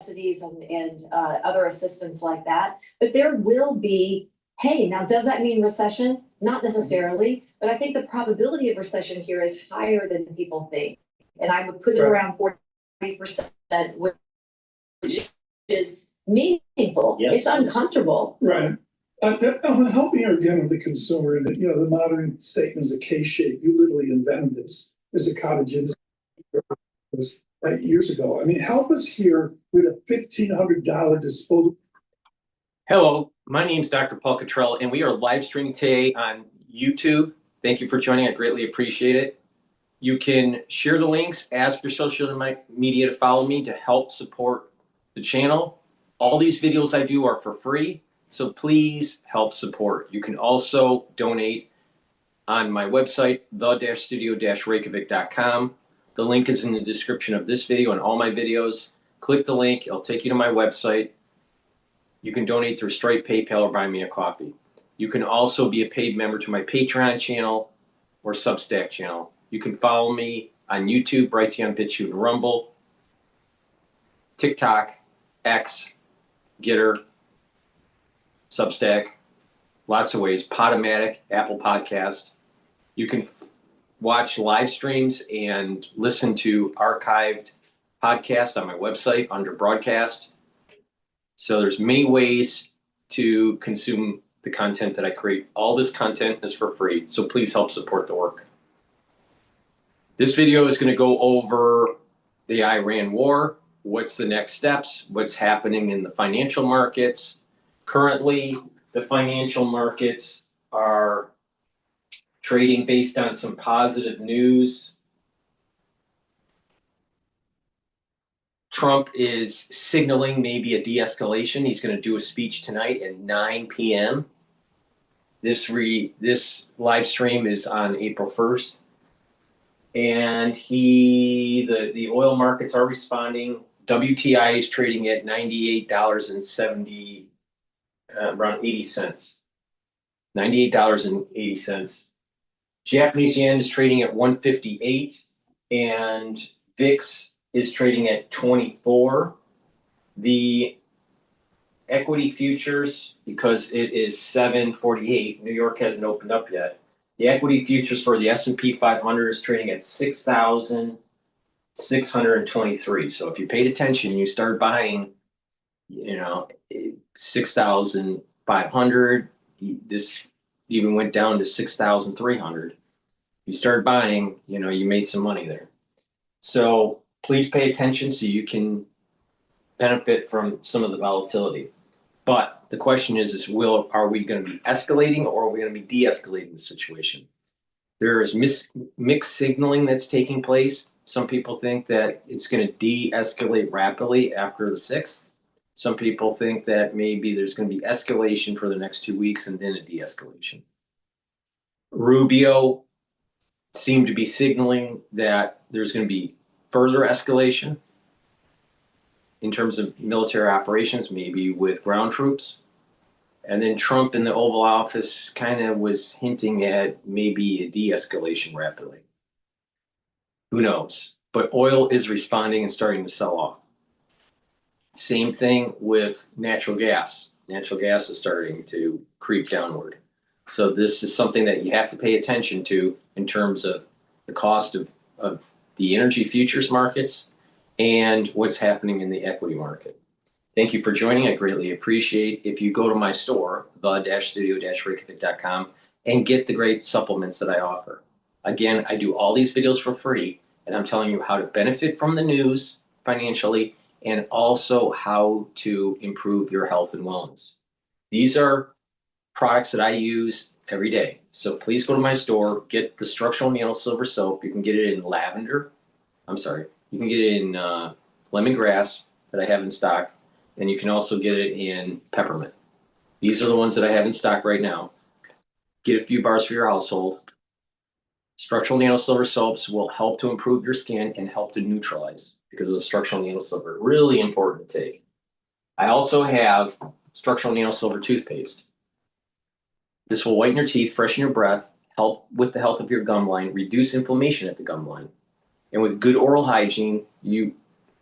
subsidies and other assistance like that. But there will be pain. Now, does that mean recession? Not necessarily, but I think the probability of recession here is higher than people think. And I would put it around 40%, which is meaningful. Yes. It's uncomfortable. Right. Help me again with the consumer that, you know, the modern statement is a K-shape. You literally invented this as a cottage industry right, years ago. I mean, help us here with a $1,500 disposable. Hello, my name is DrPaulCottrell, and we are live streaming today on YouTube. Thank you for joining. I greatly appreciate it. You can share the links, ask your social media to follow me to help support the channel. All these videos I do are for free, so please help support. You can also donate on my website, the-studio-reykjavik.com. The link is in the description of this video and all my videos. Click the link, it'll take you to my website. You can donate through Stripe, PayPal, or buy me a coffee. You can also be a paid member to my Patreon channel or Substack channel. You can follow me on YouTube, Brighteon, Bitchute, and Rumble, TikTok, X, GETTR, Substack, lots of ways, Podomatic, Apple Podcast. You can watch live streams and listen to archived podcasts on my website under broadcast. So there's many ways to consume the content that I create. All this content is for free, so please help support the work. This video is going to go over the Iran war, what's the next steps, what's happening in the financial markets. Currently, the financial markets are trading based on some positive news. Trump is signaling maybe a de-escalation. He's going to do a speech tonight at 9 p.m. This live stream is on April 1st. And the oil markets are responding. WTI is trading at $98.70, around 80 cents. $98.80. Japanese yen is trading at 158, and VIX is trading at 24. The equity futures, because it is 7:48, New York hasn't opened up yet. The equity futures for the S&P 500 is trading at 6,623. So if you paid attention, you started buying, 6,500. This even went down to 6,300. You started buying, you made some money there. So please pay attention so you can benefit from some of the volatility. But the question is are we going to be escalating or are we going to be de-escalating the situation? There is mixed signaling that's taking place. Some people think that it's going to de-escalate rapidly after the 6th. Some people think that maybe there's going to be escalation for the next 2 weeks and then a de-escalation. Rubio seemed to be signaling that there's going to be further escalation in terms of military operations, maybe with ground troops. And then Trump in the Oval Office kind of was hinting at maybe a de-escalation rapidly. Who knows? But oil is responding and starting to sell off. Same thing with natural gas. Natural gas is starting to creep downward. So this is something that you have to pay attention to in terms of the cost of the energy futures markets and what's happening in the equity market. Thank you for joining. I greatly appreciate if you go to my store, the-studio-reykjavik.com, and get the great supplements that I offer. Again, I do all these videos for free, and I'm telling you how to benefit from the news financially and also how to improve your health and wellness. These are products that I use every day. So please go to my store, get the structural nano silver soap. You can get it in lavender. You can get it in lemongrass that I have in stock, and you can also get it in peppermint. These are the ones that I have in stock right now. Get a few bars for your household. Structural nano silver soaps will help to improve your skin and help to neutralize because of the structural nano silver. Really important to take. I also have structural nano silver toothpaste. This will whiten your teeth, freshen your breath, help with the health of your gum line, reduce inflammation at the gum line. And with good oral hygiene, you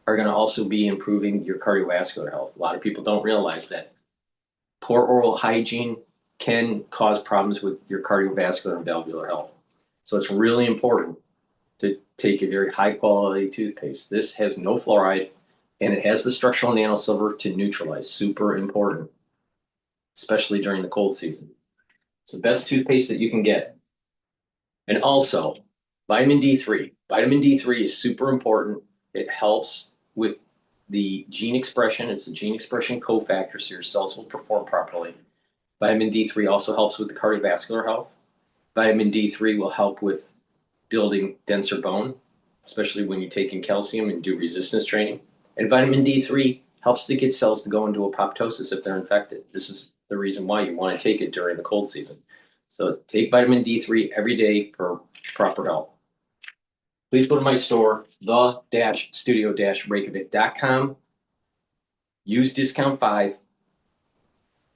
are going to also be improving your cardiovascular health. A lot of people don't realize that poor oral hygiene can cause problems with your cardiovascular and valvular health. So it's really important to take a very high quality toothpaste. This has no fluoride and it has the structural nanosilver to neutralize. Super important, especially during the cold season. It's the best toothpaste that you can get. And also, vitamin D3. Vitamin D3 is super important. It helps with the gene expression. It's the gene expression cofactor, so your cells will perform properly. Vitamin D3 also helps with the cardiovascular health. Vitamin D3 will help with building denser bone, especially when you take in calcium and do resistance training. And vitamin D3 helps to get cells to go into apoptosis if they're infected. This is the reason why you want to take it during the cold season. So take vitamin D3 every day for proper health. Please go to my store, the-studio-reykjavik.com. Use discount 5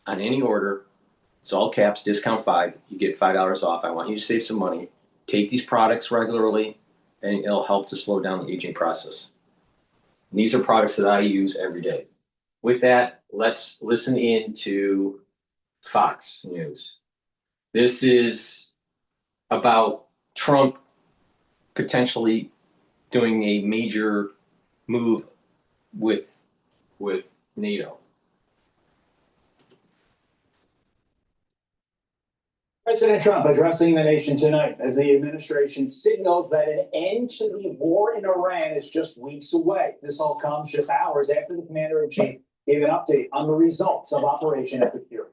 on any order. It's all caps, discount 5. You get $5 off. I want you to save some money. Take these products regularly, and it'll help to slow down the aging process. And these are products that I use every day. With that, let's listen in to Fox News. This is about Trump potentially doing a major move with NATO. President Trump addressing the nation tonight as the administration signals that an end to the war in Iran is just weeks away. This all comes just hours after the commander-in-chief gave an update on the results of Operation Ep54.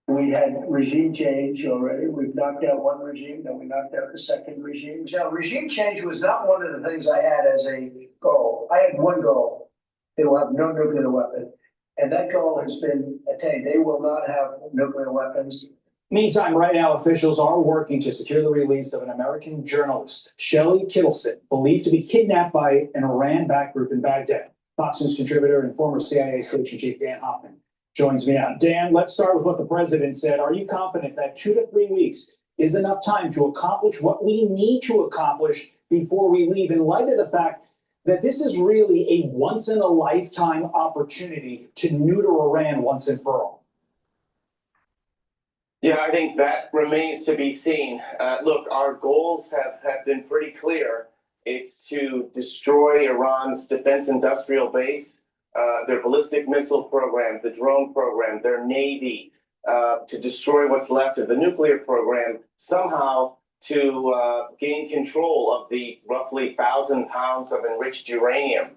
We had regime change already. We've knocked out one regime, then we knocked out the second regime. Now, regime change was not one of the things I had as a goal. I had one goal. They will have no nuclear weapon. And that goal has been attained. They will not have nuclear weapons. Meantime, right now, officials are working to secure the release of an American journalist, Shelley Kittleson, believed to be kidnapped by an Iran-backed group in Baghdad. Fox News contributor and former CIA station chief Dan Hoffman joins me now. Dan, let's start with what the president said. Are you confident that 2 to 3 weeks is enough time to accomplish what we need to accomplish before we leave, in light of the fact that this is really a once-in-a-lifetime opportunity to neuter Iran once and for all? Yeah, I think that remains to be seen. Look, our goals have been pretty clear. It's to destroy Iran's defense industrial base, their ballistic missile program, the drone program, their navy, to destroy what's left of the nuclear program, somehow to gain control of the roughly 1,000 pounds of enriched uranium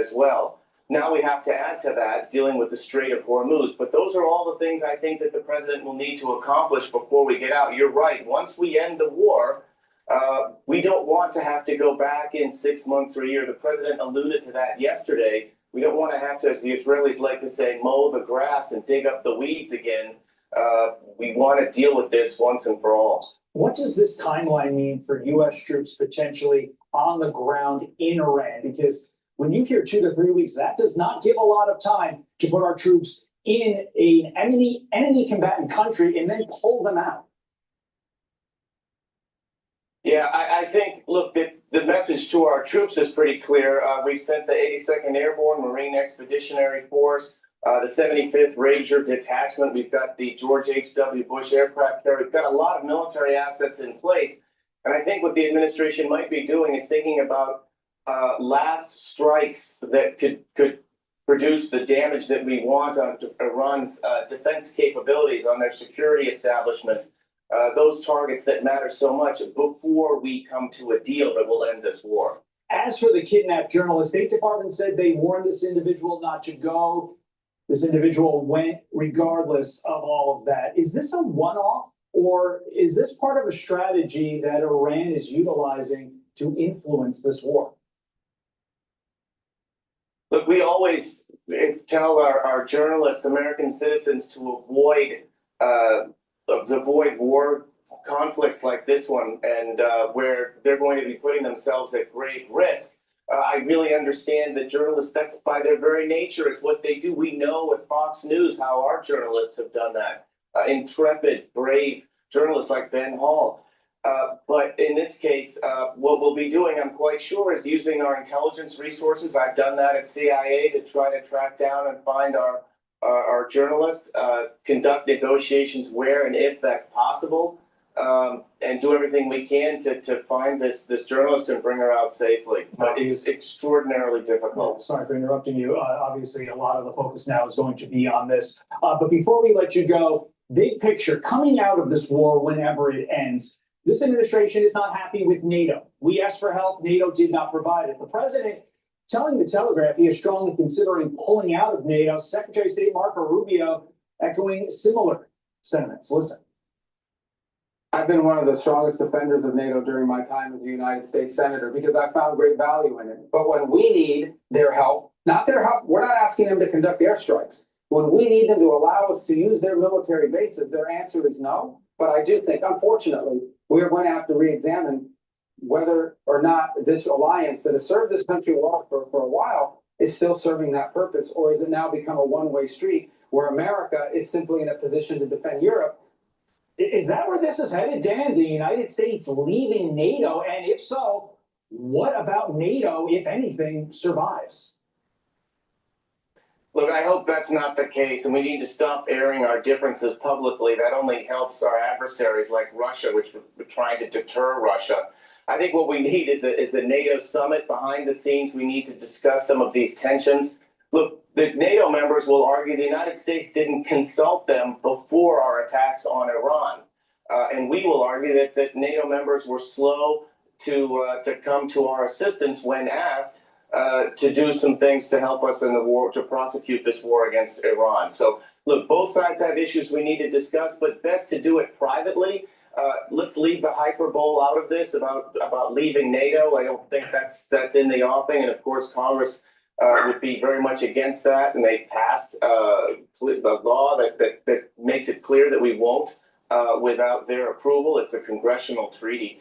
as well. Now we have to add to that dealing with the Strait of Hormuz. But those are all the things I think that the president will need to accomplish before we get out. You're right. Once we end the war, we don't want to have to go back in 6 months or a year. The president alluded to that yesterday. We don't want to have to, as the Israelis like to say, mow the grass and dig up the weeds again. We want to deal with this once and for all. What does this timeline mean for U.S. troops potentially on the ground in Iran? Because when you hear 2 to 3 weeks, that does not give a lot of time to put our troops in an enemy combatant country and then pull them out. Yeah, I think, look, the message to our troops is pretty clear. We've sent the 82nd Airborne Marine Expeditionary Force, the 75th Ranger Detachment. We've got the George H.W. Bush aircraft carrier. We've got a lot of military assets in place. And I think what the administration might be doing is thinking about last strikes that could produce the damage that we want on Iran's defense capabilities, on their security establishment, those targets that matter so much before we come to a deal that will end this war. As for the kidnapped journalist, State Department said they warned this individual not to go. This individual went regardless of all of that. Is this a one-off, or is this part of a strategy that Iran is utilizing to influence this war? Look, we always tell our journalists, American citizens, to avoid war conflicts like this one, and where they're going to be putting themselves at grave risk. I really understand that journalists, that's by their very nature, it's what they do. We know at Fox News how our journalists have done that. Intrepid, brave journalists like Ben Hall. But in this case, what we'll be doing, I'm quite sure, is using our intelligence resources. I've done that at CIA to try to track down and find our journalists, conduct negotiations where and if that's possible, and do everything we can to find this journalist and bring her out safely. But it's extraordinarily difficult. Sorry for interrupting you. Obviously, a lot of the focus now is going to be on this. But before we let you go, big picture, coming out of this war, whenever it ends, this administration is not happy with NATO. We asked for help. NATO did not provide it. The president telling the Telegraph he is strongly considering pulling out of NATO. Secretary of State Marco Rubio echoing similar sentiments. Listen. I've been one of the strongest defenders of NATO during my time as a United States Senator because I found great value in it. But when we need their help, not their help, we're not asking them to conduct airstrikes. When we need them to allow us to use their military bases, their answer is no. But I do think, unfortunately, we're going to have to re-examine whether or not this alliance that has served this country well for a while is still serving that purpose, or has it now become a one-way street where America is simply in a position to defend Europe? Is that where this is headed, Dan? The United States leaving NATO? And if so, what about NATO, if anything, survives? Look, I hope that's not the case, and we need to stop airing our differences publicly. That only helps our adversaries like Russia, which we're trying to deter Russia. I think what we need is a NATO summit behind the scenes. We need to discuss some of these tensions. Look, the NATO members will argue the United States didn't consult them before our attacks on Iran. And we will argue that NATO members were slow to come to our assistance when asked to do some things to help us in the war, to prosecute this war against Iran. So, look, both sides have issues we need to discuss, but best to do it privately. Let's leave the hyperbole out of this about leaving NATO. I don't think that's in the offing. And of course, Congress would be very much against that. And they passed a law that makes it clear that we won't without their approval. It's a congressional treaty.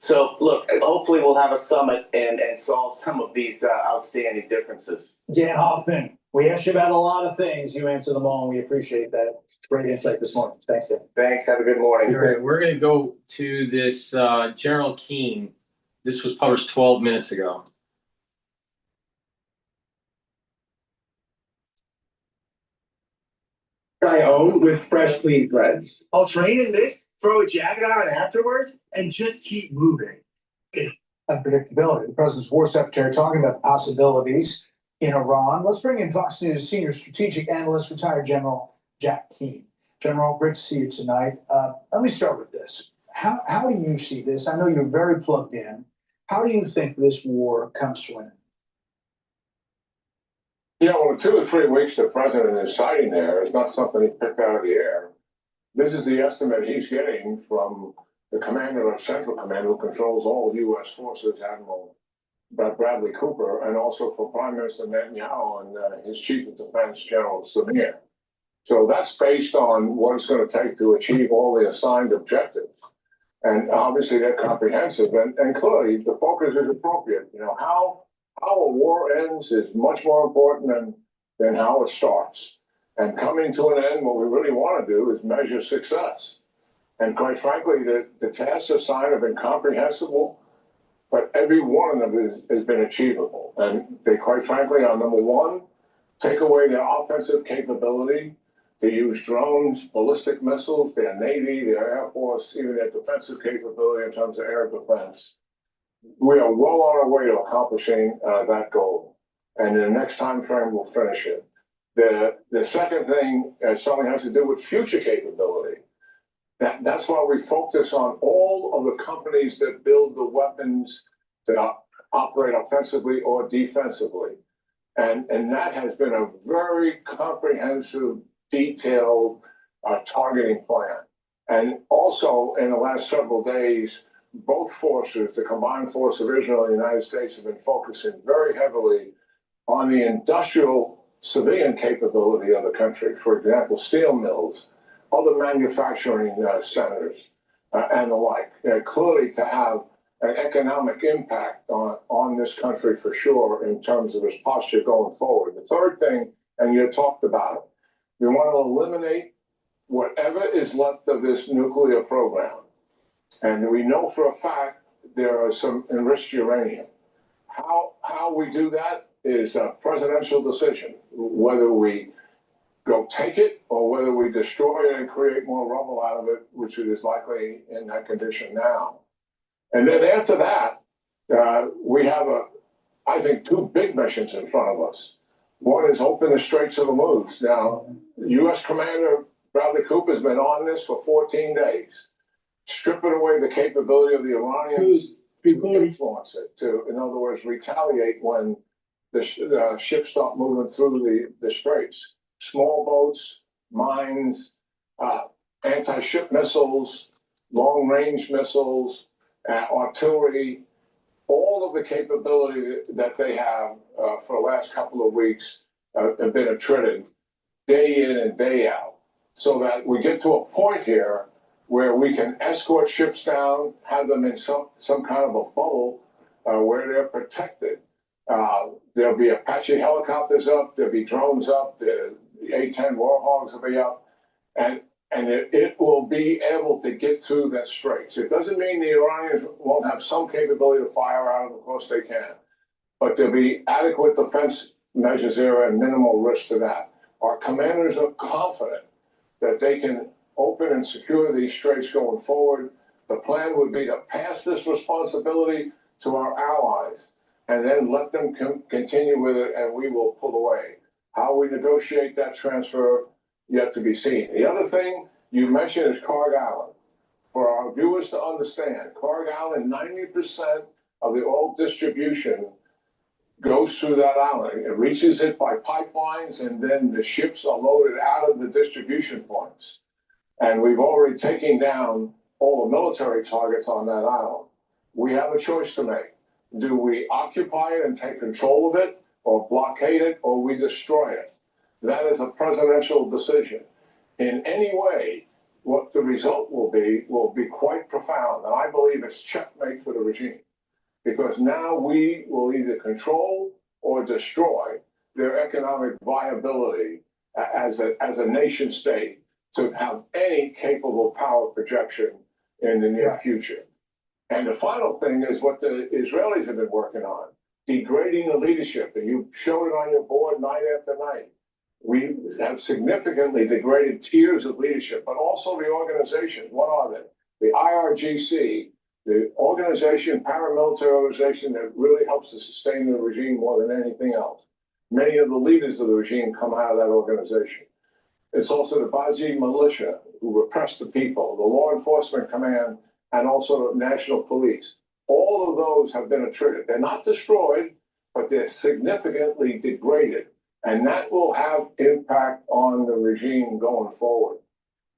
So, look, hopefully we'll have a summit and solve some of these outstanding differences. Dan Hoffman, we asked you about a lot of things. You answered them all, and we appreciate that. Great insight this morning. Thanks, Dan. Thanks. Have a good morning. All right, we're going to go to this General Keane. This was published 12 minutes ago. I own with fresh, clean threads. I'll train in this, throw a jacket on afterwards, and just keep moving. Unpredictability. The president's war secretary talking about the possibilities in Iran. Let's bring in Fox News senior strategic analyst, retired General Jack Keane. General, great to see you tonight. Let me start with this. How do you see this? I know you're very plugged in. How do you think this war comes to an end? Yeah, well, 2 or 3 weeks the president is citing there is not something he picked out of the air. This is the estimate he's getting from the commander of Central Command, who controls all U.S. forces, Admiral Bradley Cooper, and also for Prime Minister Netanyahu and his chief of defense, General Samir. So that's based on what it's going to take to achieve all the assigned objectives. And obviously they're comprehensive, and clearly the focus is appropriate. You know, how a war ends is much more important than how it starts. And coming to an end, what we really want to do is measure success. And quite frankly, the tasks assigned have been comprehensible, but every one of them has been achievable. And they, quite frankly, are number one, take away their offensive capability to use drones, ballistic missiles, their Navy, their Air Force, even their defensive capability in terms of air defense. We are well on our way to accomplishing that goal. And in the next time frame, we'll finish it. The second thing something has to do with future capability. That's why we focus on all of the companies that build the weapons that operate offensively or defensively. And that has been a very comprehensive, detailed targeting plan. And also in the last several days, both forces, the combined force of Israel and the United States, have been focusing very heavily on the industrial civilian capability of the country. For example, steel mills, other manufacturing centers, and the like. Clearly to have an economic impact on this country for sure in terms of its posture going forward. The third thing, and you talked about it, we want to eliminate whatever is left of this nuclear program. And we know for a fact there are some enriched uranium. How we do that is a presidential decision, whether we go take it or whether we destroy it and create more rubble out of it, which it is likely in that condition now. And then after that, we have I think, two big missions in front of us. One is open the Straits of Hormuz. Now, U.S. Commander Bradley Cooper has been on this for 14 days, stripping away the capability of the Iranians to influence it, to, in other words, retaliate when the ships start moving through the straits. Small boats, mines, anti-ship missiles, long-range missiles, artillery, all of the capability that they have for the last couple of weeks have been attrited day in and day out, so that we get to a point here where we can escort ships down, have them in some kind of a bubble where they're protected. There'll be Apache helicopters up, there'll be drones up, the A-10 Warhogs will be up, and it will be able to get through that straits. It doesn't mean the Iranians won't have some capability to fire out of them, of course they can, but there'll be adequate defense measures there and minimal risk to that. Our commanders are confident that they can open and secure these straits going forward. The plan would be to pass this responsibility to our allies and then let them continue with it, and we will pull away. How we negotiate that transfer, yet to be seen. The other thing you mentioned is Carg Island. For our viewers to understand, Carg Island, 90% of the oil distribution goes through that island. It reaches it by pipelines, and then the ships are loaded out of the distribution points. And we've already taken down all the military targets on that island. We have a choice to make. Do we occupy it and take control of it, or blockade it, or we destroy it? That is a presidential decision. In any way, what the result will be quite profound. And I believe it's checkmate for the regime, because now we will either control or destroy their economic viability as a nation state to have any capable power projection in the near future. And the final thing is what the Israelis have been working on, degrading the leadership. And you showed it on your board night after night. We have significantly degraded tiers of leadership, but also the organizations. What are they? The IRGC, the organization, paramilitary organization that really helps to sustain the regime more than anything else. Many of the leaders of the regime come out of that organization. It's also the Bazi militia who repress the people, the law enforcement command, and also the national police. All of those have been attrited. They're not destroyed, but they're significantly degraded. And that will have impact on the regime going forward.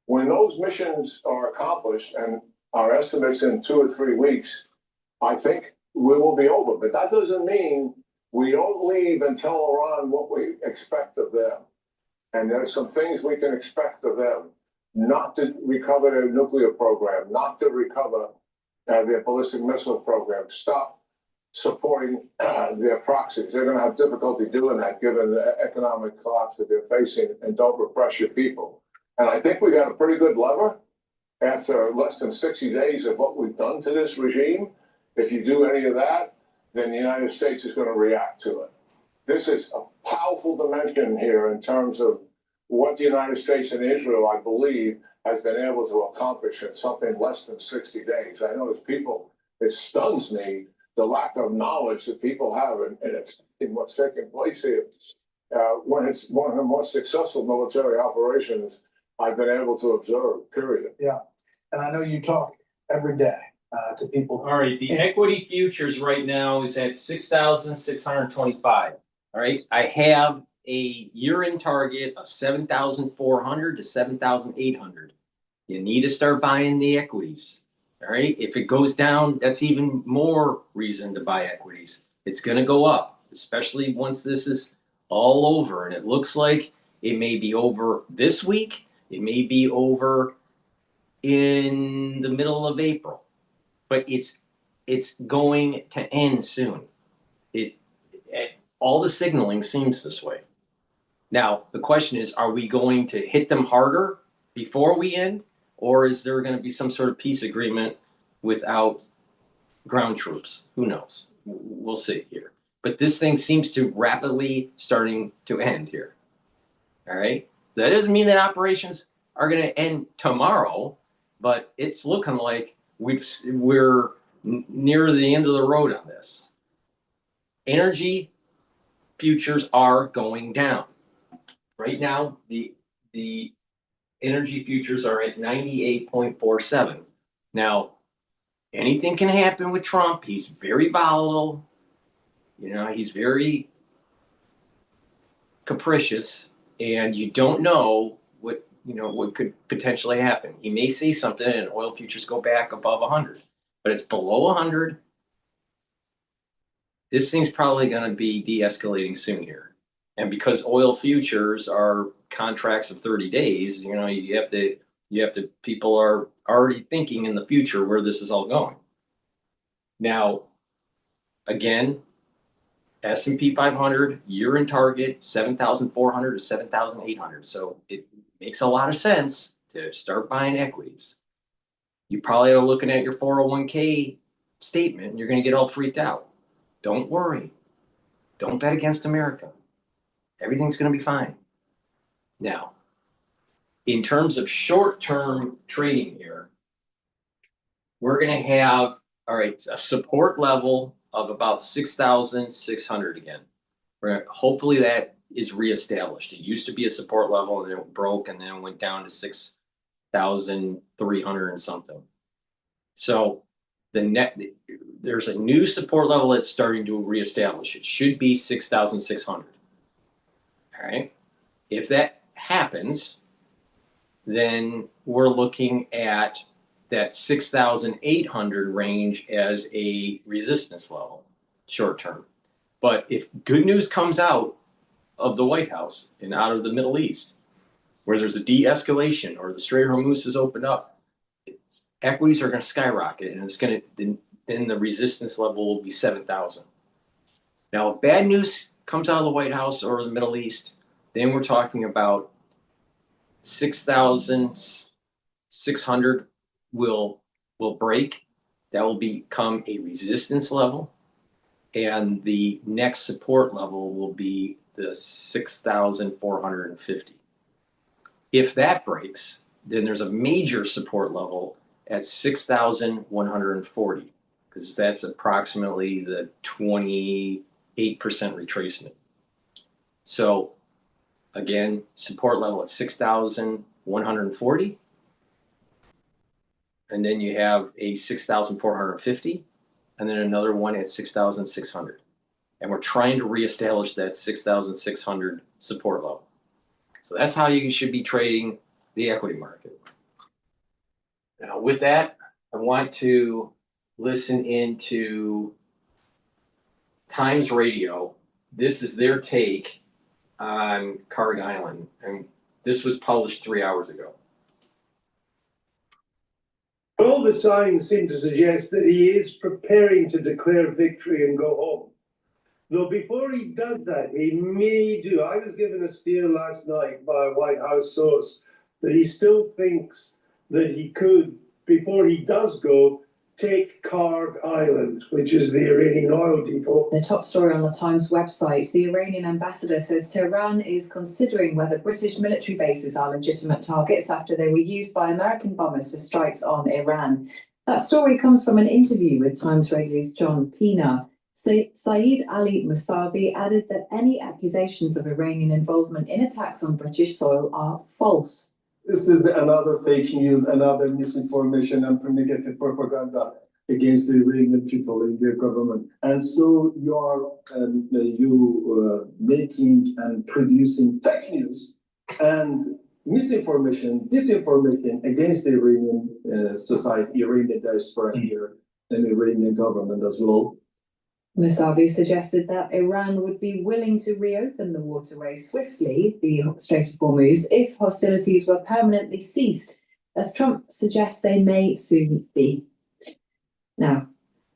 When those missions are accomplished, and our estimates in 2 or 3 weeks, I think we will be over. But that doesn't mean we don't leave and tell Iran what we expect of them. And there's some things we can expect of them. Not to recover their nuclear program, not to recover their ballistic missile program, stop supporting their proxies. They're going to have difficulty doing that given the economic collapse that they're facing, and don't repress your people. And I think we got a pretty good lever after less than 60 days of what we've done to this regime. If you do any of that, then the United States is going to react to it. This is a powerful dimension here in terms of what the United States and Israel, I believe, has been able to accomplish in something less than 60 days. I know there's people, it stuns me, the lack of knowledge that people have, and it's in what's taking place here. When it's one of the most successful military operations I've been able to observe, period. Yeah, and I know you talk every day to people. All right, the equity futures right now is at 6,625. All right, I have a year-end target of 7,400 to 7,800. You need to start buying the equities. All right, if it goes down, that's even more reason to buy equities. It's going to go up, especially once this is all over. And it looks like it may be over this week. It may be over in the middle of April, but it's going to end soon. All the signaling seems this way. Now, the question is, are we going to hit them harder before we end? Or is there going to be some sort of peace agreement without ground troops. Who knows? We'll see here. But this thing seems to rapidly starting to end here. All right. That doesn't mean that operations are going to end tomorrow, but it's looking like we're near the end of the road on this. Energy futures are going down. Right now, the energy futures are at 98.47. Now, anything can happen with Trump. He's very volatile. You know, he's very capricious, and you don't know what could potentially happen. He may say something and oil futures go back above 100, but it's below 100. This thing's probably going to be de-escalating soon here. And because oil futures are contracts of 30 days, you have to, people are already thinking in the future where this is all going. Now, again, S&P 500, year-end target, 7,400 to 7,800. So it makes a lot of sense to start buying equities. You probably are looking at your 401k statement and you're going to get all freaked out. Don't worry. Don't bet against America. Everything's going to be fine. Now, in terms of short-term trading here, we're going to have, all right, a support level of about 6,600 again. Hopefully that is reestablished. It used to be a support level and it broke and then went down to 6,300 and something. So there's a new support level that's starting to reestablish. It should be 6,600. All right. If that happens, then we're looking at that 6,800 range as a resistance level, short term. But if good news comes out of the White House and out of the Middle East, where there's a de-escalation or the Strait of Hormuz is opened up, equities are going to skyrocket, and it's going to then the resistance level will be 7,000. Now, if bad news comes out of the White House or the Middle East, then we're talking about 6,600 will break. That will become a resistance level, and the next support level will be the 6,450. If that breaks, then there's a major support level at 6,140, because that's approximately the 28% retracement. So again, support level at 6,140. And then you have a 6,450, and then another one at 6,600. And we're trying to reestablish that 6,600 support level. So that's how you should be trading the equity market. Now, with that, I want to listen into Times Radio. This is their take on Carg Island, and this was published 3 hours ago. All the signs seem to suggest that he is preparing to declare victory and go home. Though before he does that, he may do. I was given a steer last night by a White House source that he still thinks that he could, before he does go, take Carg Island, which is the Iranian oil depot. The top story on the Times website, the Iranian ambassador says Tehran is considering whether British military bases are legitimate targets after they were used by American bombers for strikes on Iran. That story comes from an interview with Times Radio's John Pienaar. Saeed Ali Musavi added that any accusations of Iranian involvement in attacks on British soil are false. This is another fake news, another misinformation and negative propaganda against the Iranian people and their government. And so you are making and producing fake news and misinformation, disinformation against the Iranian society, Iranian diaspora here, and Iranian government as well. Musavi suggested that Iran would be willing to reopen the waterway swiftly, the Strait of Hormuz, if hostilities were permanently ceased, as Trump suggests they may soon be. Now,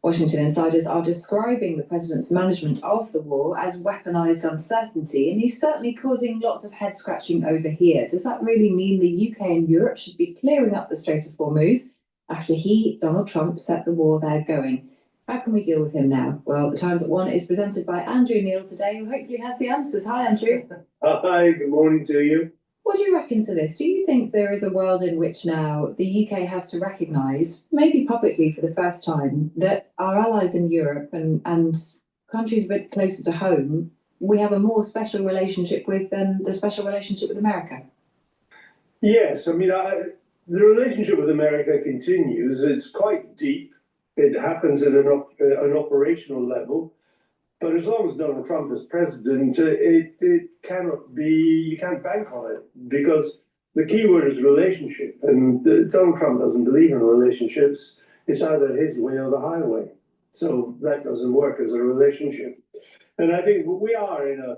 Washington insiders are describing the president's management of the war as weaponized uncertainty, and he's certainly causing lots of head scratching over here. Does that really mean the UK and Europe should be clearing up the Strait of Hormuz after Donald Trump, set the war there going. How can we deal with him now? Well, the Times at One is presented by Andrew Neil today, who hopefully has the answers. Hi, Andrew. Hi, good morning to you. What do you reckon to this? Do you think there is a world in which now the UK has to recognise, maybe publicly for the first time, that our allies in Europe and countries a bit closer to home, we have a more special relationship with than the special relationship with America? Yes, I mean, the relationship with America continues. It's quite deep. It happens at an operational level. But as long as Donald Trump is president, it cannot be, you can't bank on it, because the key word is relationship. And Donald Trump doesn't believe in relationships. It's either his way or the highway. So that doesn't work as a relationship. And I think we are in a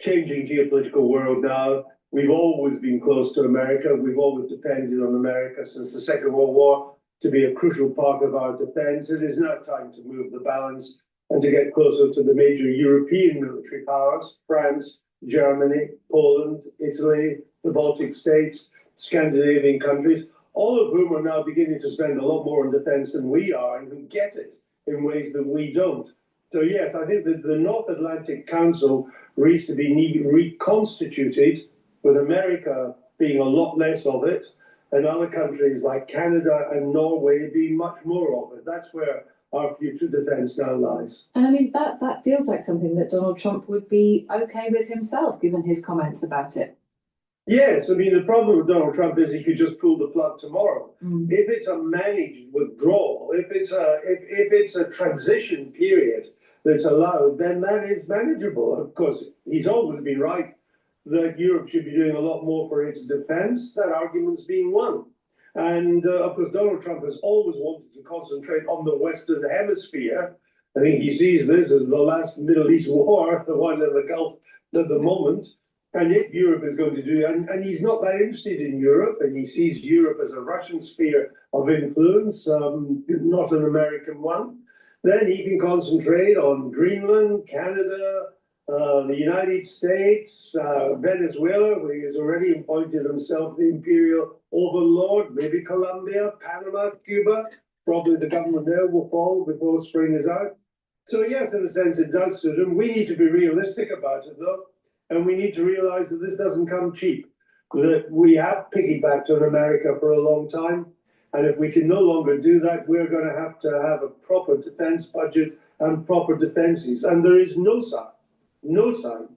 changing geopolitical world now. We've always been close to America. We've always depended on America since the Second World War to be a crucial part of our defense. It is now time to move the balance and to get closer to the major European military powers: France, Germany, Poland, Italy, the Baltic states, Scandinavian countries, all of whom are now beginning to spend a lot more on defense than we are, and who get it in ways that we don't. So yes, I think that the North Atlantic Council needs to be reconstituted, with America being a lot less of it, and other countries like Canada and Norway being much more of it. That's where our future defense now lies. And I mean, that feels like something that Donald Trump would be okay with himself, given his comments about it. Yes, I mean, the problem with Donald Trump is he could just pull the plug tomorrow. If it's a managed withdrawal, if it's a transition period that's allowed, then that is manageable. Of course, he's always been right that Europe should be doing a lot more for its defense. That argument's being won. And of course, Donald Trump has always wanted to concentrate on the Western Hemisphere. I think he sees this as the last Middle East war, the one in the Gulf at the moment. And if Europe is going to do, and he's not that interested in Europe, and he sees Europe as a Russian sphere of influence, not an American one, then he can concentrate on Greenland, Canada, the United States, Venezuela, where he has already appointed himself the imperial overlord, maybe Colombia, Panama, Cuba. Probably the government there will fall before spring is out. So yes, in a sense, it does suit him. We need to be realistic about it, though, and we need to realize that this doesn't come cheap, that we have piggybacked on America for a long time. And if we can no longer do that, we're going to have a proper defense budget and proper defenses. And there is no sign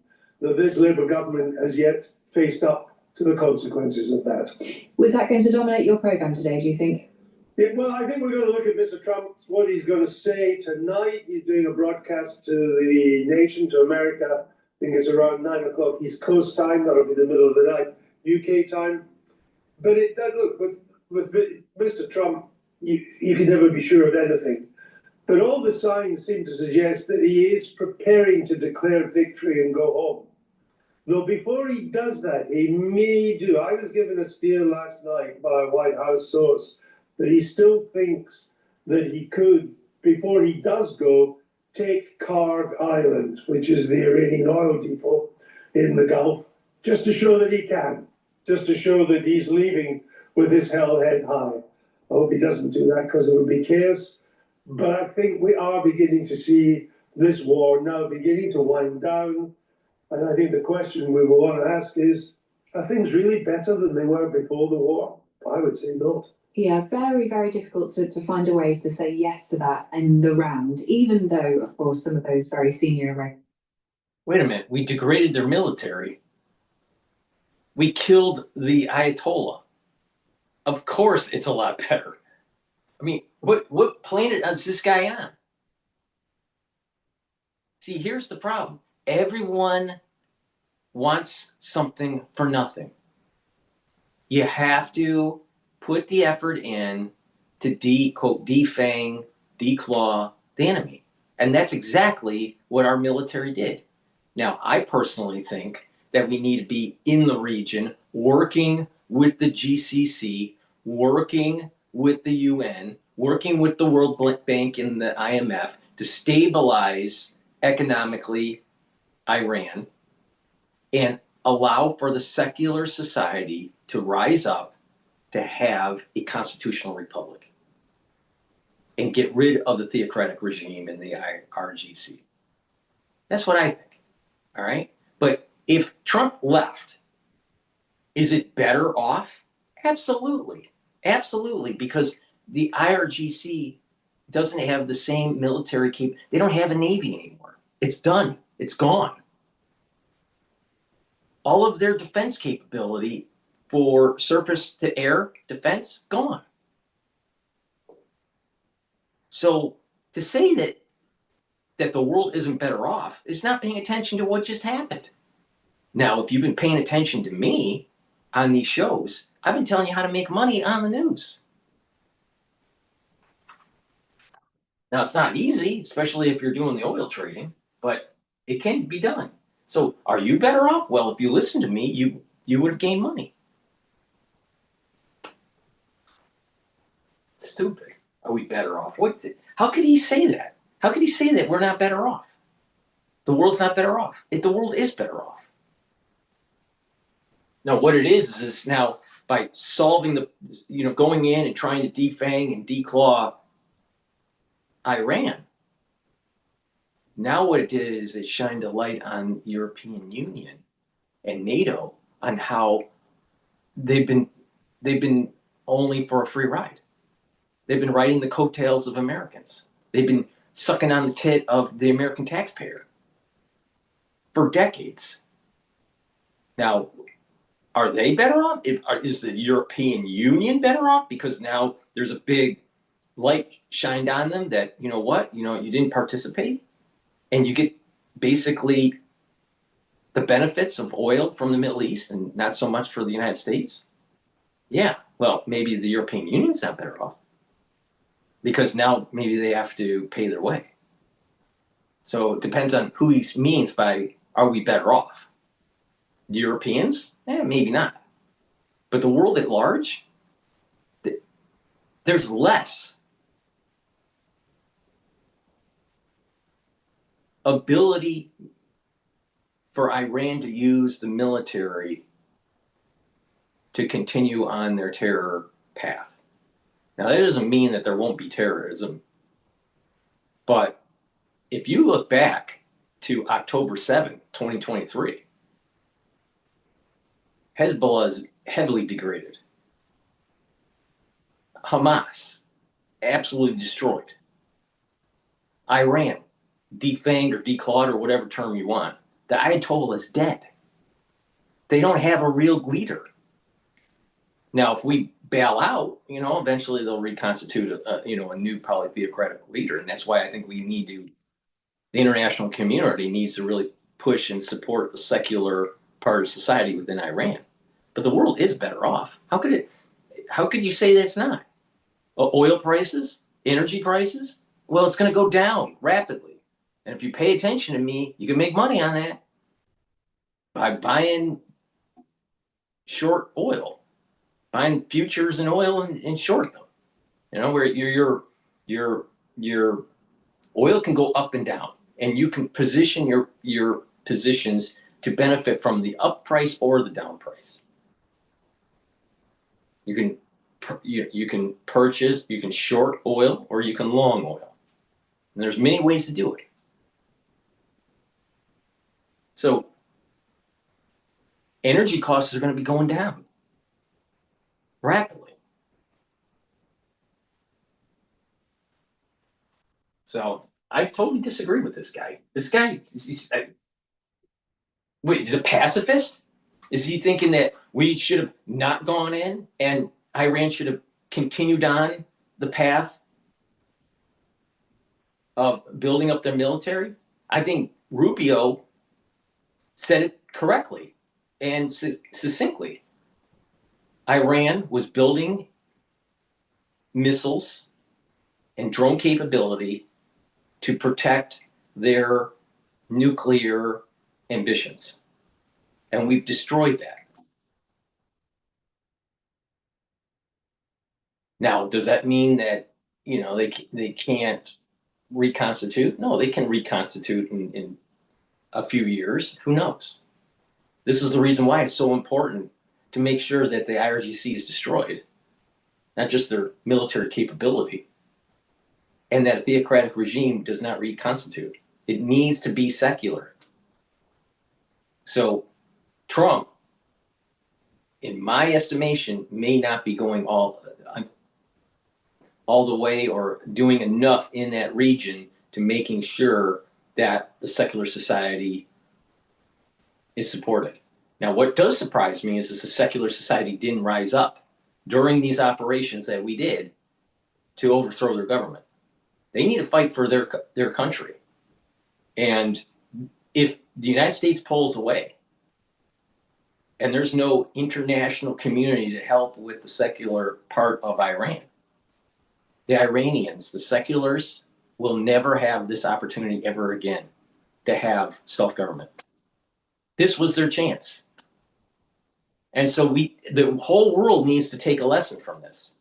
that this Labour government has yet faced up to the consequences of that. Was that going to dominate your programme today, do you think? Yeah, well, I think we're going to look at Mr. Trump, what he's going to say tonight. He's doing a broadcast to the nation, to America. I think it's around 9 o'clock East Coast time. That'll be the middle of the night, UK time. But it does look, with Mr. Trump, you can never be sure of anything. But all the signs seem to suggest that he is preparing to declare victory and go home. Though before he does that, he may do. I was given a steer last night by a White House source that he still thinks that he could, before he does go, take Karg Island, which is the Iranian oil depot in the Gulf, just to show that he can, just to show that he's leaving with his hell head high. I hope he doesn't do that, because it would be chaos. But I think we are beginning to see this war now beginning to wind down. And I think the question we will want to ask is, are things really better than they were before the war? I would say not. Yeah, very, very difficult to find a way to say yes to that in the round, even though, of course, some of those very senior... Wait a minute, we degraded their military. We killed the Ayatollah. Of course it's a lot better. I mean, what planet is this guy on? See, here's the problem. Everyone wants something for nothing. You have to put the effort in to quote, defang, declaw the enemy. And that's exactly what our military did. Now, I personally think that we need to be in the region, working with the GCC, working with the UN, working with the World Bank and the IMF to stabilize economically Iran and allow for the secular society to rise up, to have a constitutional republic and get rid of the theocratic regime in the IRGC. That's what I think. All right. But if Trump left, is it better off? Absolutely. Absolutely. Because the IRGC doesn't have the same military they don't have a Navy anymore. It's done. It's gone. All of their defense capability for surface to air defense, gone. So to say that the world isn't better off is not paying attention to what just happened. Now, if you've been paying attention to me on these shows, I've been telling you how to make money on the news. Now, it's not easy, especially if you're doing the oil trading, but it can be done. So are you better off? Well, if you listen to me, you would have gained money. Stupid. Are we better off? How could he say that? How could he say that we're not better off? The world's not better off. The world is better off. Now, what it is now by solving going in and trying to defang and declaw Iran. Now what it did is it shined a light on the European Union and NATO on how they've been only for a free ride. They've been riding the coattails of Americans. They've been sucking on the tit of the American taxpayer for decades. Now, are they better off? Is the European Union better off? Because now there's a big light shined on them that, you know what, you didn't participate and you get basically the benefits of oil from the Middle East and not so much for the United States. Yeah, well, maybe the European Union's not better off because now maybe they have to pay their way. So it depends on who he means by, are we better off? The Europeans? Maybe not. But the world at large, there's less ability for Iran to use the military to continue on their terror path. Now, that doesn't mean that there won't be terrorism. But if you look back to October 7th, 2023, Hezbollah is heavily degraded. Hamas, absolutely destroyed. Iran, defanged or declawed or whatever term you want. The Ayatollah is dead. They don't have a real leader. Now, if we bail out, eventually they'll reconstitute a new probably theocratic leader. And that's why I think the international community needs to really push and support the secular part of society within Iran. But the world is better off. How could you say that's not? Oil prices, energy prices? Well, it's going to go down rapidly. And if you pay attention to me, you can make money on that by buying short oil, buying futures in oil and short them. Where your oil can go up and down, and you can position your positions to benefit from the up price or the down price. You can purchase, you can short oil, or you can long oil. And there's many ways to do it. So energy costs are going to be going down rapidly. So I totally disagree with this guy. This guy, wait, he's a pacifist? Is he thinking that we should have not gone in and Iran should have continued on the path of building up their military? I think Rubio said it correctly and succinctly. Iran was building missiles and drone capability to protect their nuclear ambitions. And we've destroyed that. Now, does that mean that, they can't reconstitute? No, they can reconstitute in a few years. Who knows? This is the reason why it's so important to make sure that the IRGC is destroyed not just their military capability, and that a theocratic regime does not reconstitute. It needs to be secular. So Trump, in my estimation, may not be going all the way or doing enough in that region to making sure that the secular society is supported. Now, what does surprise me is that the secular society didn't rise up during these operations that we did to overthrow their government. They need to fight for their country. And if the United States pulls away and there's no international community to help with the secular part of Iran, the Iranians, the seculars, will never have this opportunity ever again to have self-government. This was their chance. And so the whole world needs to take a lesson from this.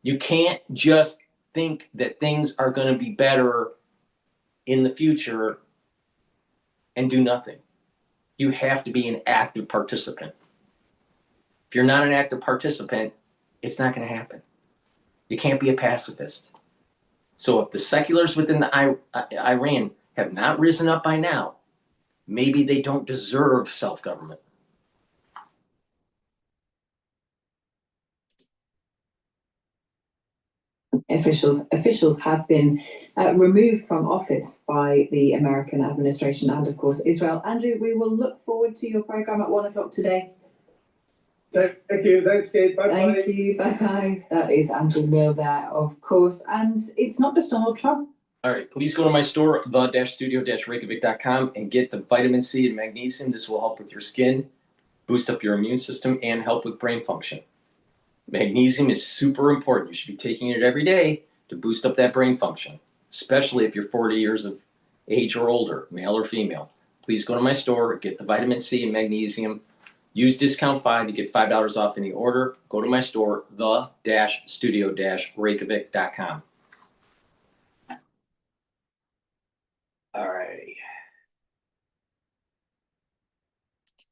You can't just think that things are going to be better in the future and do nothing. You have to be an active participant. If you're not an active participant, it's not going to happen. You can't be a pacifist. So if the seculars within the Iran have not risen up by now, maybe they don't deserve self-government. Officials have been removed from office by the American administration and, of course, Israel. Andrew, we will look forward to your program at 1 o'clock today. Thank you. Thanks, Kate. Bye-bye. Thank you. Bye-bye. That is Andrew Neil there, of course. And it's not just Donald Trump. All right, please go to my store, the-studio-reykjavik.com, and get the vitamin C and magnesium. This will help with your skin, boost up your immune system, and help with brain function. Magnesium is super important. You should be taking it every day to boost up that brain function, especially if you're 40 years of age or older, male or female. Please go to my store, get the vitamin C and magnesium. Use discount 5 to get $5 off any order. Go to my store, the-studio-reykjavik.com. All right.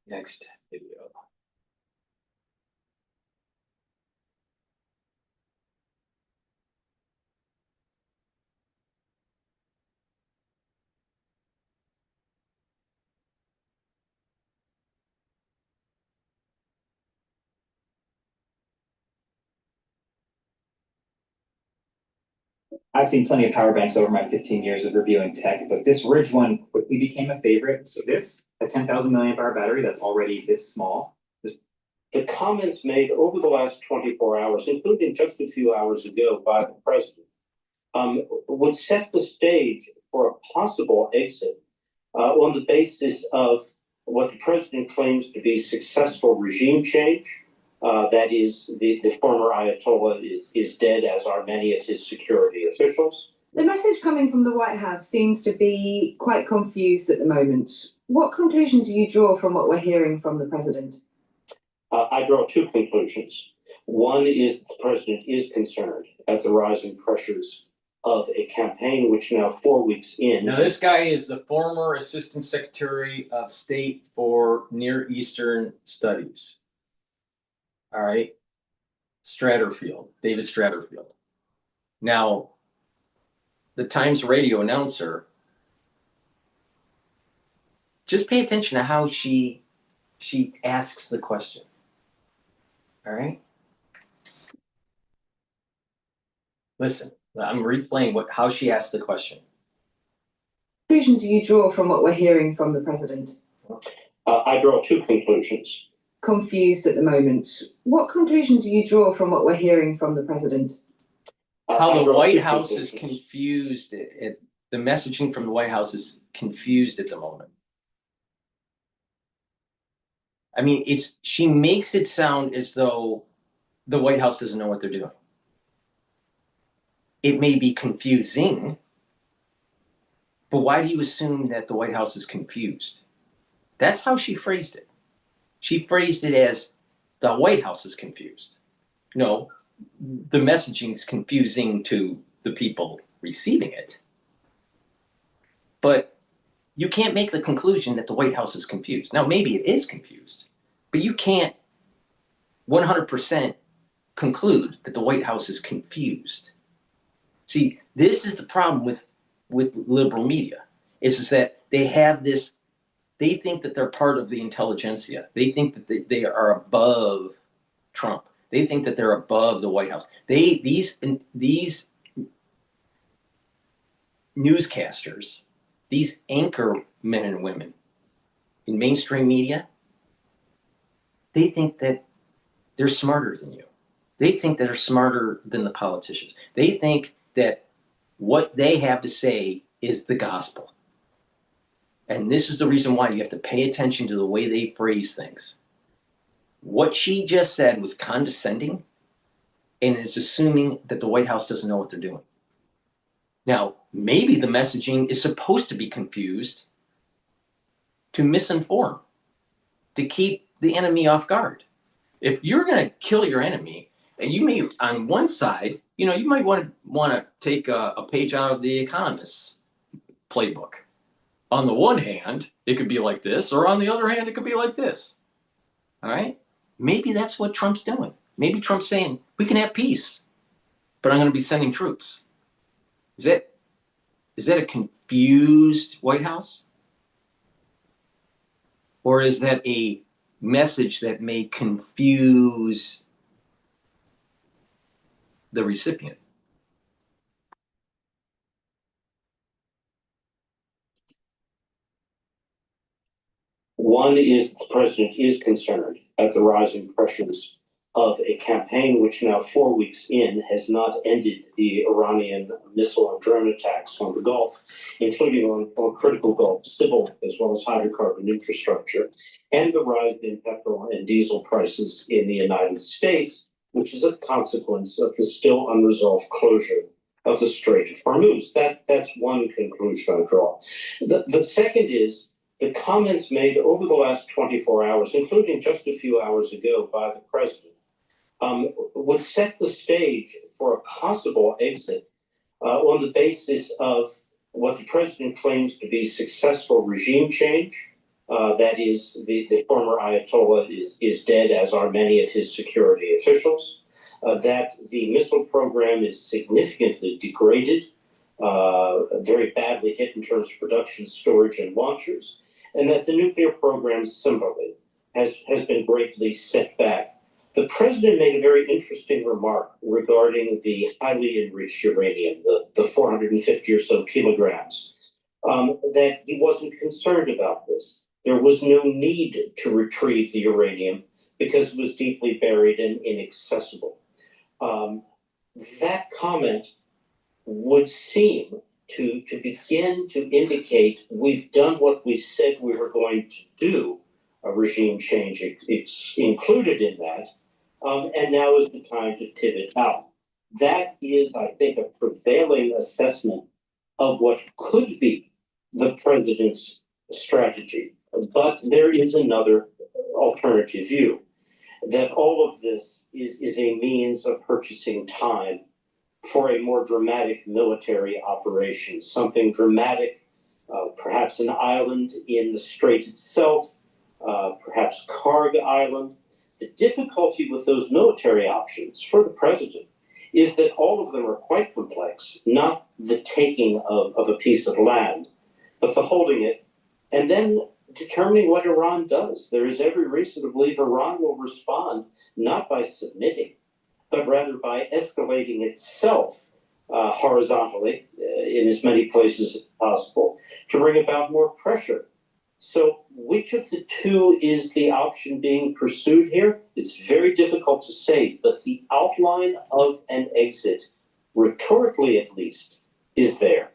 Next video. I've seen plenty of power banks over my 15 years of reviewing tech, but this Ridge one quickly became a favorite. So this, a 10,000 milliamp hour battery that's already this small. The comments made over the last 24 hours, including just a few hours ago by the president, would set the stage for a possible exit on the basis of what the president claims to be successful regime change. That is, the former Ayatollah is dead, as are many of his security officials. The message coming from the White House seems to be quite confused at the moment. What conclusion do you draw from what we're hearing from the president? I draw two conclusions. One is that the president is concerned at the rising pressures of a campaign which now 4 weeks in. Now, this guy is the former Assistant Secretary of State for Near Eastern Studies. All right. David Stratterfield. Now, the Times radio announcer, just pay attention to how she asks the question. All right. Listen, I'm replaying how she asked the question. What conclusion do you draw from what we're hearing from the president? I draw two conclusions. Confused at the moment. What conclusion do you draw from what we're hearing from the president? How the White House is confused. The messaging from the White House is confused at the moment. I mean, she makes it sound as though the White House doesn't know what they're doing. It may be confusing, but why do you assume that the White House is confused? That's how she phrased it. She phrased it as the White House is confused. No, the messaging is confusing to the people receiving it. But you can't make the conclusion that the White House is confused. Now, maybe it is confused, but you can't 100% conclude that the White House is confused. See, this is the problem with liberal media, is that they have this, they think that they're part of the intelligentsia. They think that they are above Trump. They think that they're above the White House. These newscasters, these anchor men and women in mainstream media, they think that they're smarter than you. They think that they're smarter than the politicians. They think that what they have to say is the gospel. And this is the reason why you have to pay attention to the way they phrase things. What she just said was condescending and is assuming that the White House doesn't know what they're doing. Now, maybe the messaging is supposed to be confused to misinform, to keep the enemy off guard. If you're going to kill your enemy, and you may, on one side, you know, you might want to take a page out of the Economist's playbook. On the one hand, it could be like this, or on the other hand, it could be like this. All right? Maybe that's what Trump's doing. Maybe Trump's saying, we can have peace, but I'm going to be sending troops. Is that a confused White House? Or is that a message that may confuse the recipient? One is the president is concerned at the rising pressures of a campaign which now 4 weeks in has not ended the Iranian missile and drone attacks on the Gulf, including on critical Gulf civil as well as hydrocarbon infrastructure, and the rise in petrol and diesel prices in the United States, which is a consequence of the still unresolved closure of the Strait of Hormuz. That's one conclusion I draw. The second is the comments made over the last 24 hours, including just a few hours ago by the president, would set the stage for a possible exit on the basis of what the president claims to be successful regime change. That is, the former Ayatollah is dead, as are many of his security officials. That the missile program is significantly degraded, very badly hit in terms of production, storage, and launchers, and that the nuclear program similarly has been greatly set back. The president made a very interesting remark regarding the highly enriched uranium, the 450 or so kilograms, that he wasn't concerned about this. There was no need to retrieve the uranium because it was deeply buried and inaccessible. That comment would seem to begin to indicate we've done what we said we were going to do. A regime change it's included in that, and now is the time to pivot out. That is, I think, a prevailing assessment of what could be the president's strategy. But there is another alternative view, that all of this is a means of purchasing time for a more dramatic military operation, something dramatic, perhaps an island in the strait itself, perhaps Karg Island. The difficulty with those military options for the president is that all of them are quite complex, not the taking of a piece of land, but the holding it and then determining what Iran does. There is every reason to believe Iran will respond not by submitting, but rather by escalating itself horizontally in as many places as possible to bring about more pressure. So which of the two is the option being pursued here? It's very difficult to say, but the outline of an exit, rhetorically at least, is there.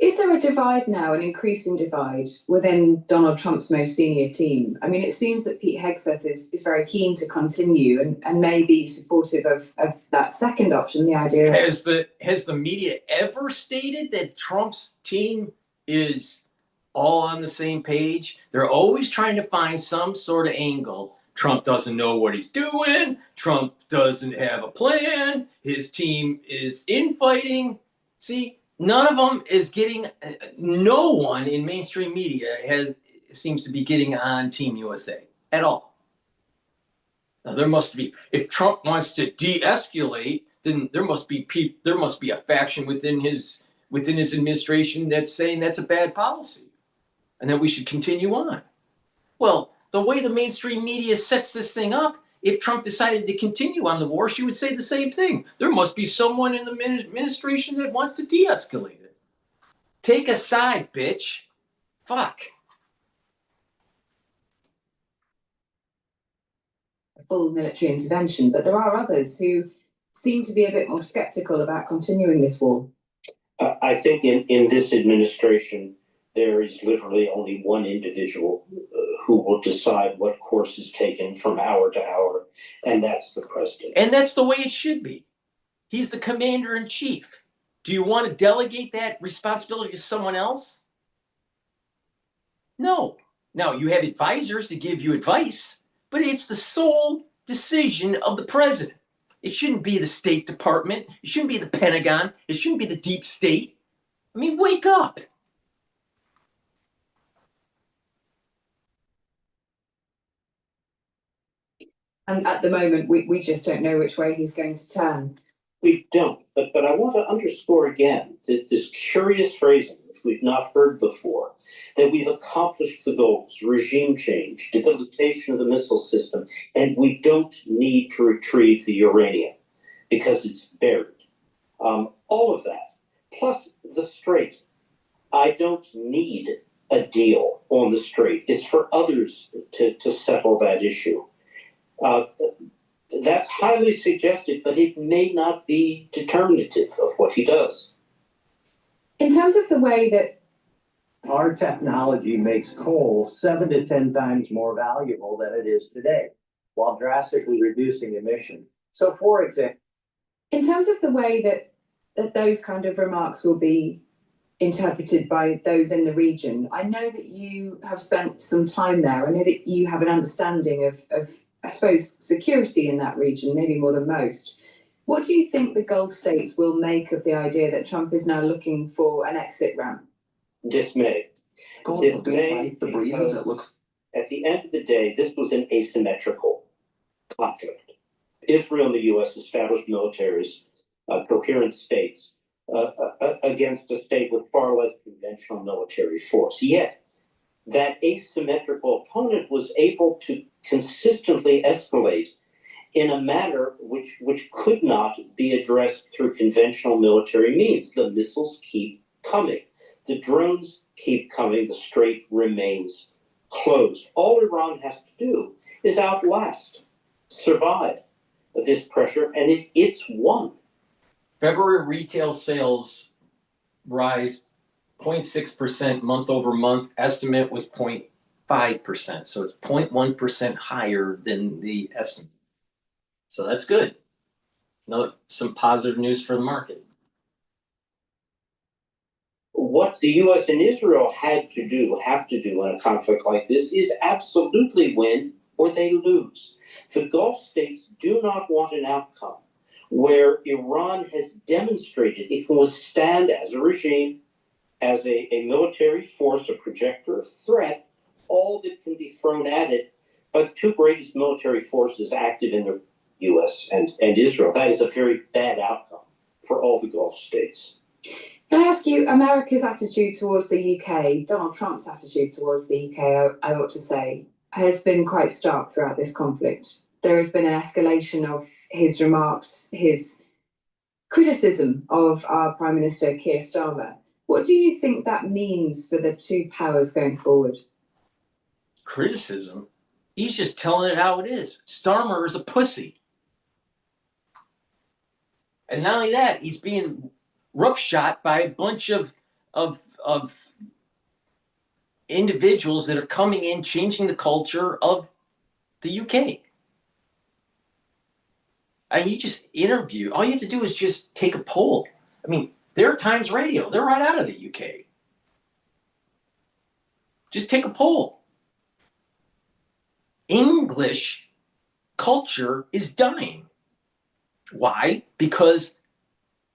Is there a divide now, an increasing divide within Donald Trump's most senior team? I mean, it seems that Pete Hegseth is very keen to continue and may be supportive of that second option, the idea. Has the media ever stated that Trump's team is all on the same page? They're always trying to find some sort of angle. Trump doesn't know what he's doing. Trump doesn't have a plan. His team is infighting. See, none of them is getting, no one in mainstream media seems to be getting on Team USA at all. Now there must be, if Trump wants to de-escalate, then there must be a faction within his administration that's saying that's a bad policy, and that we should continue on. Well, the way the mainstream media sets this thing up, if Trump decided to continue on the war, she would say the same thing. There must be someone in the administration that wants to de-escalate it. Take a side, bitch. Fuck. Full military intervention, but there are others who seem to be a bit more skeptical about continuing this war. I think in this administration, there is literally only one individual who will decide what course is taken from hour to hour, and that's the president. And that's the way it should be. He's the commander in chief. Do you want to delegate that responsibility to someone else? No. Now, you have advisors to give you advice, but it's the sole decision of the president. It shouldn't be the State Department. It shouldn't be the Pentagon. It shouldn't be the deep state. I mean, wake up. And at the moment, we just don't know which way he's going to turn. We don't, but I want to underscore again this curious phrasing, which we've not heard before, that we've accomplished the goals: regime change, debilitation of the missile system, and we don't need to retrieve the uranium because it's buried. All of that, plus the Strait. I don't need a deal on the Strait. It's for others to settle that issue. That's highly suggestive, but it may not be determinative of what he does. In terms of the way that our technology makes coal 7 to 10 times more valuable than it is today, while drastically reducing emissions. So, for example, in terms of the way that those kind of remarks will be interpreted by those in the region, I know that you have spent some time there. I know that you have an understanding of I suppose, security in that region, maybe more than most. What do you think the Gulf states will make of the idea that Trump is now looking for an exit ramp? Dismay. Dismay, because at the end of the day, this was an asymmetrical conflict. Israel and the U.S. established militaries, coherent states, against a state with far less conventional military force. Yet, that asymmetrical opponent was able to consistently escalate in a manner which could not be addressed through conventional military means. The missiles keep coming. The drones keep coming. The Strait remains closed. All Iran has to do is outlast, survive this pressure, and it's won. February retail sales rise 0.6% month over month. Estimate was 0.5%. So it's 0.1% higher than the estimate. So that's good. Some positive news for the market. What the U.S. and Israel have to do in a conflict like this is absolutely win or they lose. The Gulf states do not want an outcome where Iran has demonstrated it can withstand as a regime, as a military force, a projector of threat, all that can be thrown at it by the two greatest military forces active in the U.S. and Israel. That is a very bad outcome for all the Gulf states. Can I ask you, America's attitude towards the UK, Donald Trump's attitude towards the UK, I ought to say, has been quite stark throughout this conflict. There has been an escalation of his remarks, his criticism of our Prime Minister, Keir Starmer. What do you think that means for the two powers going forward? Criticism? He's just telling it how it is. Starmer is a pussy. And not only that, he's being roughshod by a bunch of individuals that are coming in, changing the culture of the UK. And you just interview. All you have to do is just take a poll. I mean, they're Times Radio. They're right out of the UK. Just take a poll. English culture is dying. Why? Because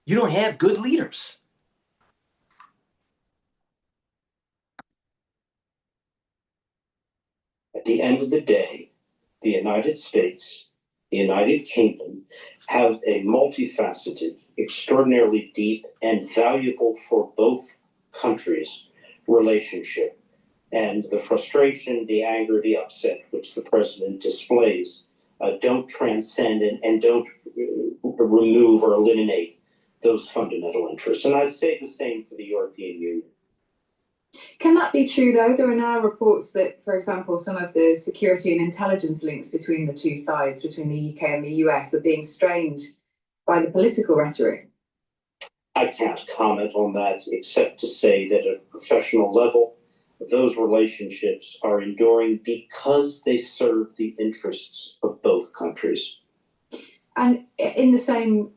you don't have good leaders. At the end of the day, the United States the United Kingdom, have a multifaceted, extraordinarily deep, and valuable for both countries relationship. And the frustration, the anger, the upset which the president displays don't transcend and don't remove or eliminate those fundamental interests. And I'd say the same for the European Union. Can that be true, though? There are now reports that, for example, some of the security and intelligence links between the two sides, between the UK and the US, are being strained by the political rhetoric. I can't comment on that except to say that at a professional level, those relationships are enduring because they serve the interests of both countries. And in the same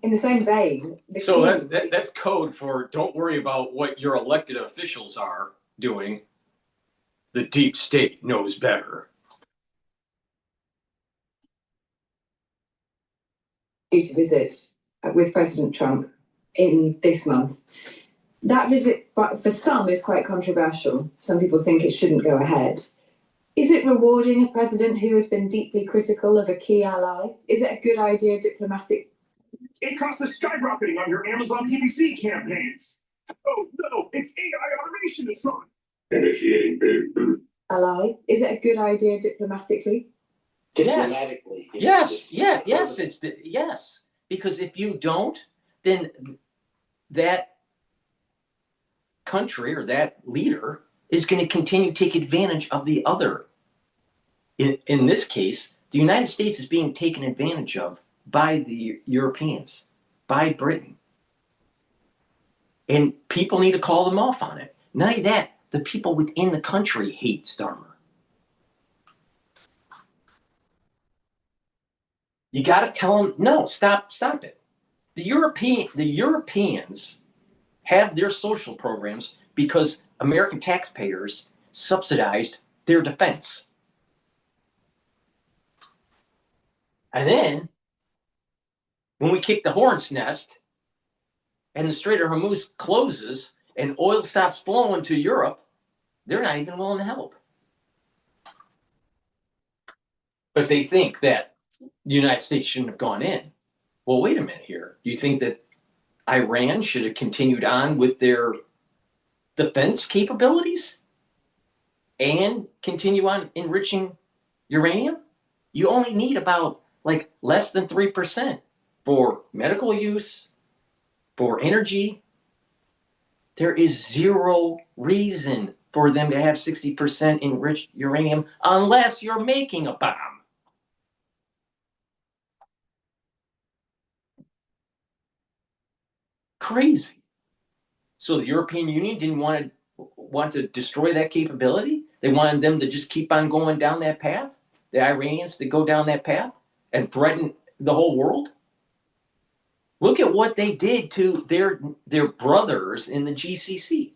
vein, so that's code for don't worry about what your elected officials are doing. The deep state knows better. Due to visit with President Trump in this month. That visit, for some, is quite controversial. Some people think it shouldn't go ahead. Is it rewarding a president who has been deeply critical of a key ally? Is it a good idea diplomatic? It costs us skyrocketing on your Amazon PPC campaigns. Oh no, it's AI automation that's wrong. Initiating big ally? Is it a good idea diplomatically? Diplomatically. Yes. Yes. Because if you don't, then that country or that leader is going to continue to take advantage of the other. In this case, the United States is being taken advantage of by the Europeans, by Britain. And people need to call them off on it. Not only that, the people within the country hate Starmer. You got to tell them, no, stop it. The Europeans have their social programs because American taxpayers subsidized their defense. And then, when we kick the hornet's nest and the Strait of Hormuz closes and oil stops flowing to Europe, they're not even willing to help. But they think that the United States shouldn't have gone in. Well, wait a minute here. Do you think that Iran should have continued on with their defense capabilities and continue on enriching uranium? You only need about less than 3% for medical use, for energy. There is zero reason for them to have 60% enriched uranium unless you're making a bomb. Crazy. So the European Union didn't want to destroy that capability. They wanted them to just keep on going down that path. The Iranians to go down that path and threaten the whole world. Look at what they did to their brothers in the GCC.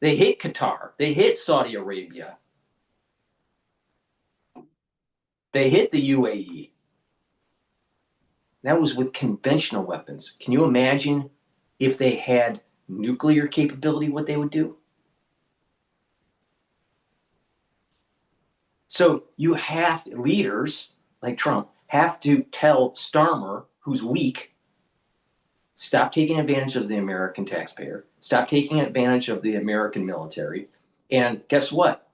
They hit Qatar. They hit Saudi Arabia. They hit the UAE. That was with conventional weapons. Can you imagine if they had nuclear capability, what they would do? So leaders like Trump have to tell Starmer, who's weak, stop taking advantage of the American taxpayer, stop taking advantage of the American military, and guess what?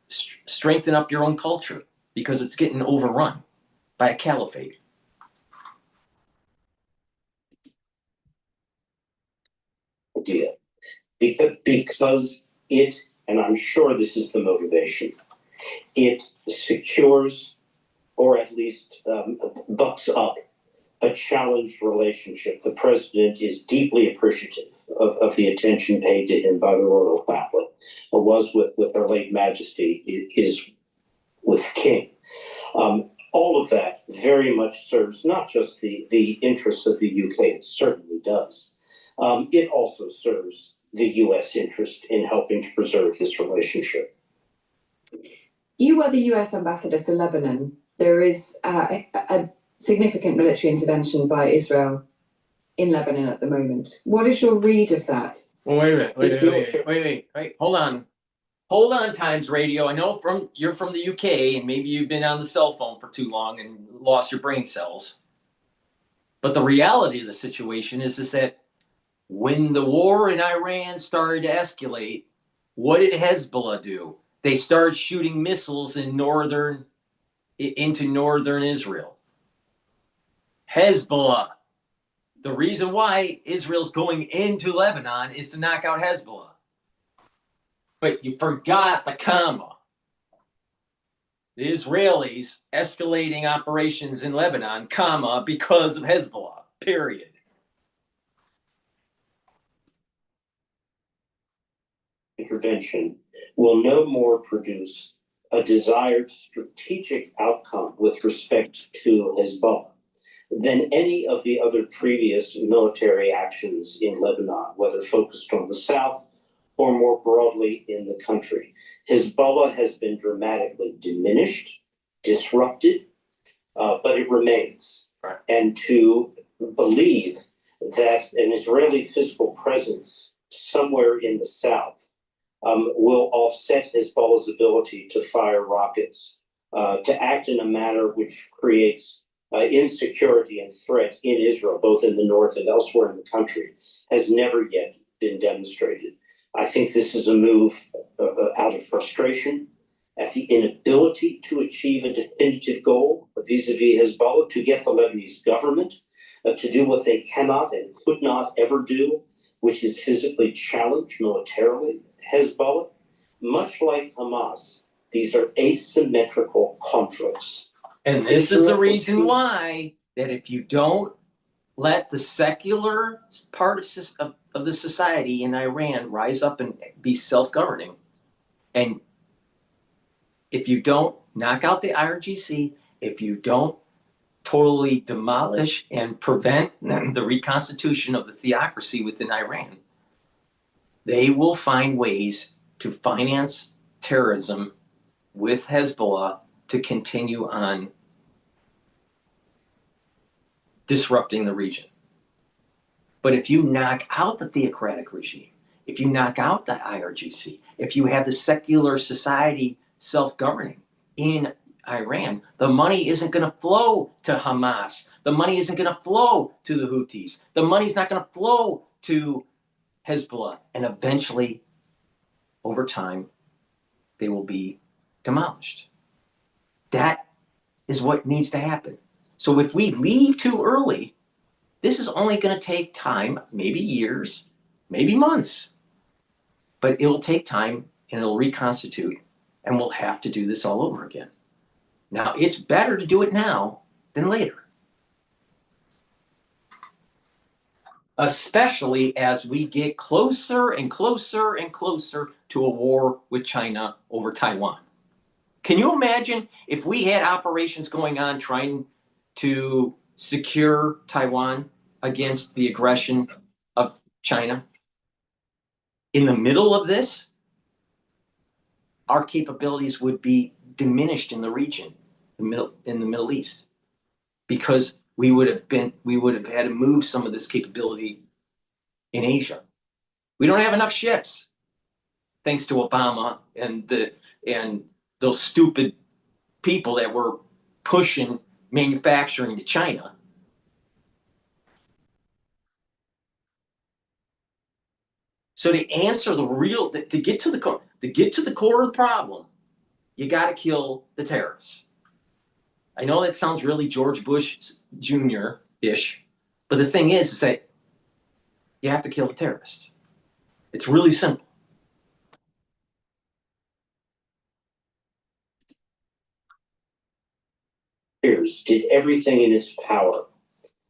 Strengthen up your own culture because it's getting overrun by a caliphate. Idea. Because it, and I'm sure this is the motivation, it secures or at least bucks up a challenged relationship. The president is deeply appreciative of the attention paid to him by the royal family. It was with Her late Majesty, is with King. All of that very much serves not just the interests of the UK, it certainly does. It also serves the US interest in helping to preserve this relationship. You were the US ambassador to Lebanon. There is a significant military intervention by Israel in Lebanon at the moment. What is your read of that? Well, wait. Hold on. hold on times radio. I know you're from the UK and maybe you've been on the cell phone for too long and lost your brain cells. But the reality of the situation is that when the war in Iran started to escalate, what did Hezbollah do? They started shooting missiles into northern Israel. Hezbollah. The reason why Israel's going into Lebanon is to knock out Hezbollah. But you forgot the comma. The Israelis escalating operations in Lebanon, comma, because of Hezbollah, period. Intervention will no more produce a desired strategic outcome with respect to Hezbollah than any of the other previous military actions in Lebanon, whether focused on the south or more broadly in the country. Hezbollah has been dramatically diminished, disrupted, but it remains. Right. And to believe that an Israeli physical presence somewhere in the south will offset Hezbollah's ability to fire rockets, to act in a manner which creates insecurity and threat in Israel, both in the north and elsewhere in the country, has never yet been demonstrated. I think this is a move out of frustration at the inability to achieve a definitive goal vis-a-vis Hezbollah, to get the Lebanese government to do what they cannot and could not ever do, which is physically challenge militarily Hezbollah. Much like Hamas, these are asymmetrical conflicts. And this is the reason why that if you don't let the secular part of the society in Iran rise up and be self-governing, and if you don't knock out the IRGC, if you don't totally demolish and prevent the reconstitution of the theocracy within Iran, they will find ways to finance terrorism with Hezbollah to continue on disrupting the region. But if you knock out the theocratic regime, if you knock out the IRGC, if you have the secular society self-governing in Iran, the money isn't going to flow to Hamas. The money isn't going to flow to the Houthis. The money's not going to flow to Hezbollah. And eventually, over time, they will be demolished. That is what needs to happen. So if we leave too early, this is only going to take time, maybe years, maybe months. But it'll take time and it'll reconstitute, and we'll have to do this all over again. Now, it's better to do it now than later. Especially as we get closer and closer and closer to a war with China over Taiwan. Can you imagine if we had operations going on trying to secure Taiwan against the aggression of China? In the middle of this, our capabilities would be diminished in the region, in the Middle East, because we would have had to move some of this capability in Asia. We don't have enough ships, thanks to Obama and those stupid people that were pushing manufacturing to China. So to answer to get to the core of the problem, you got to kill the terrorists. I know that sounds really George Bush Jr.-ish, but the thing is that you have to kill the terrorists. It's really simple. Did everything in its power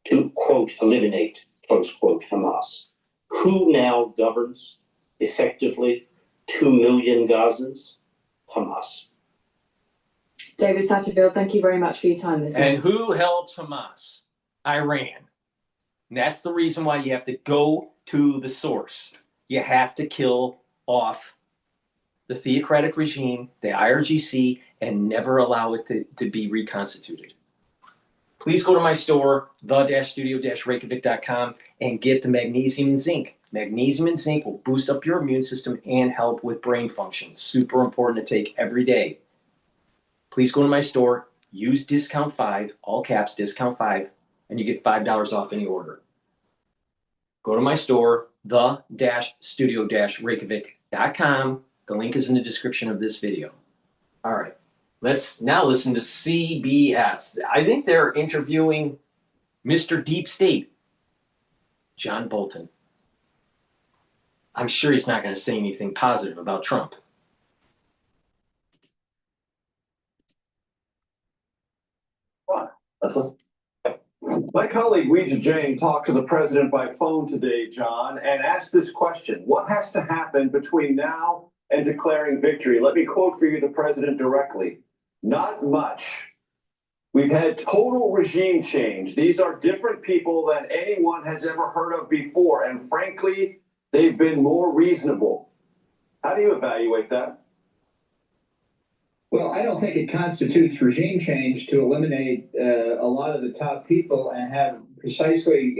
to, quote, eliminate, close quote, Hamas. Who now governs effectively 2 million Gazans? Hamas. David Satterfield, thank you very much for your time this morning. And who helps Hamas? Iran. And that's the reason why you have to go to the source. You have to kill off the theocratic regime, the IRGC, and never allow it to be reconstituted. Please go to my store, the-studio-reykjavik.com, and get the magnesium and zinc Magnesium and zinc will boost up your immune system and help with brain function. Super important to take every day. Please go to my store, use discount 5, all caps, discount 5, and you get $5 off any order. Go to my store, the-studio-reykjavik.com. The link is in the description of this video. All right, let's now listen to CBS. I think they're interviewing Mr. Deep State, John Bolton. I'm sure he's not going to say anything positive about Trump. Let's listen. My colleague Weijia Jane talked to the president by phone today, John, and asked this question: what has to happen between now and declaring victory? Let me quote for you the president directly. Not much. We've had total regime change. These are different people than anyone has ever heard of before, and frankly, they've been more reasonable. How do you evaluate that? Well, I don't think it constitutes regime change to eliminate a lot of the top people and have precisely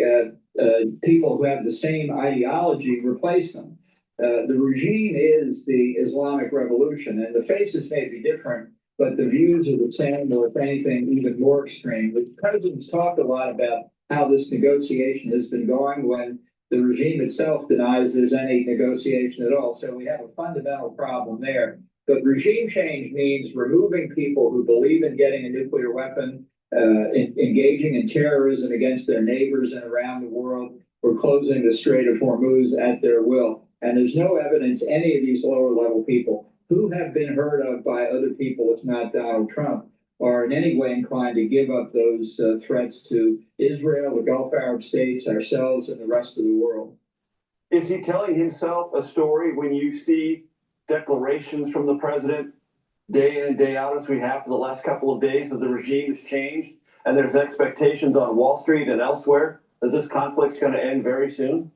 people who have the same ideology replace them. The regime is the Islamic Revolution, and the faces may be different, but the views are the same, or if anything, even more extreme. The president's talked a lot about how this negotiation has been going when the regime itself denies there's any negotiation at all. So we have a fundamental problem there. But regime change means removing people who believe in getting a nuclear weapon, engaging in terrorism against their neighbors and around the world, or closing the Strait of Hormuz at their will. And there's no evidence any of these lower level people who have been heard of by other people, if not Donald Trump, are in any way inclined to give up those threats to Israel, the Gulf Arab states, ourselves, and the rest of the world. Is he telling himself a story when you see declarations from the president day in and day out, as we have for the last couple of days, that the regime has changed and there's expectations on Wall Street and elsewhere that this conflict's going to end very soon?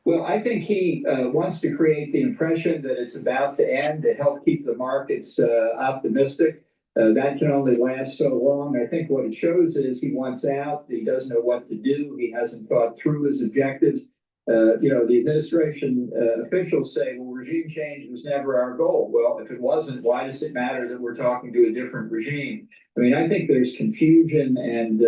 Well, I think he wants to create the impression that it's about to end to help keep the markets optimistic. That can only last so long. I think what it shows is he wants out. He doesn't know what to do. He hasn't thought through his objectives. The administration officials say, well, regime change was never our goal. Well, if it wasn't, why does it matter that we're talking to a different regime? I mean, I think there's confusion and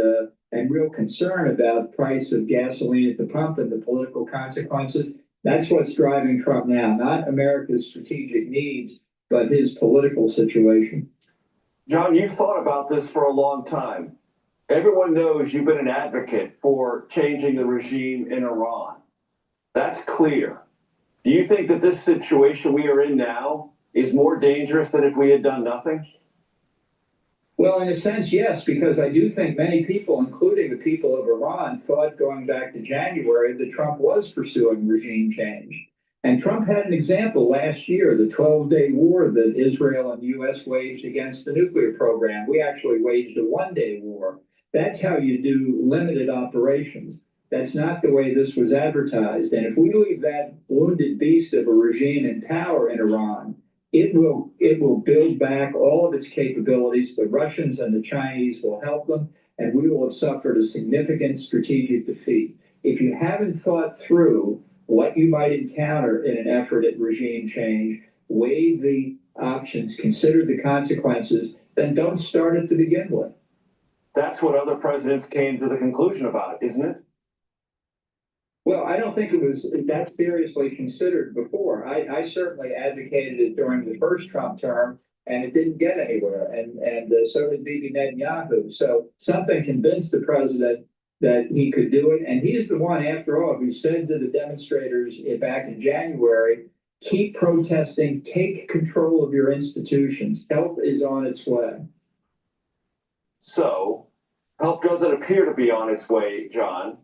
real concern about the price of gasoline at the pump and the political consequences. That's what's driving Trump now, not America's strategic needs, but his political situation. John, you've thought about this for a long time. Everyone knows you've been an advocate for changing the regime in Iran. That's clear. Do you think that this situation we are in now is more dangerous than if we had done nothing? Well, in a sense, yes, because I do think many people, including the people of Iran, thought going back to January that Trump was pursuing regime change. And Trump had an example last year, the 12-day war that Israel and the U.S. waged against the nuclear program. We actually waged a one-day war. That's how you do limited operations. That's not the way this was advertised. And if we leave that wounded beast of a regime in power in Iran, it will build back all of its capabilities. The Russians and the Chinese will help them, and we will have suffered a significant strategic defeat. If you haven't thought through what you might encounter in an effort at regime change, weigh the options, consider the consequences, then don't start it to begin with. That's what other presidents came to the conclusion about, isn't it? Well, I don't think it was that seriously considered before. I certainly advocated it during the first Trump term, and it didn't get anywhere. And so did Bibi Netanyahu. So something convinced the president that he could do it. And he's the one, after all, who said to the demonstrators back in January, keep protesting, take control of your institutions. Help is on its way. So help doesn't appear to be on its way, John.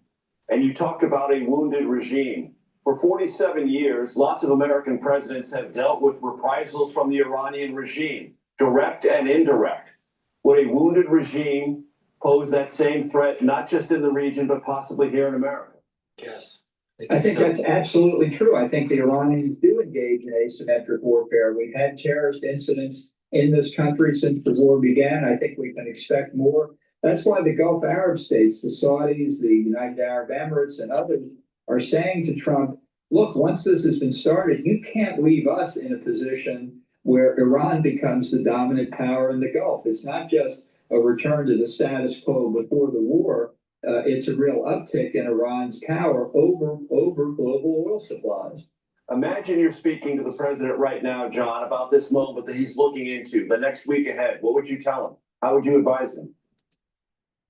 And you talked about a wounded regime. For 47 years, lots of American presidents have dealt with reprisals from the Iranian regime, direct and indirect. Would a wounded regime pose that same threat, not just in the region, but possibly here in America? Yes. I think that's absolutely true. I think the Iranians do engage in asymmetric warfare. We've had terrorist incidents in this country since the war began. I think we can expect more. That's why the Gulf Arab states, the Saudis, the United Arab Emirates, and others are saying to Trump, look, once this has been started, you can't leave us in a position where Iran becomes the dominant power in the Gulf. It's not just a return to the status quo before the war. It's a real uptick in Iran's power over global oil supplies. Imagine you're speaking to the president right now, John, about this moment that he's looking into the next week ahead. What would you tell him? How would you advise him?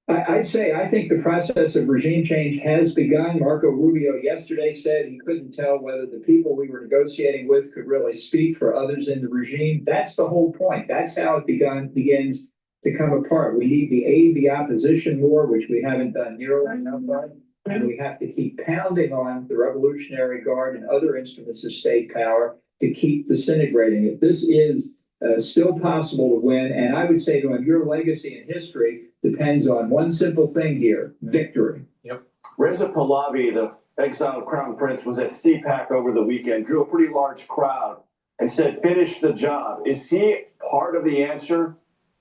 I'd say I think the process of regime change has begun. Marco Rubio yesterday said he couldn't tell whether the people we were negotiating with could really speak for others in the regime. That's the whole point. That's how it begins to come apart. We need to aid the opposition more, which we haven't done nearly enough of. And we have to keep pounding on the Revolutionary Guard and other instruments of state power to keep disintegrating it. This is still possible to win. And I would say to him, your legacy in history depends on one simple thing here: victory. Yep. Reza Pahlavi, the exiled crown prince, was at CPAC over the weekend, drew a pretty large crowd, and said, finish the job. Is he part of the answer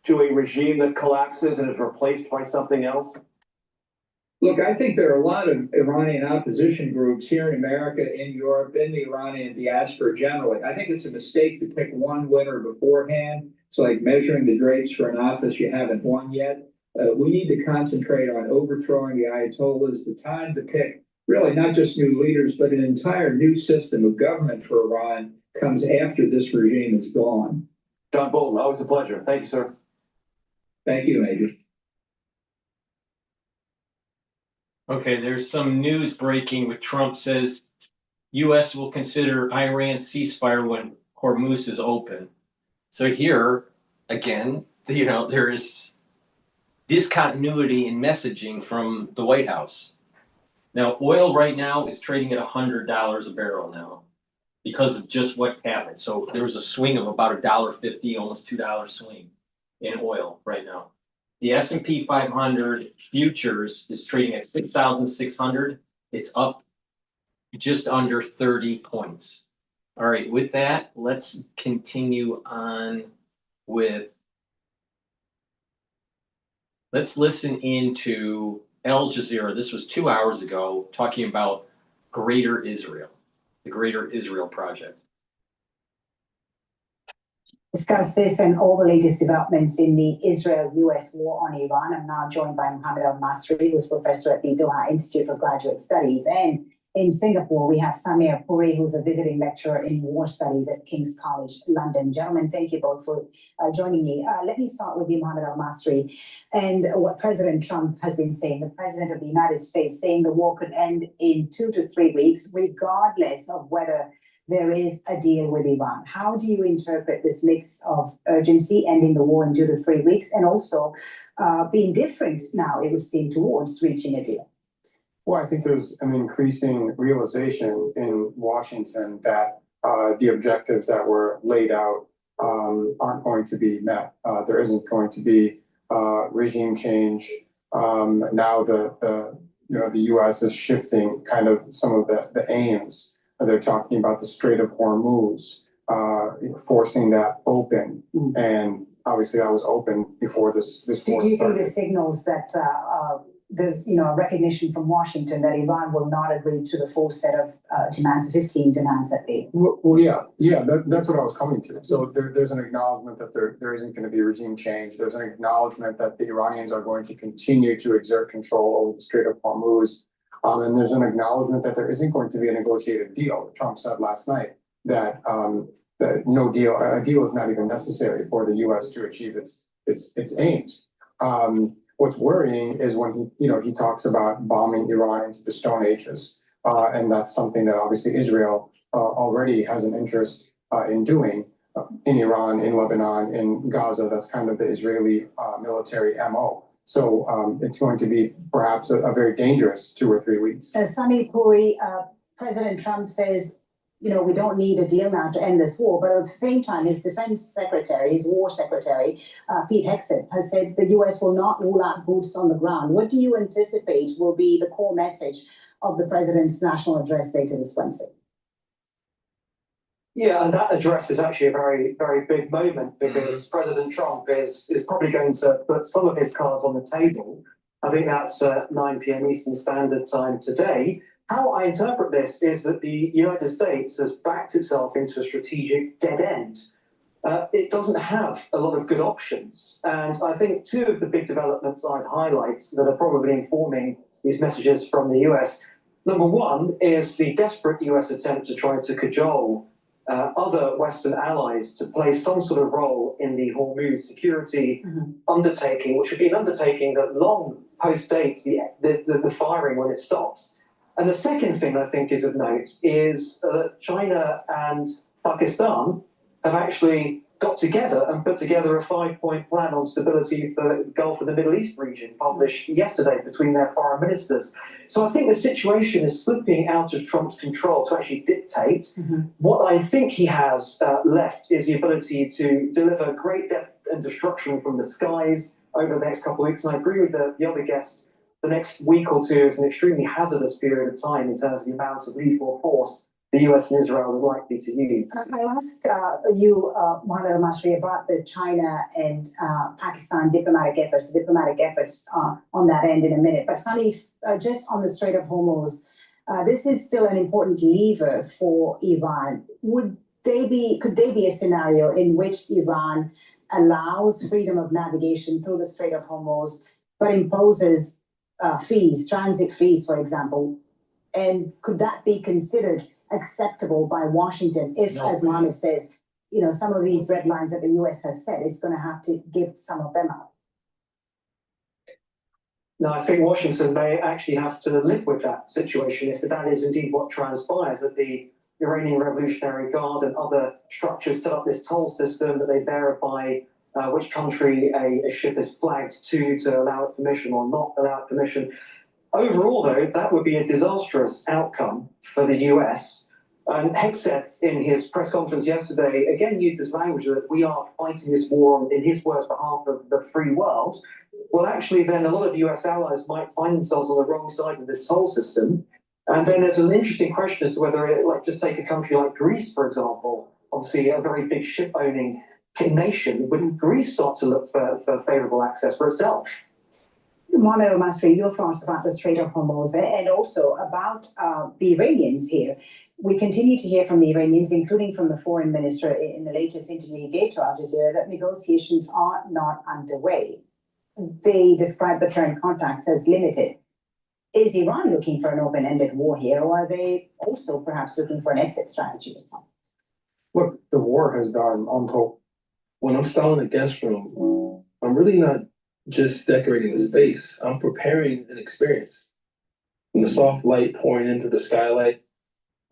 to a regime that collapses and is replaced by something else? Look, I think there are a lot of Iranian opposition groups here in America, in Europe, in the Iranian diaspora generally. I think it's a mistake to pick one winner beforehand. It's like measuring the drapes for an office you haven't won yet. We need to concentrate on overthrowing the Ayatollahs. The time to pick really not just new leaders, but an entire new system of government for Iran comes after this regime is gone. John Bolton, always a pleasure. Thank you, sir. Thank you, Major. Okay, there's some news breaking with Trump says U.S. will consider Iran ceasefire when Hormuz is open. So here, again, there is discontinuity in messaging from the White House. Now, oil right now is trading at $100 a barrel now because of just what happened. So there was a swing of about $1.50, almost $2 swing in oil right now. The S&P 500 futures is trading at 6,600. It's up just under 30 points. All right, with that, let's continue on with, let's listen into Al Jazeera. This was 2 hours ago, talking about Greater Israel, the Greater Israel Project. Discuss this and all the latest developments in the Israel-US war on Iran. I'm now joined by Mohammed Al-Masri, who's professor at the Doha Institute for Graduate Studies. And in Singapore, we have Samir Puri, who's a visiting lecturer in war studies at King's College London. Gentlemen, thank you both for joining me. Let me start with you, Mohammed Al-Masri, and what President Trump has been saying. The President of the United States saying the war could end in 2 to 3 weeks, regardless of whether there is a deal with Iran. How do you interpret this mix of urgency, ending the war in 2 to 3 weeks, and also the indifference now, it would seem, towards reaching a deal? Well, I think there's an increasing realization in Washington that the objectives that were laid out aren't going to be met. There isn't going to be regime change. Now the U.S. is shifting kind of some of the aims. They're talking about the Strait of Hormuz, forcing that open, and obviously I was open before this war started. Do you think this signals that there's a recognition from Washington that Iran will not agree to the full set of demands, 15 demands that they? Well, yeah, that's what I was coming to. So there's an acknowledgement that there isn't going to be regime change. There's an acknowledgement that the Iranians are going to continue to exert control over the Strait of Hormuz. And there's an acknowledgement that there isn't going to be a negotiated deal. Trump said last night that no deal, a deal is not even necessary for the U.S. to achieve its aims. What's worrying is when he talks about bombing Iran into the Stone Ages, and that's something that obviously Israel already has an interest in doing in Iran, in Lebanon, in Gaza. That's kind of the Israeli military MO. So it's going to be perhaps a very dangerous 2 or 3 weeks. Samir Puri, President Trump says, we don't need a deal now to end this war. But at the same time, his defense secretary, his war secretary, Pete Hegseth, has said the U.S. will not rule out boots on the ground. What do you anticipate will be the core message of the president's national address later this Wednesday? Yeah, and that address is actually a very, very big moment because President Trump is probably going to put some of his cards on the table. I think that's 9 p.m. Eastern Standard Time today. How I interpret this is that the United States has backed itself into a strategic dead end. It doesn't have a lot of good options. And I think two of the big developments I'd highlight that are probably informing these messages from the US. Number one is the desperate US attempt to try to cajole other Western allies to play some sort of role in the Hormuz security undertaking, which would be an undertaking that long postdates the firing when it stops. And the second thing I think is of note is that China and Pakistan have actually got together and put together a 5-point plan on stability for the Gulf of the Middle East region, published yesterday between their foreign ministers. So I think the situation is slipping out of Trump's control to actually dictate. What I think he has left is the ability to deliver great death and destruction from the skies over the next couple of weeks. And I agree with the other guests, the next week or two is an extremely hazardous period of time in terms of the amount of lethal force the US and Israel are likely to use. I'll ask you, Mohammed Al-Masri, about the China and Pakistan diplomatic efforts on that end in a minute. But Sami, just on the Strait of Hormuz, this is still an important lever for Iran. Could they be a scenario in which Iran allows freedom of navigation through the Strait of Hormuz, but imposes fees, transit fees, for example? And could that be considered acceptable by Washington if, as Mohammed says, some of these red lines that the US has set, it's going to have to give some of them up? No, I think Washington may actually have to live with that situation if that is indeed what transpires, that the Iranian Revolutionary Guard and other structures set up this toll system that they verify which country a ship is flagged to allow it permission or not allow it permission. Overall, though, that would be a disastrous outcome for the US. And Hegseth, in his press conference yesterday, again used this language that we are fighting this war on, in his words, behalf of the free world. Well, actually, then a lot of US allies might find themselves on the wrong side of this toll system. And then there's an interesting question as to whether, just take a country like Greece, for example, obviously a very big ship-owning nation. Would Greece start to look for favorable access for itself? Mohammed Al-Masri, your thoughts about the Strait of Hormuz and also about the Iranians here. We continue to hear from the Iranians, including from the foreign minister in the latest interview he gave to Al Jazeera, that negotiations are not underway. They describe the current contacts as limited. Is Iran looking for an open-ended war here, or are they also perhaps looking for an exit strategy? Look, the war has done untold. When I'm styling a guest room, I'm really not just decorating the space. I'm preparing an experience. From the soft light pouring into the skylight.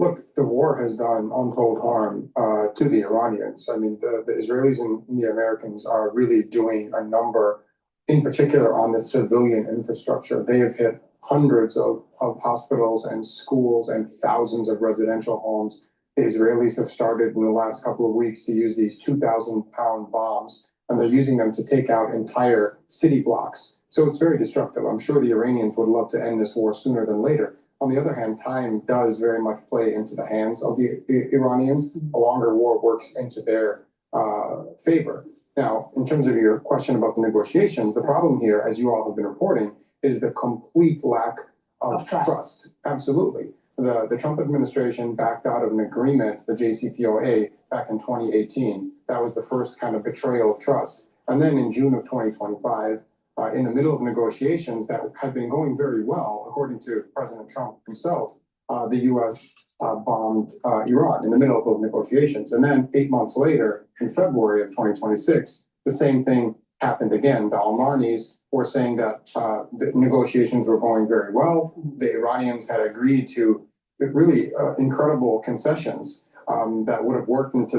Look, the war has done untold harm to the Iranians. I mean, the Israelis and the Americans are really doing a number, in particular on the civilian infrastructure. They have hit hundreds of hospitals and schools and thousands of residential homes. The Israelis have started in the last couple of weeks to use these 2,000-pound bombs, and they're using them to take out entire city blocks. So it's very destructive. I'm sure the Iranians would love to end this war sooner than later. On the other hand, time does very much play into the hands of the Iranians. A longer war works into their favor. Now, in terms of your question about the negotiations, the problem here, as you all have been reporting, is the complete lack of trust. Absolutely. The Trump administration backed out of an agreement, the JCPOA, back in 2018. That was the first kind of betrayal of trust. And then in June of 2025, in the middle of negotiations that had been going very well, according to President Trump himself, the U.S. bombed Iran in the middle of those negotiations. And then 8 months later, in February of 2026, the same thing happened again. The Almanis were saying that the negotiations were going very well. The Iranians had agreed to really incredible concessions that would have worked into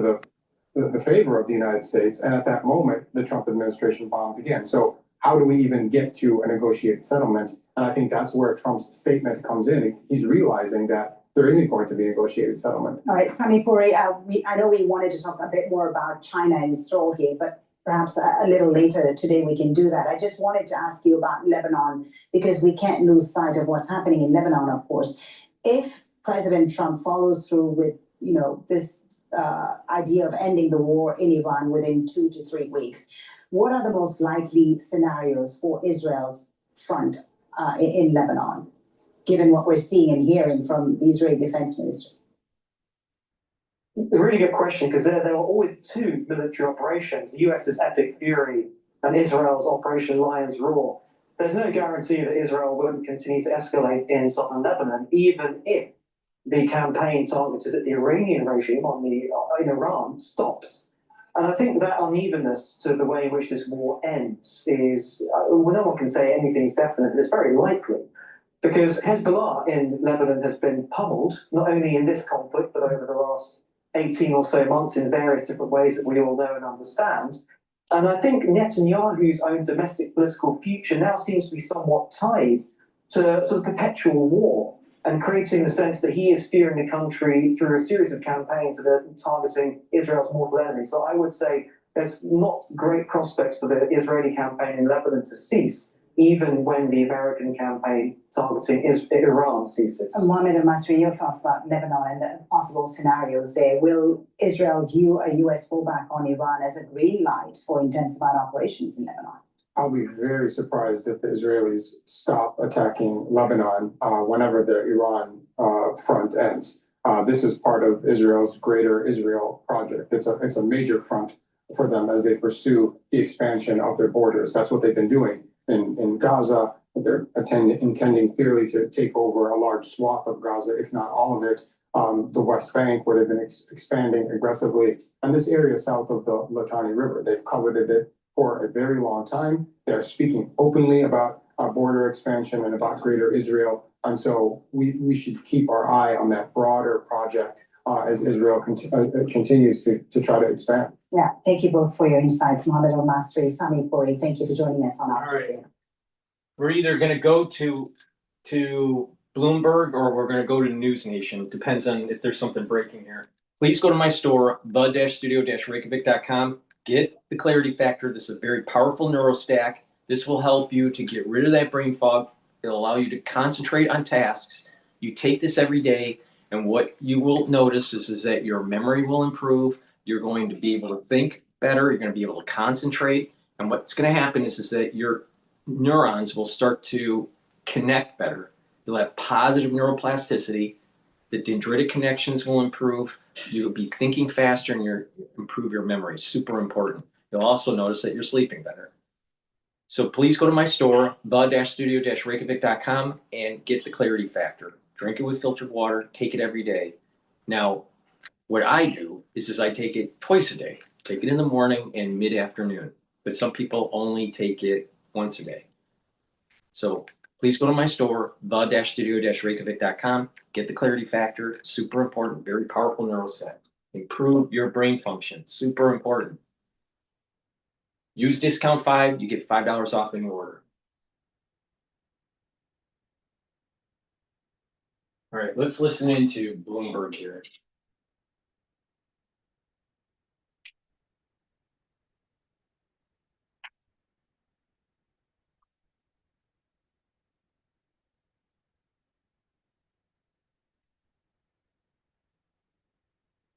the favor of the United States. And at that moment, the Trump administration bombed again. So how do we even get to a negotiated settlement? And I think that's where Trump's statement comes in. He's realizing that there isn't going to be a negotiated settlement. All right, Sami Puri, I know we wanted to talk a bit more about China and its role here, but perhaps a little later today we can do that. I just wanted to ask you about Lebanon, because we can't lose sight of what's happening in Lebanon, of course. If President Trump follows through with, this idea of ending the war in Iran within 2 to 3 weeks, what are the most likely scenarios for Israel's front in Lebanon? given what we're seeing and hearing from the Israeli Defense Ministry? A really good question, because there were always two military operations, the US's Epic Fury and Israel's Operation Lion's Roar. There's no guarantee that Israel wouldn't continue to escalate in southern Lebanon, even if the campaign targeted at the Iranian regime in Iran stops. And I think that unevenness to the way in which this war ends is, well, no one can say anything's definite, it's very likely. Because Hezbollah in Lebanon has been pummeled, not only in this conflict, but over the last 18 or so months in various different ways that we all know and understand. And I think Netanyahu's own domestic political future now seems to be somewhat tied to sort of perpetual war and creating the sense that he is steering the country through a series of campaigns that are targeting Israel's mortal enemy. So I would say there's not great prospects for the Israeli campaign in Lebanon to cease, even when the American campaign targeting Iran ceases. Mohammed al-Masri, your thoughts about Lebanon and the possible scenarios there. Will Israel view a U.S. fallback on Iran as a green light for intensified operations in Lebanon? I'll be very surprised if the Israelis stop attacking Lebanon whenever the Iran front ends. This is part of Israel's Greater Israel project. It's a major front for them as they pursue the expansion of their borders. That's what they've been doing in Gaza. They're intending clearly to take over a large swath of Gaza, if not all of it. The West Bank, where they've been expanding aggressively, and this area south of the Litani River. They've coveted it for a very long time. They're speaking openly about border expansion and about Greater Israel. And so we should keep our eye on that broader project as Israel continues to try to expand. Yeah, thank you both for your insights. Mohammed al-Masri, Sami Puri, thank you for joining us on our right. We're either going to go to Bloomberg or we're going to go to News Nation. Depends on if there's something breaking here. Please go to my store, the-studio-reykjavik.com. Get the Clarity Factor. This is a very powerful neurostack. This will help you to get rid of that brain fog. It'll allow you to concentrate on tasks. You take this every day, and what you will notice is that your memory will improve. You're going to be able to think better. You're going to be able to concentrate. And what's going to happen is that your neurons will start to connect better. You'll have positive neuroplasticity. The dendritic connections will improve. You'll be thinking faster and you'll improve your memory. Super important. You'll also notice that you're sleeping better. So please go to my store, the-studio-reykjavik.com, and get the Clarity Factor. Drink it with filtered water. Take it every day. Now, what I do is I take it twice a day. Take it in the morning and mid-afternoon. But some people only take it once a day. So please go to my store, the-studio-reykjavik.com. Get the Clarity Factor. Super important. Very powerful neuroset. Improve your brain function. Super important. Use discount 5. You get $5 off in your order. All right, let's listen into Bloomberg here.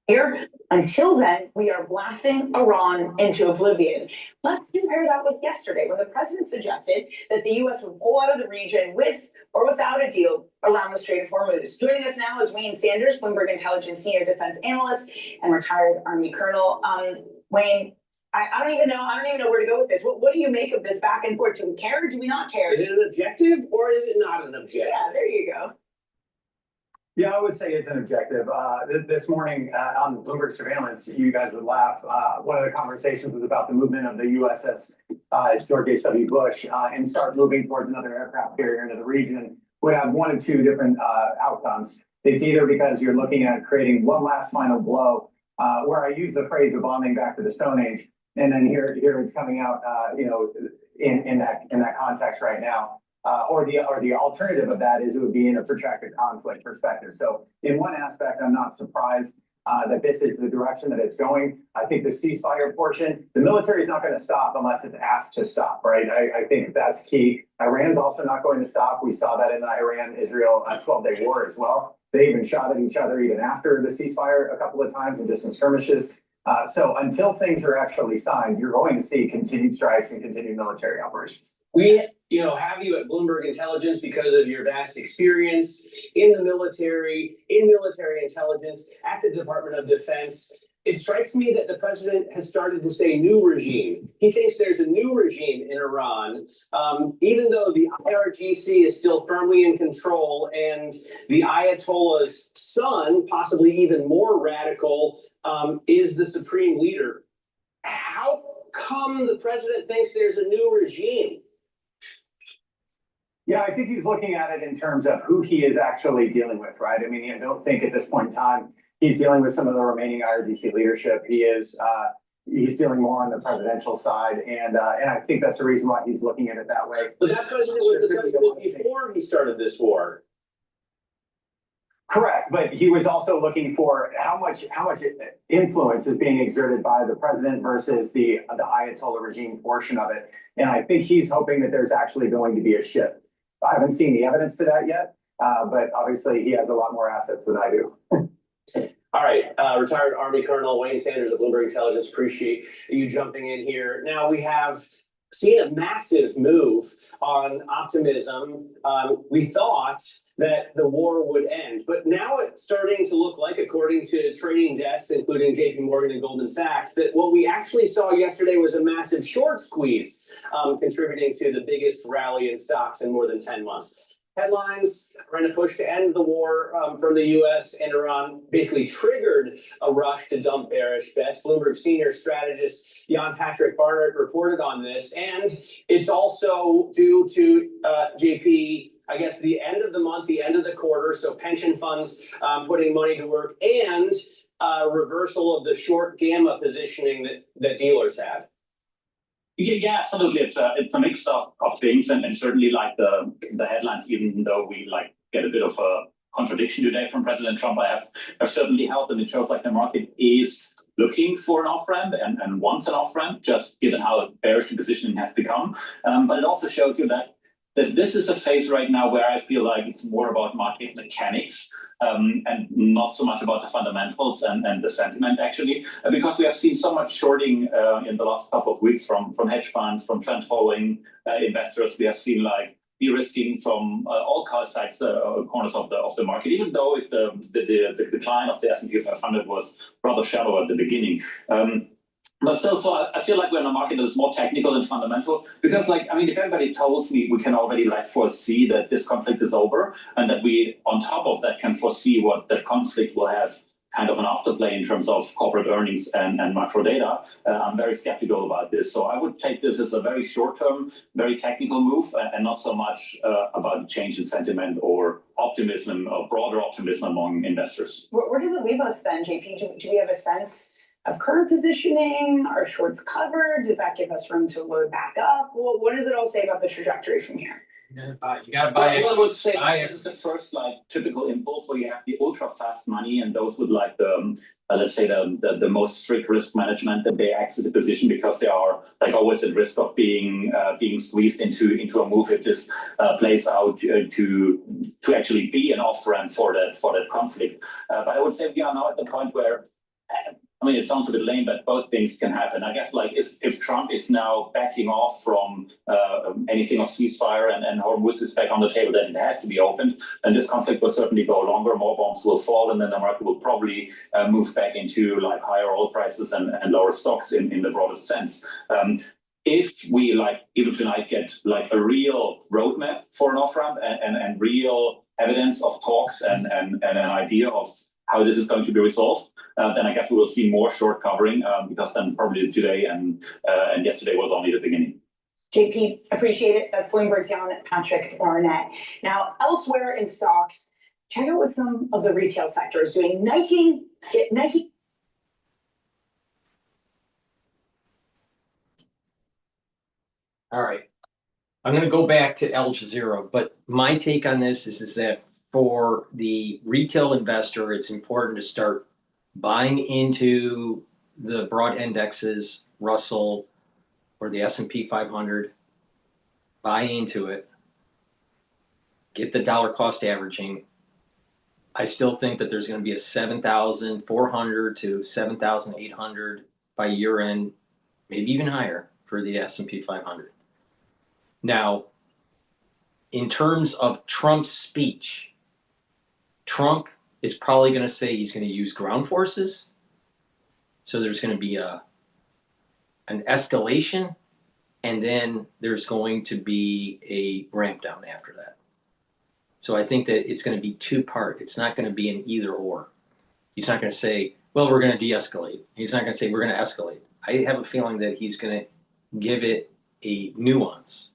Here. Until then, we are blasting Iran into oblivion. Let's compare that with yesterday, when the president suggested that the U.S. would pull out of the region with or without a deal around the Strait of Hormuz. Joining us now is Wayne Sanders, Bloomberg Intelligence Senior Defense Analyst and retired Army Colonel. Wayne, I don't even know where to go with this. What do you make of this back and forth? Do we care or do we not care? Is it an objective or is it not an objective? Yeah, there you go. Yeah, I would say it's an objective. This morning on Bloomberg Surveillance, you guys would laugh. One of the conversations was about the movement of the USS George H.W. Bush and start moving towards another aircraft carrier into the region would have one of two different outcomes. It's either because you're looking at creating one last final blow, where I use the phrase of bombing back to the Stone Age, and then here it's coming out, in that context right now. Or the alternative of that is it would be in a protracted conflict perspective. So in one aspect, I'm not surprised that this is the direction that it's going. I think the ceasefire portion, the military is not going to stop unless it's asked to stop, right? I think that's key. Iran's also not going to stop. We saw that in the Iran-Israel 12-day war as well. They even shot at each other even after the ceasefire a couple of times in distant skirmishes. So until things are actually signed, you're going to see continued strikes and continued military operations. we, have you at Bloomberg Intelligence because of your vast experience in the military, in military intelligence, at the Department of Defense. It strikes me that the president has started to say new regime. He thinks there's a new regime in Iran, even though the IRGC is still firmly in control and the Ayatollah's son, possibly even more radical, is the supreme leader. How come the president thinks there's a new regime? Yeah, I think he's looking at it in terms of who he is actually dealing with, right? I mean, I don't think at this point in time he's dealing with some of the remaining IRGC leadership. He's dealing more on the presidential side, and I think that's the reason why he's looking at it that way. But that president was the president before he started this war. Correct, but he was also looking for how much influence is being exerted by the president versus the Ayatollah regime portion of it, and I think he's hoping that there's actually going to be a shift. I haven't seen the evidence to that yet, but obviously he has a lot more assets than I do. All right, retired Army Colonel Wayne Sanders of Bloomberg Intelligence, appreciate you jumping in here. Now we have seen a massive move on optimism. We thought that the war would end, but now it's starting to look like, according to trading desks, including JP Morgan and Goldman Sachs, that what we actually saw yesterday was a massive short squeeze, contributing to the biggest rally in stocks in more than 10 months. Headlines are in a push to end the war from the U.S. and Iran basically triggered a rush to dump bearish bets. Bloomberg senior strategist Jan Patrick Barnard reported on this, and it's also due to JP, I guess, the end of the month, the end of the quarter, so pension funds putting money to work, and reversal of the short gamma positioning that dealers had. Yeah, absolutely. It's a mix of things, and certainly like the headlines, even though we like get a bit of a contradiction today from President Trump, have certainly helped, and it shows like the market is looking for an off-ramp and wants an off-ramp, just given how bearish the positioning has become. But it also shows you that this is a phase right now where I feel like it's more about market mechanics and not so much about the fundamentals and the sentiment, actually, because we have seen so much shorting in the last couple of weeks from hedge funds, from trend following investors. We have seen like de-risking from all sides, corners of the market, even though if the decline of the S&P 500 was rather shallow at the beginning. But still, so I feel like we're in a market that is more technical than fundamental, because like, I mean, if everybody tells me we can already like foresee that this conflict is over, and that we on top of that can foresee what that conflict will have kind of an afterplay in terms of corporate earnings and macro data, I'm very skeptical about this. So I would take this as a very short-term, very technical move, and not so much about the change in sentiment or optimism, or broader optimism among investors. Where does it leave us then, JP? Do we have a sense of current positioning? Are shorts covered? Does that give us room to load back up? Well, what does it all say about the trajectory from here? You gotta buy it. I would say this is the first like typical impulse where you have the ultra fast money, and those with like the let's say the most strict risk management, that they exit the position because they are like always at risk of being squeezed into a move if this plays out to actually be an off ramp for that conflict. But I would say we are now at the point where, I mean, it sounds a bit lame, but both things can happen. I guess, like, if Trump is now backing off from anything of ceasefire and Hormuz is back on the table, then it has to be opened. And this conflict will certainly go longer, more bombs will fall, and then the market will probably move back into, like, higher oil prices and lower stocks in the broadest sense. If we, like, even tonight get, like, a real roadmap for an off-ramp and real evidence of talks and an idea of how this is going to be resolved, then I guess we will see more short covering, because then probably today and yesterday was only the beginning. JP, appreciate it. That's Bloomberg's Jan Patrick Barnett. Now, elsewhere in stocks, check out what some of the retail sector is doing. Nike. All right. I'm going to go back to Al Jazeera, but my take on this is that for the retail investor, it's important to start buying into the broad indexes, Russell or the S&P 500, buy into it, get the dollar cost averaging. I still think that there's going to be a 7,400 to 7,800 by year end, maybe even higher for the S&P 500. Now, in terms of Trump's speech, Trump is probably going to say he's going to use ground forces. So there's going to be an escalation, and then there's going to be a ramp down after that. So I think that it's going to be two-part. It's not going to be an either or. He's not going to say, well, we're going to de-escalate. He's not going to say we're going to escalate. I have a feeling that he's going to give it a nuance.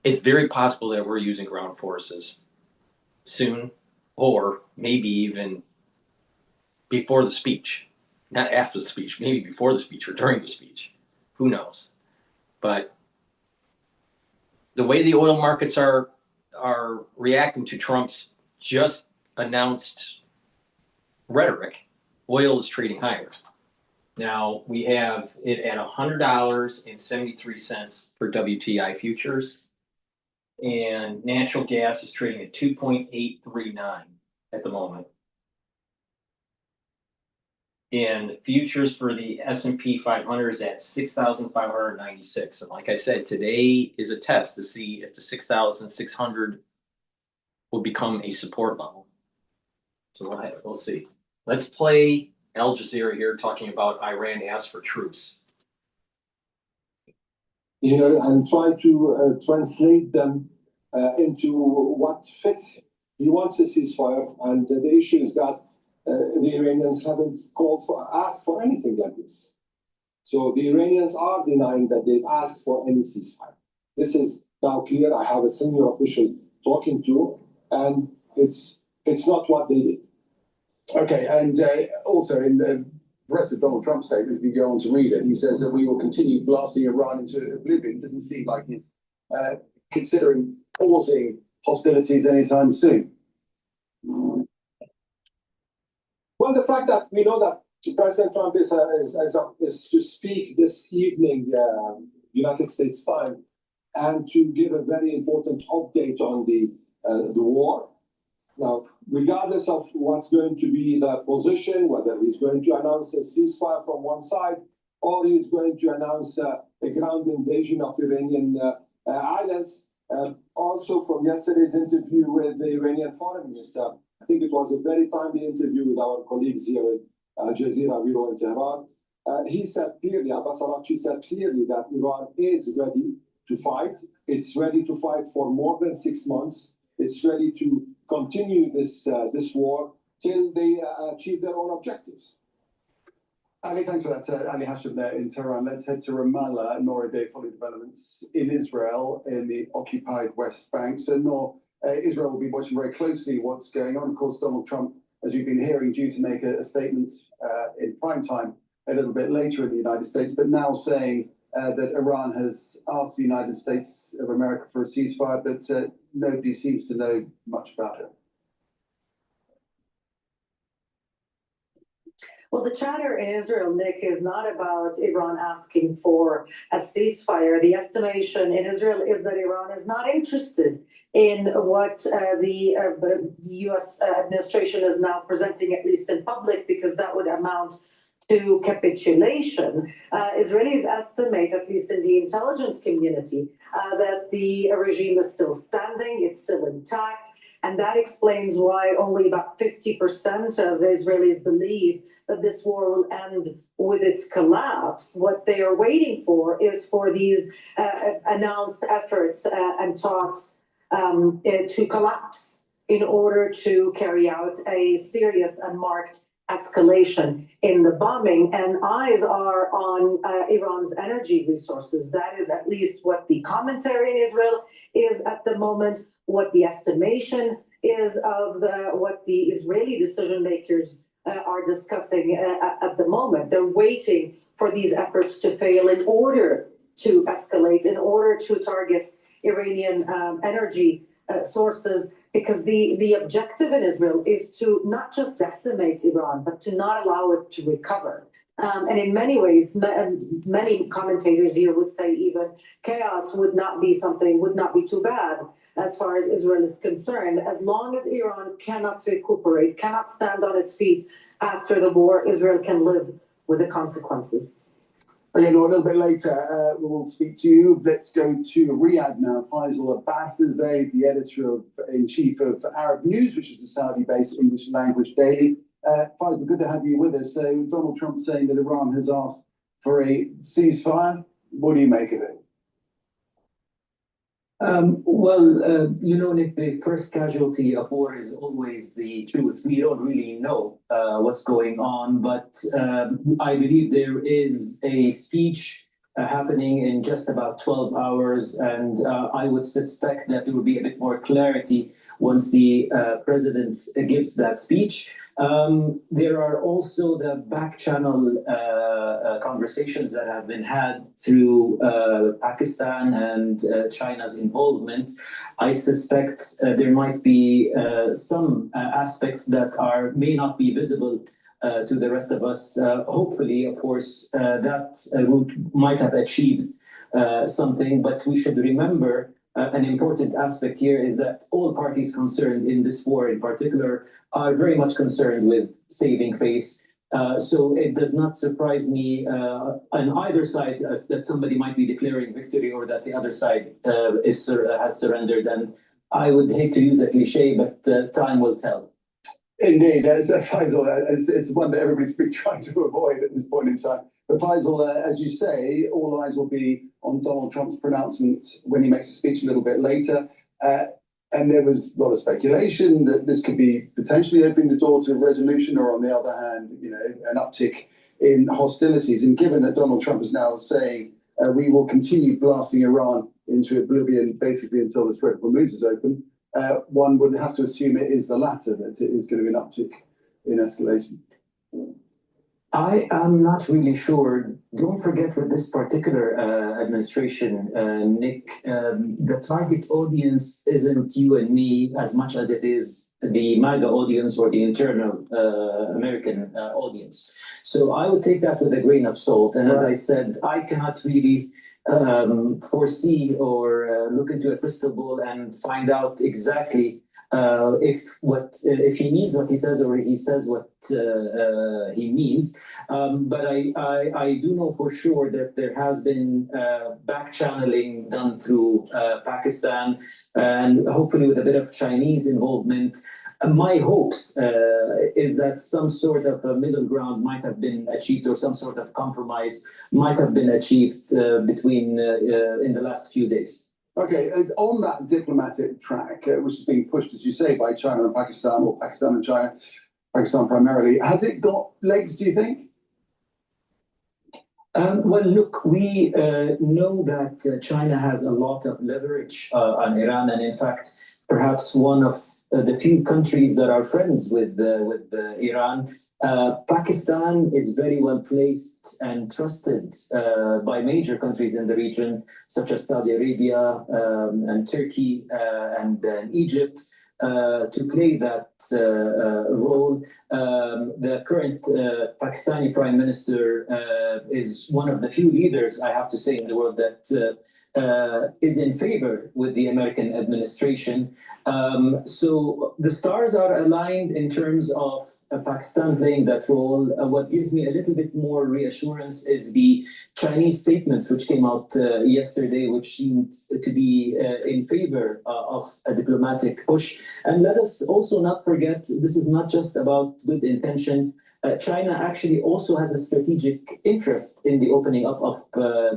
It's very possible that we're using ground forces soon, or maybe even before the speech. Not after the speech, maybe before the speech or during the speech. Who knows? But the way the oil markets are reacting to Trump's just announced rhetoric, oil is trading higher. Now we have it at $100.73 for WTI futures, and natural gas is trading at 2.839 at the moment. And the futures for the S&P 500 is at 6,596. And like I said, today is a test to see if the 6,600 will become a support level. So we'll see. Let's play Al Jazeera here talking about Iran asked for truce. Here and try to translate them into what fits him. He wants a ceasefire, and the issue is that the Iranians haven't asked for anything like this. So the Iranians are denying that they've asked for any ceasefire. This is now clear. I have a senior official talking to, and it's not what they did. Okay, and also in the rest of Donald Trump's statement, if you go on to read it, he says that we will continue blasting Iran into oblivion. It doesn't seem like he's considering pausing hostilities anytime soon. Well, the fact that we know that President Trump is to speak this evening, United States time, and to give a very important update on the war. Now, regardless of what's going to be the position, whether he's going to announce a ceasefire from one side, or he's going to announce a ground invasion of Iranian islands, also from yesterday's interview with the Iranian foreign minister, I think it was a very timely interview with our colleagues here at Al Jazeera Bureau in Tehran. He said clearly, Abbas Araghchi said clearly that Iran is ready to fight. It's ready to fight for more than 6 months. It's ready to continue this war till they achieve their own objectives. Ali, thanks for that. Ali Hashem there in Tehran. Let's head to Ramallah. Nor a day following developments in Israel in the occupied West Bank. So Nor, Israel will be watching very closely what's going on. Of course, Donald Trump, as we've been hearing, due to make a statement in prime time a little bit later in the United States, but now saying that Iran has asked the United States of America for a ceasefire, but nobody seems to know much about it. Well, the chatter in Israel, Nick, is not about Iran asking for a ceasefire. The estimation in Israel is that Iran is not interested in what the U.S. administration is now presenting, at least in public, because that would amount to capitulation. Israelis estimate, at least in the intelligence community, that the regime is still standing, it's still intact. And that explains why only about 50% of Israelis believe that this war will end with its collapse. What they are waiting for is for these announced efforts and talks to collapse in order to carry out a serious and marked escalation in the bombing. And eyes are on Iran's energy resources. That is at least what the commentary in Israel is at the moment, what the estimation is of what the Israeli decision makers are discussing at the moment. They're waiting for these efforts to fail in order to escalate, in order to target Iranian energy sources, because the objective in Israel is to not just decimate Iran, but to not allow it to recover. And in many ways, many commentators here would say even chaos would not be too bad as far as Israel is concerned. As long as Iran cannot recuperate, cannot stand on its feet after the war, Israel can live with the consequences. Okay, no, a little bit later, we'll speak to you. Let's go to Riyadh now. Faisal Abbas is there, the editor-in-chief of Arab News, which is a Saudi-based English language daily. Faisal, good to have you with us. So Donald Trump saying that Iran has asked for a ceasefire. What do you make of it? Nick, the first casualty of war is always the truth. We don't really know what's going on, but I believe there is a speech happening in just about 12 hours, and I would suspect that there will be a bit more clarity once the president gives that speech. There are also the back channel conversations that have been had through Pakistan and China's involvement. I suspect there might be some aspects that may not be visible to the rest of us. Hopefully, of course, that route might have achieved something, but we should remember an important aspect here is that all parties concerned in this war in particular are very much concerned with saving face. So it does not surprise me on either side that somebody might be declaring victory or that the other side has surrendered. And I would hate to use a cliche, but time will tell. Indeed, Faisal, it's one that everybody's been trying to avoid at this point in time. But Faisal, as you say, all eyes will be on Donald Trump's pronouncement when he makes a speech a little bit later. And there was a lot of speculation that this could be potentially opening the door to a resolution, or on the other hand, an uptick in hostilities. And given that Donald Trump is now saying we will continue blasting Iran into oblivion basically until the Strait of Hormuz is open, one would have to assume it is the latter, that it is going to be an uptick in escalation. I am not really sure. Don't forget with this particular administration, Nick, the target audience isn't you and me as much as it is the MAGA audience or the internal American audience. So I would take that with a grain of salt. And as I said, I cannot really foresee or look into a crystal ball and find out exactly if he means what he says or he says what he means. But I do know for sure that there has been back channeling done through Pakistan and hopefully with a bit of Chinese involvement. My hopes is that some sort of a middle ground might have been achieved, or some sort of compromise might have been achieved between in the last few days. Okay, on that diplomatic track, which is being pushed, as you say, by China and Pakistan, or Pakistan and China, Pakistan primarily, has it got legs, do you think? Well, look, we know that China has a lot of leverage on Iran, and in fact, perhaps one of the few countries that are friends with Iran. Pakistan is very well placed and trusted by major countries in the region, such as Saudi Arabia and Turkey and Egypt, to play that role. The current Pakistani Prime Minister is one of the few leaders, I have to say, in the world that is in favor with the American administration. So the stars are aligned in terms of Pakistan playing that role. What gives me a little bit more reassurance is the Chinese statements which came out yesterday, which seemed to be in favor of a diplomatic push. And let us also not forget, this is not just about good intention. China actually also has a strategic interest in the opening up of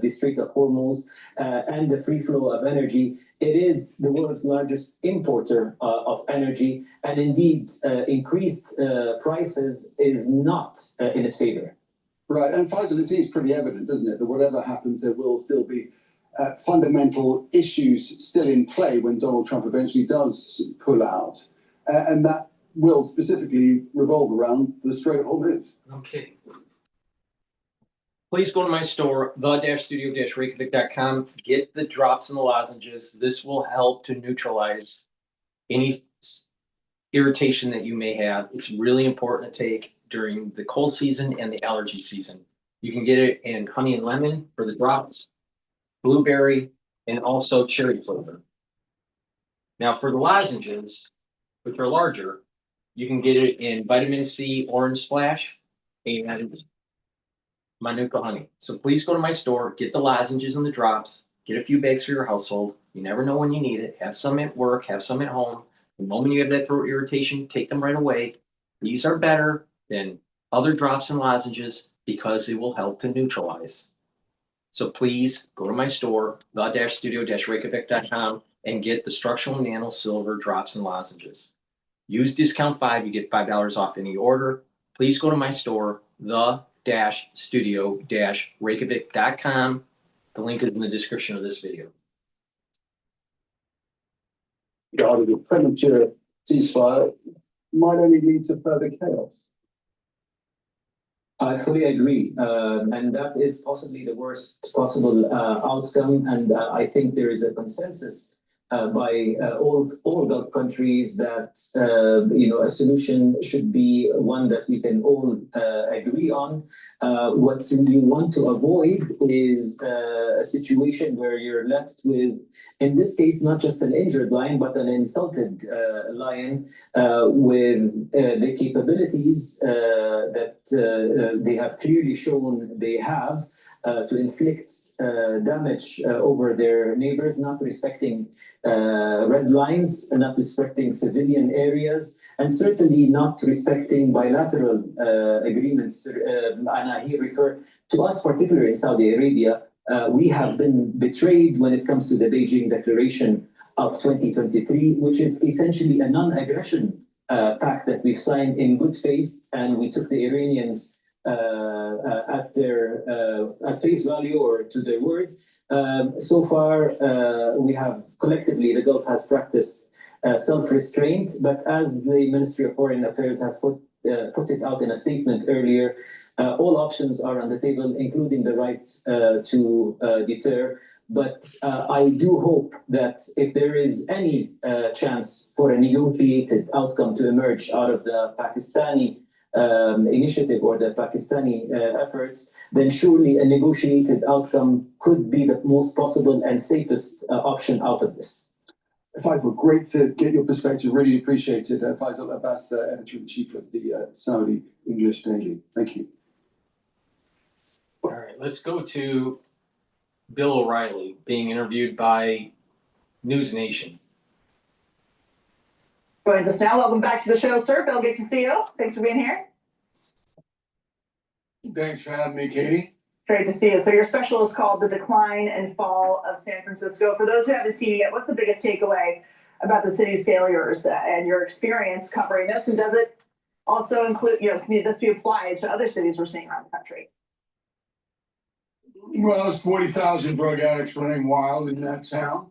the Strait of Hormuz and the free flow of energy. It is the world's largest importer of energy, and indeed, increased prices is not in its favor. Right, and Faisal, it seems pretty evident, doesn't it, that whatever happens, there will still be fundamental issues still in play when Donald Trump eventually does pull out, and that will specifically revolve around the Strait of Hormuz. Okay. Please go to my store, the-studio-reykjavik.com. Get the drops and the lozenges. This will help to neutralize any irritation that you may have. It's really important to take during the cold season and the allergy season. You can get it in honey and lemon for the drops, blueberry, and also cherry flavor. Now for the lozenges, which are larger, you can get it in vitamin C orange splash and Manuka honey. So please go to my store, get the lozenges and the drops, get a few bags for your household. You never know when you need it. Have some at work, have some at home. The moment you have that throat irritation, take them right away. These are better than other drops and lozenges because it will help to neutralize. So please go to my store, the-studio-reykjavik.com, and get the structural nano silver drops and lozenges. Use discount 5, you get $5 off any order. Please go to my store, the-studio-reykjavik.com. The link is in the description of this video. Regarding the premature ceasefire might only lead to further chaos. I fully agree, and that is possibly the worst possible outcome. And I think there is a consensus by all Gulf countries that a solution should be one that we can all agree on. What you want to avoid is a situation where you're left with, in this case, not just an injured lion, but an insulted lion with the capabilities that they have clearly shown they have to inflict damage over their neighbors, not respecting red lines, not respecting civilian areas, and certainly not respecting bilateral agreements. And I here refer to us, particularly in Saudi Arabia. We have been betrayed when it comes to the Beijing Declaration of 2023, which is essentially a non-aggression pact that we've signed in good faith, and we took the Iranians at face value or to their word. So far, we have collectively, the Gulf has practiced self-restraint, but as the Ministry of Foreign Affairs has put it out in a statement earlier, all options are on the table, including the right to deter. But I do hope that if there is any chance for a negotiated outcome to emerge out of the Pakistani initiative or the Pakistani efforts, then surely a negotiated outcome could be the most possible and safest option out of this. Faisal, great to get your perspective. Really appreciate it. Faisal Abbas, editor-in-chief of the Saudi English Daily. Thank you. All right, let's go to Bill O'Reilly being interviewed by News Nation. Joins us now. Welcome back to the show, sir. Bill, good to see you. Thanks for being here. Thanks for having me, Katie. Great to see you. So your special is called The Decline and Fall of San Francisco. For those who haven't seen it yet, what's the biggest takeaway about the city's failures and your experience covering this? And does it also include, can this be applied to other cities we're seeing around the country? Well, it's 40,000 drug addicts running wild in that town,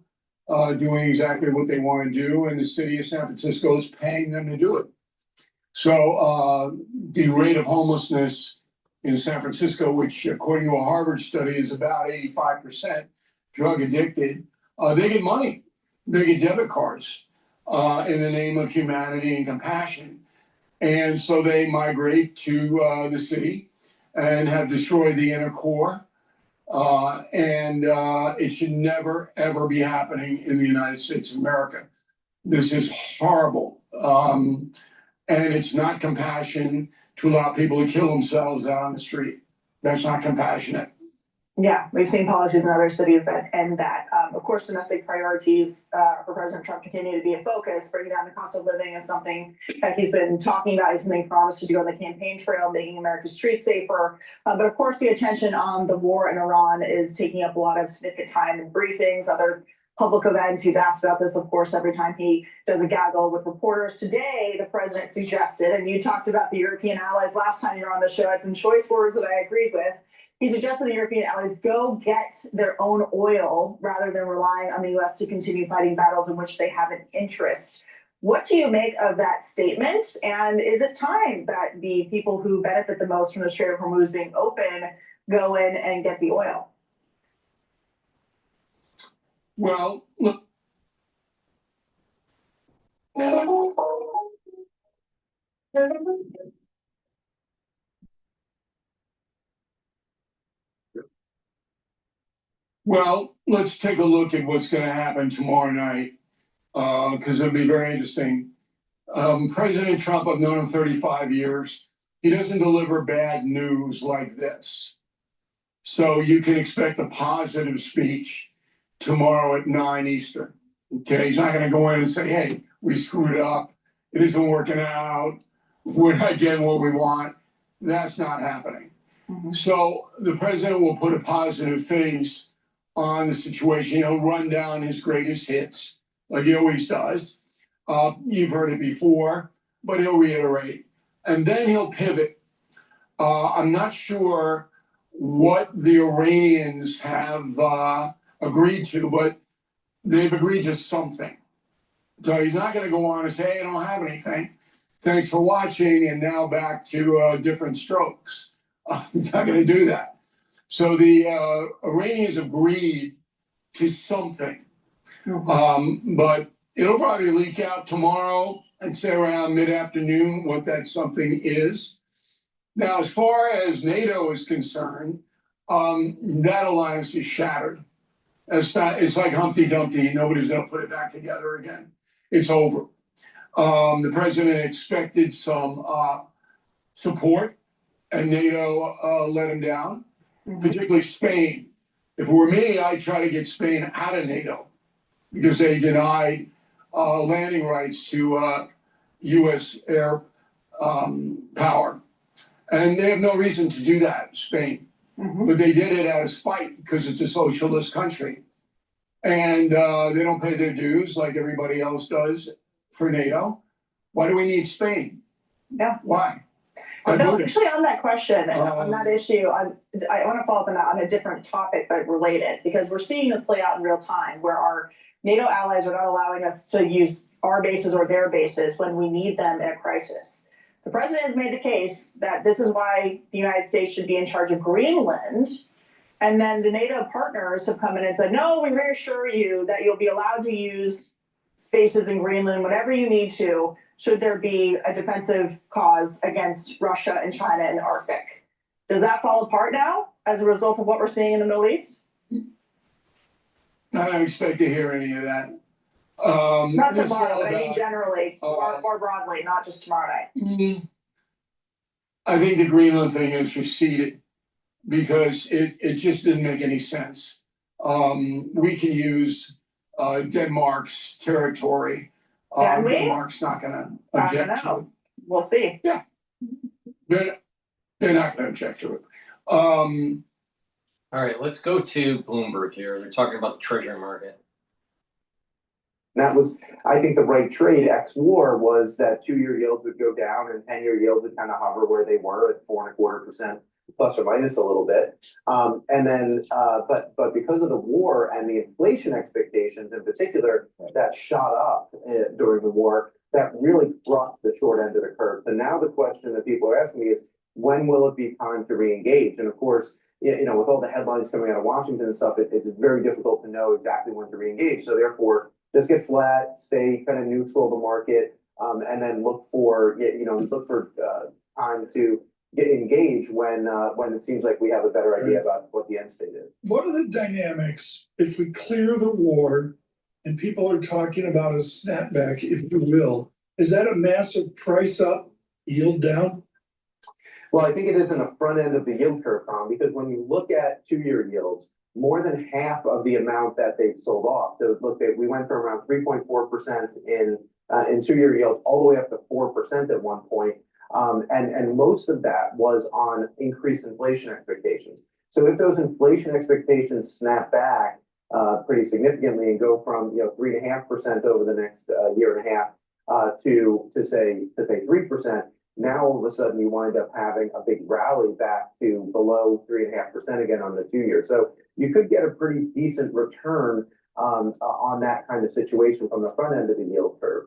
doing exactly what they want to do, and the city of San Francisco is paying them to do it. So the rate of homelessness in San Francisco, which according to a Harvard study is about 85% drug addicted, they get money. They get debit cards in the name of humanity and compassion. And so they migrate to the city and have destroyed the inner core. And it should never, ever be happening in the United States of America. This is horrible. And it's not compassion to allow people to kill themselves out on the street. That's not compassionate. Yeah, we've seen policies in other cities that end that. Of course, domestic priorities for President Trump continue to be a focus. Bringing down the cost of living is something that he's been talking about. He's been promised to do on the campaign trail, making America's streets safer. But of course, the attention on the war in Iran is taking up a lot of significant time in briefings, other public events. He's asked about this, of course, every time he does a gaggle with reporters. Today, the president suggested, and you talked about the European allies last time you were on the show, had some choice words that I agreed with. He suggested the European allies go get their own oil rather than relying on the U.S. to continue fighting battles in which they have an interest. What do you make of that statement? And is it time that the people who benefit the most from the Strait of Hormuz being open go in and get the oil? Well, look. Well, let's take a look at what's going to happen tomorrow night, because it'll be very interesting. President Trump, I've known him 35 years. He doesn't deliver bad news like this. So you can expect a positive speech tomorrow at 9 Eastern. Okay, he's not gonna go in and say, hey, we screwed up, it isn't working out, we're not getting what we want. That's not happening. So the president will put a positive face on the situation. He'll run down his greatest hits, like he always does. You've heard it before, but he'll reiterate. And then he'll pivot. I'm not sure what the Iranians have agreed to, but they've agreed to something. So he's not going to go on and say, hey, I don't have anything. Thanks for watching, and now back to different strokes. He's not going to do that. So the Iranians agreed to something. But it'll probably leak out tomorrow, I'd say around mid-afternoon, what that something is. Now, as far as NATO is concerned, that alliance is shattered. It's like Humpty Dumpty. Nobody's going to put it back together again. It's over. The president expected some support, and NATO let him down, particularly Spain. If it were me, I'd try to get Spain out of NATO because they denied landing rights to U.S. air power. And they have no reason to do that, Spain. But they did it out of spite because it's a socialist country. And they don't pay their dues like everybody else does for NATO. Why do we need Spain? Yeah. Why? No, actually, on that question, on that issue, I want to follow up on that on a different topic, but related, because we're seeing this play out in real time, where our NATO allies are not allowing us to use our bases or their bases when we need them in a crisis. The president has made the case that this is why the United States should be in charge of Greenland. And then the NATO partners have come in and said, no, we reassure you that you'll be allowed to use spaces in Greenland whenever you need to, should there be a defensive cause against Russia and China in the Arctic. Does that fall apart now as a result of what we're seeing in the Middle East? I don't expect to hear any of that. Not tomorrow, but I mean generally, more broadly, not just tomorrow night. I think the Greenland thing is receded because it just didn't make any sense. We can use Denmark's territory. Can we? Denmark's not going to object to it. We'll see. Yeah. They're not going to object to it. All right, let's go to Bloomberg here. They're talking about the treasury market. That was, I think, the right trade ex-war was that 2-year yields would go down and 10-year yields would kind of hover where they were at 4.25%, plus or minus a little bit. And then, but because of the war and the inflation expectations in particular that shot up during the war, that really brought the short end of the curve. So now the question that people are asking me is, when will it be time to re-engage? And of course, you know, with all the headlines coming out of Washington and stuff, it's very difficult to know exactly when to re-engage. So therefore, just get flat, stay kind of neutral to market, and then look for time to get engaged when it seems like we have a better idea about what the end state is. What are the dynamics if we clear the war and people are talking about a snapback, if you will? Is that a massive price up, yield down? Well, I think it is in the front end of the yield curve, Tom, because when you look at 2-year yields, more than half of the amount that they've sold off. So look, we went from around 3.4% in 2-year yields all the way up to 4% at one point. And most of that was on increased inflation expectations. So if those inflation expectations snap back pretty significantly and go from 3.5% over the next year and a half to say 3%, now all of a sudden you wind up having a big rally back to below 3.5% again on the 2-year. So you could get a pretty decent return on that kind of situation from the front end of the yield curve.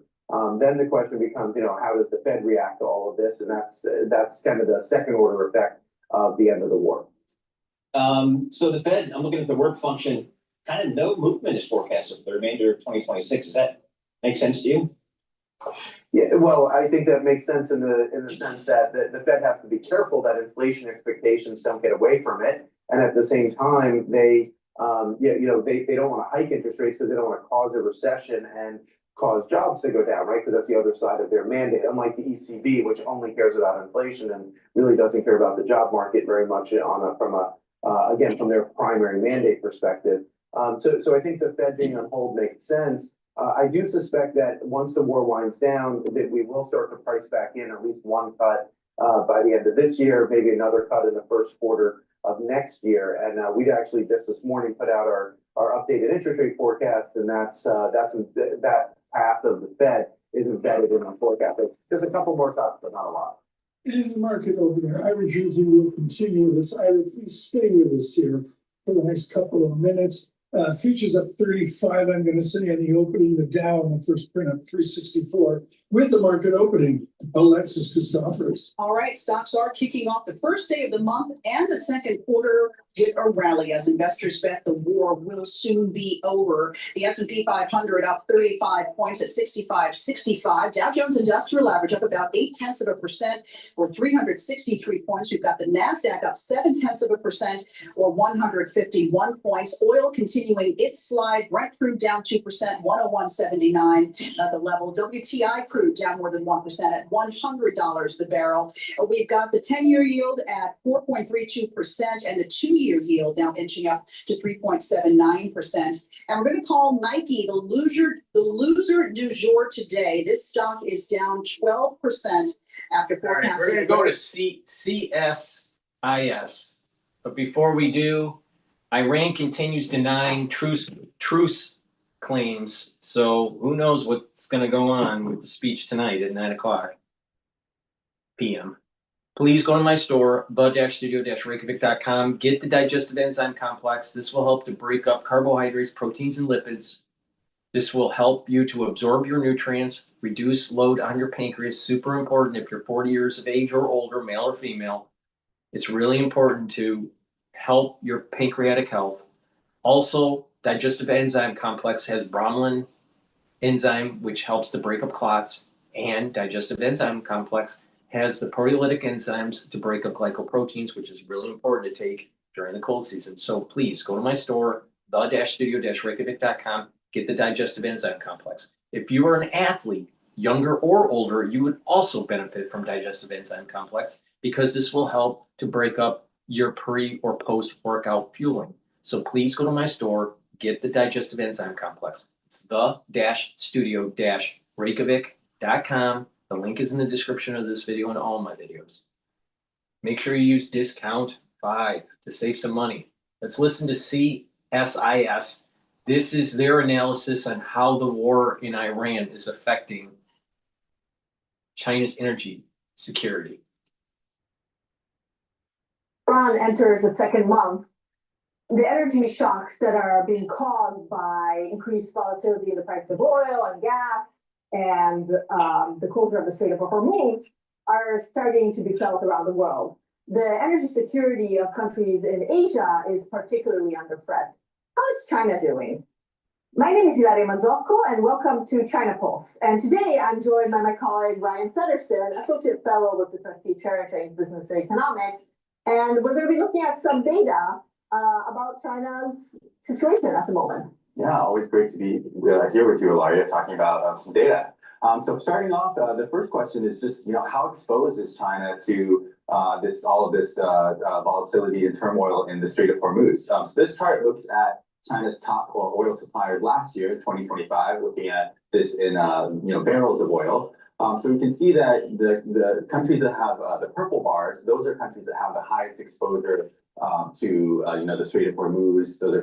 Then the question becomes, how does the Fed react to all of this? And that's kind of the second order effect of the end of the war. So the Fed, I'm looking at the work function, kind of no movement is forecasted for the remainder of 2026. Does that make sense to you? Yeah, well, I think that makes sense in the sense that the Fed has to be careful that inflation expectations don't get away from it, and at the same time, they don't want to hike interest rates because they don't want to cause a recession and cause jobs to go down, right? Because that's the other side of their mandate. Unlike the ECB, which only cares about inflation and really doesn't care about the job market very much from a again, from their primary mandate perspective. So I think the Fed being on hold makes sense. I do suspect that once the war winds down, that we will start to price back in at least one cut by the end of this year, maybe another cut in the first quarter of next year. And we'd actually just this morning put out our updated interest rate forecast, and that path of the Fed is embedded in our forecast. There's a couple more cuts, but not a lot. In the market opener, I would usually will continue with this. I would please stay with us here for the next couple of minutes. Futures up 35. I'm going to say on the opening, the Dow on the first print up 364. With the market opening, Alexis Christophorous. All right, stocks are kicking off the first day of the month and the second quarter with a rally as investors bet the war will soon be over. The S&P 500 up 35 points at 65.65. Dow Jones Industrial Average up about 0.8% or 363 points. We've got the NASDAQ up 0.7% or 151 points. Oil continuing its slide. Brent crude down 2%, 101.79 at the level. WTI crude down more than 1% at $100 the barrel. We've got the 10-year yield at 4.32% and the 2-year yield now inching up to 3.79%. And we're going to call Nike the loser du jour today. This stock is down 12% after forecasting. Right, we're going to go to CSIS. But before we do, Iran continues denying truce claims. So who knows what's going to go on with the speech tonight at 9:00 p.m. Please go to my store, the-studio-reykjavik.com. Get the digestive enzyme complex. This will help to break up carbohydrates, proteins, and lipids. This will help you to absorb your nutrients, reduce load on your pancreas. Super important if you're 40 years of age or older, male or female. It's really important to help your pancreatic health. Also, digestive enzyme complex has bromelain enzyme, which helps to break up clots, and digestive enzyme complex has the proteolytic enzymes to break up glycoproteins, which is really important to take during the cold season. So please go to my store, the-studio-reykjavik.com, get the digestive enzyme complex. If you are an athlete, younger or older, you would also benefit from digestive enzyme complex because this will help to break up your pre or post-workout fueling. So please go to my store, get the digestive enzyme complex. It's the-studio-reykjavik.com. The link is in the description of this video and all my videos. Make sure you use discount 5 to save some money. Let's listen to CSIS. This is their analysis on how the war in Iran is affecting China's energy security. Iran enters the second month. The energy shocks that are being caused by increased volatility in the price of oil and gas and the closure of the Strait of Hormuz are starting to be felt around the world. The energy security of countries in Asia is particularly under threat. How is China doing? My name is Ilaria Mazzocco, and welcome to China Pulse. And today I'm joined by my colleague Ryan Featherston, Associate Fellow with the Trustee Chair in Chinese Business and Economics. And we're going to be looking at some data about China's situation at the moment. Yeah, always great to be here with you, Ilaria, talking about some data. So starting off, the first question is just, how exposed is China to all of this volatility and turmoil in the Strait of Hormuz? So this chart looks at China's top oil suppliers last year, 2025, looking at this in barrels of oil. So we can see that the countries that have the purple bars, those are countries that have the highest exposure to the Strait of Hormuz. Those are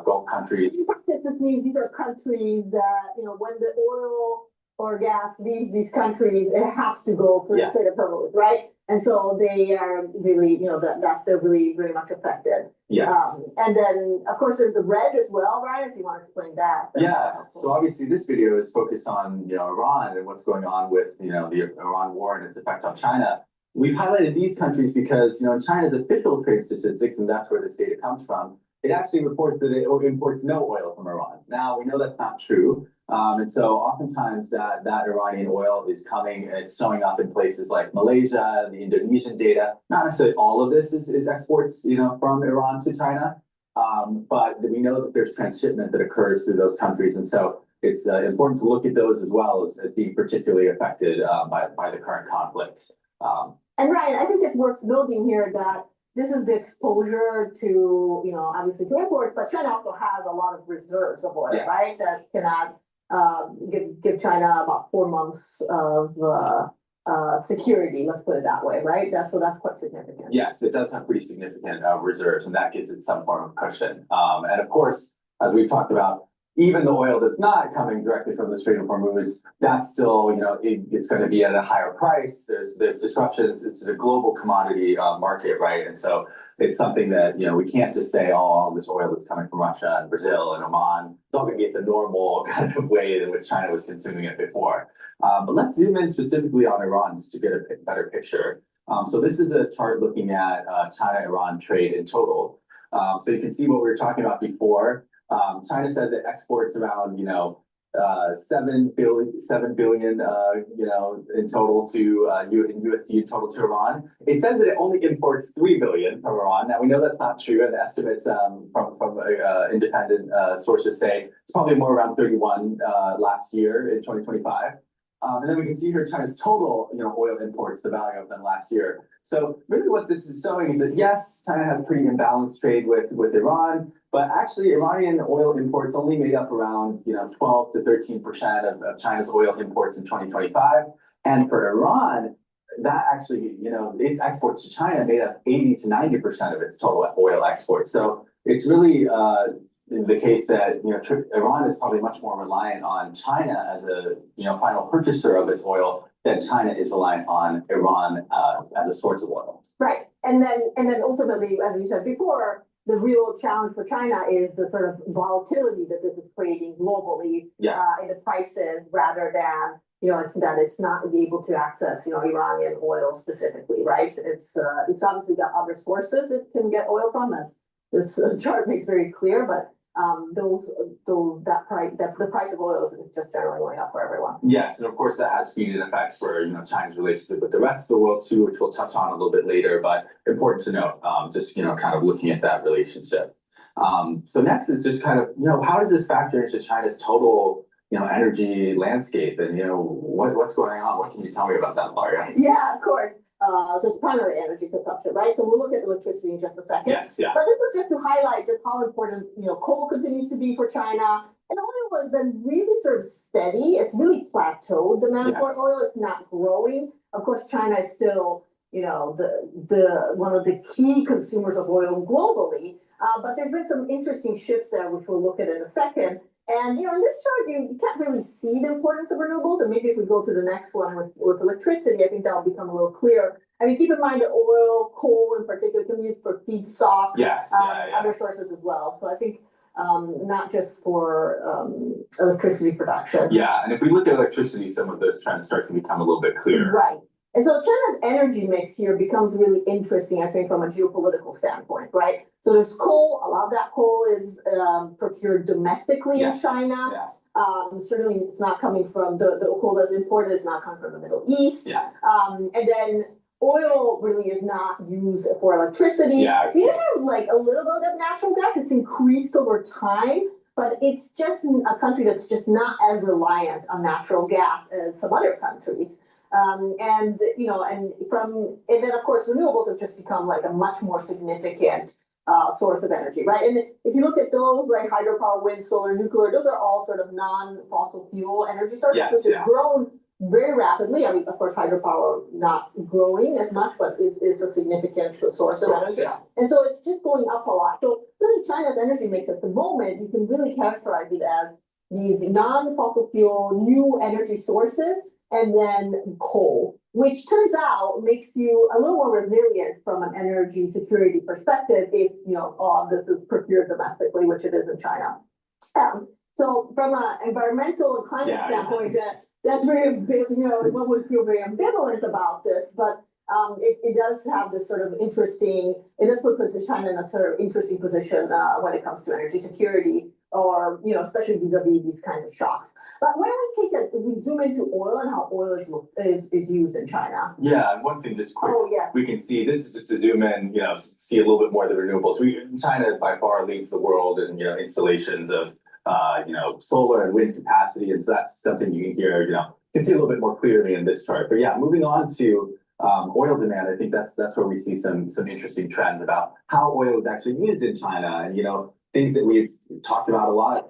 Gulf countries. This means these are countries that when the oil or gas leaves these countries, it has to go through the Strait of Hormuz, right? And so they are really, they're really very much affected. Yes. And then, of course, there's the red as well, Ryan, if you want to explain that. Yeah. So obviously this video is focused on, Iran and what's going on with, the Iran war and its effect on China. We've highlighted these countries because, in China's official trade statistics, and that's where this data comes from, it actually reports that it imports no oil from Iran. Now, we know that's not true. And so oftentimes that Iranian oil is coming, it's showing up in places like Malaysia, the Indonesian data. Not necessarily all of this is exports, from Iran to China. But we know that there's transshipment that occurs through those countries. And so it's important to look at those as well as being particularly affected by the current conflict. And Ryan, I think it's worth noting here that this is the exposure to, obviously to imports, but China also has a lot of reserves of oil, Yes. right? That can give China about 4 months of security, let's put it that way, right? So that's quite significant. Yes, it does have pretty significant reserves, and that gives it some form of cushion. And of course, as we've talked about, even the oil that's not coming directly from the Strait of Hormuz, that's still, it's going to be at a higher price. There's disruptions. It's a global commodity market, right? And so it's something that, we can't just say, oh, all this oil that's coming from Russia and Brazil and Oman, it's all going to be at the normal kind of way in which China was consuming it before. But let's zoom in specifically on Iran just to get a better picture. So this is a chart looking at China-Iran trade in total. So you can see what we were talking about before. China says it exports around, 7 billion, in total in USD in total to Iran. It says that it only imports 3 billion from Iran. Now we know that's not true, and the estimates from independent sources say it's probably more around 31 last year in 2025. And then we can see here China's total, oil imports, the value of them last year. So really what this is showing is that yes, China has pretty imbalanced trade with Iran, but actually Iranian oil imports only made up around, 12 to 13% of China's oil imports in 2025. And for Iran, that actually, its exports to China made up 80 to 90% of its total oil exports. So it's really the case that Iran is probably much more reliant on China as a final purchaser of its oil than China is reliant on Iran as a source of oil. Right, and then ultimately, as you said before, the real challenge for China is the sort of volatility that this is creating globally in the prices, rather than it's not able to access Iranian oil specifically, right? It's obviously got other sources it can get oil from, as this chart makes very clear, but the price of oil is just generally going up for everyone. Yes, and of course that has feed-in effects for China's relationship with the rest of the world too, which we'll touch on a little bit later. But important to note, just kind of looking at that relationship. So next is just kind of how does this factor into China's total energy landscape, and what's going on? What can you tell me about that, Laria? Yeah, of course. So it's primary energy consumption, right? So we'll look at electricity in just a second. Yes, yeah. But this was just to highlight just how important, coal continues to be for China. And oil has been really sort of steady. It's really plateaued demand for oil. It's not growing. Of course, China is still, the one of the key consumers of oil globally. But there's been some interesting shifts there, which we'll look at in a second. And, in this chart, you can't really see the importance of renewables. And maybe if we go to the next one with electricity, I think that'll become a little clearer. I mean, keep in mind that oil, coal in particular, can be used for feedstock, other sources as well. So I think not just for electricity production. Yeah, and if we look at electricity, some of those trends start to become a little bit clearer. Right. And so China's energy mix here becomes really interesting, I think, from a geopolitical standpoint, right? So there's coal. A lot of that coal is procured domestically in China. Yeah. Certainly, it's not coming from the coal that's imported. It's not coming from the Middle East. Yeah. And then oil really is not used for electricity. Yeah. You have like a little bit of natural gas. It's increased over time, but it's just a country that's just not as reliant on natural gas as some other countries. And then of course renewables have just become like a much more significant source of energy, right? And if you look at those, right, hydropower, wind, solar, nuclear, those are all sort of non-fossil fuel energy sources, which have grown very rapidly. I mean, of course, hydropower not growing as much, but is a significant source of energy. Yeah. And so it's just going up a lot. So really China's energy mix at the moment, you can really characterize it as these non-fossil fuel new energy sources, and then coal, which turns out makes you a little more resilient from an energy security perspective if, this is procured domestically, which it is in China. So from an environmental and climate standpoint, that's very, one would feel very ambivalent about this, but it does have this sort of interesting, it does put China in a sort of interesting position when it comes to energy security, or, especially vis-a-vis these kinds of shocks. But why don't we zoom into oil and how oil is used in China? Yeah, and one thing just quick, we can see, this is just to zoom in, see a little bit more of the renewables. China by far leads the world in, installations of, solar and wind capacity. And so that's something you can hear, can see a little bit more clearly in this chart. But yeah, moving on to oil demand, I think that's where we see some interesting trends about how oil is actually used in China, and things that we've talked about a lot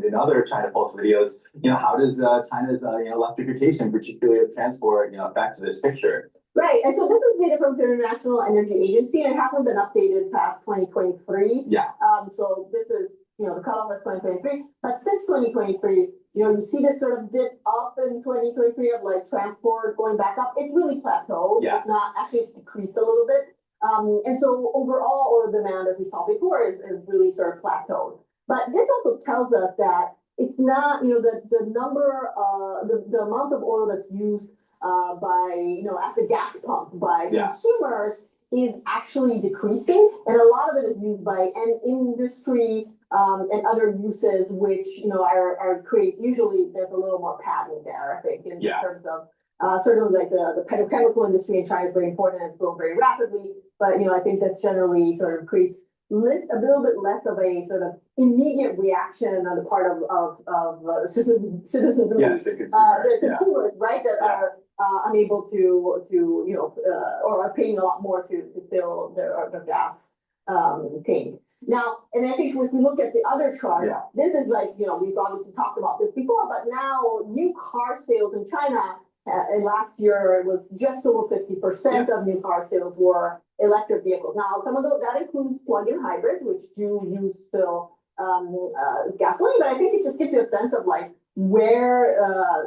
in other China Pulse videos. How does China's electrification, particularly of transport, affect this picture? Right, and so this is data from the International Energy Agency, and it hasn't been updated past 2023. Yeah. So this is, the cutoff is 2023, but since 2023, you see this sort of dip up in 2023 of like transport going back up. It's really plateaued. Yeah. It's not, actually it's decreased a little bit. And so overall oil demand, as we saw before, is really sort of plateaued. But this also tells us that it's not, the number, the amount of oil that's used by, at the gas pump by consumers is actually decreasing. And a lot of it is used by an industry and other uses, which, are create, usually there's a little more padding there, I think, in terms of certainly like the petrochemical industry in China is very important and it's growing very rapidly. But, I think that generally sort of creates a little bit less of a sort of immediate reaction on the part of citizens, yes, the consumers, right, that are unable to or are paying a lot more to fill their gas tank. Now, and I think if we look at the other chart, this is like, we've obviously talked about this before, but now new car sales in China, and last year it was just over 50% of new car sales were electric vehicles. Now, some of those, that includes plug-in hybrids, which do use still gasoline, but I think it just gives you a sense of like where,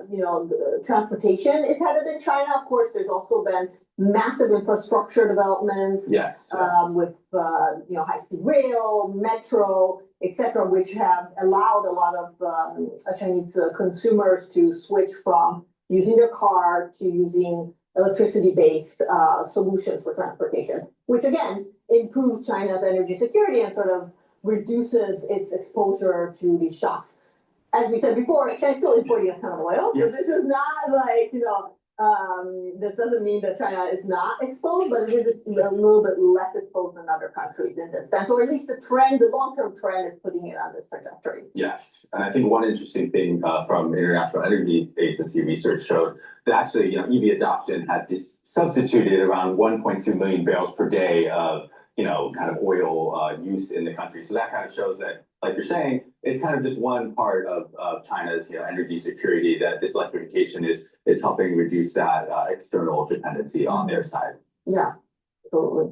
the transportation is headed in China. Of course, there's also been massive infrastructure developments with, high-speed rail, metro, etc., which have allowed a lot of Chinese consumers to switch from using their car to using electricity-based solutions for transportation, which again improves China's energy security and sort of reduces its exposure to these shocks. As we said before, China's still importing a ton of oil. So this is not like, this doesn't mean that China is not exposed, but it is a little bit less exposed than other countries in this sense, or at least the long-term trend is putting it on this trajectory. Yes, and I think one interesting thing from International Energy Agency research showed that actually, EV adoption had substituted around 1.2 million barrels per day of, kind of oil use in the country. So that kind of shows that, like you're saying, it's kind of just one part of China's energy security, that this electrification is helping reduce that external dependency on their side. Yeah, totally.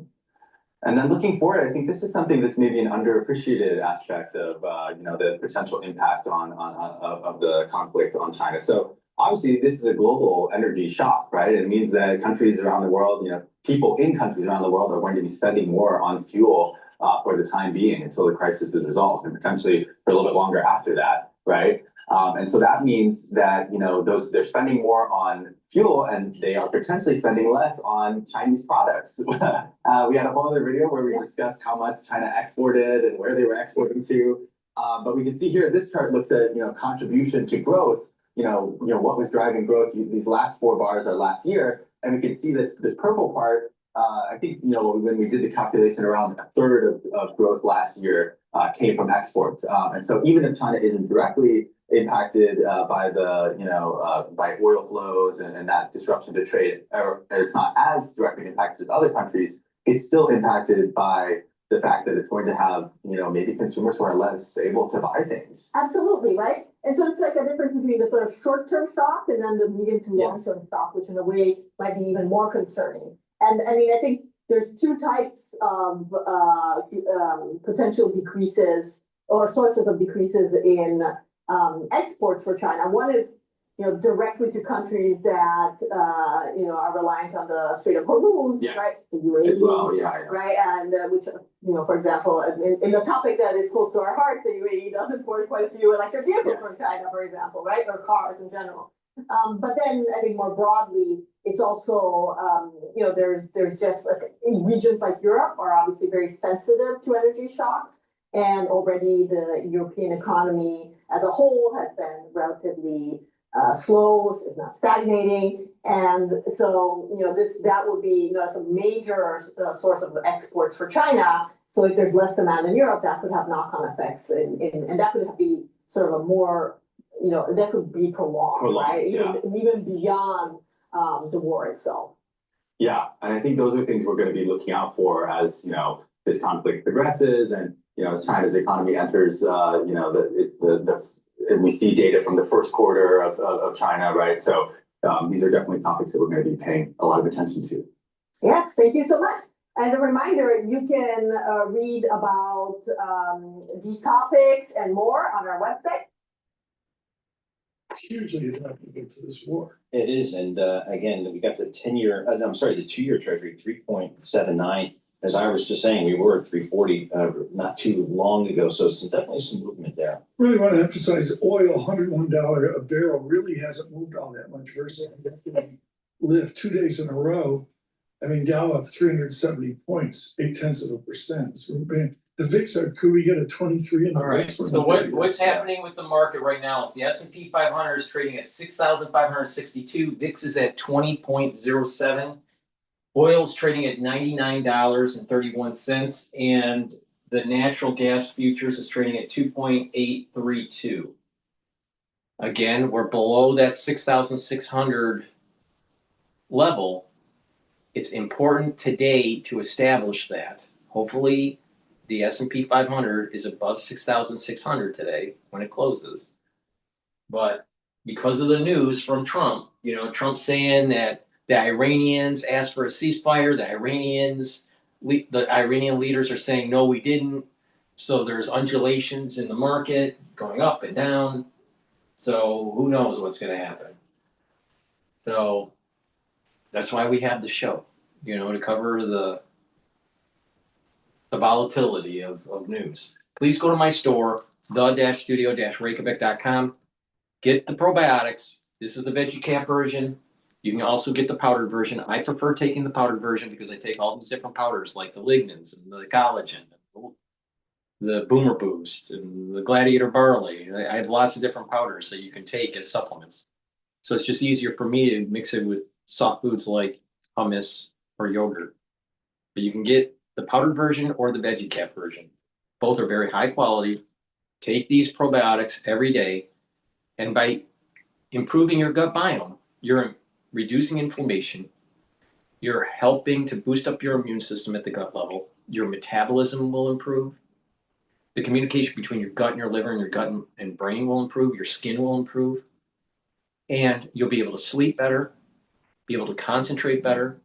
And then looking forward, I think this is something that's maybe an underappreciated aspect of the potential impact of the conflict on China. So obviously, this is a global energy shock, right? It means that countries around the world, people in countries around the world are going to be spending more on fuel for the time being until the crisis is resolved, and potentially for a little bit longer after that, right? And so that means that they're spending more on fuel, and they are potentially spending less on Chinese products. We had a whole other video where we discussed how much China exported and where they were exporting to. But we can see here, this chart looks at contribution to growth. What was driving growth. These last 4 bars are last year, and we can see this purple part. I think when we did the calculation, around a third of growth last year came from exports. And so even if China isn't directly impacted by by oil flows and that disruption to trade, or it's not as directly impacted as other countries, it's still impacted by the fact that it's going to have, maybe consumers who are less able to buy things. Absolutely, right? And so it's like a difference between the sort of short-term shock and then the medium to long-term shock, which in a way might be even more concerning. And I mean, I think there's 2 types of potential decreases or sources of decreases in exports for China. One is, directly to countries that, are reliant on the Strait of Hormuz, right? The UAE, as well, right? And which, for example, in the topic that is close to our hearts, the UAE does import quite a few electric vehicles from China, for example, right? Or cars in general. But then I think more broadly, it's also, there's just like regions like Europe are obviously very sensitive to energy shocks. And already the European economy as a whole has been relatively slow, if not stagnating. And so, that would be, that's a major source of exports for China. So if there's less demand in Europe, that could have knock-on effects and that could be sort of a more, that could be prolonged, right? Even beyond the war itself. Yeah, and I think those are things we're going to be looking out for as this conflict progresses, and as China's economy enters, and we see data from the first quarter of China, right? So these are definitely topics that we're going to be paying a lot of attention to. Yes, thank you so much. As a reminder, you can read about these topics and more on our website. Hugely attractive to this war. It is, and again, we got the 10-year, I'm sorry, the 2-year treasury, 3.79. As I was just saying, we were at 340 not too long ago, so definitely some movement there. Really want to emphasize oil, $101 a barrel, really hasn't moved all that much versus lift 2 days in a row. I mean, Dow up 370 points, 0.8%. So the VIX, could we get a 23 in the All right. VIX? So what's happening with the market right now is the S&P 500 is trading at 6,562. VIX is at 20.07. Oil's trading at $99.31, and the natural gas futures is trading at 2.832. Again, we're below that 6,600 level. It's important today to establish that. Hopefully, the S&P 500 is above 6,600 today when it closes. But because of the news from Trump, Trump saying that the Iranians asked for a ceasefire, the Iranian leaders are saying, no, we didn't. So there's undulations in the market going up and down. So who knows what's going to happen. So that's why we have the show, to cover the volatility of news. Please go to my store, the-studio-reykjavik.com. Get the probiotics. This is the veggie cap version. You can also get the powdered version. I prefer taking the powdered version because I take all these different powders like the lignans and the collagen, the boomer boost and the gladiator barley. I have lots of different powders that you can take as supplements. So it's just easier for me to mix it with soft foods like hummus or yogurt. But you can get the powdered version or the veggie cap version. Both are very high quality. Take these probiotics every day. And by improving your gut biome, you're reducing inflammation. You're helping to boost up your immune system at the gut level. Your metabolism will improve. The communication between your gut and your liver and your gut and brain will improve. Your skin will improve. And you'll be able to sleep better, be able to concentrate better,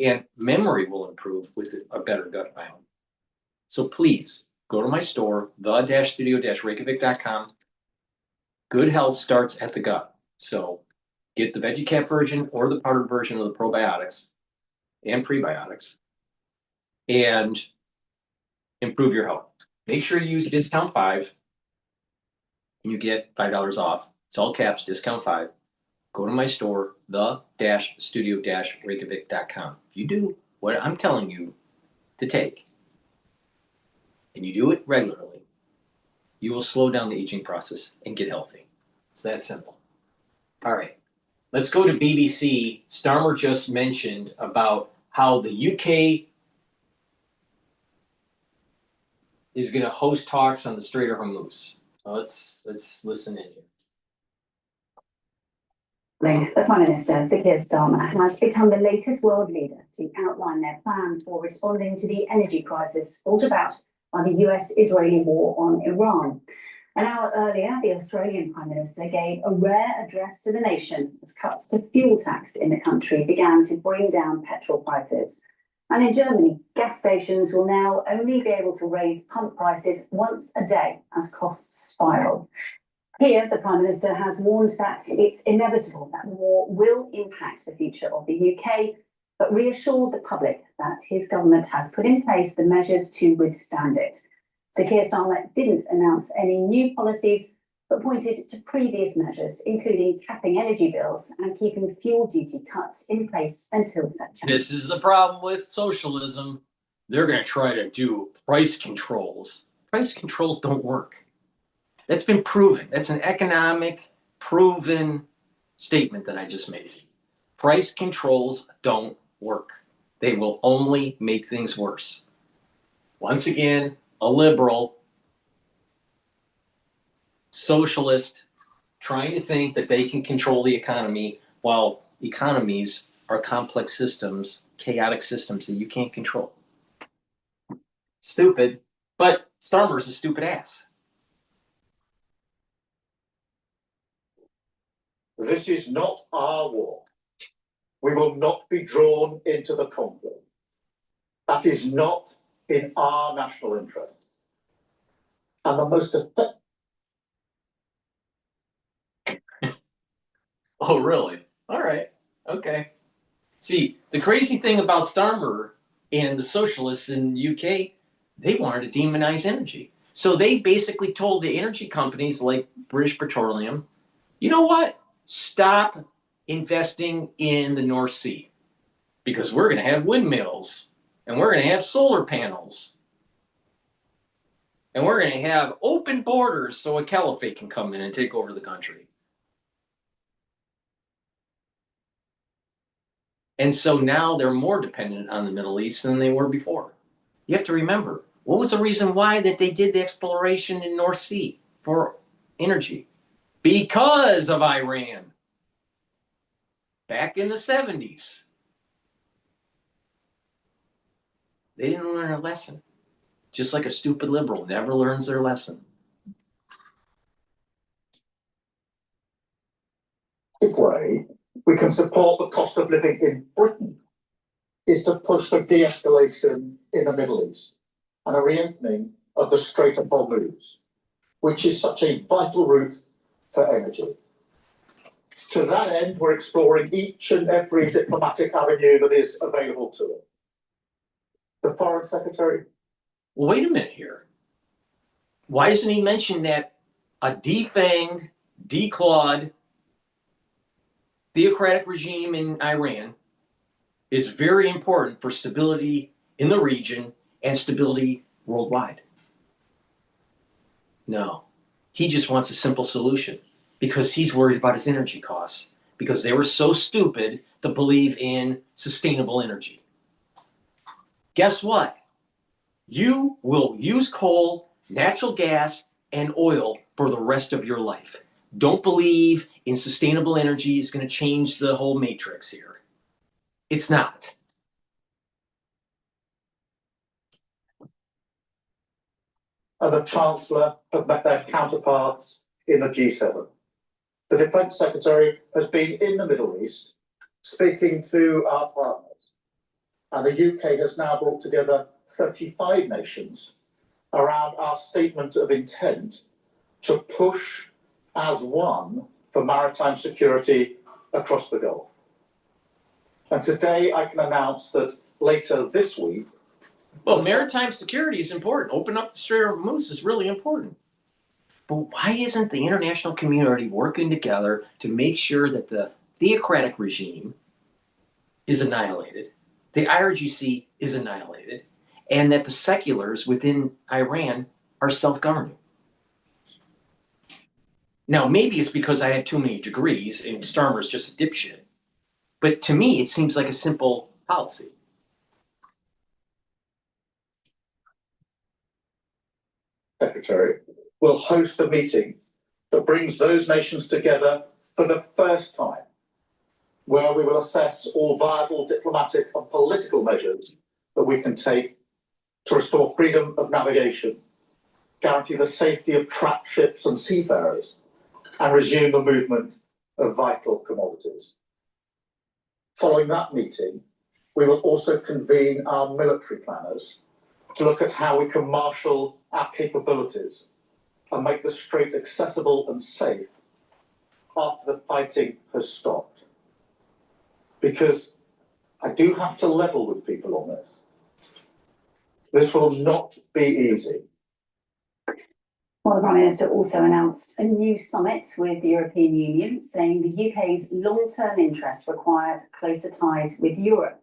and memory will improve with a better gut biome. So please go to my store, the-studio-reykjavik.com. Good health starts at the gut. So get the veggie cap version or the powdered version of the probiotics and prebiotics and improve your health. Make sure you use discount 5 and you get $5 off. It's all caps, discount 5. Go to my store, the-studio-reykjavik.com. If you do what I'm telling you to take, and you do it regularly, you will slow down the aging process and get healthy. It's that simple. All right, let's go to BBC. Starmer just mentioned about how the UK is going to host talks on the Strait of Hormuz. So let's listen in here. The Prime Minister, Sir Keir Starmer, has become the latest world leader to outline their plan for responding to the energy crisis brought about by the US-Israeli war on Iran. An hour earlier, the Australian Prime Minister gave a rare address to the nation as cuts to fuel tax in the country began to bring down petrol prices. And in Germany, gas stations will now only be able to raise pump prices once a day as costs spiral. Here, the Prime Minister has warned that it's inevitable that war will impact the future of the UK, but reassured the public that his government has put in place the measures to withstand it. Sir Keir Starmer didn't announce any new policies, but pointed to previous measures, including capping energy bills and keeping fuel duty cuts in place until September. This is the problem with socialism. They're going to try to do price controls. Price controls don't work. That's been proven. That's an economic proven statement that I just made. Price controls don't work. They will only make things worse. Once again, a liberal, socialist, trying to think that they can control the economy while economies are complex systems, chaotic systems that you can't control. Stupid, but Starmer's a stupid ass. This is not our war. We will not be drawn into the conflict. That is not in our national interest. And the most effective. Oh, really? All right. Okay. See, the crazy thing about Starmer and the socialists in the UK, they wanted to demonize energy. So they basically told the energy companies like British Petroleum, you know what? Stop investing in the North Sea because we're going to have windmills and we're going to have solar panels and we're going to have open borders so a caliphate can come in and take over the country. And so now they're more dependent on the Middle East than they were before. You have to remember, what was the reason why that they did the exploration in North Sea for energy? Because of Iran. Back in the 70s. They didn't learn a lesson. Just like a stupid liberal never learns their lesson. Way we can support the cost of living in Britain is to push for de-escalation in the Middle East and a reopening of the Strait of Hormuz, which is such a vital route for energy. To that end, we're exploring each and every diplomatic avenue that is available to us. The Foreign Secretary. Well, wait a minute here. Why doesn't he mention that a defanged, declawed, theocratic regime in Iran is very important for stability in the region and stability worldwide? No, he just wants a simple solution because he's worried about his energy costs because they were so stupid to believe in sustainable energy. Guess what? You will use coal, natural gas, and oil for the rest of your life. Don't believe in sustainable energy is going to change the whole matrix here. It's not. And the Chancellor have met their counterparts in the G7. The Defence Secretary has been in the Middle East speaking to our partners. And the UK has now brought together 35 nations around our statement of intent to push as one for maritime security across the Gulf. And today I can announce that later this week. Well, maritime security is important. Open up the Strait of Hormuz is really important. But why isn't the international community working together to make sure that the theocratic regime is annihilated, the IRGC is annihilated, and that the seculars within Iran are self-governing? Now, maybe it's because I have too many degrees and Starmer's just a dipshit. But to me, it seems like a simple policy. Secretary will host a meeting that brings those nations together for the first time, where we will assess all viable diplomatic and political measures that we can take to restore freedom of navigation, guarantee the safety of trapped ships and seafarers, and resume the movement of vital commodities. Following that meeting, we will also convene our military planners to look at how we can marshal our capabilities and make the strait accessible and safe after the fighting has stopped. Because I do have to level with people on this. This will not be easy. Well, the Prime Minister also announced a new summit with the European Union, saying the UK's long-term interests required closer ties with Europe.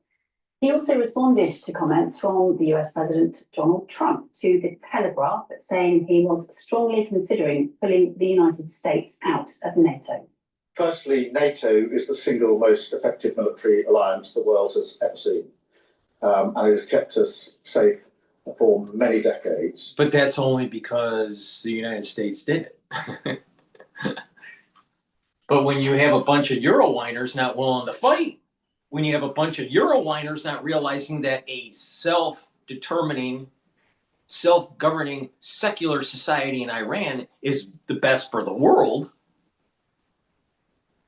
He also responded to comments from the US President Donald Trump to The Telegraph, saying he was strongly considering pulling the United States out of NATO. Firstly, NATO is the single most effective military alliance the world has ever seen, and it has kept us safe for many decades. But that's only because the United States did it. But when you have a bunch of Euro whiners not willing to fight when you have a bunch of Eurowhiners not realizing that a self-determining, self-governing secular society in Iran is the best for the world,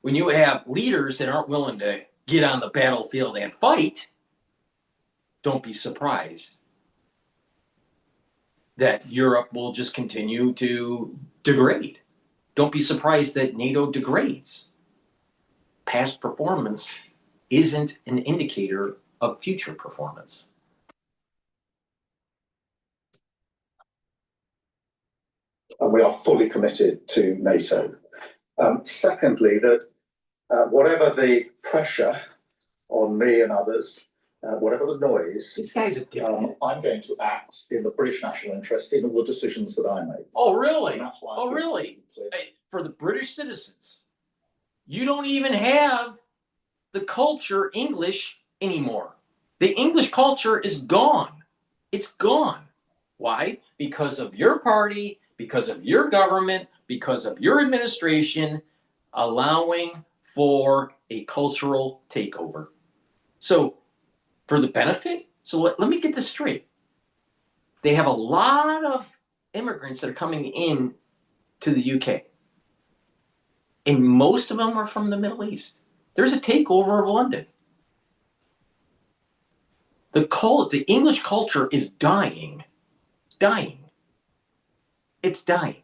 when you have leaders that aren't willing to get on the battlefield and fight, don't be surprised that Europe will just continue to degrade. Don't be surprised that NATO degrades. Past performance isn't an indicator of future performance. And we are fully committed to NATO. Secondly, that whatever the pressure on me and others, whatever the noise, this guy's a I'm going to act in the British national interest in all the decisions that I make. Oh, really? And that's why Oh, really? For the British citizens, you don't even have the culture English anymore. The English culture is gone. It's gone. Why? Because of your party, because of your government, because of your administration allowing for a cultural takeover. So for the benefit, so let me get this straight. They have a lot of immigrants that are coming in to the UK. And most of them are from the Middle East. There's a takeover of London. The English culture is dying. Dying. It's dying.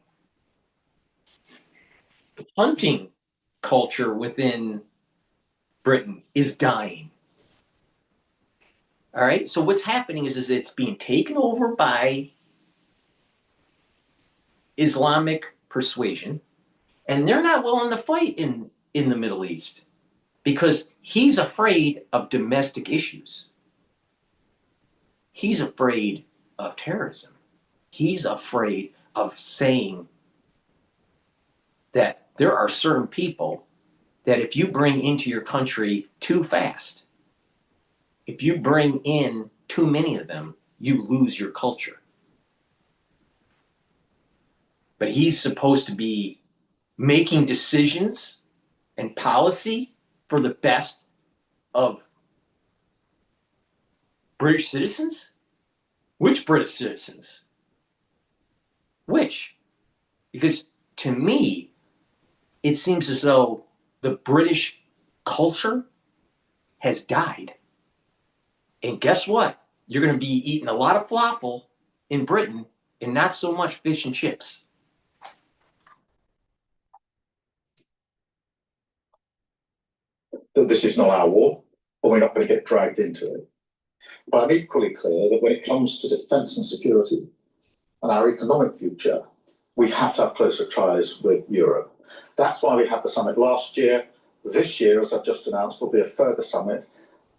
The hunting culture within Britain is dying. All right, so what's happening is it's being taken over by Islamic persuasion, and they're not willing to fight in the Middle East because he's afraid of domestic issues. He's afraid of terrorism. He's afraid of saying that there are certain people that if you bring into your country too fast, if you bring in too many of them, you lose your culture. But he's supposed to be making decisions and policy for the best of British citizens? Which British citizens? Which? Because to me, it seems as though the British culture has died. And guess what? You're going to be eating a lot of falafel in Britain and not so much fish and chips. That this is not our war, but we're not going to get dragged into it. But I'm equally clear that when it comes to defence and security and our economic future, we have to have closer ties with Europe. That's why we had the summit last year. This year, as I've just announced, there'll be a further summit.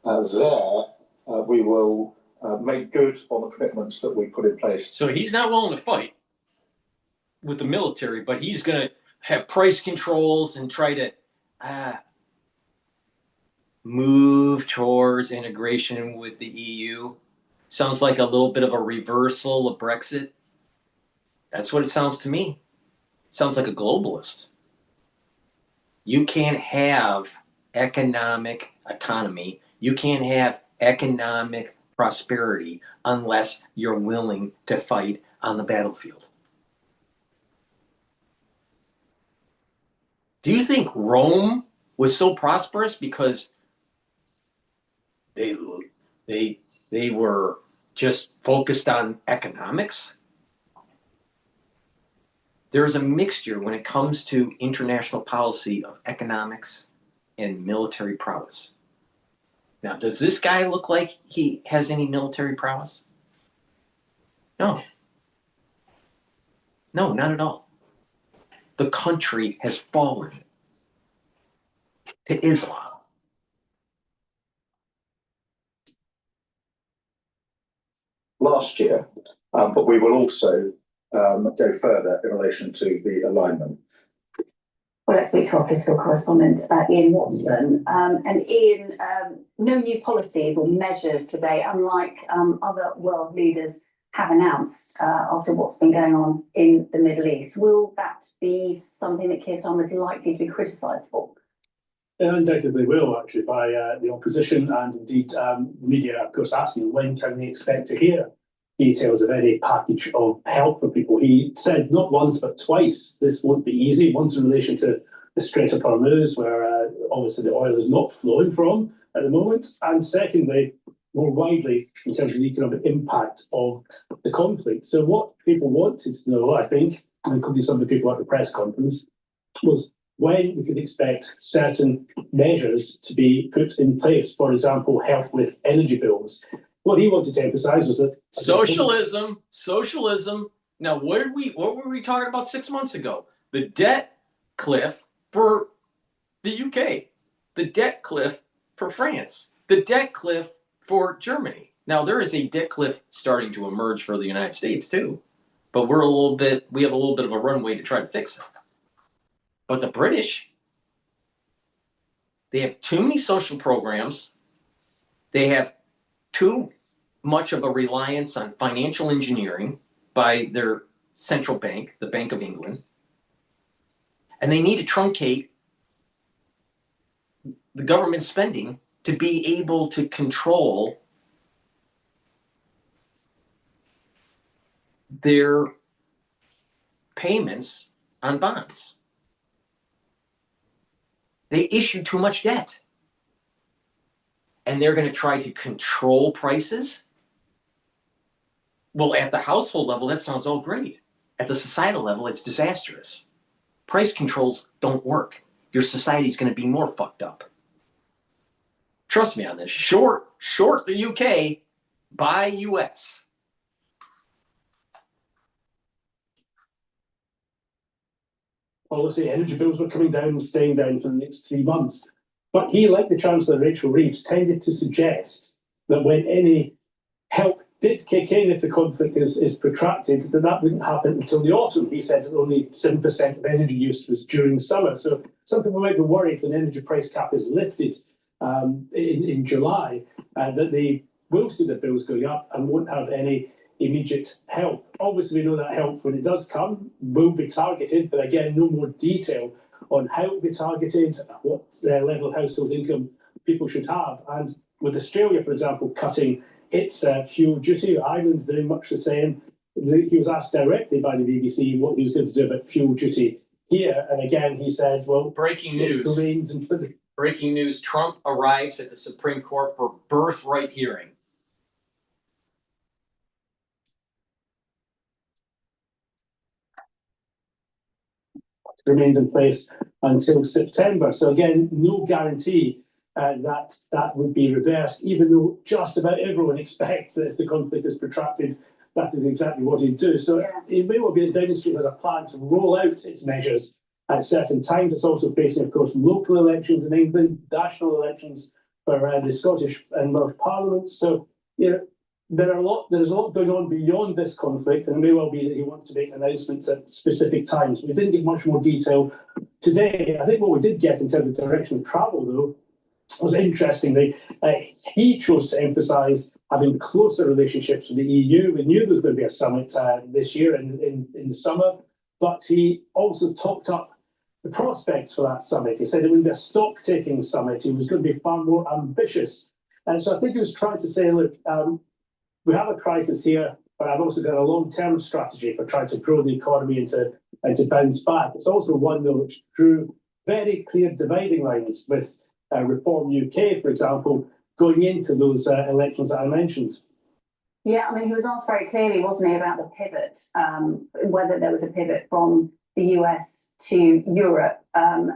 We will make good on the commitments that we put in place. So he's not willing to fight with the military, but he's going to have price controls and try to move towards integration with the EU. Sounds like a little bit of a reversal of Brexit. That's what it sounds to me. Sounds like a globalist. You can't have economic autonomy. You can't have economic prosperity unless you're willing to fight on the battlefield. Do you think Rome was so prosperous because they were just focused on economics? There's a mixture when it comes to international policy of economics and military prowess. Now, does this guy look like he has any military prowess? No. No, not at all. The country has fallen to Islam. Last year, but we will also go further in relation to the alignment. Well, let's speak to our political correspondent, Ian Watson. And Ian, no new policies or measures today, unlike other world leaders have announced after what's been going on in the Middle East. Will that be something that Keir Starmer is likely to be criticised for? It undoubtedly will, actually, by the opposition and indeed the media, of course, asking when can we expect to hear details of any package of help for people. He said not once but twice this won't be easy. Once in relation to the Strait of Hormuz, where obviously the oil is not flowing from at the moment, and secondly, more widely in terms of the economic impact of the conflict. So what people wanted to know, I think, including some of the people at the press conference, was when we could expect certain measures to be put in place. For example, help with energy bills. What he wanted to emphasise was that socialism. Now, what were we talking about 6 months ago? The debt cliff for the UK, the debt cliff for France, the debt cliff for Germany. Now, there is a debt cliff starting to emerge for the United States too, but we have a little bit of a runway to try to fix it. But the British, they have too many social programs. They have too much of a reliance on financial engineering by their central bank, the Bank of England. And they need to truncate the government spending to be able to control their payments on bonds. They issue too much debt. And they're going to try to control prices. Well, at the household level, that sounds all great. At the societal level, it's disastrous. Price controls don't work. Your society's going to be more fucked up. Trust me on this. Short the UK, buy US. Policy, energy bills were coming down and staying down for the next 3 months. But he, like the Chancellor Rachel Reeves, tended to suggest that when any help did kick in, if the conflict is protracted, that wouldn't happen until the autumn. He said that only 7% of energy use was during summer. So some people might be worried when energy price cap is lifted in July, that they will see the bills going up and won't have any immediate help. Obviously, we know that help, when it does come, will be targeted, but again, no more detail on how it will be targeted, what level of household income people should have. And with Australia, for example, cutting its fuel duty, Ireland's doing much the same. He was asked directly by the BBC what he was going to do about fuel duty here, and again, he said, well, breaking news. Breaking news, Trump arrives at the Supreme Court for Birthright hearing. Remains in place until September. So again, no guarantee that would be reversed, even though just about everyone expects that if the conflict is protracted, that is exactly what he'd do. So it may well be that Downing Street has a plan to roll out its measures at certain times. It's also facing, of course, local elections in England, national elections for the Scottish and Welsh parliaments. So, there's a lot going on beyond this conflict, and it may well be that he wants to make announcements at specific times. We didn't get much more detail today. I think what we did get in terms of direction of travel, though, was interestingly, he chose to emphasise having closer relationships with the EU. We knew there was going to be a summit this year in the summer, but he also talked up the prospects for that summit. He said it would be a stock-taking summit. He was going to be far more ambitious. And so I think he was trying to say, look, we have a crisis here, but I've also got a long-term strategy for trying to grow the economy and to bounce back. It's also one, though, which drew very clear dividing lines with Reform UK, for example, going into those elections that I mentioned. Yeah, I mean, he was asked very clearly, wasn't he, about the pivot, whether there was a pivot from the US to Europe. And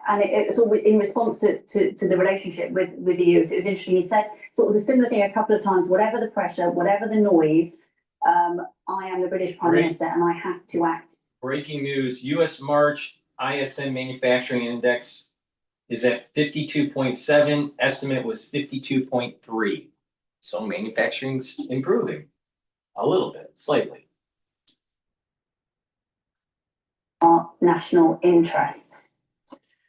it's all in response to the relationship with the EU. So it was interesting. He said sort of the similar thing a couple of times, whatever the pressure, whatever the noise, I am the British Prime Minister and I have to act. Breaking news, US March ISM Manufacturing Index is at 52.7. Estimate was 52.3. So manufacturing's improving a little bit, slightly. Our national interests.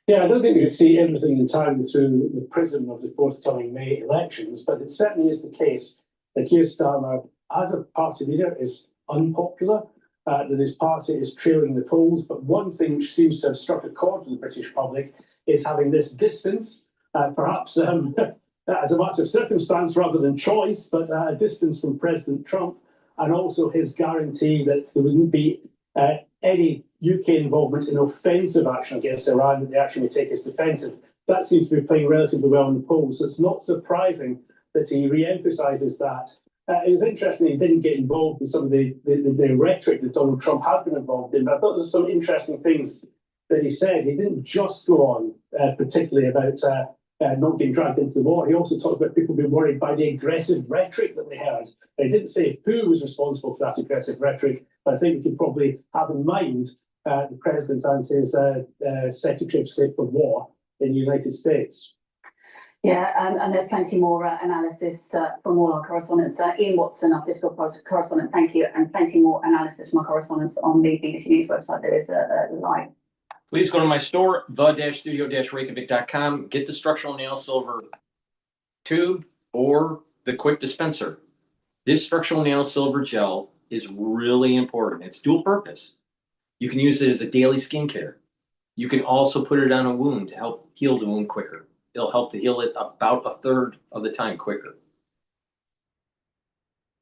Yeah, I don't think we could see everything entirely through the prism of the forthcoming May elections, but it certainly is the case that Keir Starmer, as a party leader, is unpopular. that his party is trailing the polls. But one thing which seems to have struck a chord with the British public is having this distance, perhaps as a matter of circumstance rather than choice, but a distance from President Trump, and also his guarantee that there wouldn't be any UK involvement in offensive action against Iran, that the action we take is defensive. That seems to be playing relatively well in the polls. So it's not surprising that he re-emphasises that. It was interesting that he didn't get involved in some of the rhetoric that Donald Trump had been involved in, but I thought there were some interesting things that he said. He didn't just go on particularly about not being dragged into the war. He also talked about people being worried by the aggressive rhetoric that they heard. He didn't say who was responsible for that aggressive rhetoric, but I think we can probably have in mind the President and his Secretary of State for War in the United States. Yeah, and there's plenty more analysis from all our correspondents. Ian Watson, our political correspondent, thank you, and plenty more analysis from our correspondents on the BBC News website. There is live. Please go to my store, the-studio-reykjavik.com. Get the structural nail silver tube or the quick dispenser. This structural nail silver gel is really important. It's dual purpose. You can use it as a daily skincare. You can also put it on a wound to help heal the wound quicker. It'll help to heal it about a third of the time quicker.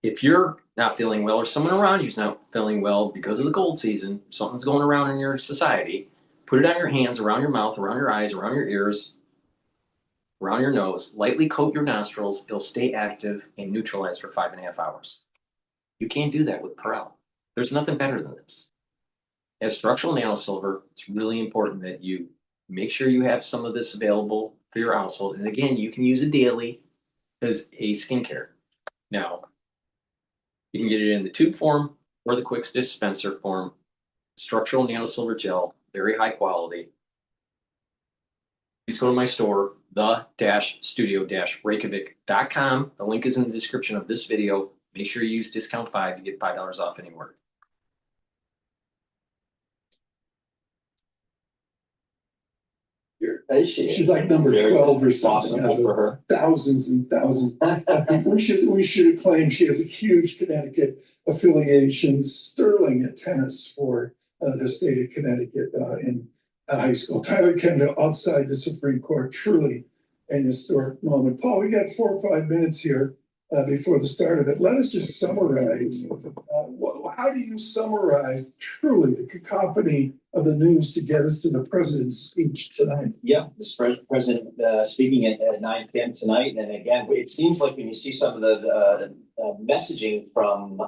If you're not feeling well or someone around you is not feeling well because of the cold season, something's going around in your society, put it on your hands, around your mouth, around your eyes, around your ears, around your nose, lightly coat your nostrils. It'll stay active and neutralize for 5.5 hours. You can't do that with Perel. There's nothing better than this. As structural nail silver, it's really important that you make sure you have some of this available for your household. And again, you can use it daily as a skincare. Now, you can get it in the tube form or the quick dispenser form. Structural nano silver gel, very high quality. Please go to my store, the-studio-reykjavik.com. The link is in the description of this video. Make sure you use discount 5 to get $5 off anywhere. She's like number 12 or something out of thousands and thousands. we should claim she has a huge Connecticut affiliation, sterling at tennis for the state of Connecticut in high school. Tyler Kendall outside the Supreme Court, truly an historic moment. Paul, we got 4 or 5 minutes here before the start of it. Let us just summarize. How do you summarize truly the cacophony of the news to get us to the president's speech tonight? Yeah, the president speaking at 9 p.m. tonight. And again, it seems like when you see some of the messaging from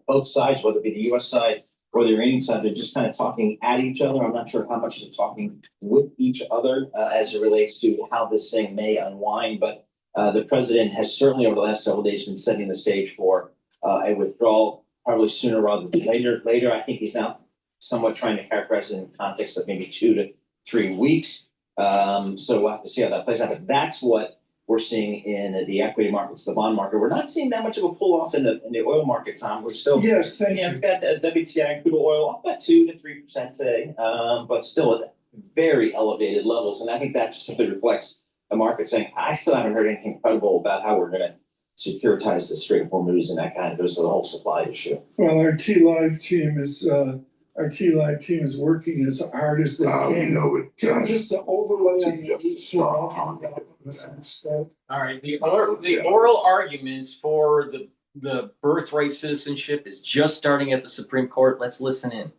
both sides, whether it be the U.S. side or the Iranian side, they're just kind of talking at each other. I'm not sure how much they're talking with each other as it relates to how this thing may unwind. But the president has certainly over the last several days been setting the stage for a withdrawal, probably sooner rather than later. I think he's now somewhat trying to characterize it in the context of maybe 2 to 3 weeks. So we'll have to see how that plays out. But that's what we're seeing in the equity markets, the bond market. We're not seeing that much of a pull off in the oil market, Tom. We're still thank you. We've got the WTI and crude oil up about 2 to 3% today, but still at very elevated levels. And I think that just simply reflects the market saying, I still haven't heard anything credible about how we're going to securitize the Strait of Hormuz, and that kind of goes to the whole supply issue. Well, our T-Live team is working as hard as they can. Just to overlay on the all right, the oral arguments for the birthright citizenship is just starting at the Supreme Court. Let's listen in.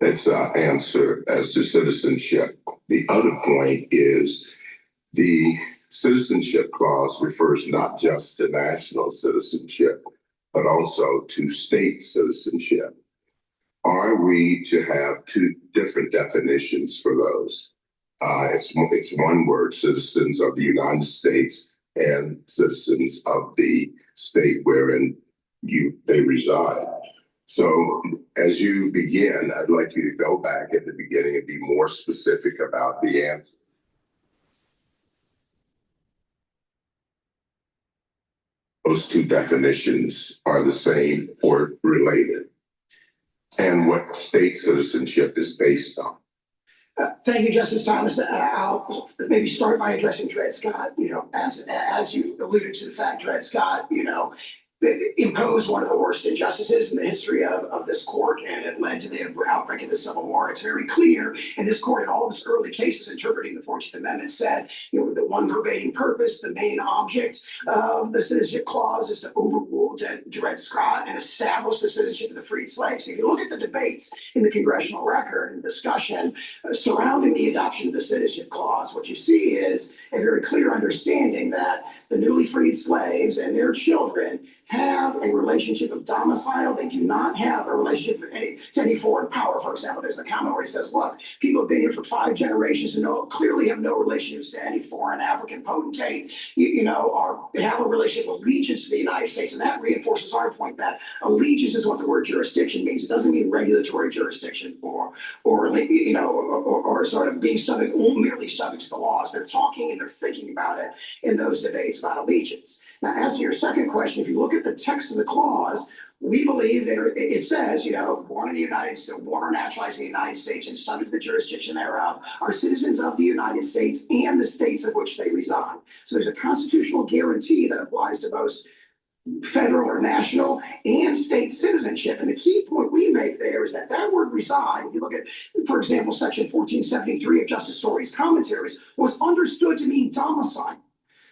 Let's answer as to citizenship. The other point is the citizenship clause refers not just to national citizenship, but also to state citizenship. Are we to have 2 different definitions for those? It's one word, citizens of the United States and citizens of the state wherein they reside. So as you begin, I'd like you to go back at the beginning and be more specific about the answer. Those 2 definitions are the same or related, and what state citizenship is based on. Thank you, Justice Thomas. I'll maybe start by addressing Dred Scott. As you alluded to the fact, Dred Scott, imposed one of the worst injustices in the history of this court, and it led to the outbreak of the Civil War. It's very clear, and this court in all of its early cases interpreting the 14th Amendment said, the one pervading purpose, the main object of the Citizenship Clause is to overrule Dred Scott and establish the citizenship of the freed slaves. If you look at the debates in the congressional record and discussion surrounding the adoption of the Citizenship Clause, what you see is a very clear understanding that the newly freed slaves and their children have a relationship of domicile. They do not have a relationship to any foreign power. For example, there's a comment where he says, look, people have been here for 5 generations and clearly have no relationships to any foreign African potentate, or they have a relationship of allegiance to the United States. And that reinforces our point that allegiance is what the word jurisdiction means. It doesn't mean regulatory jurisdiction or sort of being subject, merely subject to the laws. They're talking and they're thinking about it in those debates about allegiance. Now, as to your second question, if you look at the text of the clause, we believe it says, born in the United States, born or naturalized in the United States and subject to the jurisdiction thereof, are citizens of the United States and the states of which they reside. So there's a constitutional guarantee that applies to both federal or national and state citizenship. And the key point we make there is that word reside, if you look at, for example, section 1473 of Justice Story's commentaries, was understood to mean domicile.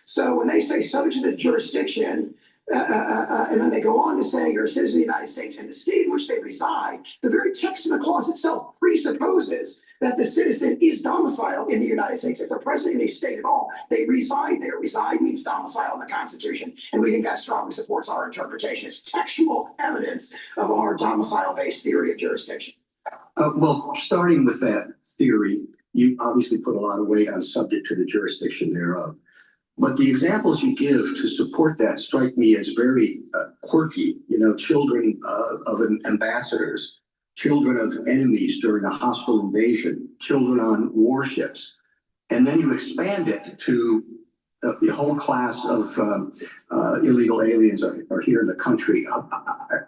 So when they say subject to the jurisdiction, and then they go on to say you're a citizen of the United States and the state in which they reside, the very text of the clause itself presupposes that the citizen is domiciled in the United States. If they're present in a state at all, they reside there. Reside means domicile in the Constitution, and we think that strongly supports our interpretation. It's textual evidence of our domicile-based theory of jurisdiction. Well, starting with that theory, you obviously put a lot of weight on subject to the jurisdiction thereof. But the examples you give to support that strike me as very quirky. Children of ambassadors, children of enemies during a hostile invasion, children on warships. And then you expand it to the whole class of illegal aliens are here in the country.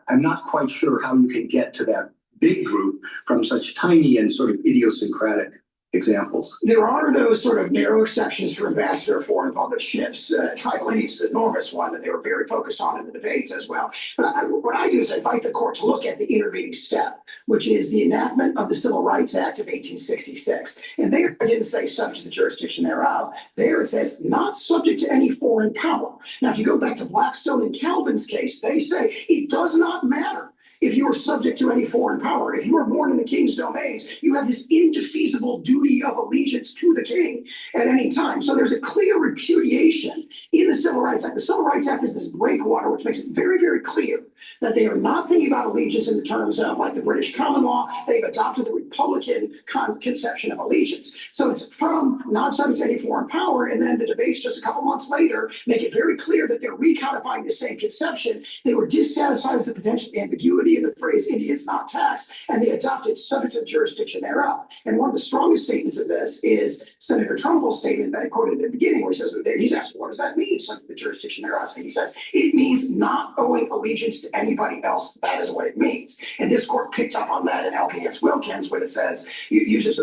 I'm not quite sure how you can get to that big group from such tiny and sort of idiosyncratic examples. There are those sort of narrow exceptions for ambassador foreign public ships. Tribal is an enormous one that they were very focused on in the debates as well. But what I do is I invite the court to look at the intervening step, which is the enactment of the Civil Rights Act of 1866. And there it didn't say subject to the jurisdiction thereof. There it says not subject to any foreign power. Now, if you go back to Blackstone and Calvin's case, they say it does not matter if you are subject to any foreign power. If you are born in the king's domains, you have this indefeasible duty of allegiance to the king at any time. So there's a clear repudiation in the Civil Rights Act. The Civil Rights Act is this breakwater which makes it very, very clear that they are not thinking about allegiance in the terms of like the British common law. They've adopted the Republican conception of allegiance. So it's from not subject to any foreign power, and then the debates just a couple months later make it very clear that they're recodifying the same conception. They were dissatisfied with the potential ambiguity in the phrase Indians not taxed, and they adopted subject to the jurisdiction thereof. And one of the strongest statements of this is Senator Trumbull's statement that I quoted at the beginning, where he says, he's asked, what does that mean, subject to the jurisdiction thereof? And he says, it means not owing allegiance to anybody else. That is what it means. And this court picked up on that in LP against Wilkins when it says, it uses,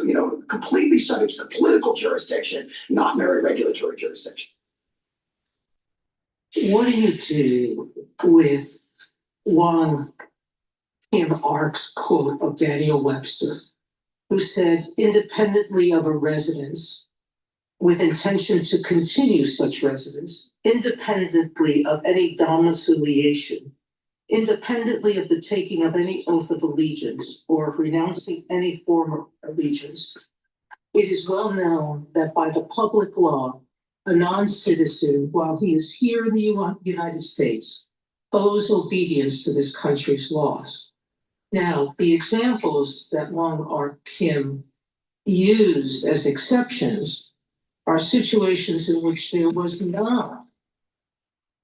completely subject to the political jurisdiction, not mere regulatory jurisdiction. What do you do with one Kim Ark's quote of Daniel Webster, who said, independently of a residence, with intention to continue such residence, independently of any domiciliation, independently of the taking of any oath of allegiance or renouncing any form of allegiance, it is well known that by the public law, a non-citizen, while he is here in the United States, owes obedience to this country's laws. Now, the examples that Wong R. Kim used as exceptions are situations in which there was not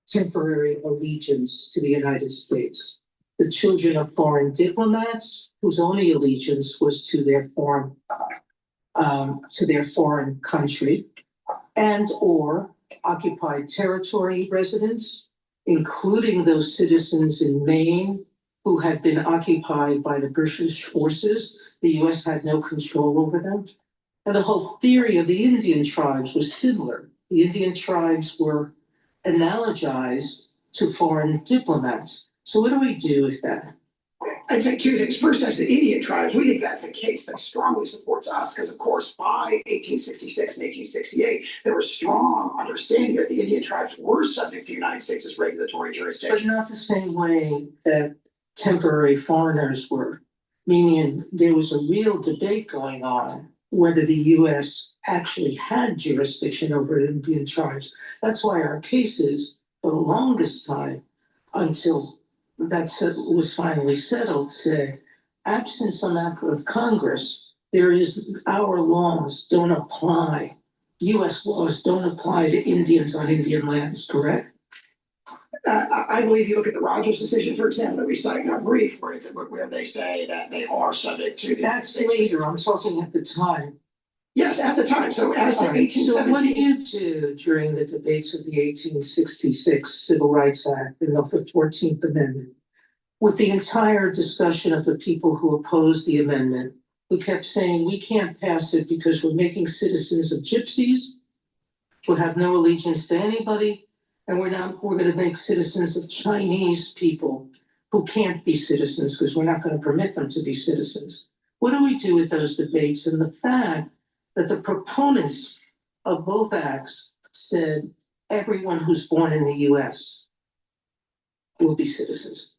temporary allegiance to the United States. The children of foreign diplomats whose only allegiance was to their foreign country, and or occupied territory residents, including those citizens in Maine who had been occupied by the British forces. The US had no control over them. And the whole theory of the Indian tribes was similar. The Indian tribes were analogized to foreign diplomats. So what do we do with that? I'd say two things. First, as the Indian tribes, we think that's a case that strongly supports us because, of course, by 1866 and 1868, there was strong understanding that the Indian tribes were subject to the United States' regulatory jurisdiction. But not the same way that temporary foreigners were, meaning there was a real debate going on whether the U.S. actually had jurisdiction over Indian tribes. That's why our cases, for the longest time, until that was finally settled, said, absent some act of Congress, our laws don't apply. U.S. laws don't apply to Indians on Indian lands, correct? I believe you look at the Rogers decision, for example, that we cite in our brief, where they say that they are subject to the. That's later. I'm talking at the time. Yes, at the time. So as of 1817. So what did you do during the debates of the 1866 Civil Rights Act and of the 14th Amendment? With the entire discussion of the people who opposed the amendment, who kept saying, we can't pass it because we're making citizens of gypsies who have no allegiance to anybody, and we're going to make citizens of Chinese people who can't be citizens because we're not going to permit them to be citizens. What do we do with those debates and the fact that the proponents of both acts said everyone who's born in the US will be citizens?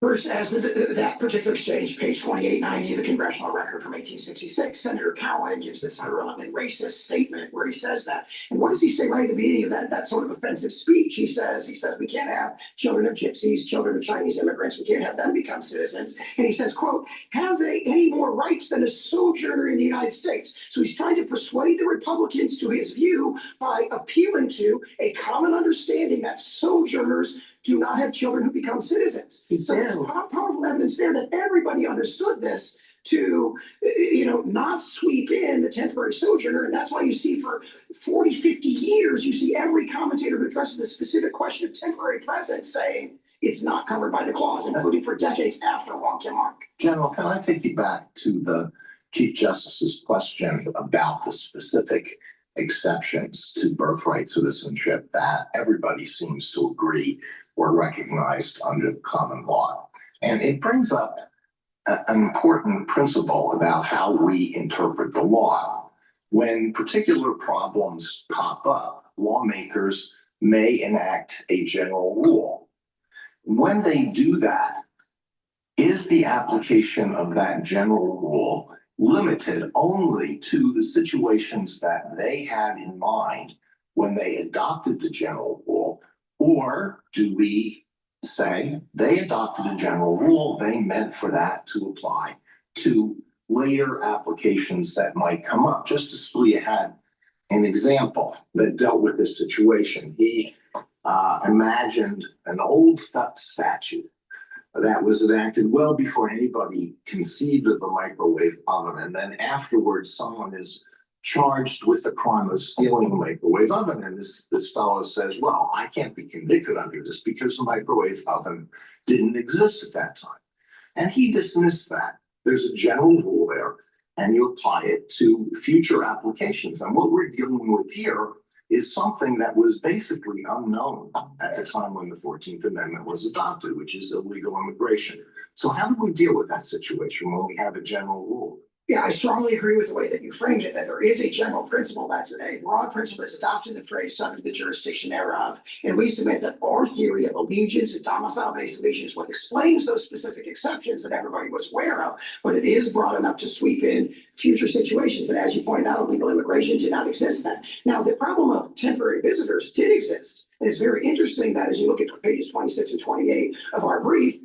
First, as that particular exchange, page 2890 of the congressional record from 1866, Senator Cowan gives this virulently racist statement where he says that. And what does he say right at the beginning of that sort of offensive speech? He says, we can't have children of gypsies, children of Chinese immigrants, we can't have them become citizens. And he says, quote, have they any more rights than a sojourner in the United States? So he's trying to persuade the Republicans to his view by appealing to a common understanding that sojourners do not have children who become citizens. So there's powerful evidence there that everybody understood this to, not sweep in the temporary sojourner. And that's why you see for 40, 50 years, you see every commentator who addresses the specific question of temporary presence saying it's not covered by the clause, including for decades after Wong Kim Ark. General, can I take you back to the Chief Justice's question about the specific exceptions to birthright citizenship that everybody seems to agree were recognized under the common law? And it brings up an important principle about how we interpret the law. When particular problems pop up, lawmakers may enact a general rule. When they do that, is the application of that general rule limited only to the situations that they had in mind when they adopted the general rule? Or do we say they adopted a general rule, they meant for that to apply to later applications that might come up? Justice Scalia had an example that dealt with this situation. He imagined an old statute that was enacted well before anybody conceived of the microwave oven. And then afterwards, someone is charged with the crime of stealing the microwave oven. And this fellow says, well, I can't be convicted under this because the microwave oven didn't exist at that time. And he dismissed that. There's a general rule there, and you apply it to future applications. And what we're dealing with here is something that was basically unknown at the time when the 14th Amendment was adopted, which is illegal immigration. So how do we deal with that situation when we have a general rule? Yeah, I strongly agree with the way that you framed it, that there is a general principle that's a broad principle that's adopted in the phrase subject to the jurisdiction thereof. And we submit that our theory of allegiance and domicile-based allegiance is what explains those specific exceptions that everybody was aware of, but it is broad enough to sweep in future situations. And as you pointed out, illegal immigration did not exist then. Now, the problem of temporary visitors did exist. And it's very interesting that as you look at pages 26 and 28 of our brief,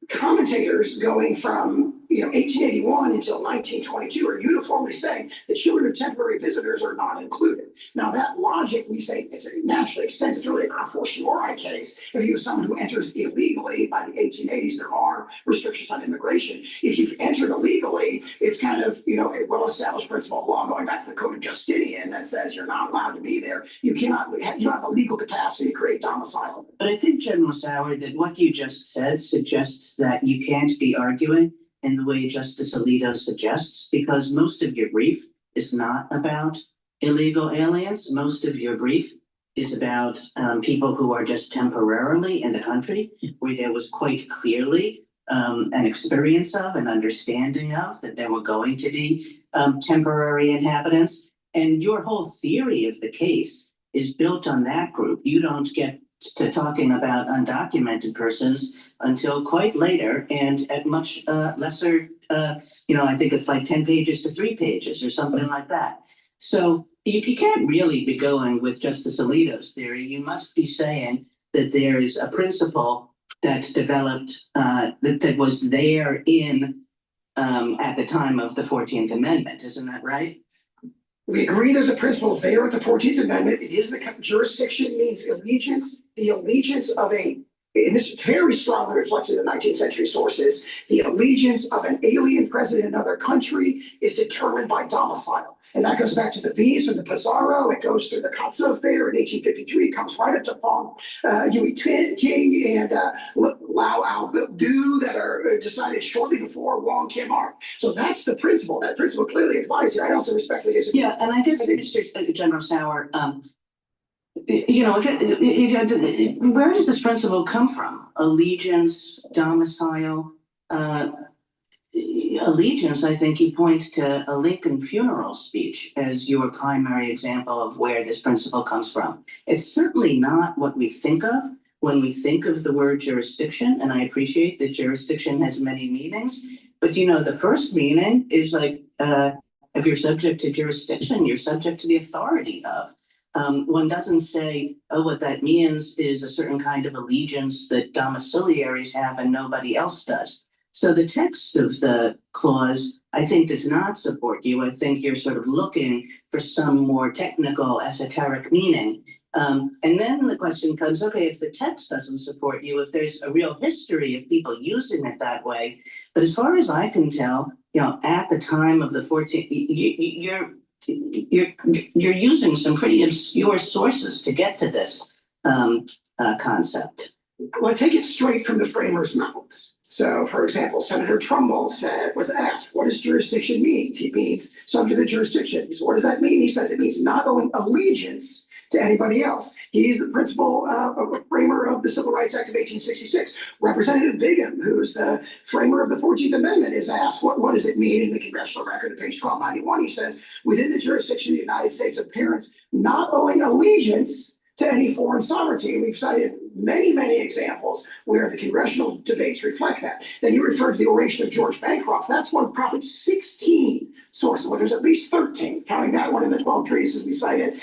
commentators going from 1881 until 1922 are uniformly saying that children of temporary visitors are not included. Now that logic, we say, it's naturally extends. It's really a fortiori case. If you have someone who enters illegally by the 1880s, there are restrictions on immigration. If you've entered illegally, it's kind of a well-established principle of law going back to the Code of Justinian that says you're not allowed to be there. You don't have the legal capacity to create domicile. But I think, General Sauer, that what you just said suggests that you can't be arguing in the way Justice Alito suggests, because most of your brief is not about illegal aliens. Most of your brief is about people who are just temporarily in the country, where there was quite clearly an experience of, an understanding of, that there were going to be temporary inhabitants. And your whole theory of the case is built on that group. You don't get to talking about undocumented persons until quite later and at much lesser, I think it's like 10 pages to 3 pages or something like that. So you can't really be going with Justice Alito's theory. You must be saying that there is a principle that developed, that was there in at the time of the 14th Amendment. Isn't that right? We agree there's a principle there with the 14th Amendment. It is the jurisdiction means allegiance, the allegiance of and this very strongly reflected in 19th century sources, the allegiance of an alien present in another country is determined by domicile. And that goes back to the Venus and the Pizarro. It goes through the Cottrell affair in 1853. It comes right up to Fong Yui Ting and Lau Ao Du that are decided shortly before Wong Kim Ark. So that's the principle. That principle clearly applies here. I also respectfully disagree. Yeah, and I guess, Mr. General Sauer, where does this principle come from? Allegiance, domicile, allegiance, I think you point to a Lincoln funeral speech as your primary example of where this principle comes from. It's certainly not what we think of when we think of the word jurisdiction, and I appreciate that jurisdiction has many meanings, but the first meaning is like, if you're subject to jurisdiction, you're subject to the authority of. One doesn't say, oh, what that means is a certain kind of allegiance that domiciliaries have and nobody else does. So the text of the clause, I think, does not support you. I think you're sort of looking for some more technical, esoteric meaning. And then the question comes, okay, if the text doesn't support you, if there's a real history of people using it that way, but as far as I can tell, at the time of the 14th, you're using some pretty obscure sources to get to this concept. Well, I take it straight from the framers' mouths. So, for example, Senator Trumbull was asked, what does jurisdiction mean? He means subject to the jurisdiction. He said, what does that mean? He says it means not owing allegiance to anybody else. He's the principal framer of the Civil Rights Act of 1866. Representative Bigham, who's the framer of the 14th Amendment, is asked, what does it mean in the congressional record at page 1291? He says, within the jurisdiction of the United States of parents not owing allegiance to any foreign sovereignty. And we've cited many, many examples where the congressional debates reflect that. Then you refer to the oration of George Bancroft. That's one of probably 16 sources, well, there's at least 13, counting that one in the 12 treatises we cited,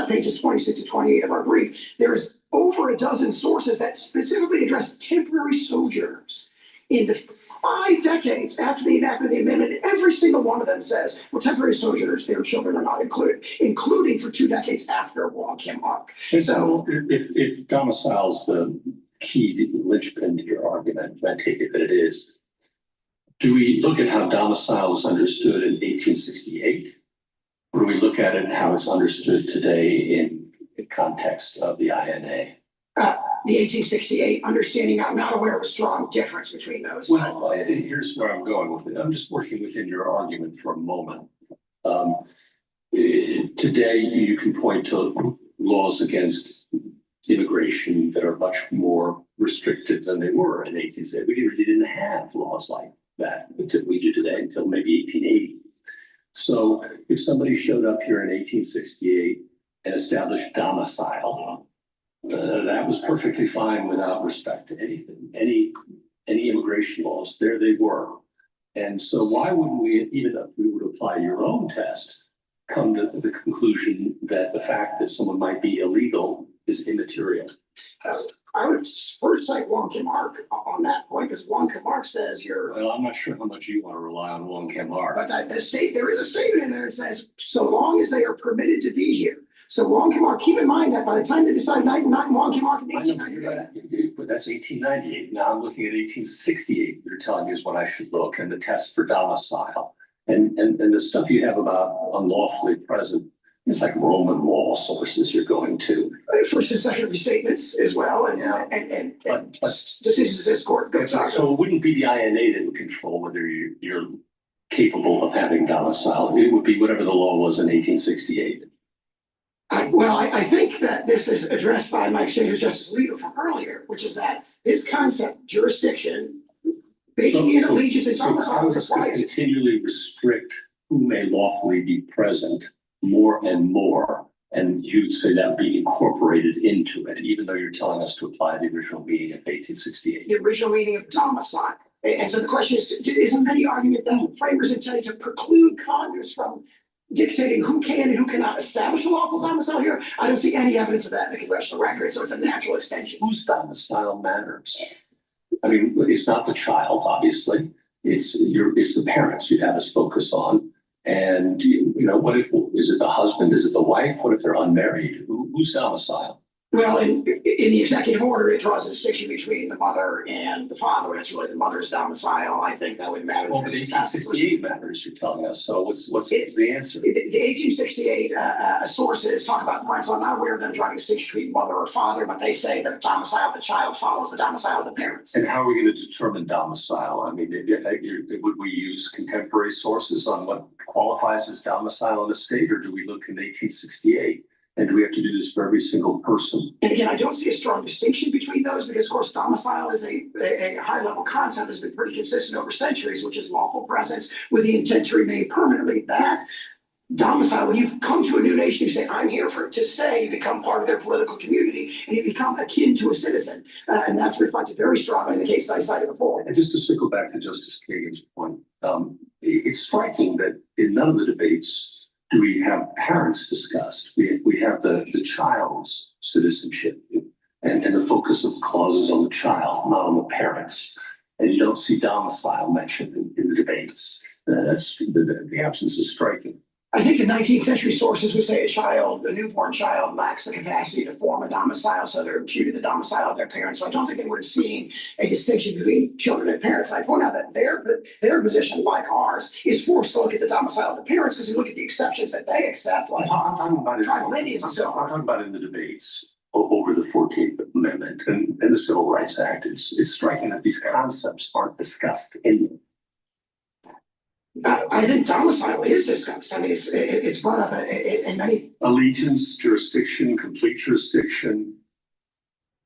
pages 26 to 28 of our brief. There's over a dozen sources that specifically address temporary sojourners. In the 5 decades after the enactment of the amendment, every single one of them says, well, temporary sojourners, their children are not included, including for 2 decades after Wong Kim Ark. So if domicile's the key linchpin to your argument, I take it that it is, do we look at how domicile was understood in 1868? Or do we look at it and how it's understood today in the context of the INA? The 1868 understanding, I'm not aware of a strong difference between those. Well, here's where I'm going with it. I'm just working within your argument for a moment. Today, you can point to laws against immigration that are much more restrictive than they were in 1860. We really didn't have laws like that until we do today, until maybe 1880. So if somebody showed up here in 1868 and established domicile, that was perfectly fine without respect to anything, any immigration laws. There they were. And so why wouldn't we, even if we would apply your own test, come to the conclusion that the fact that someone might be illegal is immaterial? I would first cite Wong Kim Ark on that point, because Wong Kim Ark says you're. Well, I'm not sure how much you want to rely on Wong Kim Ark. But there is a statement in there that says, so long as they are permitted to be here. So Wong Kim Ark, keep in mind that by the time they decided not Wong Kim Ark in 1898. But that's 1898. Now I'm looking at 1868. You're telling me is what I should look, and the test for domicile. And the stuff you have about unlawfully present, it's like Roman law sources you're going to. First and second restatements as well, and decisions of this court. So it wouldn't be the INA that would control whether you're capable of having domicile. It would be whatever the law was in 1868. I think that this is addressed by my exchange with Justice Alito from earlier, which is that this concept, jurisdiction, baking in allegiance and domicile Congress could continually restrict who may lawfully be present more and more. And you'd say that would be incorporated into it, even though you're telling us to apply the original meaning of 1868. The original meaning of domicile. And so the question is there any argument that framers intended to preclude Congress from dictating who can and who cannot establish a lawful domicile here? I don't see any evidence of that in the congressional record, so it's a natural extension. Whose domicile matters? I mean, it's not the child, obviously. It's the parents you'd have us focus on. And, what if, is it the husband? Is it the wife? What if they're unmarried? Who's domicile? Well, in the executive order, it draws a distinction between the mother and the father. And it's really the mother's domicile. I think that would matter. Well, but 1868 matters, you're telling us. So what's the answer? The 1868 sources talk about parents. So I'm not aware of them drawing a distinction between mother or father, but they say that the domicile of the child follows the domicile of the parents. And how are we going to determine domicile? I mean, would we use contemporary sources on what qualifies as domicile in a state, or do we look in 1868? And do we have to do this for every single person? And again, I don't see a strong distinction between those because, of course, domicile is a high-level concept has been pretty consistent over centuries, which is lawful presence with the intent to remain permanently. That domicile, when you've come to a new nation, you say, I'm here to stay, you become part of their political community, and you become akin to a citizen. And that's reflected very strongly in the case that I cited before. And just to circle back to Justice Kagan's point, it's striking that in none of the debates do we have parents discussed. We have the child's citizenship and the focus of the clauses on the child, not on the parents. And you don't see domicile mentioned in the debates. That's the absence is striking. I think the 19th century sources would say a newborn child lacks the capacity to form a domicile, so they're imputed the domicile of their parents. So I don't think they would have seen a distinction between children and parents. I point out that their position, like ours, is forced to look at the domicile of the parents because you look at the exceptions that they accept, like tribal Indians and so on. I'm talking about in the debates over the 14th Amendment and the Civil Rights Act. It's striking that these concepts aren't discussed in them. I think domicile is discussed. I mean, it's brought up in many. Allegiance, jurisdiction, complete jurisdiction.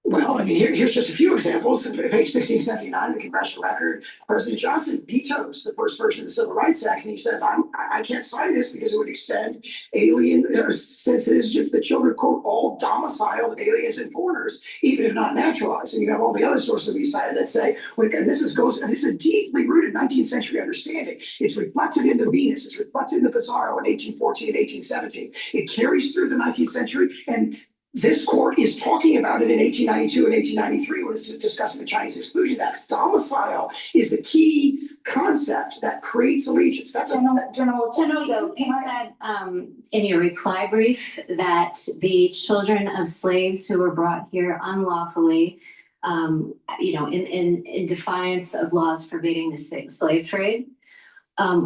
Well, I mean, here's just a few examples. Page 1679 of the congressional record, President Johnson vetoes the first version of the Civil Rights Act, and he says, I can't sign this because it would extend alien citizenship to the children of, quote, all domiciled aliens and foreigners, even if not naturalized. And you have all the other sources we cited that say, and this is a deeply rooted 19th century understanding. It's reflected in the Venus, it's reflected in the Pizarro in 1814 and 1817. It carries through the 19th century, and this court is talking about it in 1892 and 1893 when it's discussing the Chinese Exclusion Acts. Domicile is the key concept that creates allegiance. That's General. So you said in your reply brief that the children of slaves who were brought here unlawfully, in defiance of laws forbidding the slave trade,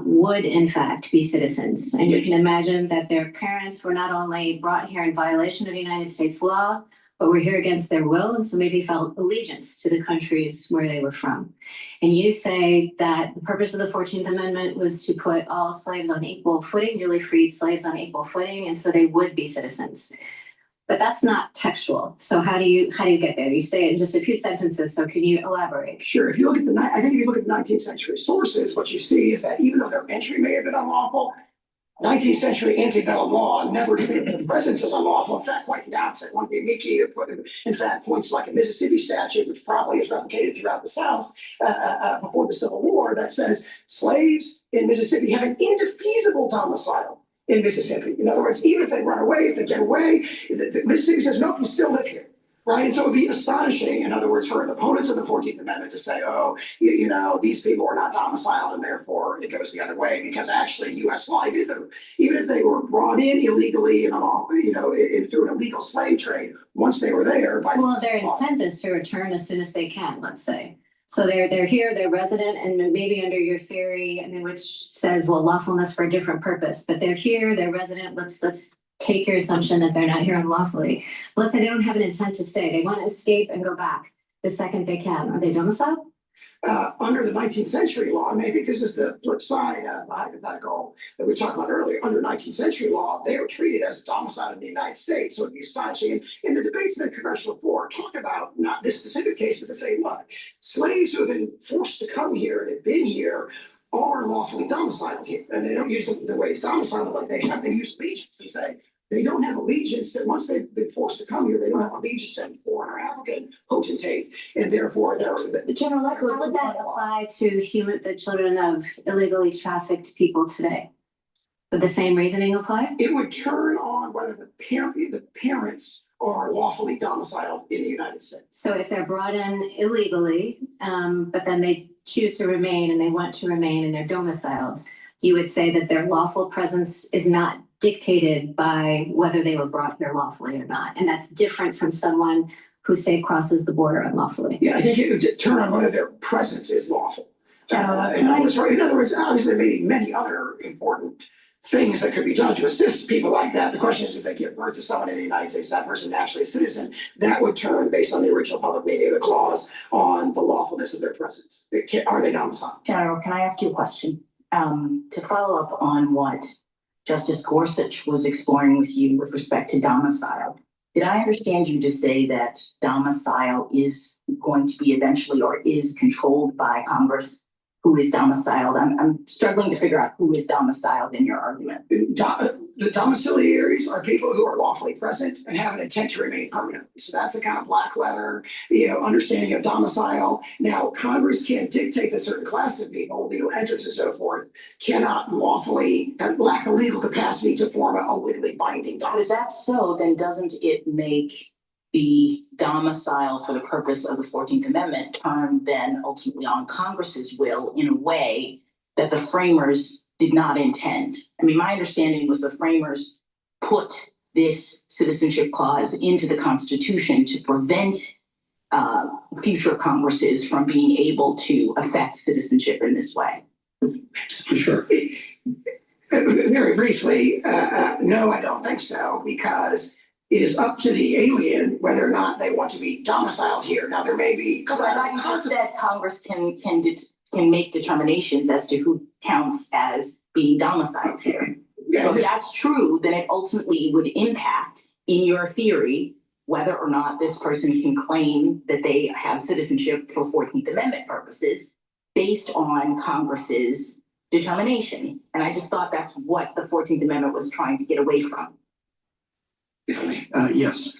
would in fact be citizens. And you can imagine that their parents were not only brought here in violation of United States law, but were here against their will, and so maybe felt allegiance to the countries where they were from. And you say that the purpose of the 14th Amendment was to put all slaves on equal footing, newly freed slaves on equal footing, and so they would be citizens. But that's not textual. So how do you get there? You say it in just a few sentences. So can you elaborate? Sure. If you look at the 19th century sources, what you see is that even though their entry may have been unlawful, 19th century antebellum law never did the presence as unlawful. In fact, quite the opposite. One thing Mickey, in fact, points like a Mississippi statute, which probably is replicated throughout the South before the Civil War, that says slaves in Mississippi have an indefeasible domicile in Mississippi. In other words, even if they run away, if they get away, the Mississippi says, nope, you still live here. Right. And so it would be astonishing, in other words, for opponents of the 14th Amendment to say, oh, these people are not domiciled and therefore it goes the other way, because actually U.S. law, even if they were brought in illegally and through an illegal slave trade, once they were there. Well, their intent is to return as soon as they can, let's say. So they're here, they're resident, and maybe under your theory, which says, well, lawfulness for a different purpose, but they're here, they're resident. Let's take your assumption that they're not here unlawfully. Let's say they don't have an intent to stay. They want to escape and go back the second they can. Are they domiciled? Under the 19th century law, and I think this is the flip side of the hypothetical that we talked about earlier, under 19th century law, they were treated as domiciled in the United States. So it'd be astonishing. And in the debates in the congressional floor, talk about not this specific case, but to say, look, slaves who have been forced to come here and have been here are lawfully domiciled here. And they don't use the ways domiciled like they have. They use allegiance. They say they don't have allegiance, that once they've been forced to come here, they don't have allegiance to any foreign or African potentate, and therefore they're. The general, how would that apply to the children of illegally trafficked people today? Would the same reasoning apply? It would turn on whether the parents are lawfully domiciled in the United States. So if they're brought in illegally, but then they choose to remain and they want to remain and they're domiciled, you would say that their lawful presence is not dictated by whether they were brought here lawfully or not. And that's different from someone who, say, crosses the border unlawfully. Yeah, I think it would turn on whether their presence is lawful. In other words, obviously, there may be many other important things that could be done to assist people like that. The question is, if they give birth to someone in the United States, that person naturally a citizen, that would turn, based on the original public meaning of the clause, on the lawfulness of their presence. Are they domiciled? General, can I ask you a question? To follow up on what Justice Gorsuch was exploring with you with respect to domicile, did I understand you to say that domicile is going to be eventually or is controlled by Congress? Who is domiciled? I'm struggling to figure out who is domiciled in your argument. The domiciliaries are people who are lawfully present and have an intent to remain permanently. So that's a kind of black letter, understanding of domicile. Now, Congress can't dictate that certain classes of people, legal entrants and so forth, cannot lawfully and lack the legal capacity to form a legally binding domicile. But if that's so, then doesn't it make the domicile for the purpose of the 14th Amendment turn then ultimately on Congress's will in a way that the framers did not intend? I mean, my understanding was the framers put this citizenship clause into the Constitution to prevent future Congresses from being able to affect citizenship in this way. Sure. Very briefly, no, I don't think so, because it is up to the alien whether or not they want to be domiciled here. Now, there may be. But I just said Congress can make determinations as to who counts as being domiciled here. Yeah, so if that's true, then it ultimately would impact, in your theory, whether or not this person can claim that they have citizenship for 14th Amendment purposes based on Congress's determination. And I just thought that's what the 14th Amendment was trying to get away from. Yes.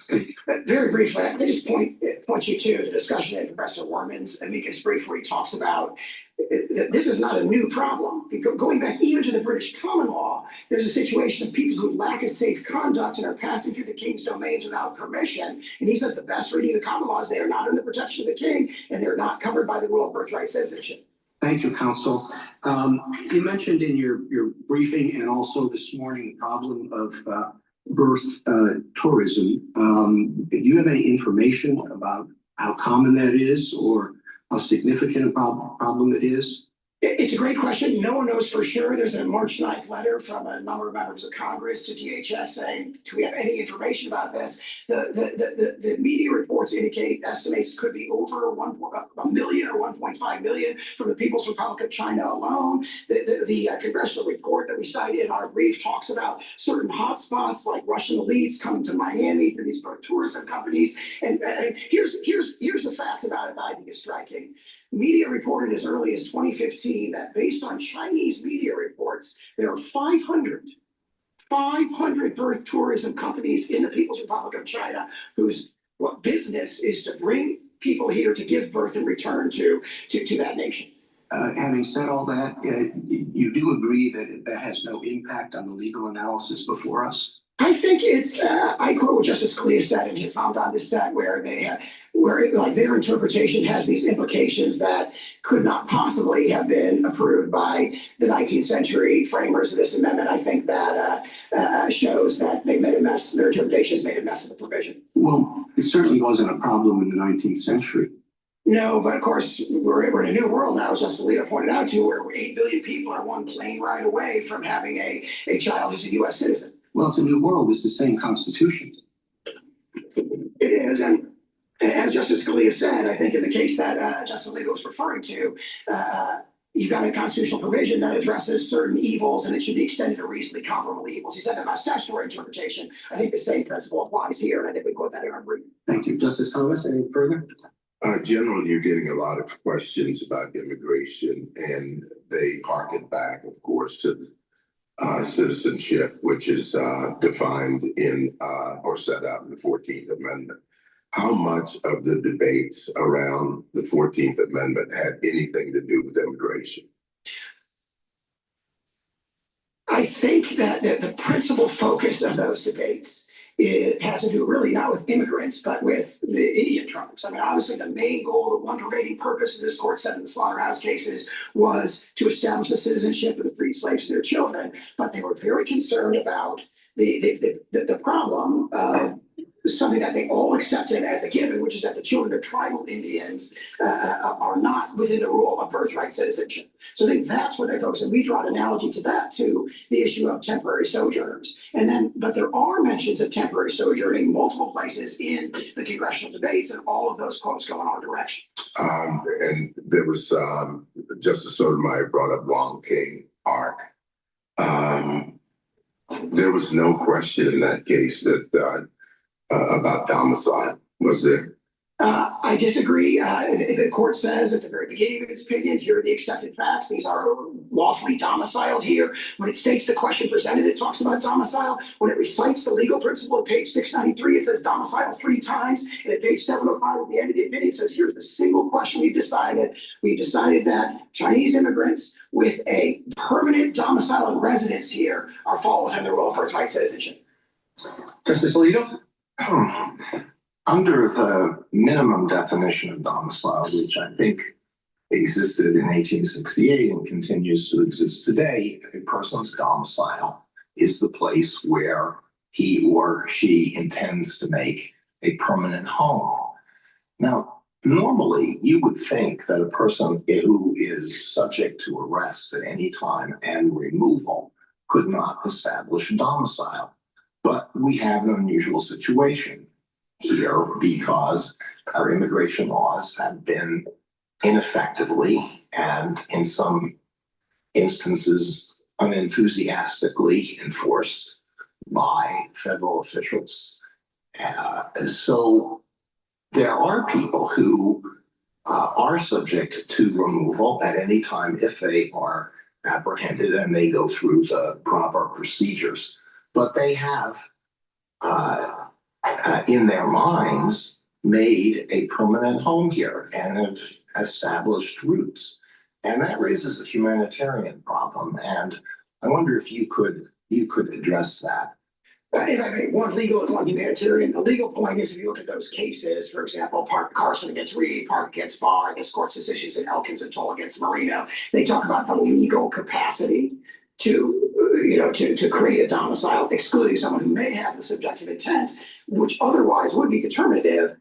Very briefly, I just point you to the discussion in Professor Warman's amicus brief where he talks about this is not a new problem. Going back even to the British common law, there's a situation of people who lack a safe conduct and are passing through the king's domains without permission. And he says the best reading of the common law is they are not under the protection of the king and they're not covered by the rule of birthright citizenship. Thank you, counsel. You mentioned in your briefing and also this morning the problem of birth tourism. Do you have any information about how common that is or how significant a problem it is? It's a great question. No one knows for sure. There's a March 9th letter from a number of members of Congress to DHS saying, do we have any information about this? The media reports indicate estimates could be over 1 million or 1.5 million from the People's Republic of China alone. The congressional report that we cited in our brief talks about certain hotspots like Russian elites coming to Miami through these birth tourism companies. And here's the facts about it that I think is striking. Media reported as early as 2015 that based on Chinese media reports, there are 500 birth tourism companies in the People's Republic of China whose business is to bring people here to give birth and return to that nation. Having said all that, you do agree that that has no impact on the legal analysis before us? I think it's, I quote what Justice Scalia said in his Hamdan dissent, where their interpretation has these implications that could not possibly have been approved by the 19th century framers of this amendment. I think that shows that they made a mess, their interpretation has made a mess of the provision. Well, it certainly wasn't a problem in the 19th century. No, but of course, we're in a new world now, as Justice Alito pointed out to, where 8 billion people are one plane ride away from having a child who's a U.S. citizen. Well, it's a new world. It's the same Constitution. It is, and As Justice Scalia said, I think in the case that Justice Alito was referring to, you've got a constitutional provision that addresses certain evils and it should be extended to reasonably comparable evils. He said that about statutory interpretation. I think the same principle applies here, and I think we quote that in our brief. Thank you. Justice Thomas, any further? General, you're getting a lot of questions about immigration, and they harken back, of course, to citizenship, which is defined in or set out in the 14th Amendment. How much of the debates around the 14th Amendment had anything to do with immigration? I think that the principal focus of those debates has to do really not with immigrants, but with the Indian tribes. I mean, obviously the main goal, the one pervading purpose, as this court said in the slaughterhouse cases, was to establish the citizenship of the freed slaves and their children. But they were very concerned about the problem of something that they all accepted as a given, which is that the children of tribal Indians are not within the rule of birthright citizenship. So I think that's what they focus on. We draw an analogy to that, to the issue of temporary sojourners. And then, but there are mentions of temporary sojourning multiple places in the congressional debates, and all of those quotes go in our direction. And there was Justice Sotomayor brought up Wong King Ark. There was no question in that case that about domicile, was there? I disagree. The court says at the very beginning of its opinion, here are the accepted facts. These are lawfully domiciled here. When it states the question presented, it talks about domicile. When it recites the legal principle at page 693, it says domicile 3 times. And at page 705 at the end of the opinion, it says, here's the single question we've decided. We've decided that Chinese immigrants with a permanent domicile and residence here are fall within the rule of birthright citizenship. Justice Alito? Under the minimum definition of domicile, which I think existed in 1868 and continues to exist today, a person's domicile is the place where he or she intends to make a permanent home. Now, normally you would think that a person who is subject to arrest at any time and removal could not establish a domicile. But we have an unusual situation here because our immigration laws have been ineffectively and in some instances unenthusiastically enforced by federal officials. So there are people who are subject to removal at any time if they are apprehended and they go through the proper procedures. But they have in their minds made a permanent home here and have established roots. And that raises a humanitarian problem. And I wonder if you could address that. If I make one legal and one humanitarian, the legal point is if you look at those cases, for example, Park Carson against Reed, Park against Barr, against court's decisions in Elkins and Toll against Marino, they talk about the legal capacity to create a domicile, excluding someone who may have the subjective intent, which otherwise would be determinative,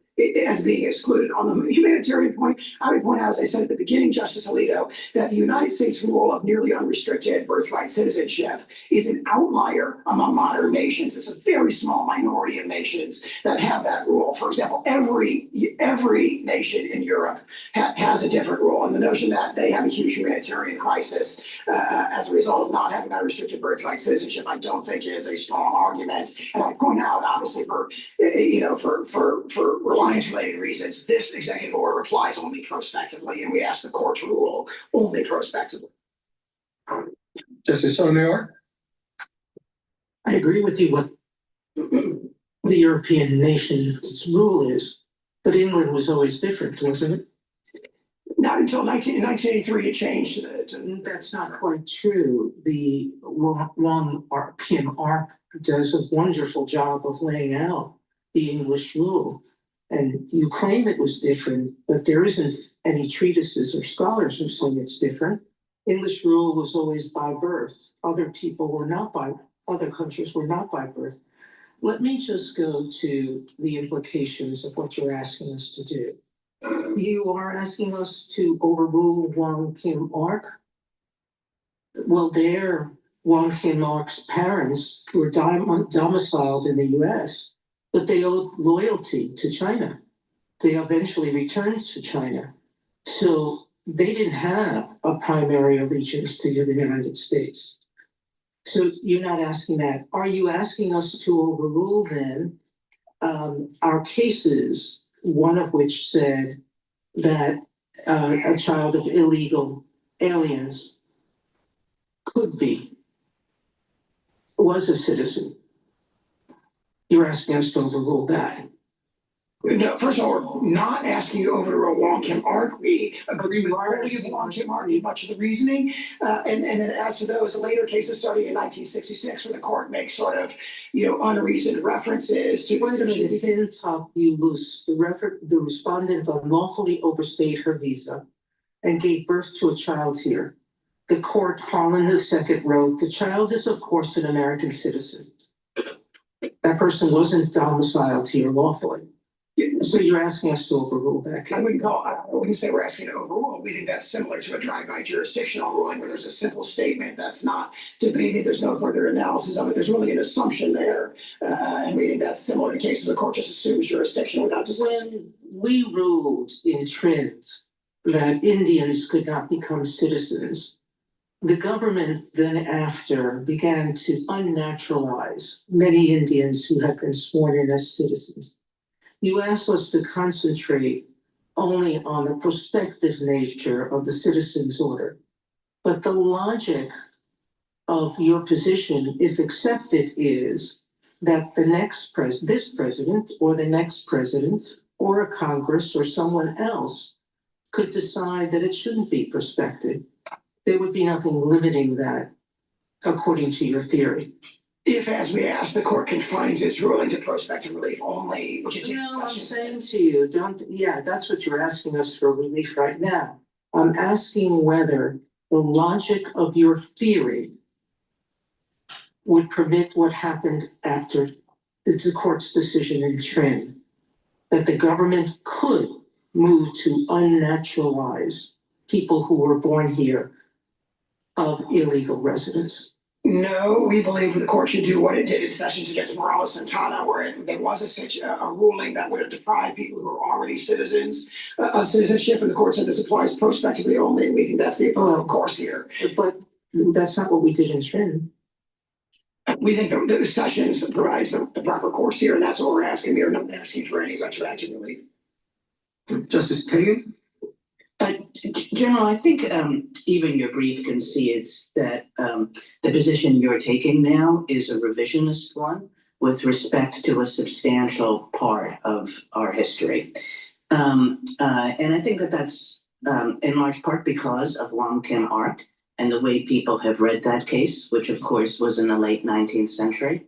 as being excluded. On the humanitarian point, I would point out, as I said at the beginning, Justice Alito, that the United States rule of nearly unrestricted birthright citizenship is an outlier among modern nations. It's a very small minority of nations that have that rule. For example, every nation in Europe has a different rule, and the notion that they have a huge humanitarian crisis as a result of not having unrestricted birthright citizenship, I don't think is a strong argument. And I point out, obviously, for reliance-related reasons, this executive order applies only prospectively, and we ask the court to rule only prospectively. Justice Sotomayor? I agree with you what the European nation's rule is, but England was always different, wasn't it? Not until 1983 it changed. That's not quite true. The Wong Kim Ark does a wonderful job of laying out the English rule. And you claim it was different, but there isn't any treatises or scholars who say it's different. English rule was always by birth. Other countries were not by birth. Let me just go to the implications of what you're asking us to do. You are asking us to overrule Wong Kim Ark. Well, Wong Kim Ark's parents were domiciled in the US, but they owed loyalty to China. they eventually returned to China. So they didn't have a primary allegiance to the United States. So you're not asking that. Are you asking us to overrule then our cases, one of which said that a child of illegal aliens was a citizen? You're asking us to overrule that. No, first of all, we're not asking you over to a Wong-Kim arc. We agree with Wong-Kim arc in much of the reasoning. And then as for those later cases starting in 1966, where the court makes sort of, unreasoned references to. Wait a minute, thin top you loose. The respondent unlawfully overstayed her visa and gave birth to a child here. The court, Harlan II, wrote, the child is of course an American citizen. That person wasn't domiciled here lawfully. So you're asking us to overrule that? I wouldn't say we're asking to overrule. We think that's similar to a drive-by jurisdictional ruling where there's a simple statement that's not debated. There's no further analysis of it. There's really an assumption there. And we think that's similar to cases where the court just assumes jurisdiction without discussing. When we ruled in Trent that Indians could not become citizens, the government then after began to unnaturalize many Indians who had been sworn in as citizens. You asked us to concentrate only on the prospective nature of the citizens' order. But the logic of your position, if accepted, is that this president or the next president or a Congress or someone else could decide that it shouldn't be prospective. There would be nothing limiting that, according to your theory. If, as we asked, the court confines its ruling to prospective relief only, which is. No, I'm saying to you, that's what you're asking us for relief right now. I'm asking whether the logic of your theory would permit what happened after the court's decision in Trent, that the government could move to unnaturalize people who were born here of illegal residents. No, we believe the court should do what it did in Sessions against Morales-Santana, where there was a ruling that would have deprived people who were already citizens of citizenship, and the court said this applies prospectively only. We think that's the appropriate course here. But that's not what we did in Trent. We think that the Sessions provides the proper course here, and that's what we're asking. We are not asking for any retroactive relief. Justice Kagan? General, I think even your brief concedes that the position you're taking now is a revisionist one with respect to a substantial part of our history. And I think that that's in large part because of Wong-Kim arc and the way people have read that case, which of course was in the late 19th century,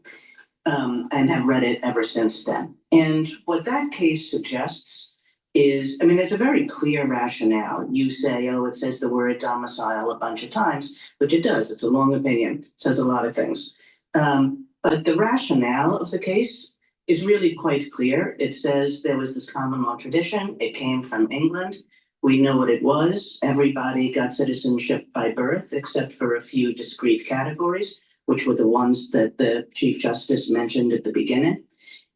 and have read it ever since then. And what that case suggests is, there's a very clear rationale. You say, it says the word domicile a bunch of times, which it does. It's a long opinion, it says a lot of things. But the rationale of the case is really quite clear. It says there was this common law tradition. It came from England. We know what it was. Everybody got citizenship by birth, except for a few discrete categories, which were the ones that the Chief Justice mentioned at the beginning.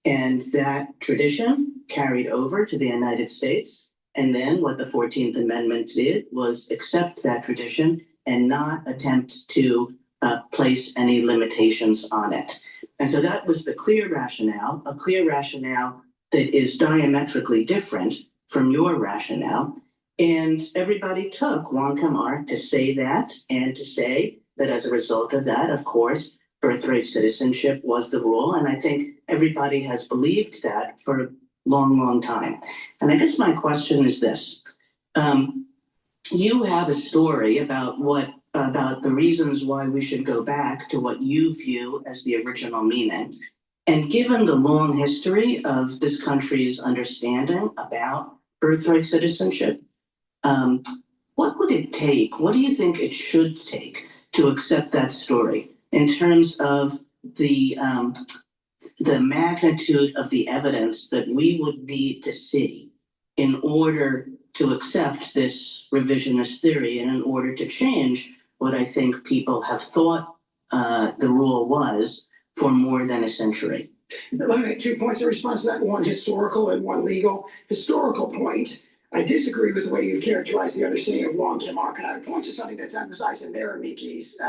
And that tradition carried over to the United States. And then what the 14th Amendment did was accept that tradition and not attempt to place any limitations on it. And so that was the clear rationale, a clear rationale that is diametrically different from your rationale. And everybody took Wong-Kim arc to say that, and to say that as a result of that, of course, birthright citizenship was the rule. And I think everybody has believed that for a long, long time. And I guess my question is this. You have a story about the reasons why we should go back to what you view as the original meaning. And given the long history of this country's understanding about birthright citizenship, what would it take? What do you think it should take to accept that story in terms of the magnitude of the evidence that we would need to see in order to accept this revisionist theory and in order to change what I think people have thought the rule was for more than a century? Let me make 2 points in response to that, one historical and one legal. Historical point, I disagree with the way you characterize the understanding of Wong Kim Ark, and I would point to something that's emphasized in there in Miki's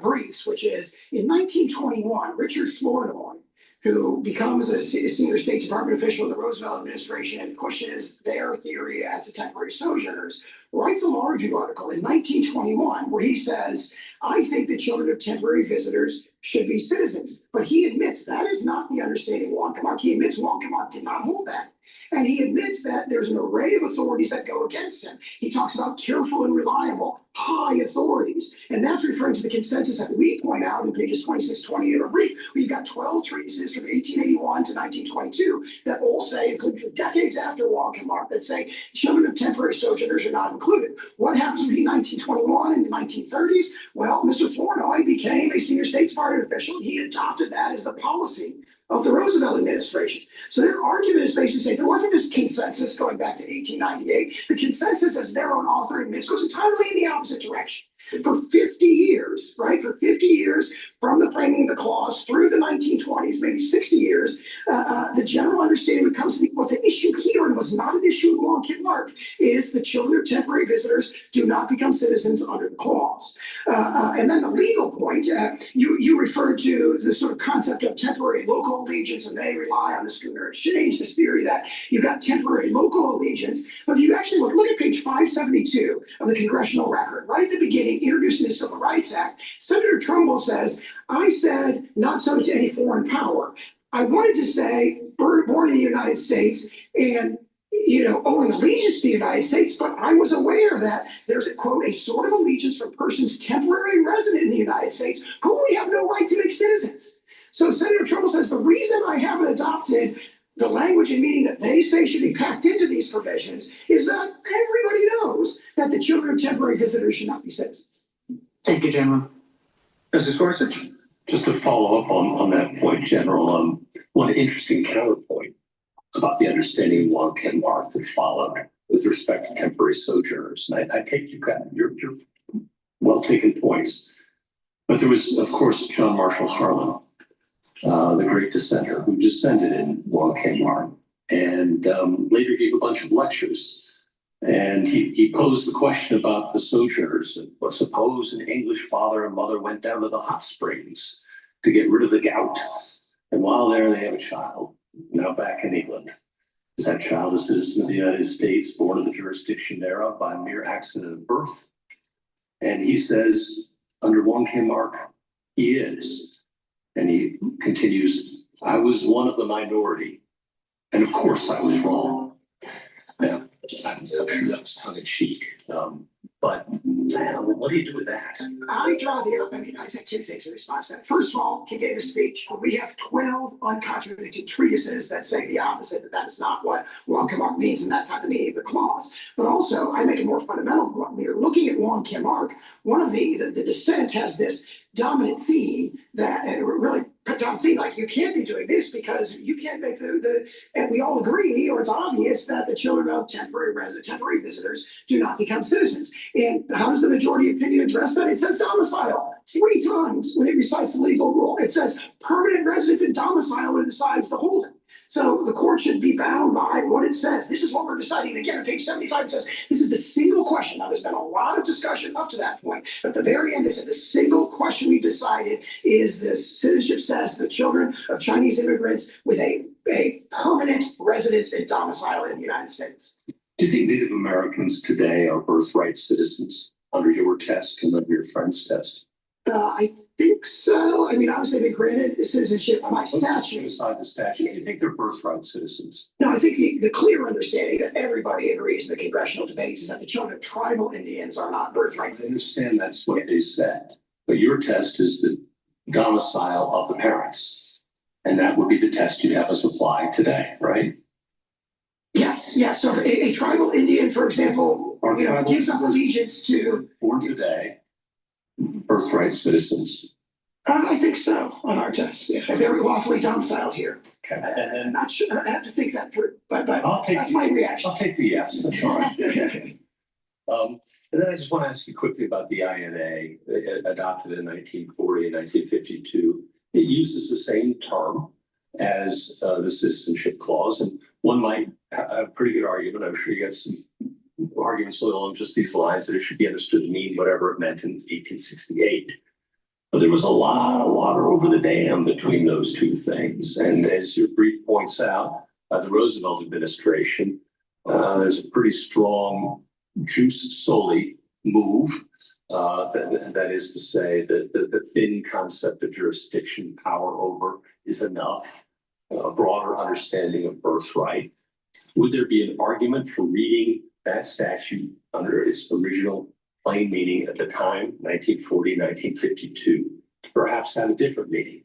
briefs, which is in 1921, Richard Flournoy, who becomes a senior State Department official in the Roosevelt administration and pushes their theory as to temporary sojourners, writes a law review article in 1921 where he says, I think the children of temporary visitors should be citizens. But he admits that is not the understanding of Wong Kim Ark. He admits Wong Kim Ark did not hold that. And he admits that there's an array of authorities that go against him. He talks about careful and reliable, high authorities. And that's referring to the consensus that we point out in pages 26, 28 of our brief. We've got 12 treatises from 1881 to 1922 that all say, including for decades after Wong Kim Ark, that say children of temporary sojourners are not included. What happens between 1921 and the 1930s? Well, Mr. Flournoy became a senior State Department official. He adopted that as the policy of the Roosevelt administration. So their argument is basically saying there wasn't this consensus going back to 1898. The consensus, as their own author admits, goes entirely in the opposite direction. For 50 years, right? For 50 years, from the framing of the clause through the 1920s, maybe 60 years, the general understanding when it comes to what's an issue here, and was not an issue in Wong Kim Ark, is the children of temporary visitors do not become citizens under the clause. And then the legal point, you referred to the sort of concept of temporary local allegiance, and they rely on the Schooner Exchange, this theory that you've got temporary local allegiance. But if you actually look at page 572 of the congressional record, right at the beginning, introducing the Civil Rights Act, Senator Trumbull says, I said not subject to any foreign power. I wanted to say born in the United States and owing allegiance to the United States, but I was aware that there's a quote, a sort of allegiance from persons temporarily resident in the United States who we have no right to make citizens. So Senator Trumbull says the reason I haven't adopted the language and meaning that they say should be packed into these provisions is that everybody knows that the children of temporary visitors should not be citizens. Thank you, General. Mrs. Gorsuch? Just to follow up on that point, General, one interesting counterpoint about the understanding of Wong Kim Ark that followed with respect to temporary sojourners. And I take you've got your well taken points. But there was, of course, John Marshall Harlan, the great dissenter who dissented in Wong Kim Ark and later gave a bunch of lectures. And he posed the question about the sojourners. But suppose an English father and mother went down to the hot springs to get rid of the gout. And while there, they have a child, now back in England. Is that child a citizen of the United States, born in the jurisdiction thereof by mere accident of birth? And he says, under Wong Kim Ark, he is. And he continues, I was one of the minority. And of course I was wrong. Now, I'm sure that was tongue in cheek. But what do you do with that? I say two things in response to that. First of all, he gave a speech. We have 12 uncontradicted treatises that say the opposite, that is not what Wong Kim Ark means, and that's not the meaning of the clause. But also, I make a more fundamental point. When you're looking at Wong Kim Ark, one of the dissent has this dominant theme that really dominant theme, like you can't be doing this because you can't make and we all agree, or it's obvious that the children of temporary visitors do not become citizens. And how does the majority opinion address that? It says domicile 3 times when it recites the legal rule. It says permanent residence and domicile when it decides to hold it. So the court should be bound by what it says. This is what we're deciding. Again, on page 75, it says this is the single question. Now, there's been a lot of discussion up to that point, but at the very end, they said the single question we've decided is this citizenship status of the children of Chinese immigrants with a permanent residence and domicile in the United States. Do you think Native Americans today are birthright citizens under your test and under your friend's test? I think so. I mean, obviously, they've been granted citizenship by statute. Aside the statute, do you think they're birthright citizens? No, I think the clear understanding that everybody agrees in the congressional debates is that the children of tribal Indians are not birthright citizens. I understand that's what they said, but your test is the domicile of the parents, and that would be the test you'd have us apply today, right? Yes. So a tribal Indian, for example, gives up allegiance to born today. Birthright citizens. I think so on our test. Yeah, if they're lawfully domiciled here. Okay. And then not sure. I have to think that through. But that's my reaction. I'll take the yes. That's all right. And then I just want to ask you quickly about the INA adopted in 1940 and 1952. It uses the same term as the citizenship clause. And one might have a pretty good argument. I'm sure you got some arguments along just these lines that it should be understood to mean whatever it meant in 1868. But there was a lot of water over the dam between those two things. And as your brief points out, the Roosevelt administration, there's a pretty strong jus soli move. That is to say that the thin concept of jurisdiction power over is enough, a broader understanding of birthright. Would there be an argument for reading that statute under its original plain meaning at the time, 1940, 1952, to perhaps have a different meaning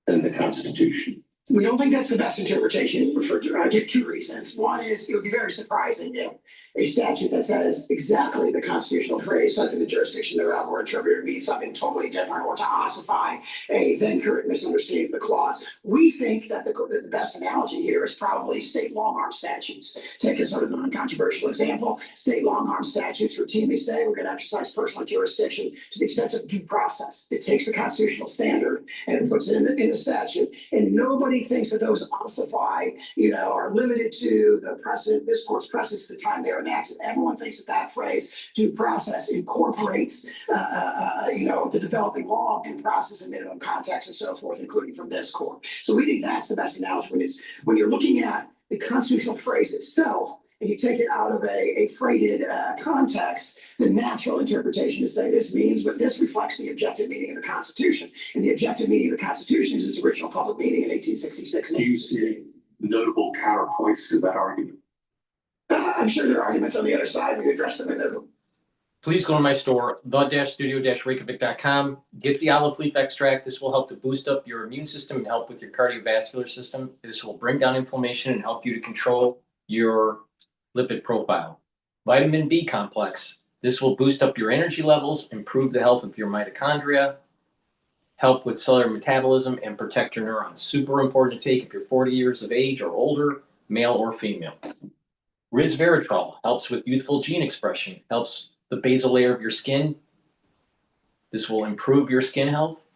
than the Constitution? We don't think that's the best interpretation referred to. I give two reasons. One is it would be very surprising if a statute that says exactly the constitutional phrase subject to the jurisdiction thereof were interpreted to mean something totally different or to ossify a then current misunderstanding of the clause. We think that the best analogy here is probably state long-arm statutes. Take a sort of non-controversial example. State long-arm statutes routinely say we're going to exercise personal jurisdiction to the extent of due process. It takes the constitutional standard and it puts it in the statute, and nobody thinks that those ossify, are limited to the precedent, this court's precedents at the time they were enacted. Everyone thinks that phrase due process incorporates, the developing law of due process and minimum context and so forth, including from this court. So we think that's the best analogy when you're looking at the constitutional phrase itself and you take it out of a freighted context. The natural interpretation is say this means, but this reflects the objective meaning of the Constitution. And the objective meaning of the Constitution is its original public meaning in 1866. Do you see notable counterpoints to that argument? I'm sure there are arguments on the other side. We address them in the. Please go to my store, the-studio-reykjavik.com. Get the olive leaf extract. This will help to boost up your immune system and help with your cardiovascular system. This will bring down inflammation and help you to control your lipid profile. Vitamin B complex. This will boost up your energy levels, improve the health of your mitochondria, help with cellular metabolism, and protect your neurons. Super important to take if you're 40 years of age or older, male or female. Resveratrol helps with youthful gene expression, helps the basal layer of your skin. This will improve your skin health.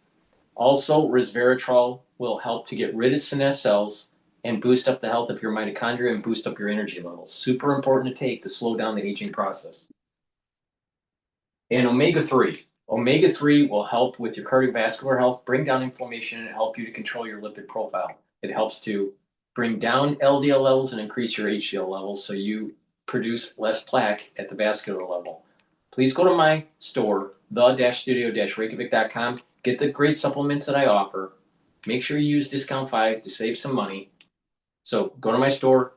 Also, resveratrol will help to get rid of senescent cells and boost up the health of your mitochondria and boost up your energy levels. Super important to take to slow down the aging process. And omega-3. Omega-3 will help with your cardiovascular health, bring down inflammation, and help you to control your lipid profile. It helps to bring down LDL levels and increase your HDL levels so you produce less plaque at the vascular level. Please go to my store, the-studio-reykjavik.com. Get the great supplements that I offer. Make sure you use discount 5 to save some money. So go to my store,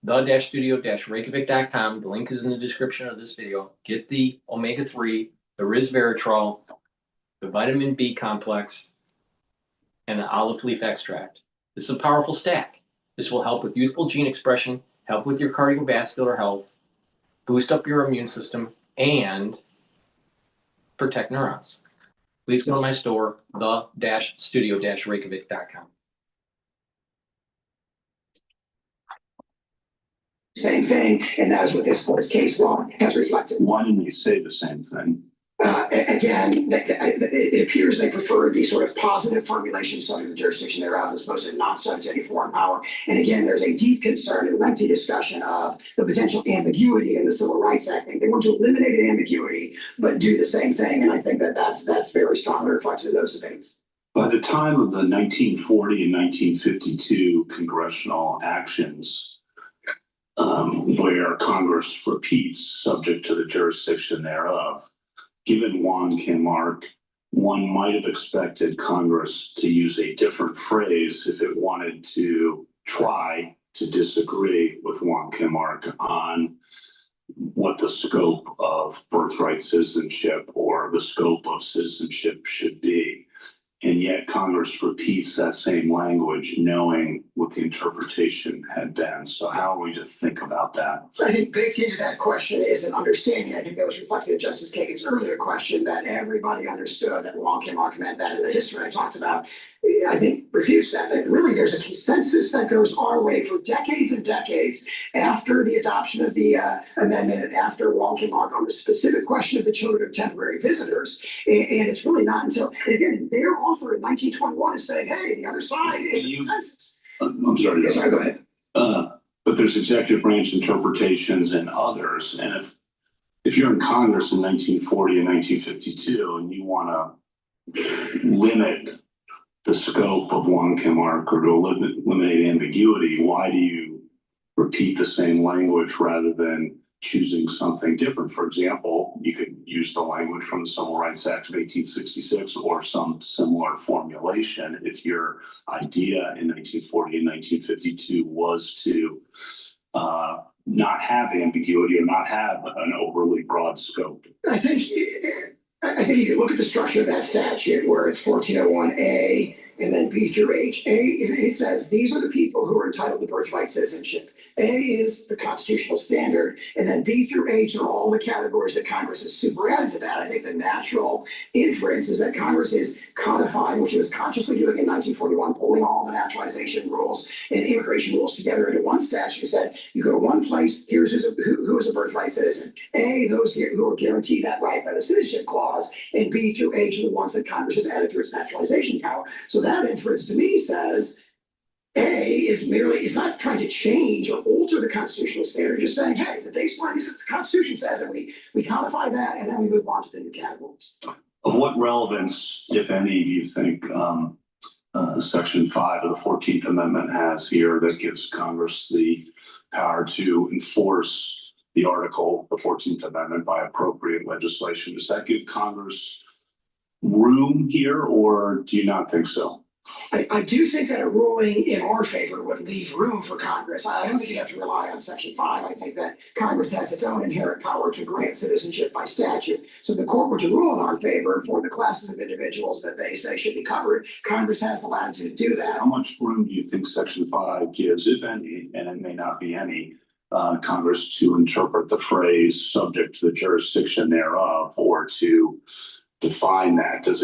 the-studio-reykjavik.com. The link is in the description of this video. Get the omega-3, the resveratrol, the vitamin B complex, and the olive leaf extract. This is a powerful stack. This will help with youthful gene expression, help with your cardiovascular health, boost up your immune system, and protect neurons. Please go to my store, the-studio-reykjavik.com. Same thing, and that is what this court's case law has reflected. Why didn't you say the same thing? Again, it appears they prefer the sort of positive formulation subject to jurisdiction thereof as opposed to not subject to any foreign power. And again, there's a deep concern and lengthy discussion of the potential ambiguity in the Civil Rights Act. They want to eliminate ambiguity, but do the same thing. And I think that's very strongly reflected in those debates. By the time of the 1940 and 1952 congressional actions, where Congress repeats subject to the jurisdiction thereof, given Juan Camargue, one might have expected Congress to use a different phrase if it wanted to try to disagree with Juan Camargue on what the scope of birthright citizenship or the scope of citizenship should be. And yet Congress repeats that same language, knowing with what the interpretation had been. So how are we to think about that? I think baked into that question is an understanding. I think that was reflected in Justice Kagan's earlier question that everybody understood that long-term mark meant that in the history I talked about. I think refutes that. That really there's a consensus that goes our way for decades and decades after the adoption of the amendment and after Wonky Mark on the specific question of the children of temporary visitors. And it's really not until, and again, their offer in 1921 is saying, hey, the other side is a consensus. I'm sorry. Yes, sorry, go ahead. But there's executive branch interpretations and others. And if you're in Congress in 1940 and 1952 and you want to limit the scope of Wonky Mark or to eliminate ambiguity, why do you repeat the same language rather than choosing something different? For example, you could use the language from the Civil Rights Act of 1866 or some similar formulation if your idea in 1940 and 1952 was to not have ambiguity or not have an overly broad scope. I think if you look at the structure of that statute where it's 1401A and then B through H, it says these are the people who are entitled to birthright citizenship. A is the constitutional standard, and then B through H are all the categories that Congress has super added to that. I think the natural inference is that Congress is codifying, which it was consciously doing in 1941, pulling all the naturalization rules and immigration rules together into one statute. It said, you go to one place, here's who is a birthright citizen. A, those who are guaranteed that right by the citizenship clause, and B through H are the ones that Congress has added to its naturalization power. So that inference to me says A is not trying to change or alter the constitutional standard, just saying, hey, the baseline is what the Constitution says, and we codify that, and then we move on to the new categories. Of what relevance, if any, do you think Section 5 of the 14th Amendment has here that gives Congress the power to enforce the article, the 14th Amendment, by appropriate legislation? Does that give Congress room here, or do you not think so? I do think that a ruling in our favor would leave room for Congress. I don't think you'd have to rely on Section 5. I think that Congress has its own inherent power to grant citizenship by statute. So if the court were to rule in our favor for the classes of individuals that they say should be covered, Congress has the latitude to do that. How much room do you think Section 5 gives, if any, and it may not be any, Congress to interpret the phrase subject to the jurisdiction thereof, or to define that? Is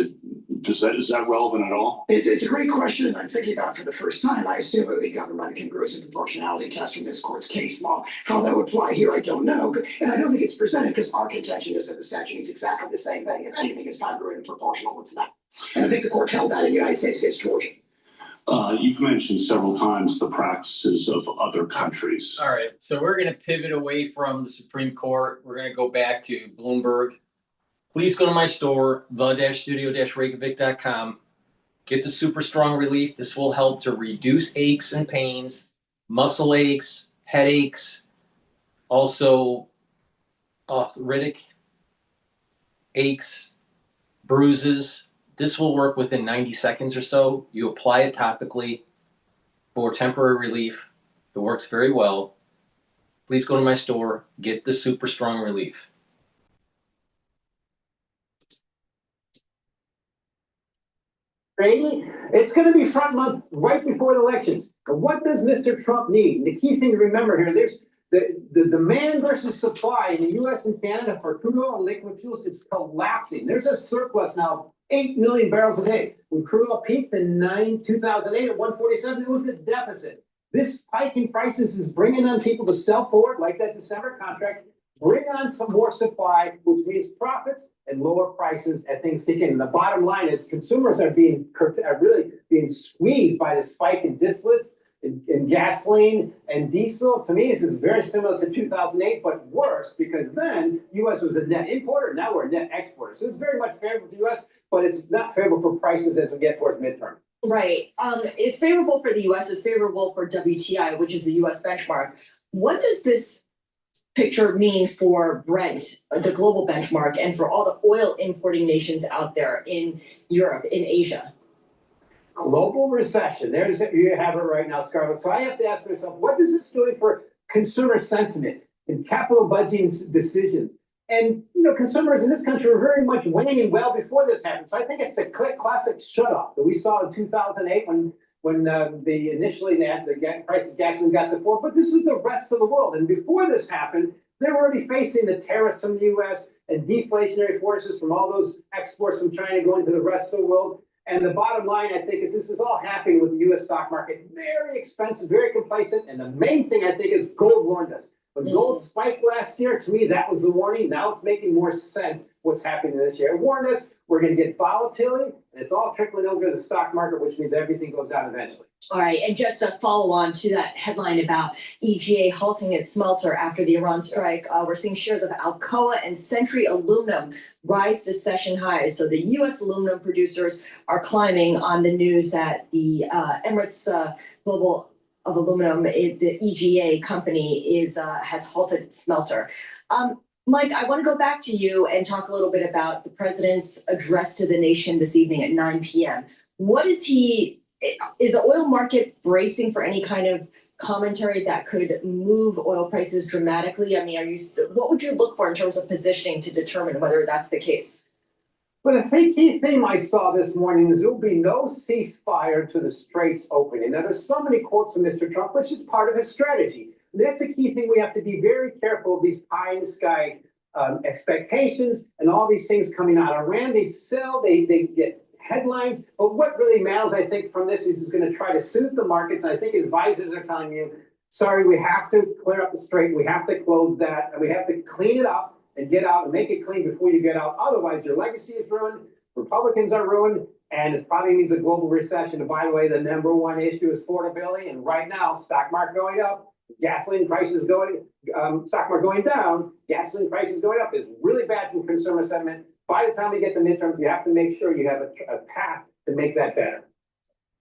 that relevant at all? It's a great question, and I'm thinking about it for the first time. I assume it would be governed by the congruence and proportionality test from this court's case law. How that would apply here, I don't know. And I don't think it's presented because our contention is that the statute means exactly the same thing. If anything is congruent and proportional, it's not. And I think the court held that in the United States against Georgia. You've mentioned several times the practices of other countries. All right, so we're going to pivot away from the Supreme Court. We're going to go back to Bloomberg. Please go to my store, the-studio-reykjavik.com. Get the super strong relief. This will help to reduce aches and pains, muscle aches, headaches, also arthritic aches, bruises. This will work within 90 seconds or so. You apply it topically for temporary relief. It works very well. Please go to my store, get the super strong relief. It's going to be front month right before the elections. But what does Mr. Trump need? And the key thing to remember here, there's the demand versus supply in the U.S. and Canada for crude oil and liquid fuels is collapsing. There's a surplus now, 8 million barrels a day. When crude oil peaked in 2008 at 147, it was a deficit. This spike in prices is bringing on people to sell forward, like that December contract, bring on some more supply, which means profits and lower prices as things kick in. And the bottom line is consumers are really being squeezed by the spike in distillates, in gasoline and diesel. To me, this is very similar to 2008, but worse, because then U.S. was a net importer, now we're a net exporter. So it's very much favorable to the U.S., but it's not favorable for prices as we get towards midterm. Right. It's favorable for the U.S. It's favorable for WTI, which is the U.S. benchmark. What does this picture mean for Brent, the global benchmark, and for all the oil importing nations out there in Europe, in Asia? Global recession. You have it right now, Scarlett. So I have to ask myself, what does this do for consumer sentiment and capital budgeting decisions? And, consumers in this country are very much waning well before this happened. So I think it's a classic shut-off that we saw in 2008 when when initially the price of gasoline got to 4, but this is the rest of the world. And before this happened, they're already facing the tariffs from the US and deflationary forces from all those exports from China going to the rest of the world. And the bottom line, I think, is this is all happening with the US stock market. Very expensive, very complacent. And the main thing I think is gold warned us. When gold spiked last year, to me, that was the warning. Now it's making more sense what's happening this year. It warned us we're going to get volatility, and it's all trickling over to the stock market, which means everything goes down eventually. All right, and just a follow on to that headline about EGA halting its smelter after the Iran strike, we're seeing shares of Alcoa and Century Aluminum rise to session highs. So the U.S. aluminum producers are climbing on the news that the Emirates Global of Aluminum, the EGA company, has halted its smelter. Mike, I want to go back to you and talk a little bit about the president's address to the nation this evening at 9 p.m. Is the oil market bracing for any kind of commentary that could move oil prices dramatically? I mean, what would you look for in terms of positioning to determine whether that's the case? Well, the key theme I saw this morning is there will be no ceasefire to the Straits opening. Now, there's so many quotes from Mr. Trump, which is part of his strategy. And that's a key thing. We have to be very careful of these pie in the sky expectations and all these things coming out. Iran, they get headlines, but what really matters, I think, from this is he's going to try to soothe the markets. And I think his advisors are telling you, sorry, we have to clear up the strait. We have to close that. And we have to clean it up and get out and make it clean before you get out. Otherwise, your legacy is ruined. Republicans are ruined. And it probably means a global recession. And by the way, the number one issue is affordability. And right now, stock market going up, gasoline prices stock market going down, gasoline prices going up is really bad for consumer sentiment. By the time we get to midterms, you have to make sure you have a path to make that better.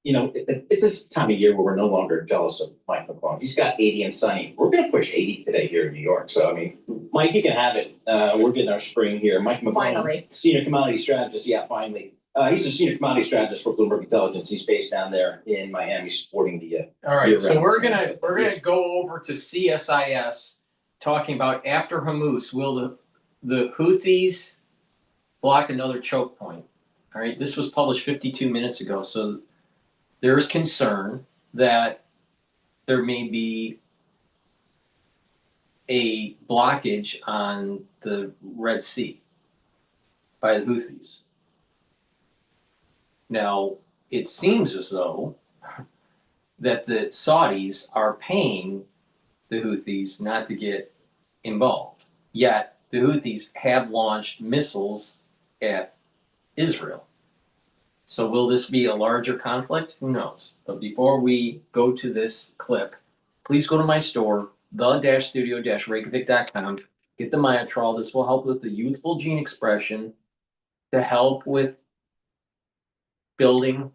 You know, it's this time of year where we're no longer jealous of Mike McClung. He's got 80 and sunny. We're going to push 80 today here in New York. So, I mean, Mike, you can have it. We're getting our spring here. Mike McClung, finally. Senior Commodity Strategist. Yeah, finally. He's a Senior Commodity Strategist for Bloomberg Intelligence. He's based down there in Miami supporting the all right, so we're gonna go over to CSIS talking about after Hormuz, will the Houthis block another choke point? All right, this was published 52 minutes ago, so there's concern that there may be a blockage on the Red Sea by the Houthis. Now, it seems as though that the Saudis are paying the Houthis not to get involved. Yet, the Houthis have launched missiles at Israel. So will this be a larger conflict? Who knows? But before we go to this clip, please go to my store, the-studio-reykjavik.com. Get the Myotrol. This will help with the youthful gene expression to help with building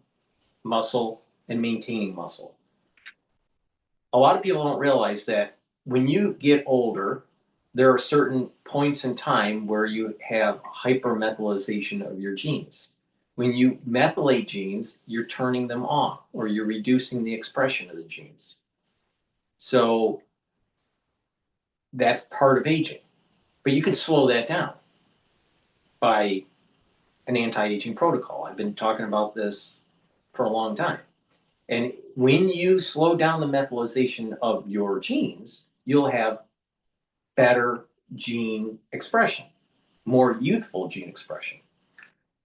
muscle and maintaining muscle. A lot of people don't realize that when you get older, there are certain points in time where you have hypermethylation of your genes. When you methylate genes, you're turning them off or you're reducing the expression of the genes. So that's part of aging. But you can slow that down by an anti-aging protocol. I've been talking about this for a long time. And when you slow down the methylation of your genes, you'll have better gene expression, more youthful gene expression.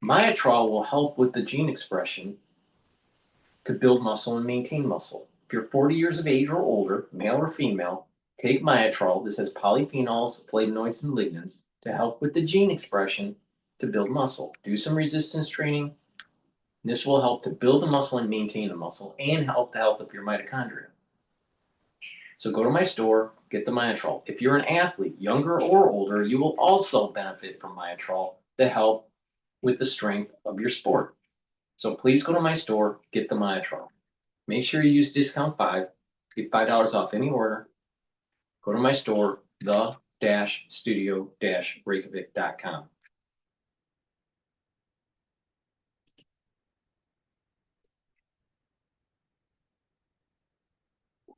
Myotrol will help with the gene expression to build muscle and maintain muscle. If you're 40 years of age or older, male or female, take Myotrol. This has polyphenols, flavonoids, and lignans to help with the gene expression to build muscle. Do some resistance training. This will help to build the muscle and maintain the muscle and help the health of your mitochondria. So go to my store, get the Myotrol. If you're an athlete, younger or older, you will also benefit from Myotrol to help with the strength of your sport. So please go to my store, get the Myotrol. Make sure you use discount 5, get $5 off any order. Go to my store, the-studio-reykjavik.com.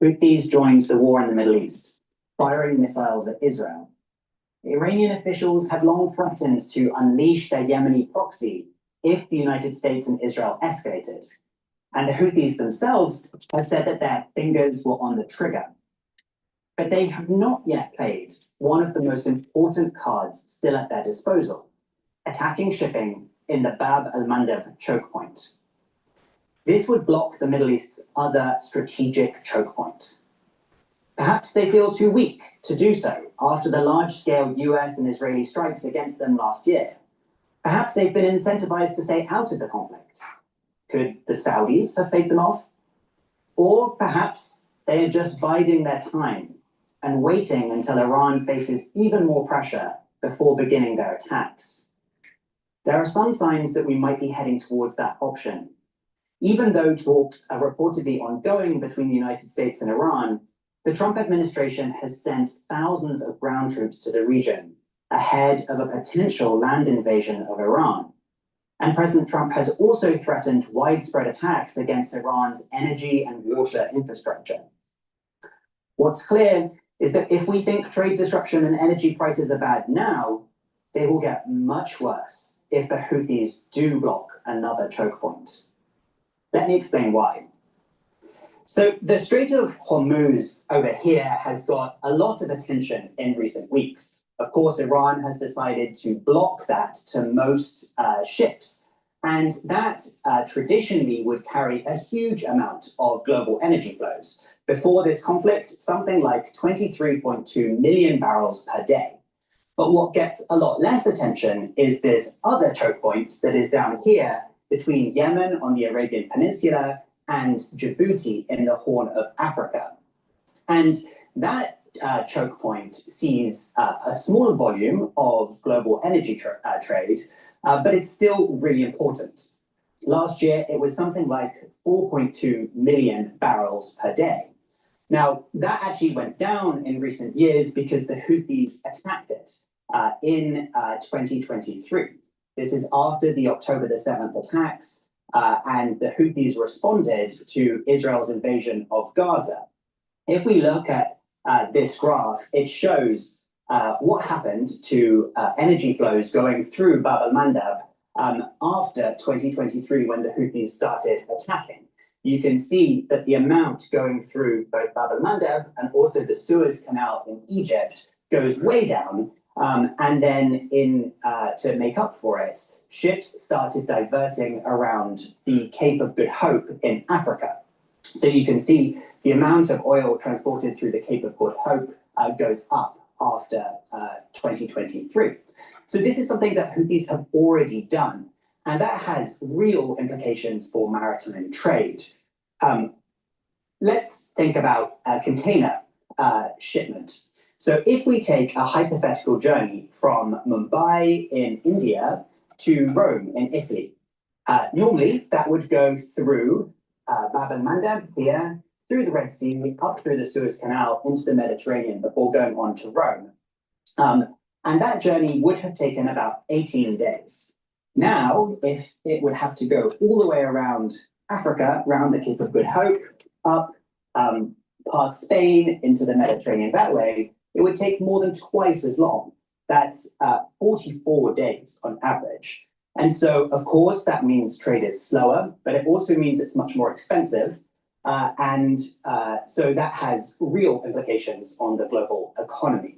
Houthis joined the war in the Middle East, firing missiles at Israel. The Iranian officials had long threatened to unleash their Yemeni proxy if the United States and Israel escalated. And the Houthis themselves have said that their fingers were on the trigger. But they have not yet played one of the most important cards still at their disposal, attacking shipping in the Bab el-Mandeb choke point. This would block the Middle East's other strategic choke point. Perhaps they feel too weak to do so after the large-scale US and Israeli strikes against them last year. Perhaps they've been incentivized to stay out of the conflict. Could the Saudis have paid them off? Or perhaps they are just biding their time and waiting until Iran faces even more pressure before beginning their attacks. There are some signs that we might be heading towards that option. Even though talks are reportedly ongoing between the United States and Iran, the Trump administration has sent thousands of ground troops to the region ahead of a potential land invasion of Iran. And President Trump has also threatened widespread attacks against Iran's energy and water infrastructure. What's clear is that if we think trade disruption and energy prices are bad now, they will get much worse if the Houthis do block another choke point. Let me explain why. So the Strait of Hormuz over here has got a lot of attention in recent weeks. Of course, Iran has decided to block that to most ships, and that traditionally would carry a huge amount of global energy flows. Before this conflict, something like 23.2 million barrels per day. But what gets a lot less attention is this other choke point that is down here between Yemen on the Arabian Peninsula and Djibouti in the Horn of Africa. And that choke point sees a small volume of global energy trade, but it's still really important. Last year, it was something like 4.2 million barrels per day. Now, that actually went down in recent years because the Houthis attacked it in 2023. This is after the October the 7th attacks, and the Houthis responded to Israel's invasion of Gaza. If we look at this graph, it shows what happened to energy flows going through Bab el-Mandeb after 2023 when the Houthis started attacking. You can see that the amount going through both Bab el-Mandeb and also the Suez Canal in Egypt goes way down. And then to make up for it, ships started diverting around the Cape of Good Hope in Africa. So you can see the amount of oil transported through the Cape of Good Hope goes up after 2023. So this is something that Houthis have already done, and that has real implications for maritime trade. Let's think about a container shipment. So if we take a hypothetical journey from Mumbai in India to Rome in Italy, normally that would go through Bab el-Mandeb here, through the Red Sea, up through the Suez Canal into the Mediterranean before going on to Rome. And that journey would have taken about 18 days. Now, if it would have to go all the way around Africa, around the Cape of Good Hope, up past Spain into the Mediterranean that way, it would take more than twice as long. That's 44 days on average. And so, of course, that means trade is slower, but it also means it's much more expensive. So that has real implications on the global economy.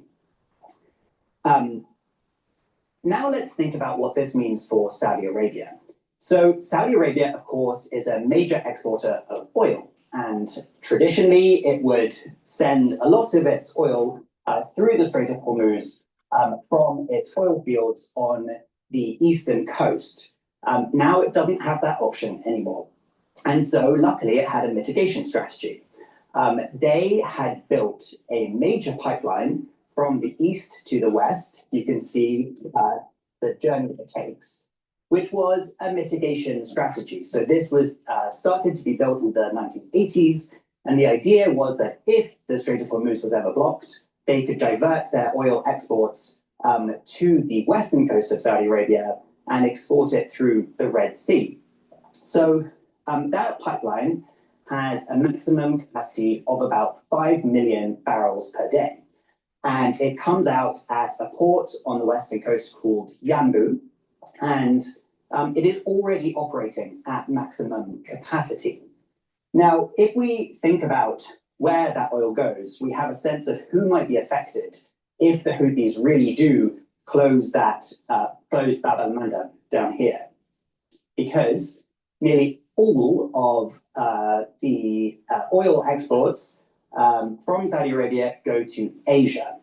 Now let's think about what this means for Saudi Arabia. So Saudi Arabia, of course, is a major exporter of oil. And traditionally, it would send a lot of its oil through the Strait of Hormuz from its oil fields on the eastern coast. Now it doesn't have that option anymore. And so luckily it had a mitigation strategy. They had built a major pipeline from the east to the west. You can see the journey it takes, which was a mitigation strategy. So this was started to be built in the 1980s. And the idea was that if the Strait of Hormuz was ever blocked, they could divert their oil exports to the western coast of Saudi Arabia and export it through the Red Sea. So that pipeline has a maximum capacity of about 5 million barrels per day. And it comes out at a port on the western coast called Yanbu. And it is already operating at maximum capacity. Now, if we think about where that oil goes, we have a sense of who might be affected if the Houthis really do close Bab el-Mandeb down here, because nearly all of the oil exports from Saudi Arabia go to Asia.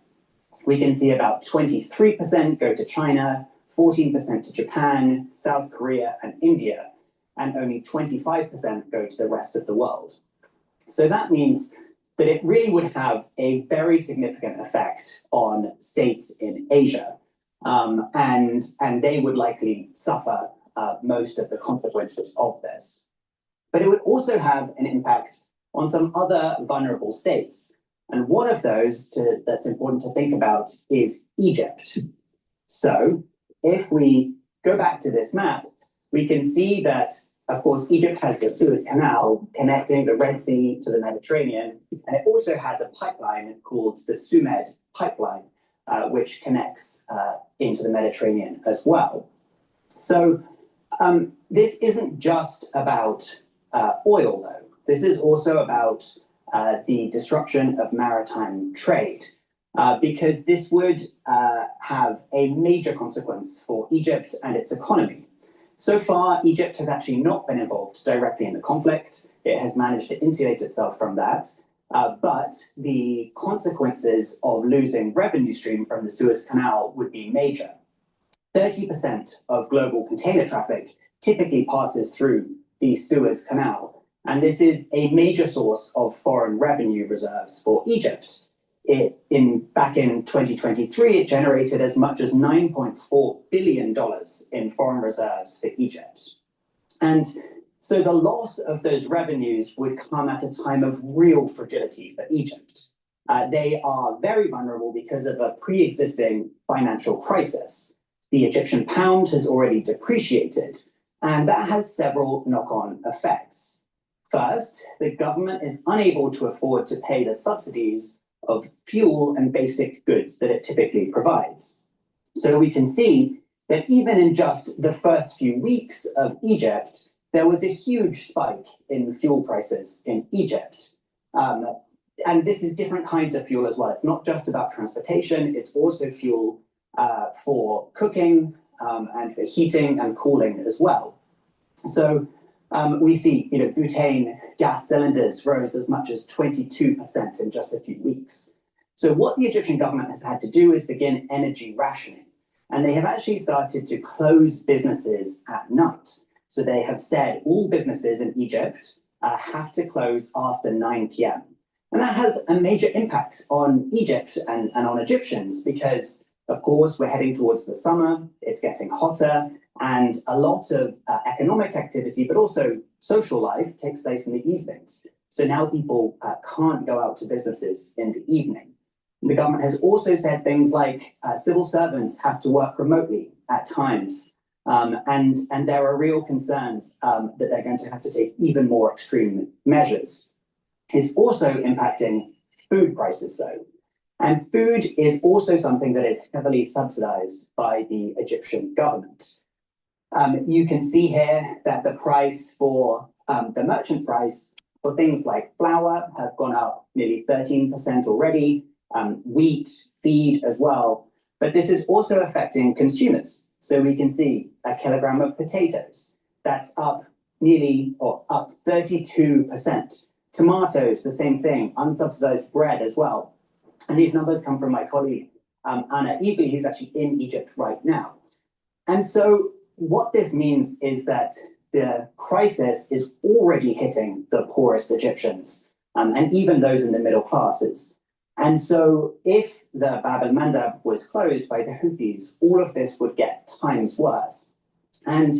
We can see about 23% go to China, 14% to Japan, South Korea, and India, and only 25% go to the rest of the world. So that means that it really would have a very significant effect on states in Asia, and they would likely suffer most of the consequences of this. But it would also have an impact on some other vulnerable states. And one of those that's important to think about is Egypt. So if we go back to this map, we can see that, of course, Egypt has the Suez Canal connecting the Red Sea to the Mediterranean, and it also has a pipeline called the Sumed pipeline, which connects into the Mediterranean as well. So this isn't just about oil, though. This is also about the disruption of maritime trade, because this would have a major consequence for Egypt and its economy. So far, Egypt has actually not been involved directly in the conflict. It has managed to insulate itself from that. But the consequences of losing revenue stream from the Suez Canal would be major. 30% of global container traffic typically passes through the Suez Canal, and this is a major source of foreign revenue reserves for Egypt. Back in 2023, it generated as much as $9.4 billion in foreign reserves for Egypt. And so the loss of those revenues would come at a time of real fragility for Egypt. They are very vulnerable because of a pre-existing financial crisis. The Egyptian pound has already depreciated, and that has several knock-on effects. First, the government is unable to afford to pay the subsidies of fuel and basic goods that it typically provides. So we can see that even in just the first few weeks of Egypt, there was a huge spike in fuel prices in Egypt. And this is different kinds of fuel as well. It's not just about transportation, it's also fuel for cooking and for heating and cooling as well. So we see, butane gas cylinders rose as much as 22% in just a few weeks. So what the Egyptian government has had to do is begin energy rationing. And they have actually started to close businesses at night. So they have said all businesses in Egypt have to close after 9 p.m. And that has a major impact on Egypt and on Egyptians because, of course, we're heading towards the summer, it's getting hotter, and a lot of economic activity, but also social life takes place in the evenings. So now people can't go out to businesses in the evening. The government has also said things like civil servants have to work remotely at times. And there are real concerns that they're going to have to take even more extreme measures. It's also impacting food prices, though. And food is also something that is heavily subsidized by the Egyptian government. You can see here that the price for the merchant price for things like flour have gone up nearly 13% already, wheat, feed as well. But this is also affecting consumers. So we can see a kilogram of potatoes, that's up up 32%. Tomatoes, the same thing, unsubsidized bread as well. And these numbers come from my colleague, Anna Eby, who's actually in Egypt right now. And so what this means is that the crisis is already hitting the poorest Egyptians, and even those in the middle classes. And so if the Bab el-Mandeb was closed by the Houthis, all of this would get times worse. And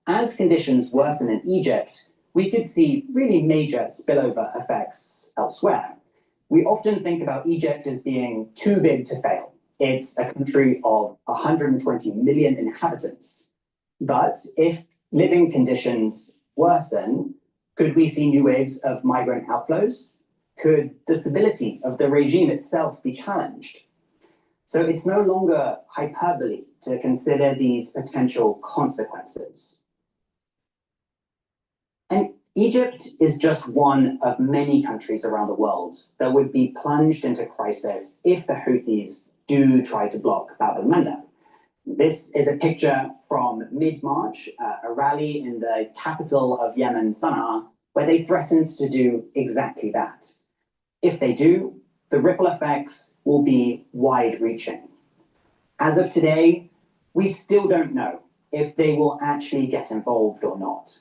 as conditions worsen in Egypt, we could see really major spillover effects elsewhere. We often think about Egypt as being too big to fail. It's a country of 120 million inhabitants. But if living conditions worsen, could we see new waves of migrant outflows? Could the stability of the regime itself be challenged? So it's no longer hyperbole to consider these potential consequences. And Egypt is just one of many countries around the world that would be plunged into crisis if the Houthis do try to block Bab el-Mandeb. This is a picture from mid-March, a rally in the capital of Yemen, Sana'a, where they threatened to do exactly that. If they do, the ripple effects will be wide-reaching. As of today, we still don't know if they will actually get involved or not.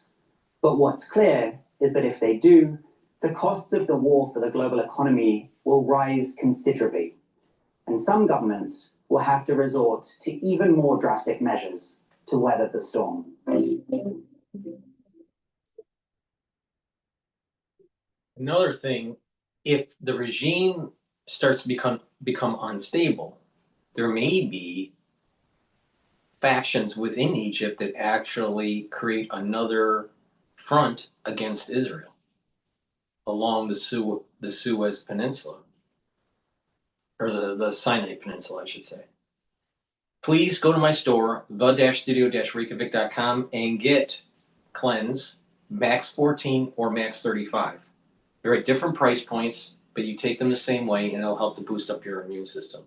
But what's clear is that if they do, the costs of the war for the global economy will rise considerably. And some governments will have to resort to even more drastic measures to weather the storm. Another thing, if the regime starts to become unstable, there may be factions within Egypt that actually create another front against Israel along the Suez Peninsula, or the Sinai Peninsula, I should say. Please go to my store, the-studio-reykjavik.com, and get Cleanse Max 14 or Max 35. They're at different price points, but you take them the same way and it'll help to boost up your immune system.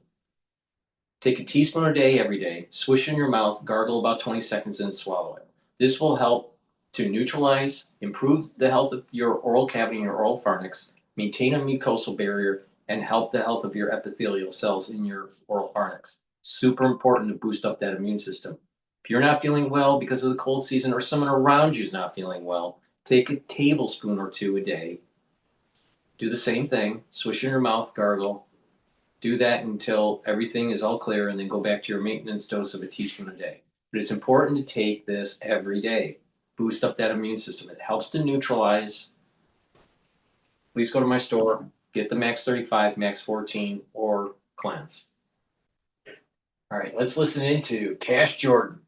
Take a teaspoon a day every day, swish in your mouth, gargle about 20 seconds, and swallow it. This will help to neutralize, improve the health of your oral cavity and your oral pharynx, maintain a mucosal barrier, and help the health of your epithelial cells in your oral pharynx. Super important to boost up that immune system. If you're not feeling well because of the cold season or someone around you is not feeling well, take a tablespoon or two a day. Do the same thing, swish in your mouth, gargle. Do that until everything is all clear, and then go back to your maintenance dose of a teaspoon a day. But it's important to take this every day. Boost up that immune system. It helps to neutralize. Please go to my store, get the Max 35, Max 14, or Cleanse. All right, let's listen into Cash Jordan.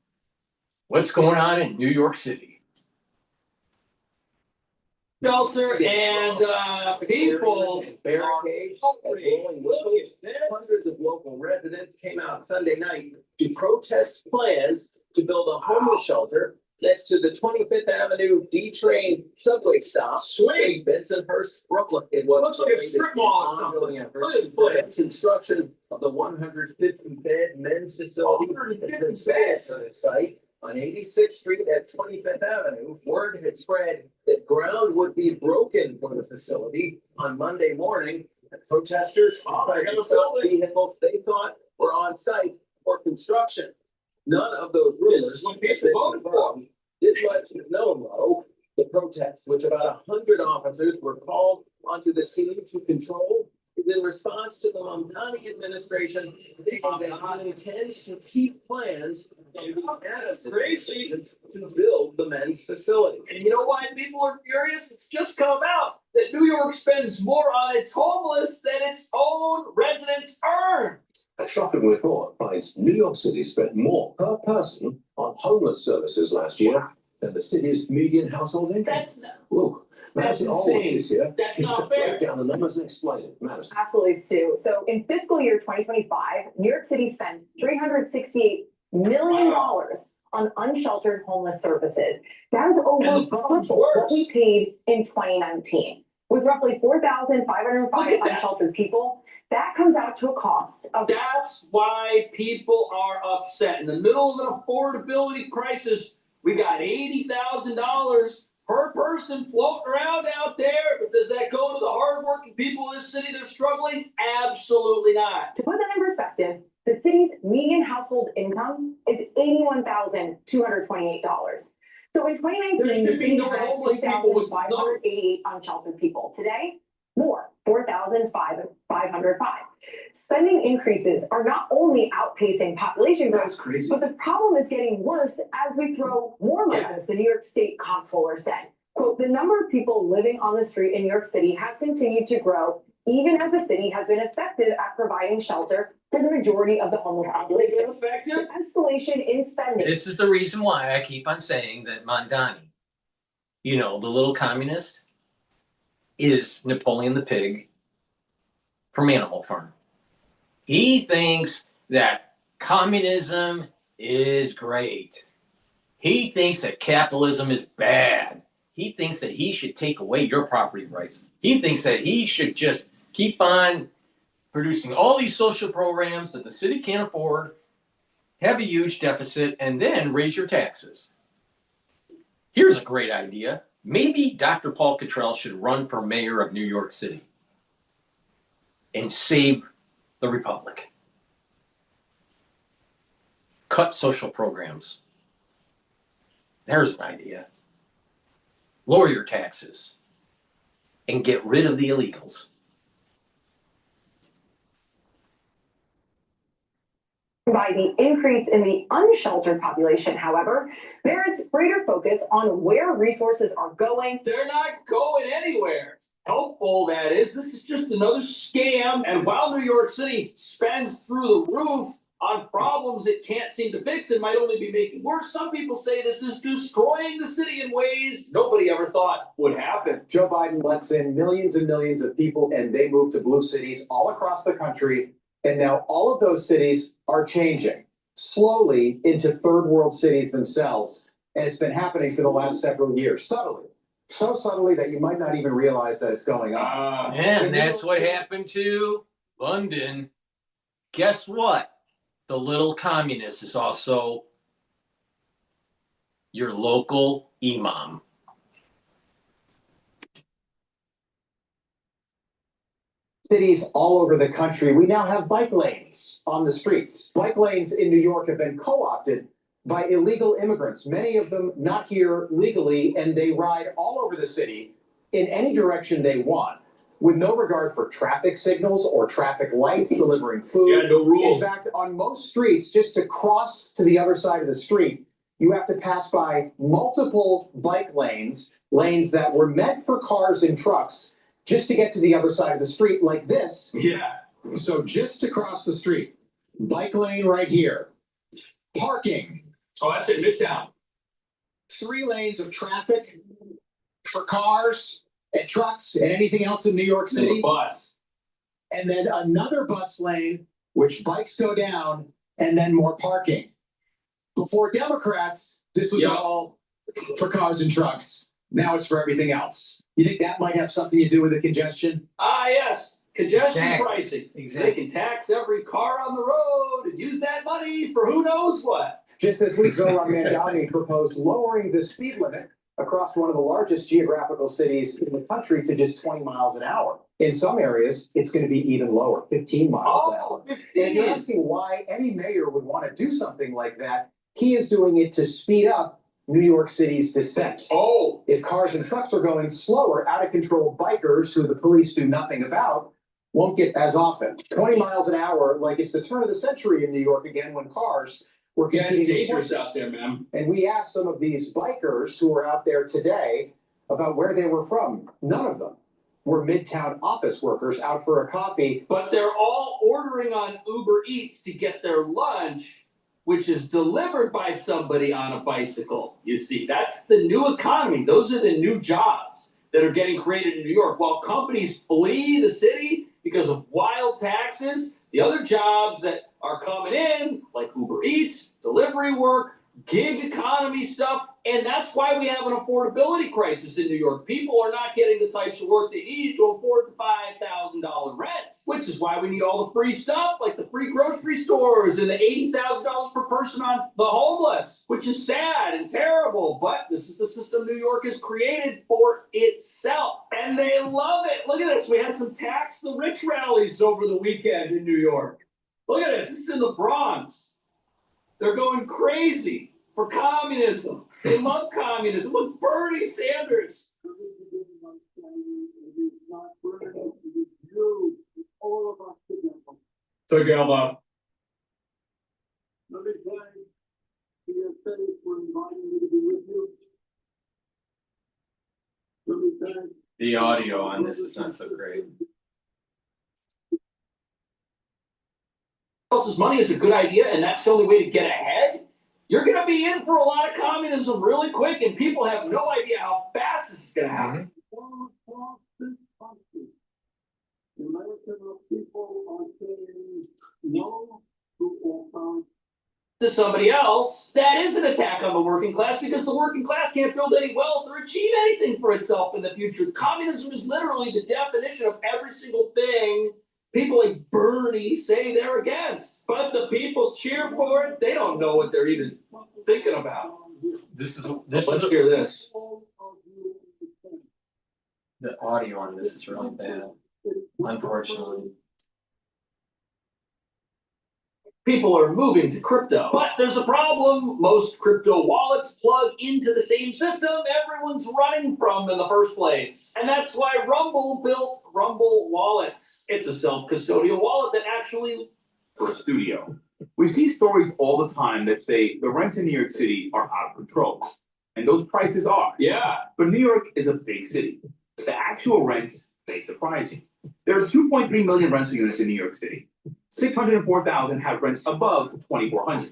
What's going on in New York City? Shelter and people barricades, hundreds of local residents came out Sunday night to protest plans to build a homeless shelter next to the 25th Avenue D-train subway stop. Sweet, Bensonhurst, Brooklyn. It was looks like a strip mall or something. Look at this place. Construction of the 150-bed men's facility has been set to the site on 86th Street at 25th Avenue. Word had spread that ground would be broken for the facility on Monday morning. Protesters tried to stop vehicles they thought were on site for construction. None of those rumors this much is known, though. The protests, which about 100 officers were called onto the scene to control, is in response to the Mamdani administration stating that it intends to keep plans to build the men's facility. And you know why people are furious? It's just come out that New York spends more on its homeless than its own residents earn. A shocking report finds New York City spent more per person on homeless services last year than the city's median household income. That's not. Whoa. That's insane. insane. That's not fair. Break down the numbers and explain it. Madison. Absolutely, Sue. So in fiscal year 2025, New York City spent $368 million on unsheltered homeless services. That is over triple what we paid in 2019. With roughly 4,505 unsheltered people, that comes out to a cost of... That's why people are upset. In the middle of an affordability crisis, we got $80,000 per person floating around out there, but does that go to the hardworking people in this city that are struggling? Absolutely not. To put that in perspective, the city's median household income is $81,228. So in 2019, the city had 3,588 unsheltered people. Today, more, 4,505. Spending increases are not only outpacing population growth, but the problem is getting worse as we throw more money, as the New York State Comptroller said. Quote, the number of people living on the street in New York City has continued to grow, even as the city has been effective at providing shelter for the majority of the homeless population. Effective? Escalation in spending. This is the reason why I keep on saying that Mamdani, you know, the little communist, is Napoleon the Pig from Animal Farm. He thinks that communism is great. He thinks that capitalism is bad. He thinks that he should take away your property rights. He thinks that he should just keep on producing all these social programs that the city can't afford, have a huge deficit, and then raise your taxes. Here's a great idea. Maybe Dr. Paul Cottrell should run for mayor of New York City and save the republic. Cut social programs. There's an idea. Lower your taxes and get rid of the illegals. By the increase in the unsheltered population, however, merits greater focus on where resources are going. They're not going anywhere. Helpful, that is. This is just another scam. And while New York City spends through the roof on problems it can't seem to fix and might only be making worse, some people say this is destroying the city in ways nobody ever thought would happen. Joe Biden lets in millions and millions of people, and they move to blue cities all across the country. And now all of those cities are changing slowly into third world cities themselves. And it's been happening for the last several years, subtly. So subtly that you might not even realize that it's going on. And that's what happened to London. Guess what? The little communist is also your local imam. Cities all over the country, we now have bike lanes on the streets. Bike lanes in New York have been co-opted by illegal immigrants, many of them not here legally, and they ride all over the city in any direction they want, with no regard for traffic signals or traffic lights, delivering food. Yeah, no rules. In fact, on most streets, just to cross to the other side of the street, you have to pass by multiple bike lanes, lanes that were meant for cars and trucks, just to get to the other side of the street like this. Yeah. So just to cross the street, bike lane right here. Parking. Oh, that's in Midtown. 3 lanes of traffic for cars and trucks and anything else in New York City. Bus. And then another bus lane, which bikes go down, and then more parking. Before Democrats, this was all for cars and trucks. Now it's for everything else. You think that might have something to do with the congestion? Ah, yes. Congestion Exactly. pricing. Exactly. They can tax every car on the road and use that money for who knows what. Just this week, Zoran Mandani proposed lowering the speed limit across one of the largest geographical cities in the country to just 20 miles an hour. In some areas, it's going to be even lower, 15 miles an hour. 15. And if you're asking why any mayor would want to do something like that, he is doing it to speed up New York City's descent. Oh. If cars and trucks are going slower, out of control bikers who the police do nothing about won't get as often. 20 miles an hour, like it's the turn of the century in New York again when cars were Yeah, competing it's with dangerous horses. out there, man. And we asked some of these bikers who were out there today about where they were from. None of them were Midtown office workers out for a coffee. But they're all ordering on Uber Eats to get their lunch, which is delivered by somebody on a bicycle. You see, that's the new economy. Those are the new jobs that are getting created in New York. While companies flee the city because of wild taxes, the other jobs that are coming in, like Uber Eats, delivery work, gig economy stuff, and that's why we have an affordability crisis in New York. People are not getting the types of work they need to afford the $5,000 rent, which is why we need all the free stuff, like the free grocery stores and the $80,000 per person on the homeless, which is sad and terrible, but this is the system New York has created for itself, and they love it. Look at this. We had some tax the rich rallies over the weekend in New York. Look at this. This is in the Bronx. They're going crazy for communism. They love communism. Look, Bernie Sanders. Together. Let me thank PSA for inviting me to be with you. Let me thank. The audio on this is not so great. Else's money is a good idea, and that's the only way to get ahead. You're going to be in for a lot of communism really quick, and people have no idea how fast this is going to happen. The American people are saying no to to somebody else, that is an attack on the working class because the working class can't build any wealth or achieve anything for itself in the future. Communism is literally the definition of every single thing people like Bernie say they're against. But the people cheer for it. They don't know what they're even thinking about. Let's hear this. The audio on this is really bad, unfortunately. People are moving to crypto. But there's a problem. Most crypto wallets plug into the same system everyone's running from in the first place. And that's why Rumble built Rumble Wallets. It's a self-custodial wallet that actually... For a studio. We see stories all the time that say the rents in New York City are out of control. And those prices are. Yeah. But New York is a big city. The actual rents, they surprise you. There are 2.3 million rental units in New York City. 604,000 have rents above 2,400.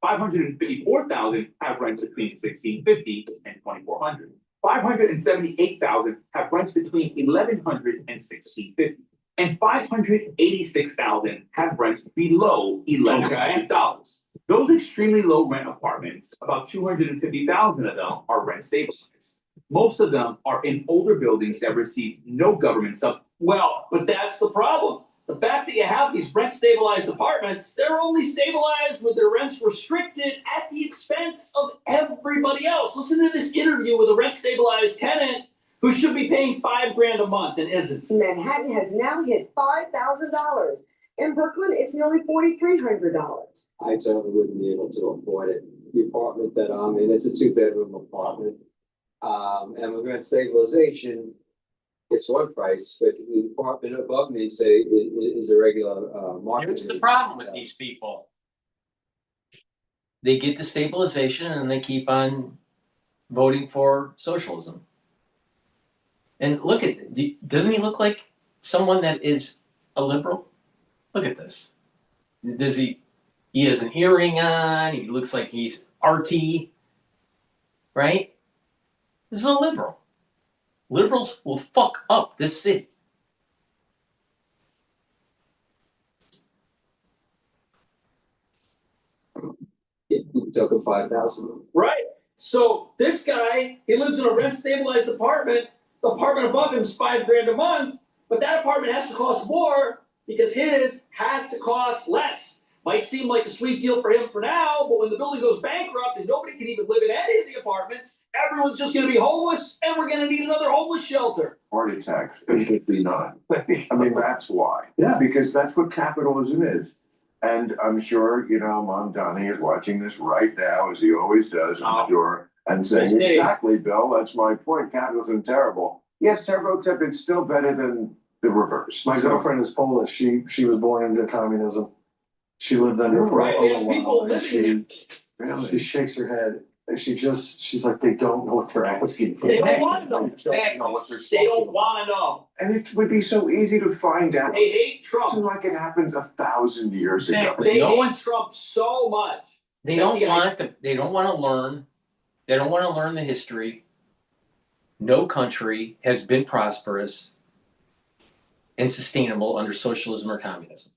554,000 have rents between 1,650 and 2,400. 578,000 have rents between 1,100 and 1,650. And 586,000 have rents below $1,100. Those extremely low rent apartments, about 250,000 of them are rent stabilized. Most of them are in older buildings that receive no government support. Well, but that's the problem. The fact that you have these rent-stabilized apartments, they're only stabilized with their rents restricted at the expense of everybody else. Listen to this interview with a rent-stabilized tenant who should be paying $5,000 a month and isn't. Manhattan has now hit $5,000. In Brooklyn, it's nearly $4,300. I certainly wouldn't be able to afford it. The apartment that I'm in, it's a 2-bedroom apartment. And with rent stabilization, it's one price, but the apartment above me, say, is a regular market. Here's the problem with these people. They get the stabilization and they keep on voting for socialism. And look at, doesn't he look like someone that is a liberal? Look at this. Does he has an earring on, he looks like he's arty, right? This is a liberal. Liberals will fuck up this city. You took him 5,000. Right. So this guy, he lives in a rent-stabilized apartment. The apartment above him is $5,000 a month, but that apartment has to cost more because his has to cost less. Might seem like a sweet deal for him for now, but when the building goes bankrupt and nobody can even live in any of the apartments, everyone's just going to be homeless, and we're going to need another homeless shelter. Party tax, 59. I mean, that's why. Yeah. Because that's what capitalism is. And I'm sure, Mom Donnie is watching this right now, as he always does, I'm sure, and saying, exactly, Bill, that's my point. Capitalism is terrible. Yes, stereotype, it's still better than the reverse. My girlfriend is Polish. She was born into communism. She lived under for a little while, and she shakes her head. And she's like, they don't know what they're asking for. They don't want to know. They don't want to know. And it would be so easy to find out. They hate Trump. It's like it happened 1,000 years ago. They hate Trump so much. They don't want to. They don't want to learn. They don't want to learn the history. No country has been prosperous and sustainable under socialism or communism.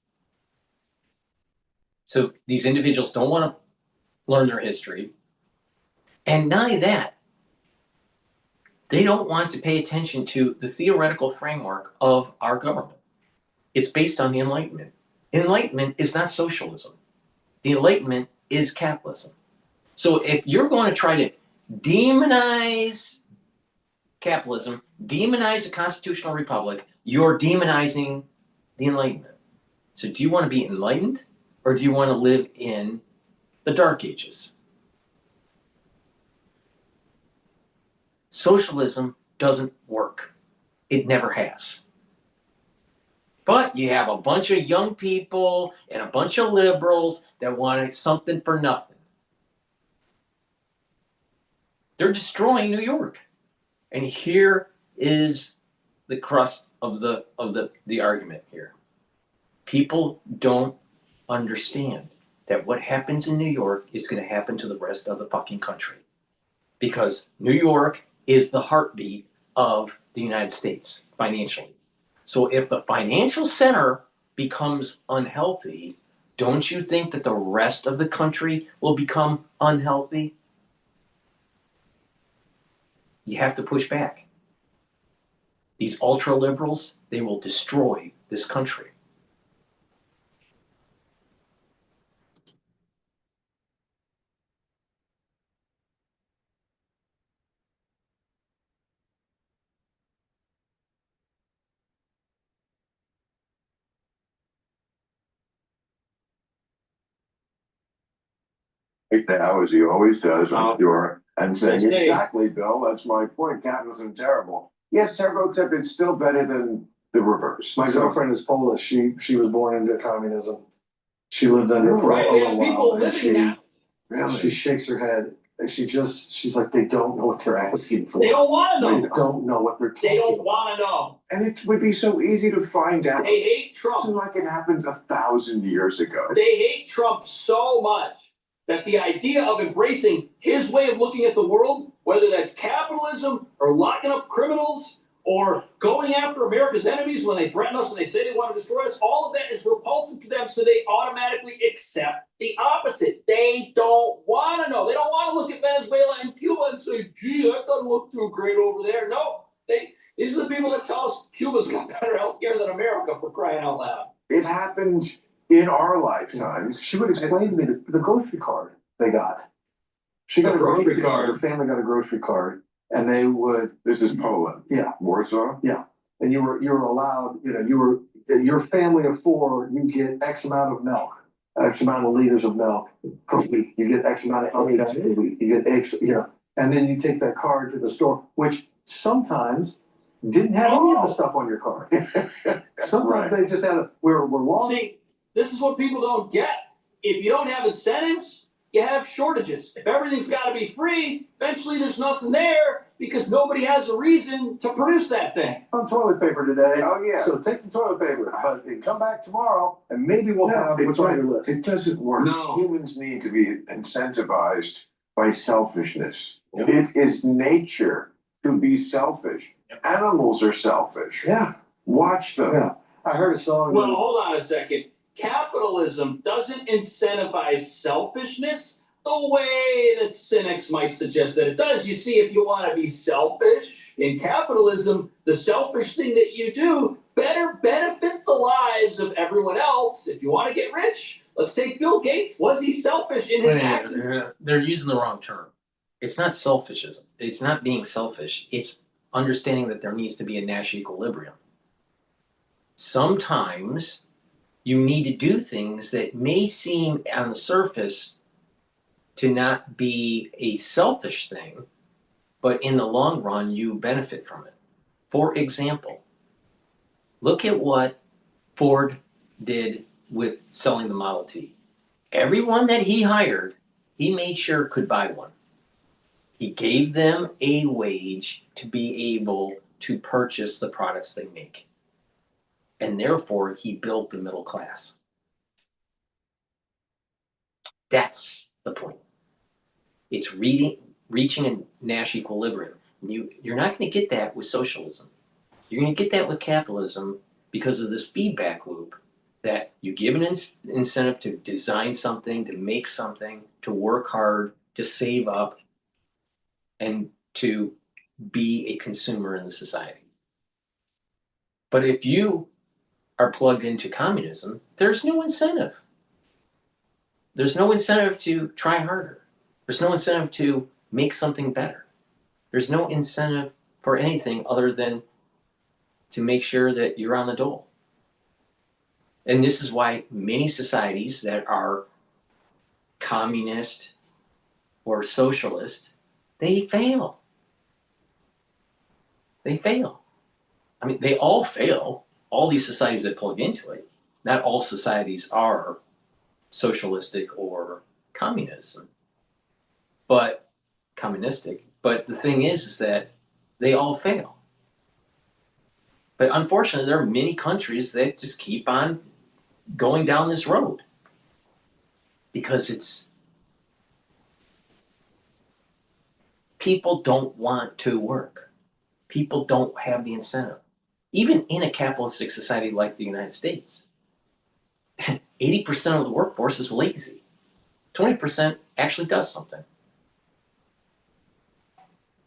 So these individuals don't want to learn their history. And not only that, they don't want to pay attention to the theoretical framework of our government. It's based on the Enlightenment. Enlightenment is not socialism. The Enlightenment is capitalism. So if you're going to try to demonize capitalism, demonize a constitutional republic, you're demonizing the Enlightenment. So do you want to be enlightened, or do you want to live in the Dark Ages? Socialism doesn't work. It never has. But you have a bunch of young people and a bunch of liberals that want something for nothing. They're destroying New York. And here is the crust of the argument here. People don't understand that what happens in New York is going to happen to the rest of the fucking country. Because New York is the heartbeat of the United States financially. So if the financial center becomes unhealthy, don't you think that the rest of the country will become unhealthy? You have to push back. These ultra liberals, they will destroy this country. Right now, as he always does, I'm sure, and saying, That's Dave. exactly, Bill, that's my point. Capitalism terrible. Yes, terrible, except it's still better than the reverse. My girlfriend is Polish. She was born into communism. She lived under it for Right, a we have little people while, and living now. Really? She shakes her head. She's like, they don't know what they're asking for. They don't want to know. They don't know what they're talking They don't about. want to know. And it would be so easy to find out. They hate Trump. It's like it happened 1,000 years ago. They hate Trump so much that the idea of embracing his way of looking at the world, whether that's capitalism or locking up criminals or going after America's enemies when they threaten us and they say they want to destroy us, all of that is repulsive to them, so they automatically accept the opposite. They don't want to know. They don't want to look at Venezuela and Cuba and say, gee, that doesn't look too great over there. No, these are the people that tell us Cuba's got better health care than America, for crying out loud. It happened in our lifetimes. She would explain to me the grocery card they got. She got a grocery card. Her family got a grocery card, and they would. This is Poland. Yeah. Warsaw. Yeah, and you were allowed. Your family of 4. You get X amount of milk, X amount of liters of milk per week. You get X amount of eggs per week. You get X. And then you take that card to the store, which sometimes didn't have any of the stuff on your card. Sometimes they just had we're long. See, this is what people don't get. If you don't have incentives, you have shortages. If everything's got to be free, eventually there's nothing there because nobody has a reason to produce that thing. On toilet paper today. Oh, yeah. So take some toilet paper, but come back tomorrow and maybe we'll have what's on your list. It doesn't work. No. Humans need to be incentivized by selfishness. Yep. It is nature to be selfish. Yep. Animals are selfish. Yeah. Watch them. Yeah. I heard a song. Well, hold on a second. Capitalism doesn't incentivize selfishness the way that cynics might suggest that it does. You see, if you want to be selfish in capitalism, the selfish thing that you do better benefit the lives of everyone else. If you want to get rich, let's take Bill Gates. Was he selfish in his actions? They're using the wrong term. It's not selfishism. It's not being selfish. It's understanding that there needs to be a Nash equilibrium. Sometimes you need to do things that may seem on the surface to not be a selfish thing, but in the long run, you benefit from it. For example, look at what Ford did with selling the Model T. Everyone that he hired, he made sure could buy one. He gave them a wage to be able to purchase the products they make. And therefore, he built the middle class. That's the point. It's reaching a Nash equilibrium. You're not going to get that with socialism. You're going to get that with capitalism because of this feedback loop that you give an incentive to design something, to make something, to work hard, to save up, and to be a consumer in the society. But if you are plugged into communism, there's no incentive. There's no incentive to try harder. There's no incentive to make something better. There's no incentive for anything other than to make sure that you're on the dole. And this is why many societies that are communist or socialist, they fail. They fail. I mean, they all fail. All these societies that plug into it, not all societies are socialistic or communistic. But the thing is that they all fail. But unfortunately, there are many countries that just keep on going down this road because people don't want to work. People don't have the incentive. Even in a capitalistic society like the United States, 80% of the workforce is lazy. 20% actually does something.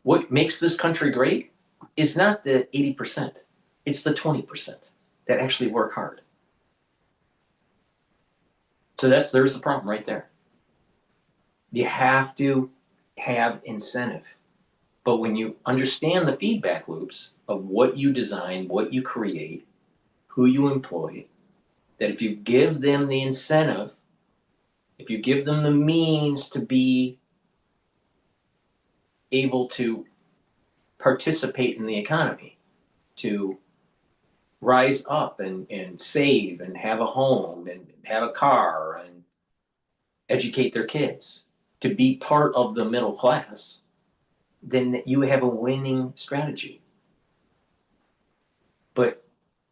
What makes this country great is not the 80%, it's the 20% that actually work hard. So there's the problem right there. You have to have incentive. But when you understand the feedback loops of what you design, what you create, who you employ, that if you give them the incentive, if you give them the means to be able to participate in the economy, to rise up and save and have a home and have a car and educate their kids, to be part of the middle class, then you have a winning strategy. But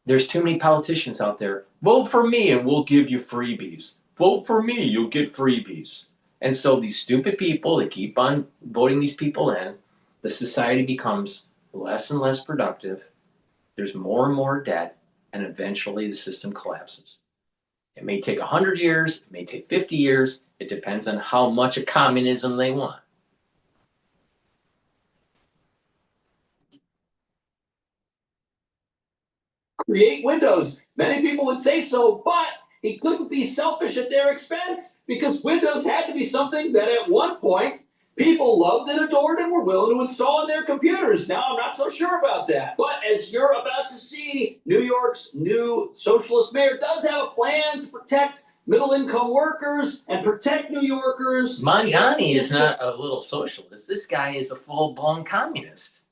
there's too many politicians out there. Vote for me and we'll give you freebies. Vote for me, you'll get freebies. And so these stupid people, they keep on voting these people in. The society becomes less and less productive. There's more and more debt, and eventually the system collapses. It may take 100 years, it may take 50 years. It depends on how much of communism they want. Create windows. Many people would say so, but he couldn't be selfish at their expense because Windows had to be something that at one point people loved and adored and were willing to install on their computers. Now, I'm not so sure about that. But as you're about to see, New York's new socialist mayor does have a plan to protect middle-income workers and protect New Yorkers. Mondani is not a little socialist. This guy is a full-blown communist.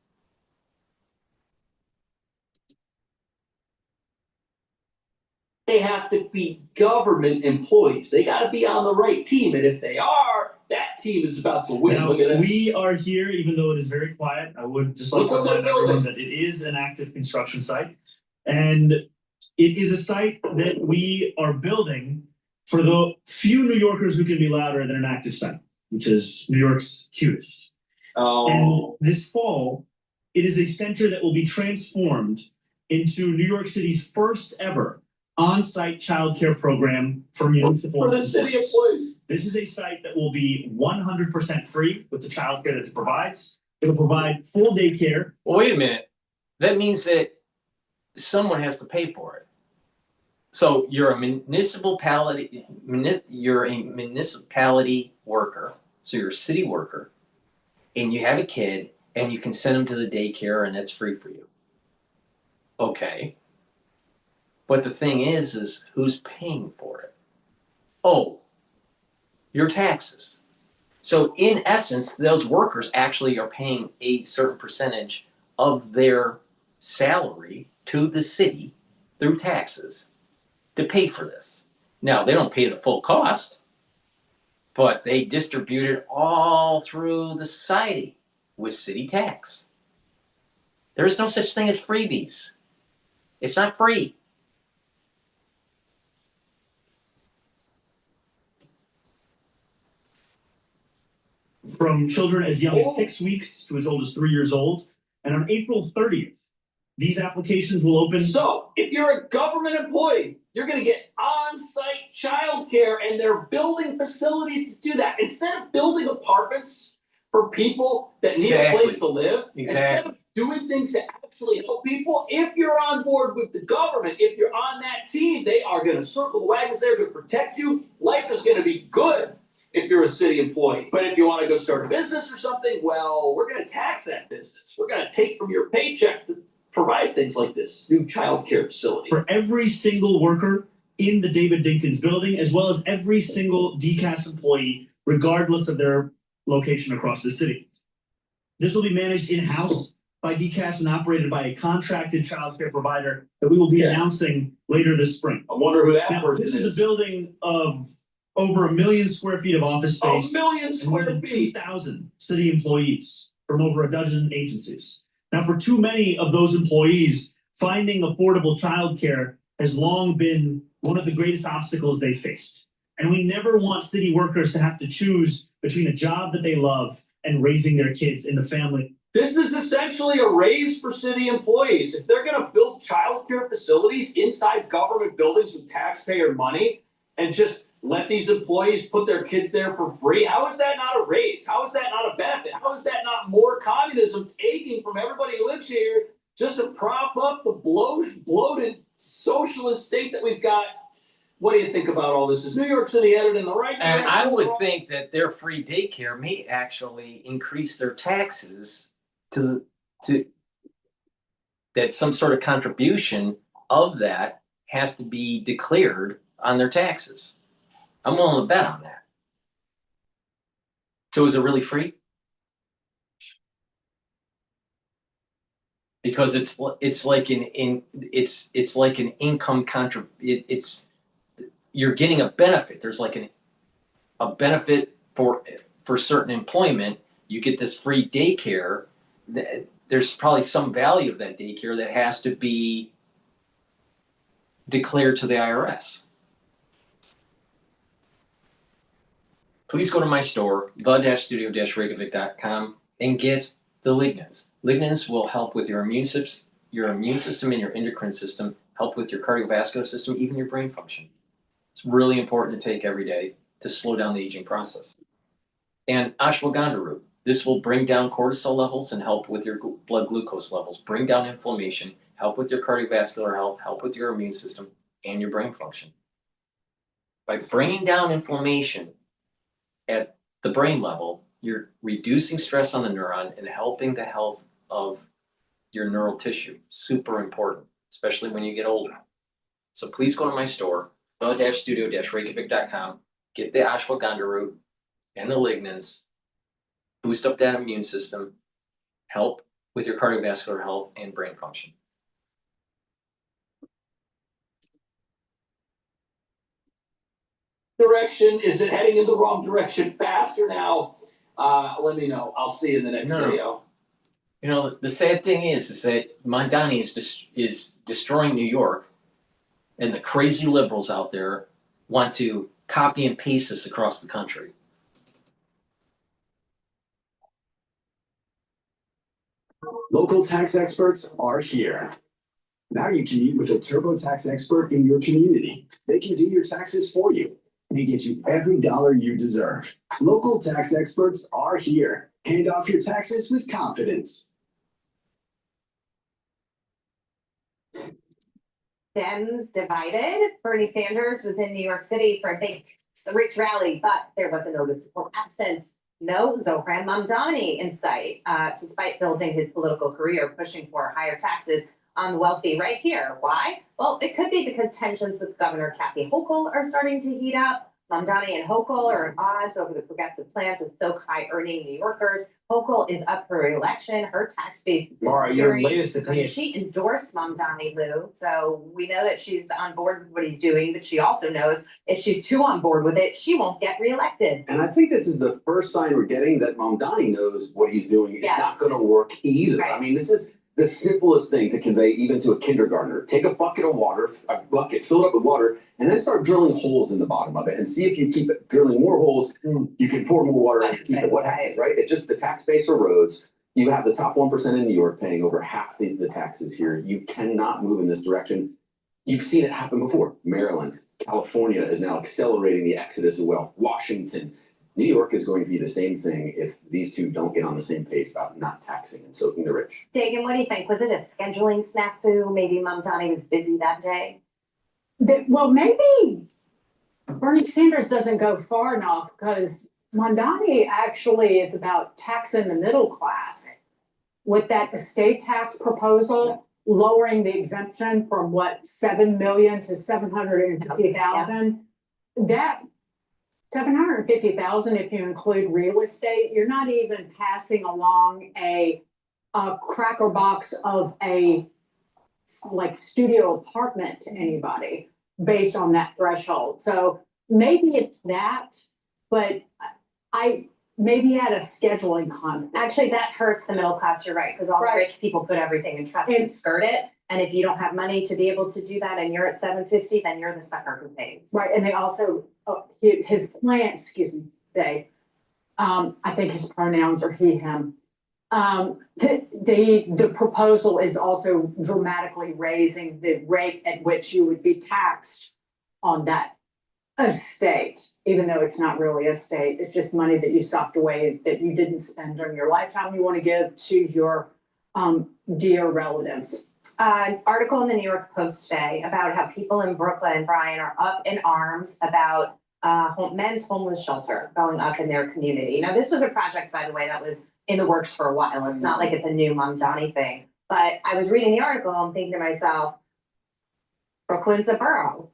They have to be government employees. They got to be on the right team. And if they are, that team is about to win. Now, look at this. We are here, even though it is very quiet. I would just like to remind everyone that it is an active construction site. And it is a site that we are building for the few New Yorkers who can be louder than an active site, which is New York's cutest. And this fall, it is a center that will be transformed into New York City's first ever on-site childcare program for municipal for the city employees. This is a site that will be 100% free with the childcare that it provides. It'll provide full daycare. Well, wait a minute. That means that someone has to pay for it. So you're a municipality worker. So you're a city worker, and you have a kid, and you can send them to the daycare, and that's free for you. Okay. But the thing is who's paying for it? Oh, your taxes. So in essence, those workers actually are paying a certain percentage of their salary to the city through taxes to pay for this. Now, they don't pay the full cost, but they distribute it all through the society with city tax. There's no such thing as freebies. It's not free. From children as young as 6 weeks to as old as 3 years old. And on April 30th, these applications will open. So if you're a government employee, you're going to get on-site childcare, and they're building facilities to do that. Instead of building apartments for people that need a place to live, instead of doing things to actually help people, if you're on board with the government, if you're on that team, they are going to circle the wagons there to protect you. Life is going to be good if you're a city employee. But if you want to go start a business or something, well, we're going to tax that business. We're going to take from your paycheck to provide things like this new child care facility. For every single worker in the David Dinkins building, as well as every single DCAS employee, regardless of their location across the city. This will be managed in-house by DCAS and operated by a contracted child care provider that we will be announcing later this spring. I wonder who that person is. This is a building of over 1 million square feet of office space. 1 million square and feet. 2,000 city employees from over a dozen agencies. Now, for too many of those employees, finding affordable childcare has long been one of the greatest obstacles they faced. And we never want city workers to have to choose between a job that they love and raising their kids in the family. This is essentially a raise for city employees. If they're going to build childcare facilities inside government buildings with taxpayer money, and just let these employees put their kids there for free? How is that not a raise? How is that not a benefit? How is that not more communism taking from everybody who lives here just to prop up the bloated socialist state that we've got? What do you think about all this? Is New York City headed in the right direction? And I would think that their free daycare may actually increase their taxes to that some sort of contribution of that has to be declared on their taxes. I'm willing to bet on that. So is it really free? Because it's like an income you're getting a benefit. There's like a benefit for certain employment. You get this free daycare. There's probably some value of that daycare that has to be declared to the IRS. Please go to my store, the-studio-reykjavik.com, and get the lignans. Lignans will help with your immune system and your endocrine system, help with your cardiovascular system, even your brain function. It's really important to take every day to slow down the aging process. And ashwagandha root. This will bring down cortisol levels and help with your blood glucose levels, bring down inflammation, help with your cardiovascular health, help with your immune system, and your brain function. By bringing down inflammation at the brain level, you're reducing stress on the neuron and helping the health of your neural tissue. Super important, especially when you get older. So please go to my store, the-studio-reykjavik.com, get the ashwagandha root and the lignans, boost up that immune system, help with your cardiovascular health and brain function. Direction, is it heading in the wrong direction faster now? Let me know. I'll see you in the next video. You know, the sad thing is that Mamdani is destroying New York, and the crazy liberals out there want to copy and paste this across the country. Local tax experts are here. Now you can meet with a TurboTax expert in your community. They can do your taxes for you and get you every dollar you deserve. Local tax experts are here. Hand off your taxes with confidence. Dems divided. Bernie Sanders was in New York City for a big rich rally, but there was a noticeable absence. No Zohran Mamdani in sight, despite building his political career pushing for higher taxes on the wealthy right here. Why? Well, it could be because tensions with Governor Kathy Hochul are starting to heat up. Mamdani and Hochul are at odds over the progressive plan to soak high-earning New Yorkers. Hochul is up for re-election. Her tax base is Laura, your latest opinion. She endorsed Mamdani, Lou, so we know that she's on board with what he's doing, but she also knows if she's too on board with it, she won't get reelected. And I think this is the first sign we're getting that Mamdani knows what he's doing is not going to work either. Right. I mean, this is the simplest thing to convey even to a kindergartner. Take a bucket of water, fill it up with water, and then start drilling holes in the bottom of it and see if you keep drilling more holes, you can pour more water and keep it. What happens, right? It just, the tax base erodes. You have the top 1% in New York paying over half the taxes here. You cannot move in this direction. You've seen it happen before. Maryland, California is now accelerating the exodus of wealth. Washington, New York is going to be the same thing if these two don't get on the same page about not taxing and soaking the rich. Dagan, what do you think? Was it a scheduling snafu? Maybe Mamdani was busy that day? Well, maybe Bernie Sanders doesn't go far enough because Mamdani actually is about taxing the middle class. With that estate tax proposal, lowering the exemption from what, 7 million to 750,000, that 750,000, if you include real estate, you're not even passing along a cracker box of a like studio apartment to anybody based on that threshold. So maybe it's that, but maybe at a scheduling conflict. Actually, that hurts the middle class. You're right, because all the rich people put everything in trust and skirt it. And if you don't have money to be able to do that and you're at 750, then you're the sucker who pays. Right. And they also, his plan, excuse me, they, I think his pronouns are he, him. The proposal is also dramatically raising the rate at which you would be taxed on that estate, even though it's not really estate, it's just money that you socked away that you didn't spend during your lifetime, you want to give to your dear relatives? An article in the New York Post today about how people in Brooklyn, Brian, are up in arms about men's homeless shelter going up in their community. Now, this was a project, by the way, that was in the works for a while. It's not like it's a new Mamdani thing. But I was reading the article and thinking to myself, Brooklyn's a borough.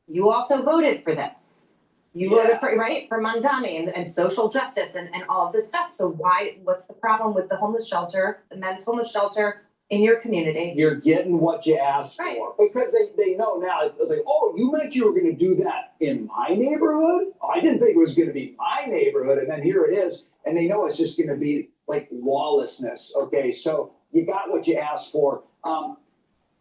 You also voted for this. You voted for, right, for Mamdani and social justice and all of this stuff. So what's the problem with the homeless shelter, the men's homeless shelter in your community? You're getting what you asked Right. for, because they know now, it's like, oh, you meant you were gonna do that in my neighborhood? I didn't think it was gonna be my neighborhood, and then here it is, and they know it's just gonna be like lawlessness, okay, so you got what you asked for.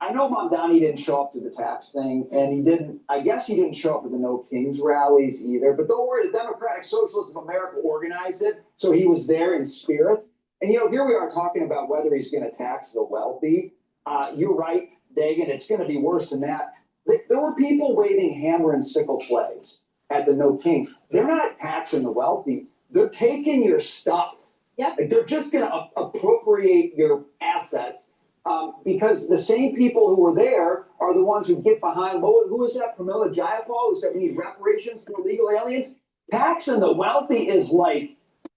I know Mamdani didn't show up to the tax thing, and I guess he didn't show up at the No Kings rallies either, but don't worry, the Democratic Socialists of America organized it, so he was there in spirit. And here we are talking about whether he's gonna tax the wealthy. You're right, Dagan, it's gonna be worse than that. There were people waving hammer and sickle flags at the No Kings. They're not taxing the wealthy, they're taking your stuff. Yep. Like, they're just gonna appropriate your assets. Because the same people who were there are the ones who get behind, who was that, Pramila Jayapal, who said we need reparations for illegal aliens? Taxing the wealthy is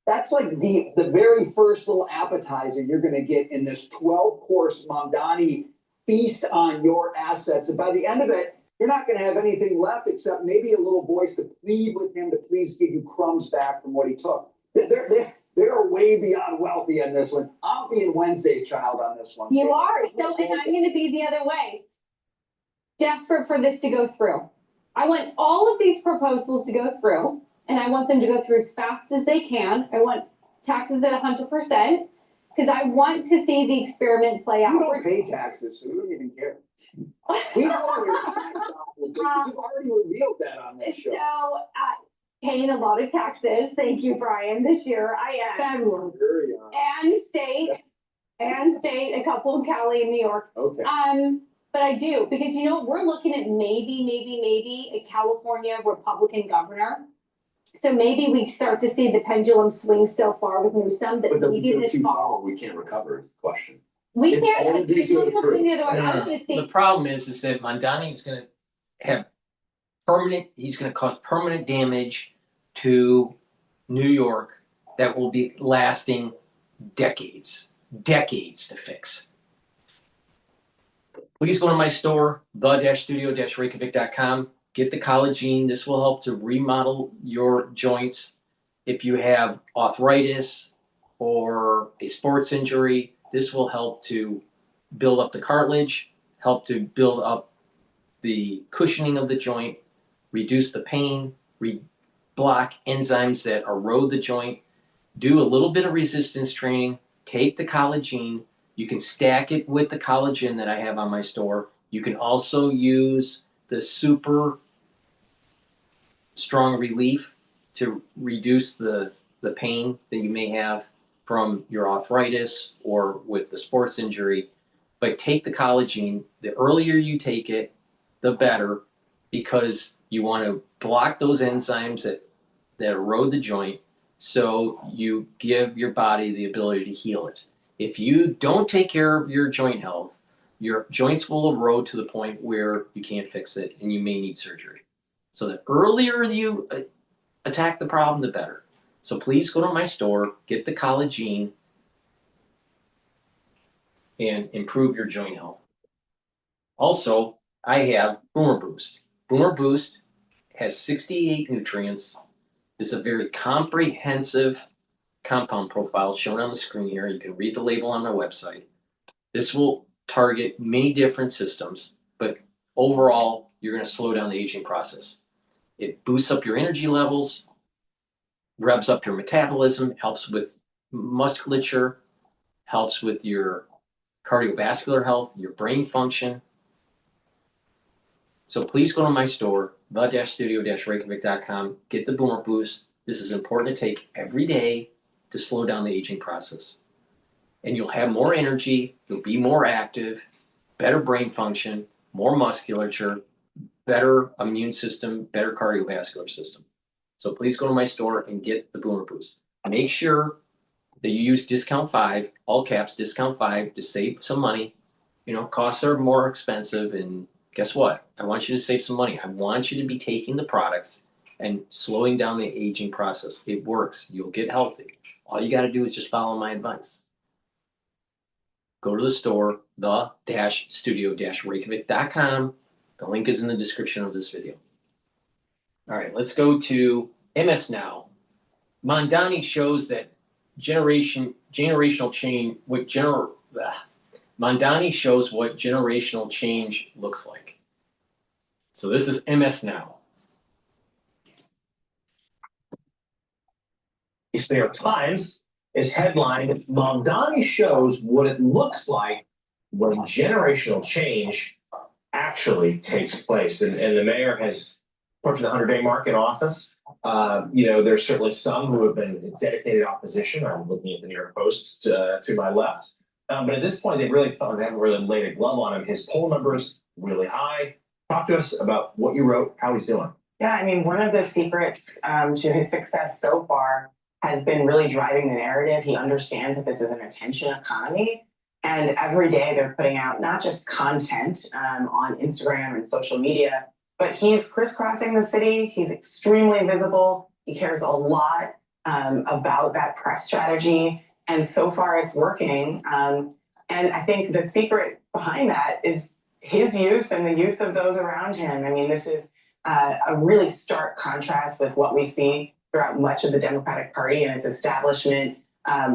that's like the very first little appetizer you're gonna get in this 12-course Mamdani feast on your assets. And by the end of it, you're not gonna have anything left except maybe a little voice to plead with him to please give you crumbs back from what he took. They're way beyond wealthy on this one. I'm being Wednesday's child on this one. You are. So, and I'm going to be the other way. Desperate for this to go through. I want all of these proposals to go through, and I want them to go through as fast as they can. I want taxes at 100%, because I want to see the experiment play out. You don't pay taxes, so you don't even care. We know you're a tax officer. You've already revealed that on this show. So, paying a lot of taxes. Thank you, Brian. This year I am. And state, a couple in Cali and New York. Okay. But I do, because we're looking at maybe a California Republican governor. So maybe we start to see the pendulum swing so far with Newsom that maybe this fall. We can't recover is the question. We can't. All of these go through. The problem is that Mamdani is going to have he's going to cause permanent damage to New York that will be lasting decades to fix. Please go to my store, the-studio-reykjavik.com. Get the collagen. This will help to remodel your joints. If you have arthritis or a sports injury, this will help to build up the cartilage, help to build up the cushioning of the joint, reduce the pain, block enzymes that erode the joint, do a little bit of resistance training, take the collagen. You can stack it with the collagen that I have on my store. You can also use the super strong relief to reduce the pain that you may have from your arthritis or with the sports injury. But take the collagen. The earlier you take it, the better, because you want to block those enzymes that erode the joint, so you give your body the ability to heal it. If you don't take care of your joint health, your joints will erode to the point where you can't fix it and you may need surgery. So the earlier you attack the problem, the better. So please go to my store, get the collagen, and improve your joint health. Also, I have Boomer Boost. Boomer Boost has 68 nutrients. It's a very comprehensive compound profile shown on the screen here. You can read the label on my website. This will target many different systems, but overall, you're going to slow down the aging process. It boosts up your energy levels, revs up your metabolism, helps with musculature, helps with your cardiovascular health, your brain function. So please go to my store, the-studio-reykjavik.com, get the Boomer Boost. This is important to take every day to slow down the aging process. And you'll have more energy, you'll be more active, better brain function, more musculature, better immune system, better cardiovascular system. So please go to my store and get the Boomer Boost. Make sure that you use discount 5, all caps, discount 5 to save some money. You know, costs are more expensive, and guess what? I want you to save some money. I want you to be taking the products and slowing down the aging process. It works. You'll get healthy. All you got to do is just follow my advice. Go to the store, the-studio-reykjavik.com. The link is in the description of this video. All right, let's go to MS Now. Mondani shows that generational change, Mondani shows what generational change looks like. So this is MS Now. The New York Times is headlined, Mondani shows what it looks like when generational change actually takes place. And the mayor has approached the 100-day mark in office. There's certainly some who have been in dedicated opposition. I'm looking at the New York Post to my left. But at this point, they haven't really laid a glove on him. His poll numbers really high. Talk to us about what you wrote, how he's doing. Yeah, I mean, one of the secrets to his success so far has been really driving the narrative. He understands that this is an attention economy. And every day they're putting out not just content on Instagram and social media, but he's crisscrossing the city. He's extremely visible. He cares a lot about that press strategy. And so far it's working. And I think the secret behind that is his youth and the youth of those around him. I mean, this is a really stark contrast with what we see throughout much of the Democratic Party and its establishment.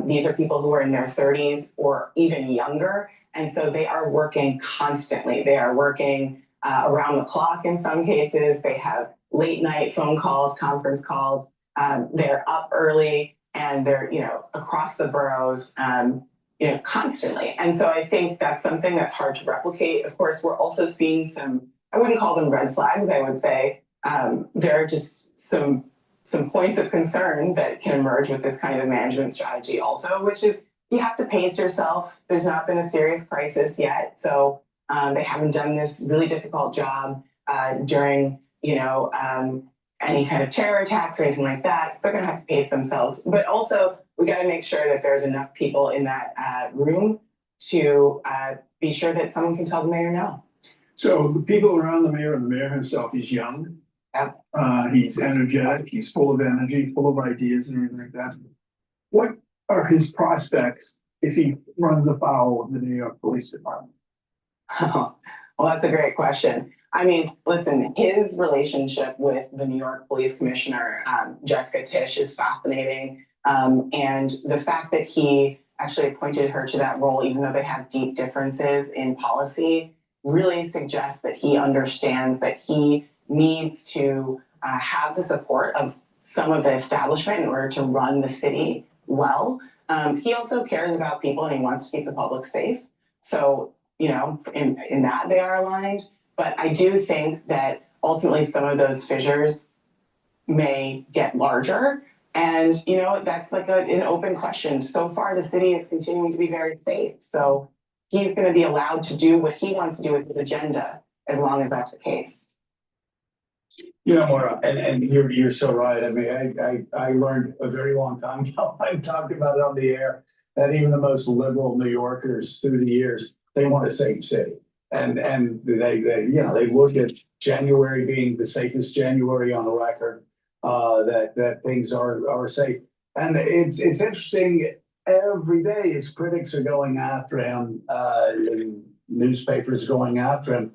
These are people who are in their 30s or even younger. And so they are working constantly. They are working around the clock in some cases. They have late night phone calls, conference calls. They're up early and they're, across the boroughs, constantly. And so I think that's something that's hard to replicate. Of course, we're also seeing some, I wouldn't call them red flags, I would say. There are just some points of concern that can emerge with this kind of management strategy also, which is you have to pace yourself. There's not been a serious crisis yet. So they haven't done this really difficult job during, any kind of terror attacks or anything like that. So they're going to have to pace themselves. But also, we got to make sure that there's enough people in that room to be sure that someone can tell the mayor no. So the people around the mayor and the mayor himself, he's young. Yep. He's energetic. He's full of energy, full of ideas and everything like that. What are his prospects if he runs afoul of the New York Police Department? Well, that's a great question. I mean, listen, his relationship with the New York Police Commissioner, Jessica Tisch, is fascinating. And the fact that he actually appointed her to that role, even though they have deep differences in policy, really suggests that he understands that he needs to have the support of some of the establishment in order to run the city well. He also cares about people and he wants to keep the public safe. So, in that they are aligned. But I do think that ultimately some of those fissures may get larger. And, that's like an open question. So far, the city is continuing to be very safe. So he's going to be allowed to do what he wants to do with his agenda, as long as that's the case. Maura, and you're so right. I mean, I learned a very long time ago, I talked about it on the air, that even the most liberal New Yorkers through the years, they want a safe city. And they look at January being the safest January on the record, that things are safe. And it's interesting, every day his critics are going after him, newspapers going after him.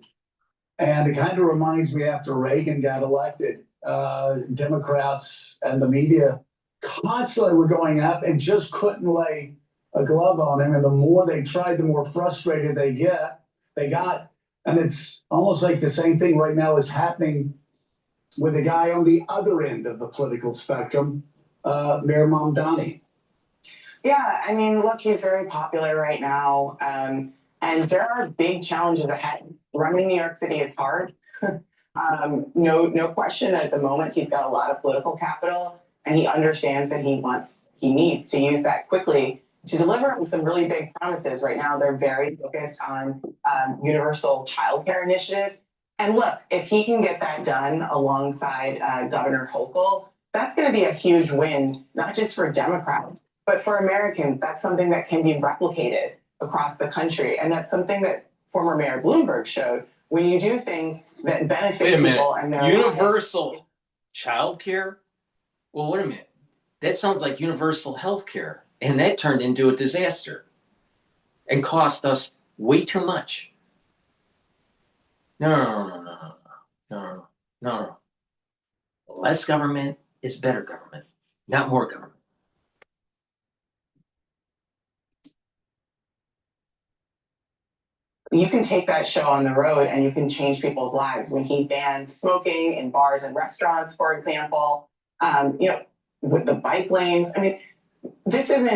And it kind of reminds me after Reagan got elected, Democrats and the media constantly were going up and just couldn't lay a glove on him. And the more they tried, the more frustrated they got. And it's almost like the same thing right now is happening with a guy on the other end of the political spectrum, Mayor Mamdani. Yeah, I mean, look, he's very popular right now. And there are big challenges ahead. Running New York City is hard. No question that at the moment he's got a lot of political capital and he understands that he needs to use that quickly to deliver on some really big promises. Right now, they're very focused on universal childcare initiative. And look, if he can get that done alongside Governor Hochul, that's going to be a huge win, not just for Democrats, but for Americans. That's something that can be replicated across the country. And that's something that former Mayor Bloomberg showed. When you do things that benefit Wait a minute, people and their lives. universal childcare? Well, wait a minute. That sounds like universal health care. And that turned into a disaster and cost us way too much. No. Less government is better government, not more government. You can take that show on the road and you can change people's lives. When he banned smoking in bars and restaurants, for example, with the bike lanes. I mean, this is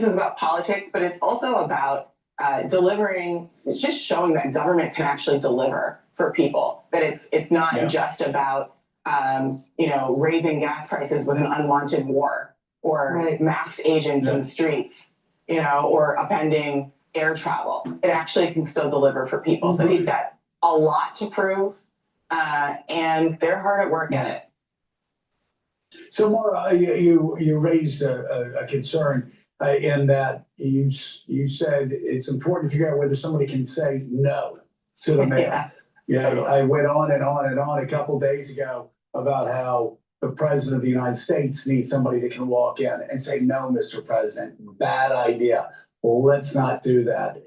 about politics, but it's also about delivering, just showing that government can actually deliver for people, that it's not just about, raising gas prices with an unwanted war or masked agents in the streets, or upending air travel. It actually can still deliver for people. So he's got a lot to prove, and they're hard at work at it. So Maura, you raised a concern in that you said it's important to figure out whether somebody can say no to the mayor. I went on and on and on a couple days ago about how the president of the United States needs somebody that can walk in and say, no, Mr. President, bad idea. Well, let's not do that.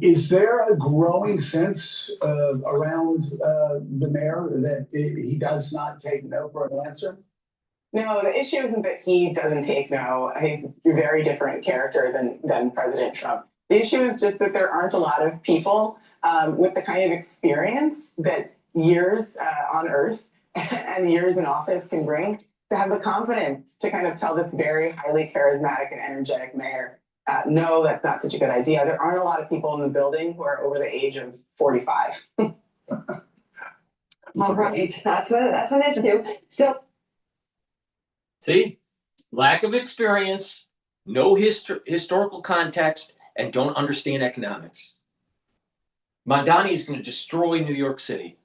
Is there a growing sense around the mayor that he does not take no for an answer? No, the issue isn't that he doesn't take no. He's a very different character than President Trump. The issue is just that there aren't a lot of people with the kind of experience that years on Earth and years in office can bring to have the confidence to kind of tell this very highly charismatic and energetic mayor, no, that's not such a good idea. There aren't a lot of people in the building who are over the age of 45. All right, that's an issue. So. See, lack of experience, no historical context, and don't understand economics. Mamdani is going to destroy New York City.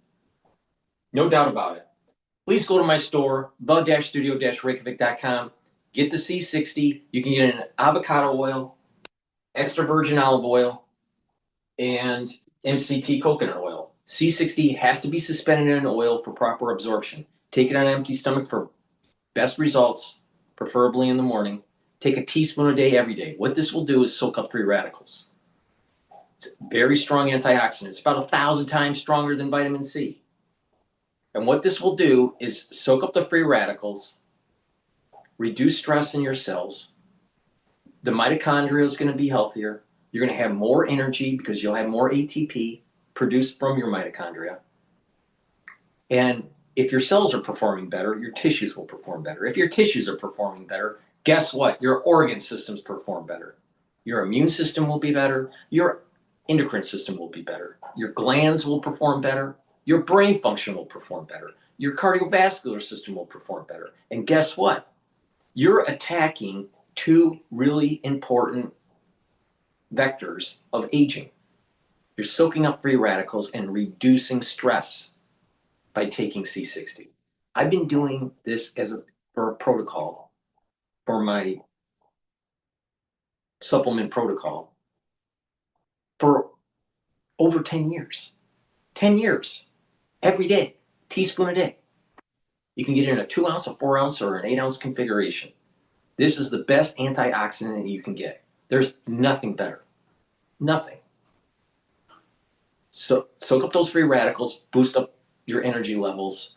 No doubt about it. Please go to my store, the-studio-reykjavik.com. Get the C60. You can get an avocado oil, extra virgin olive oil, and MCT coconut oil. C60 has to be suspended in oil for proper absorption. Take it on an empty stomach for best results, preferably in the morning. Take a teaspoon a day every day. What this will do is soak up free radicals. It's a very strong antioxidant. It's about 1,000 times stronger than vitamin C. And what this will do is soak up the free radicals, reduce stress in your cells. The mitochondria is going to be healthier. You're going to have more energy because you'll have more ATP produced from your mitochondria. And if your cells are performing better, your tissues will perform better. If your tissues are performing better, guess what? Your organ systems perform better. Your immune system will be better. Your endocrine system will be better. Your glands will perform better. Your brain function will perform better. Your cardiovascular system will perform better. And guess what? You're attacking two really important vectors of aging. You're soaking up free radicals and reducing stress by taking C60. I've been doing this for a protocol for my supplement protocol for over 10 years. 10 years. Every day. Teaspoon a day. You can get it in a 2 ounce, a 4 ounce, or an 8 ounce configuration. This is the best antioxidant you can get. There's nothing better. Nothing. So soak up those free radicals, boost up your energy levels.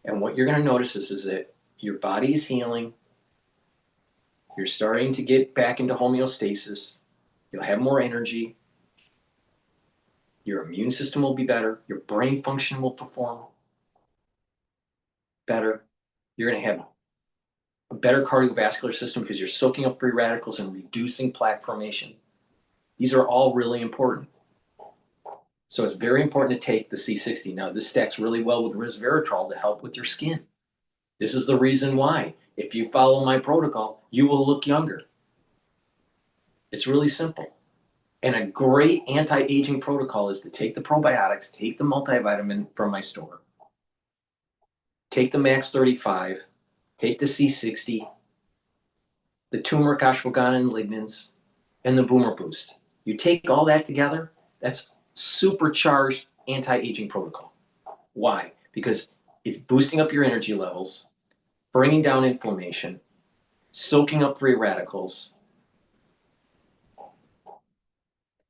And what you're going to notice is that your body is healing. You're starting to get back into homeostasis. You'll have more energy. Your immune system will be better. Your brain function will perform better. You're going to have a better cardiovascular system because you're soaking up free radicals and reducing plaque formation. These are all really important. So it's very important to take the C60. Now, this stacks really well with resveratrol to help with your skin. This is the reason why. If you follow my protocol, you will look younger. It's really simple. And a great anti-aging protocol is to take the probiotics, take the multivitamin from my store, take the Max 35, take the C60, the turmeric, ashwagandha, and lignans, and the Boomer Boost. You take all that together, that's supercharged anti-aging protocol. Why? Because it's boosting up your energy levels, bringing down inflammation, soaking up free radicals.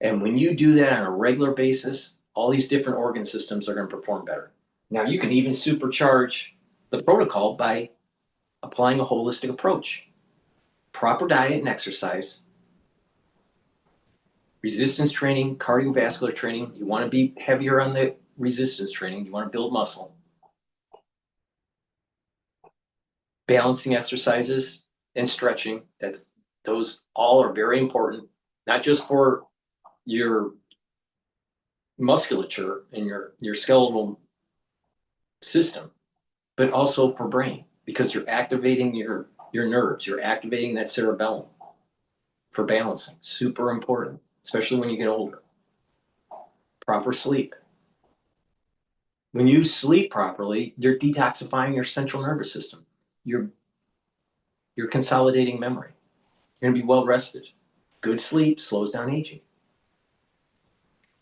And when you do that on a regular basis, all these different organ systems are going to perform better. Now, you can even supercharge the protocol by applying a holistic approach. Proper diet and exercise, resistance training, cardiovascular training. You want to be heavier on the resistance training. You want to build muscle. Balancing exercises and stretching. Those all are very important, not just for your musculature and your skeletal system, but also for brain, because you're activating your nerves, you're activating that cerebellum for balancing. Super important, especially when you get older. Proper sleep. When you sleep properly, you're detoxifying your central nervous system. You're consolidating memory. You're gonna be well rested. Good sleep slows down aging.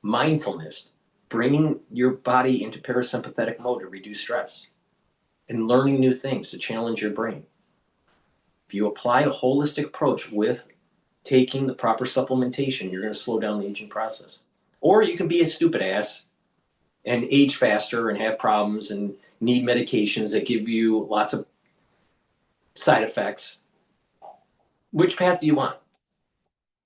Mindfulness, bringing your body into parasympathetic mode to reduce stress, and learning new things to challenge your brain. If you apply a holistic approach with taking the proper supplementation, you're going to slow down the aging process. Or you can be a stupid ass and age faster and have problems and need medications that give you lots of side effects. Which path do you want?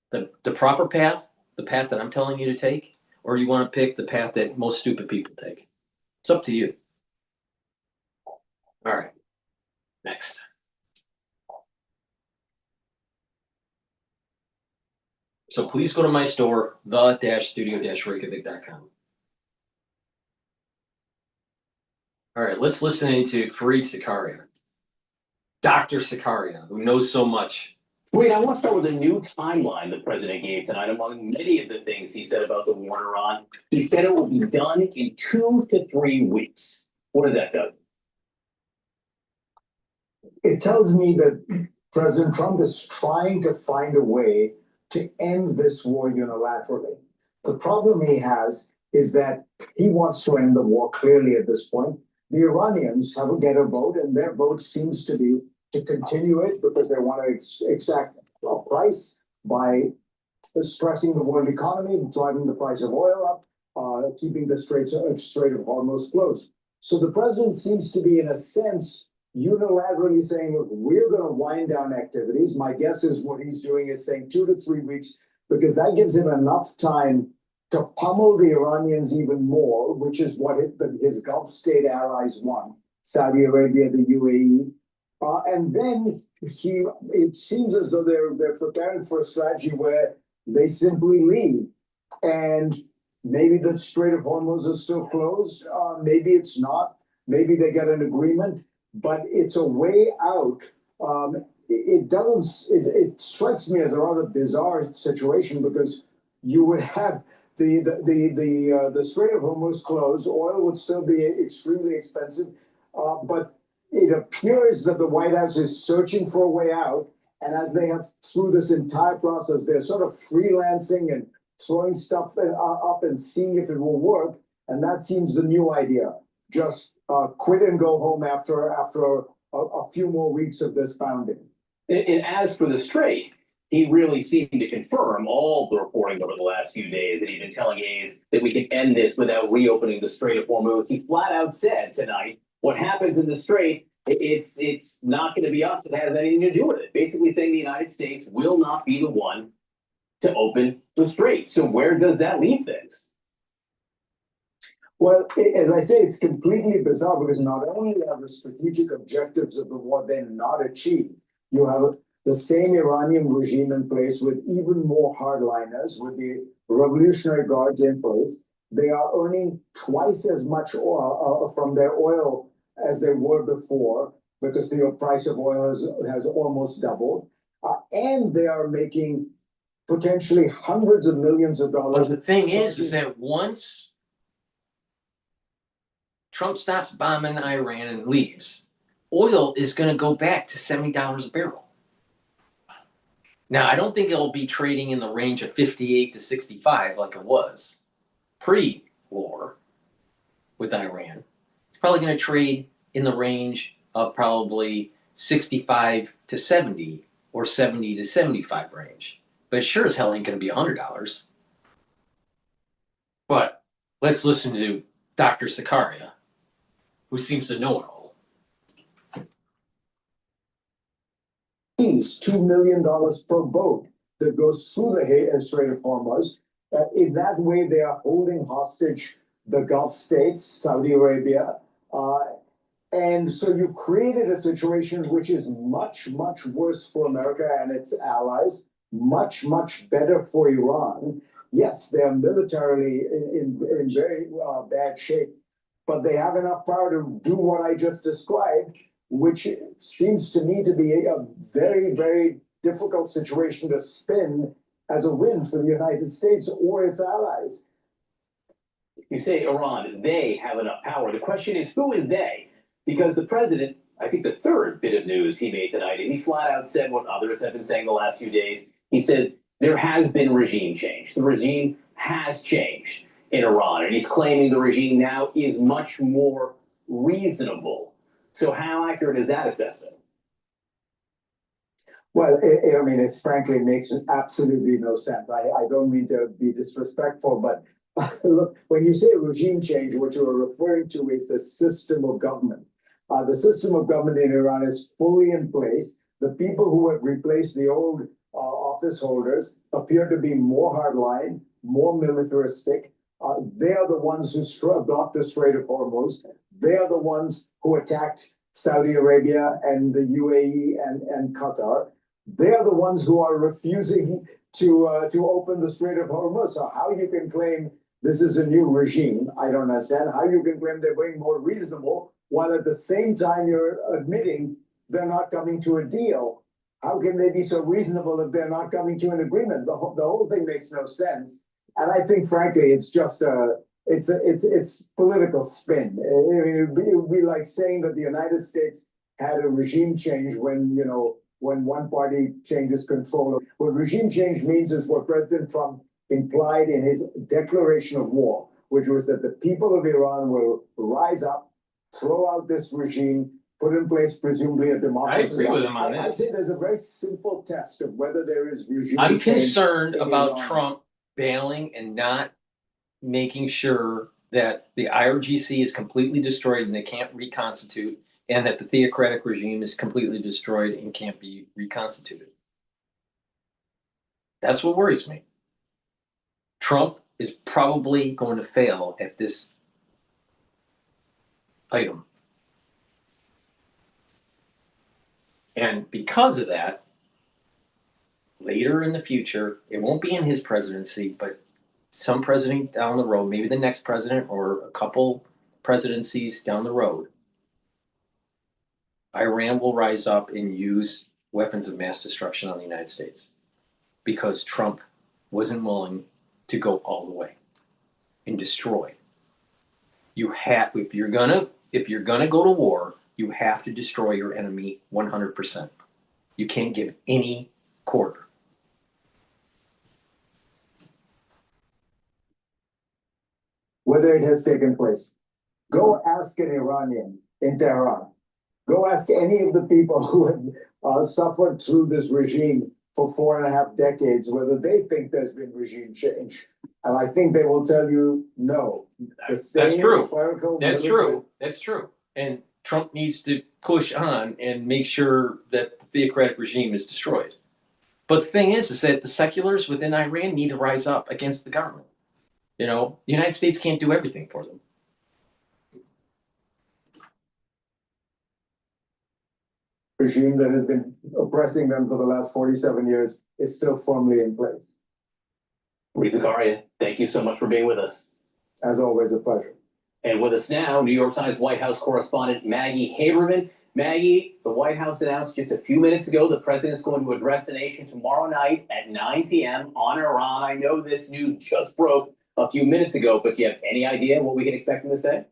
The proper path, the path that I'm telling you to take, or you want to pick the path that most stupid people take? It's up to you. All right, next. So please go to my store, the-studio-reykjavik.com. All right, let's listen into Fareed Zakaria, Dr. Zakaria, who knows so much. Wait, I want to start with a new timeline the president gave tonight. Among many of the things he said about the war in Iran, he said it will be done in 2 to 3 weeks. What does that tell you? It tells me that President Trump is trying to find a way to end this war unilaterally. The problem he has is that he wants to end the war clearly at this point. The Iranians have a get a vote, and their vote seems to be to continue it because they want to exact a price by stressing the world economy, driving the price of oil up, keeping the Strait of Hormuz closed. So the president seems to be, in a sense, unilaterally saying, look, we're going to wind down activities. My guess is what he's doing is saying 2 to 3 weeks, because that gives him enough time to pummel the Iranians even more, which is what his Gulf state allies want, Saudi Arabia, the UAE. And then it seems as though they're preparing for a strategy where they simply leave. And maybe the Strait of Hormuz is still closed. Maybe it's not. Maybe they get an agreement. But it's a way out. It strikes me as a rather bizarre situation, because you would have the Strait of Hormuz closed. Oil would still be extremely expensive, but it appears that the White House is searching for a way out. And as they have, through this entire process, they're sort of freelancing and throwing stuff up and seeing if it will work. And that seems the new idea. Just quit and go home after a few more weeks of this pounding. And as for the Strait, he really seemed to confirm all the reporting over the last few days that he'd been telling aides that we could end this without reopening the Strait of Hormuz. He flat out said tonight, what happens in the Strait, it's not going to be us that has anything to do with it. Basically saying the United States will not be the one to open the Strait. So where does that leave things? Well, as I say, it's completely bizarre, because not only are the strategic objectives of the war then not achieved, you have the same Iranian regime in place with even more hardliners, with the Revolutionary Guards in place. They are earning twice as much oil, from their oil as they were before, because the price of oil has almost doubled. And they are making potentially hundreds of millions of But dollars. the thing is that once Trump stops bombing Iran and leaves, oil is going to go back to $70 a barrel. Now, I don't think it'll be trading in the range of 58 to 65 like it was pre-war with Iran. It's probably going to trade in the range of probably 65 to 70 or 70 to 75 range. But it sure as hell ain't going to be $100. But let's listen to Dr. Sakaria, who seems to know it all. $2 million per boat that goes through the Strait of Hormuz. In that way, they are holding hostage the Gulf states, Saudi Arabia. And so you created a situation which is much, much worse for America and its allies, much, much better for Iran. Yes, they are militarily in very bad shape, but they have enough power to do what I just described, which seems to me to be a very, very difficult situation to spin as a win for the United States or its allies. You say Iran, they have enough power. The question is, who is they? Because the president, I think the third bit of news he made tonight is he flat out said what others have been saying the last few days. He said there has been regime change. The regime has changed in Iran, and he's claiming the regime now is much more reasonable. So how accurate is that assessment? Well, I mean, it frankly makes absolutely no sense. I don't mean to be disrespectful, but look, when you say regime change, what you are referring to is the system of government. The system of government in Iran is fully in place. The people who have replaced the old office holders appear to be more hardline, more militaristic. They are the ones who blocked the Strait of Hormuz. They are the ones who attacked Saudi Arabia and the UAE and Qatar. They are the ones who are refusing to open the Strait of Hormuz. So how you can claim this is a new regime, I don't understand. How you can claim they're being more reasonable while at the same time you're admitting they're not coming to a deal. How can they be so reasonable if they're not coming to an agreement? The whole thing makes no sense. And I think, frankly, it's just it's political spin. I mean, it would be like saying that the United States had a regime change when one party changes control. What regime change means is what President Trump implied in his declaration of war, which was that the people of Iran will rise up, throw out this regime, put in place presumably a democracy. I agree with him on I this. say there's a very simple test of whether there is regime I'm change concerned in about Iran. Trump bailing and not making sure that the IRGC is completely destroyed and they can't reconstitute, and that the theocratic regime is completely destroyed and can't be reconstituted. That's what worries me. Trump is probably going to fail at this item. And because of that, later in the future, it won't be in his presidency, but some president down the road, maybe the next president or a couple presidencies down the road, Iran will rise up and use weapons of mass destruction on the United States because Trump wasn't willing to go all the way and destroy. You have, if you're gonna go to war, you have to destroy your enemy 100%. You can't give any quarter. Whether it has taken place. Go ask an Iranian in Tehran. Go ask any of the people who have suffered through this regime for 4.5 decades whether they think there's been regime change. And I think they will tell you no. That's true. That's true. And Trump needs to push on and make sure that the theocratic regime is destroyed. But the thing is that the seculars within Iran need to rise up against the government. You know, the United States can't do everything for them. Regime that has been oppressing them for the last 47 years is still firmly in place. Zakaria, thank you so much for being with us. As always, a pleasure. And with us now, New York Times White House correspondent Maggie Haberman. Maggie, the White House announced just a few minutes ago the president's going to address the nation tomorrow night at 9 p.m. on Iran. I know this news just broke a few minutes ago, but do you have any idea what we can expect him to say?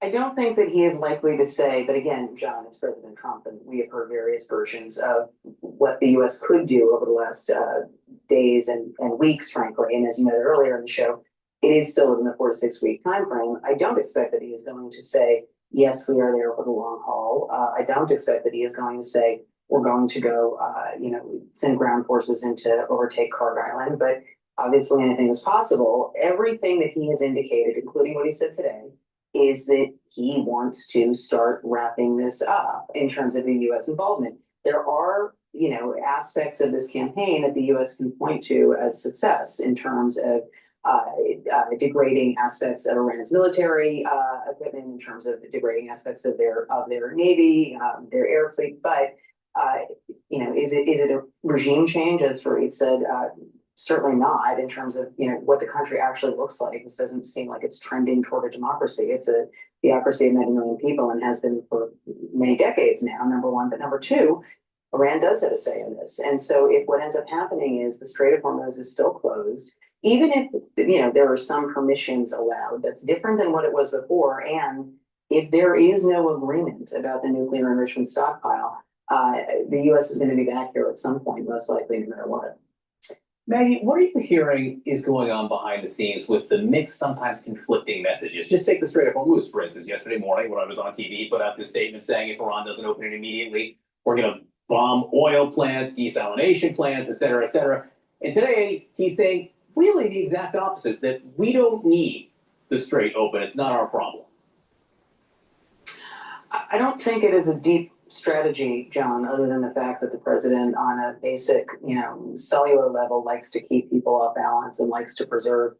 I don't think that he is likely to say, but again, John, it's President Trump, and we have heard various versions of what the U.S. could do over the last days and weeks, frankly. And as you noted earlier in the show, it is still within the 4 to 6 week time frame. I don't expect that he is going to say, yes, we are there for the long haul. I don't expect that he is going to say, we're going to go, send ground forces in to overtake Card Island. But obviously anything is possible. Everything that he has indicated, including what he said today, is that he wants to start wrapping this up in terms of the U.S. involvement. There are, aspects of this campaign that the U.S. can point to as success in terms of degrading aspects of Iran's military equipment, in terms of degrading aspects of their navy, their air fleet. But is it a regime change, as Fareed said? Certainly not, in terms of what the country actually looks like. This doesn't seem like it's trending toward a democracy. It's a theocracy of many million people and has been for many decades now, number one. But number two, Iran does have a say in this. And so if what ends up happening is the Strait of Hormuz is still closed, even if there are some permissions allowed, that's different than what it was before. And if there is no agreement about the nuclear enrichment stockpile, the U.S. is going to be back here at some point, most likely, no matter what. Maggie, what are you hearing is going on behind the scenes with the mixed, sometimes conflicting messages? Just take the Strait of Hormuz, for instance. Yesterday morning, when I was on TV, put out this statement saying if Iran doesn't open it immediately, we're going to bomb oil plants, desalination plants, et cetera, et cetera. And today, he's saying really the exact opposite, that we don't need the Strait open. It's not our problem. I don't think it is a deep strategy, John, other than the fact that the president on a basic, cellular level likes to keep people off balance and likes to preserve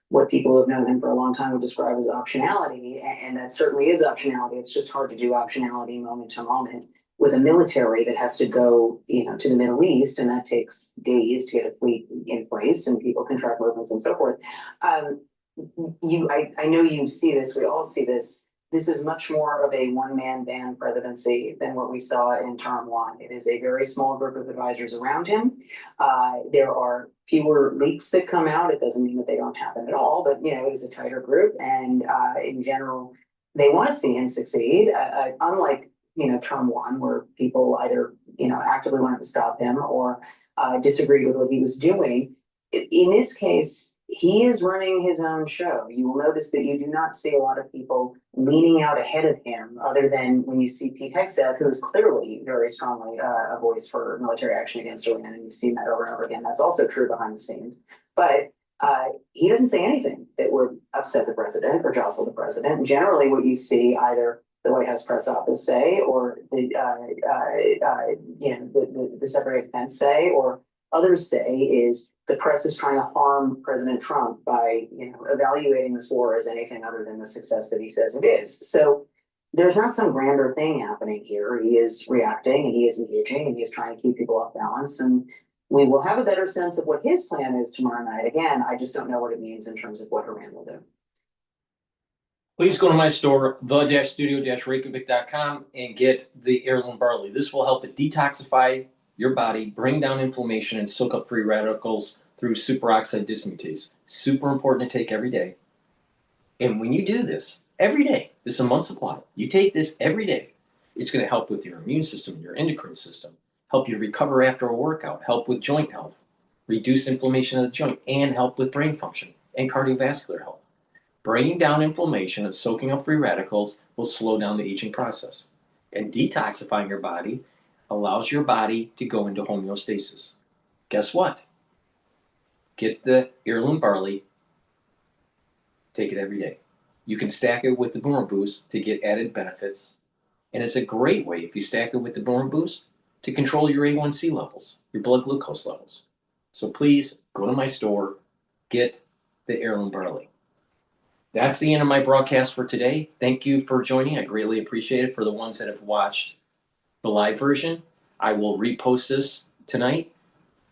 what people who have known him for a long time would describe as optionality. And that certainly is optionality. It's just hard to do optionality moment to moment with a military that has to go, to the Middle East, and that takes days to get a fleet in place and people can track movements and so forth. I know you see this, we all see this. This is much more of a one-man band presidency than what we saw in term one. It is a very small group of advisors around him. There are fewer leaks that come out. It doesn't mean that they don't happen at all, but it is a tighter group. And in general, they want to see him succeed. Unlike term one, where people either actively wanted to stop him or disagreed with what he was doing. In this case, he is running his own show. You will notice that you do not see a lot of people leaning out ahead of him, other than when you see Pete Hegseth, who is clearly very strongly a voice for military action against Iran, and you've seen that over and over again. That's also true behind the scenes. But he doesn't say anything that would upset the president or jostle the president. And generally, what you see either the White House press office say, or the Secretary of Defense say, or others say, is the press is trying to harm President Trump by, evaluating this war as anything other than the success that he says it is. So there's not some grander thing happening here. He is reacting and he is engaging and he is trying to keep people off balance. And we will have a better sense of what his plan is tomorrow night. Again, I just don't know what it means in terms of what Iran will do. Please go to my store, the-studio-reykjavik.com, and get the heirloom barley. This will help to detoxify your body, bring down inflammation, and soak up free radicals through superoxide dismutase. Super important to take every day. And when you do this every day, this is a month supply, you take this every day, it's going to help with your immune system, your endocrine system, help you recover after a workout, help with joint health, reduce inflammation of the joint, and help with brain function and cardiovascular health. Bringing down inflammation and soaking up free radicals will slow down the aging process. And detoxifying your body allows your body to go into homeostasis. Guess what? Get the heirloom barley, take it every day. You can stack it with the Boomer Boost to get added benefits. And it's a great way, if you stack it with the Boomer Boost, to control your A1C levels, your blood glucose levels. So please go to my store, get the heirloom barley. That's the end of my broadcast for today. Thank you for joining. I greatly appreciate it. For the ones that have watched the live version, I will repost this tonight.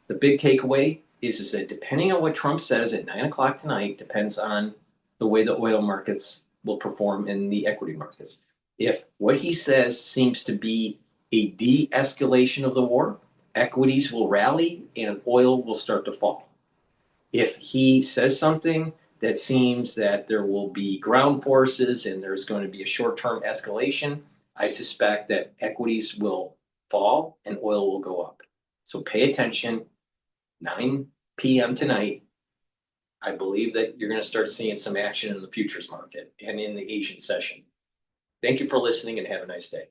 The big takeaway is that depending on what Trump says at 9 o'clock tonight, depends on the way the oil markets will perform in the equity markets. If what he says seems to be a de-escalation of the war, equities will rally and oil will start to fall. If he says something that seems that there will be ground forces and there's going to be a short-term escalation, I suspect that equities will fall and oil will go up. So pay attention, 9 p.m. tonight. I believe that you're going to start seeing some action in the futures market and in the Asian session. Thank you for listening and have a nice day.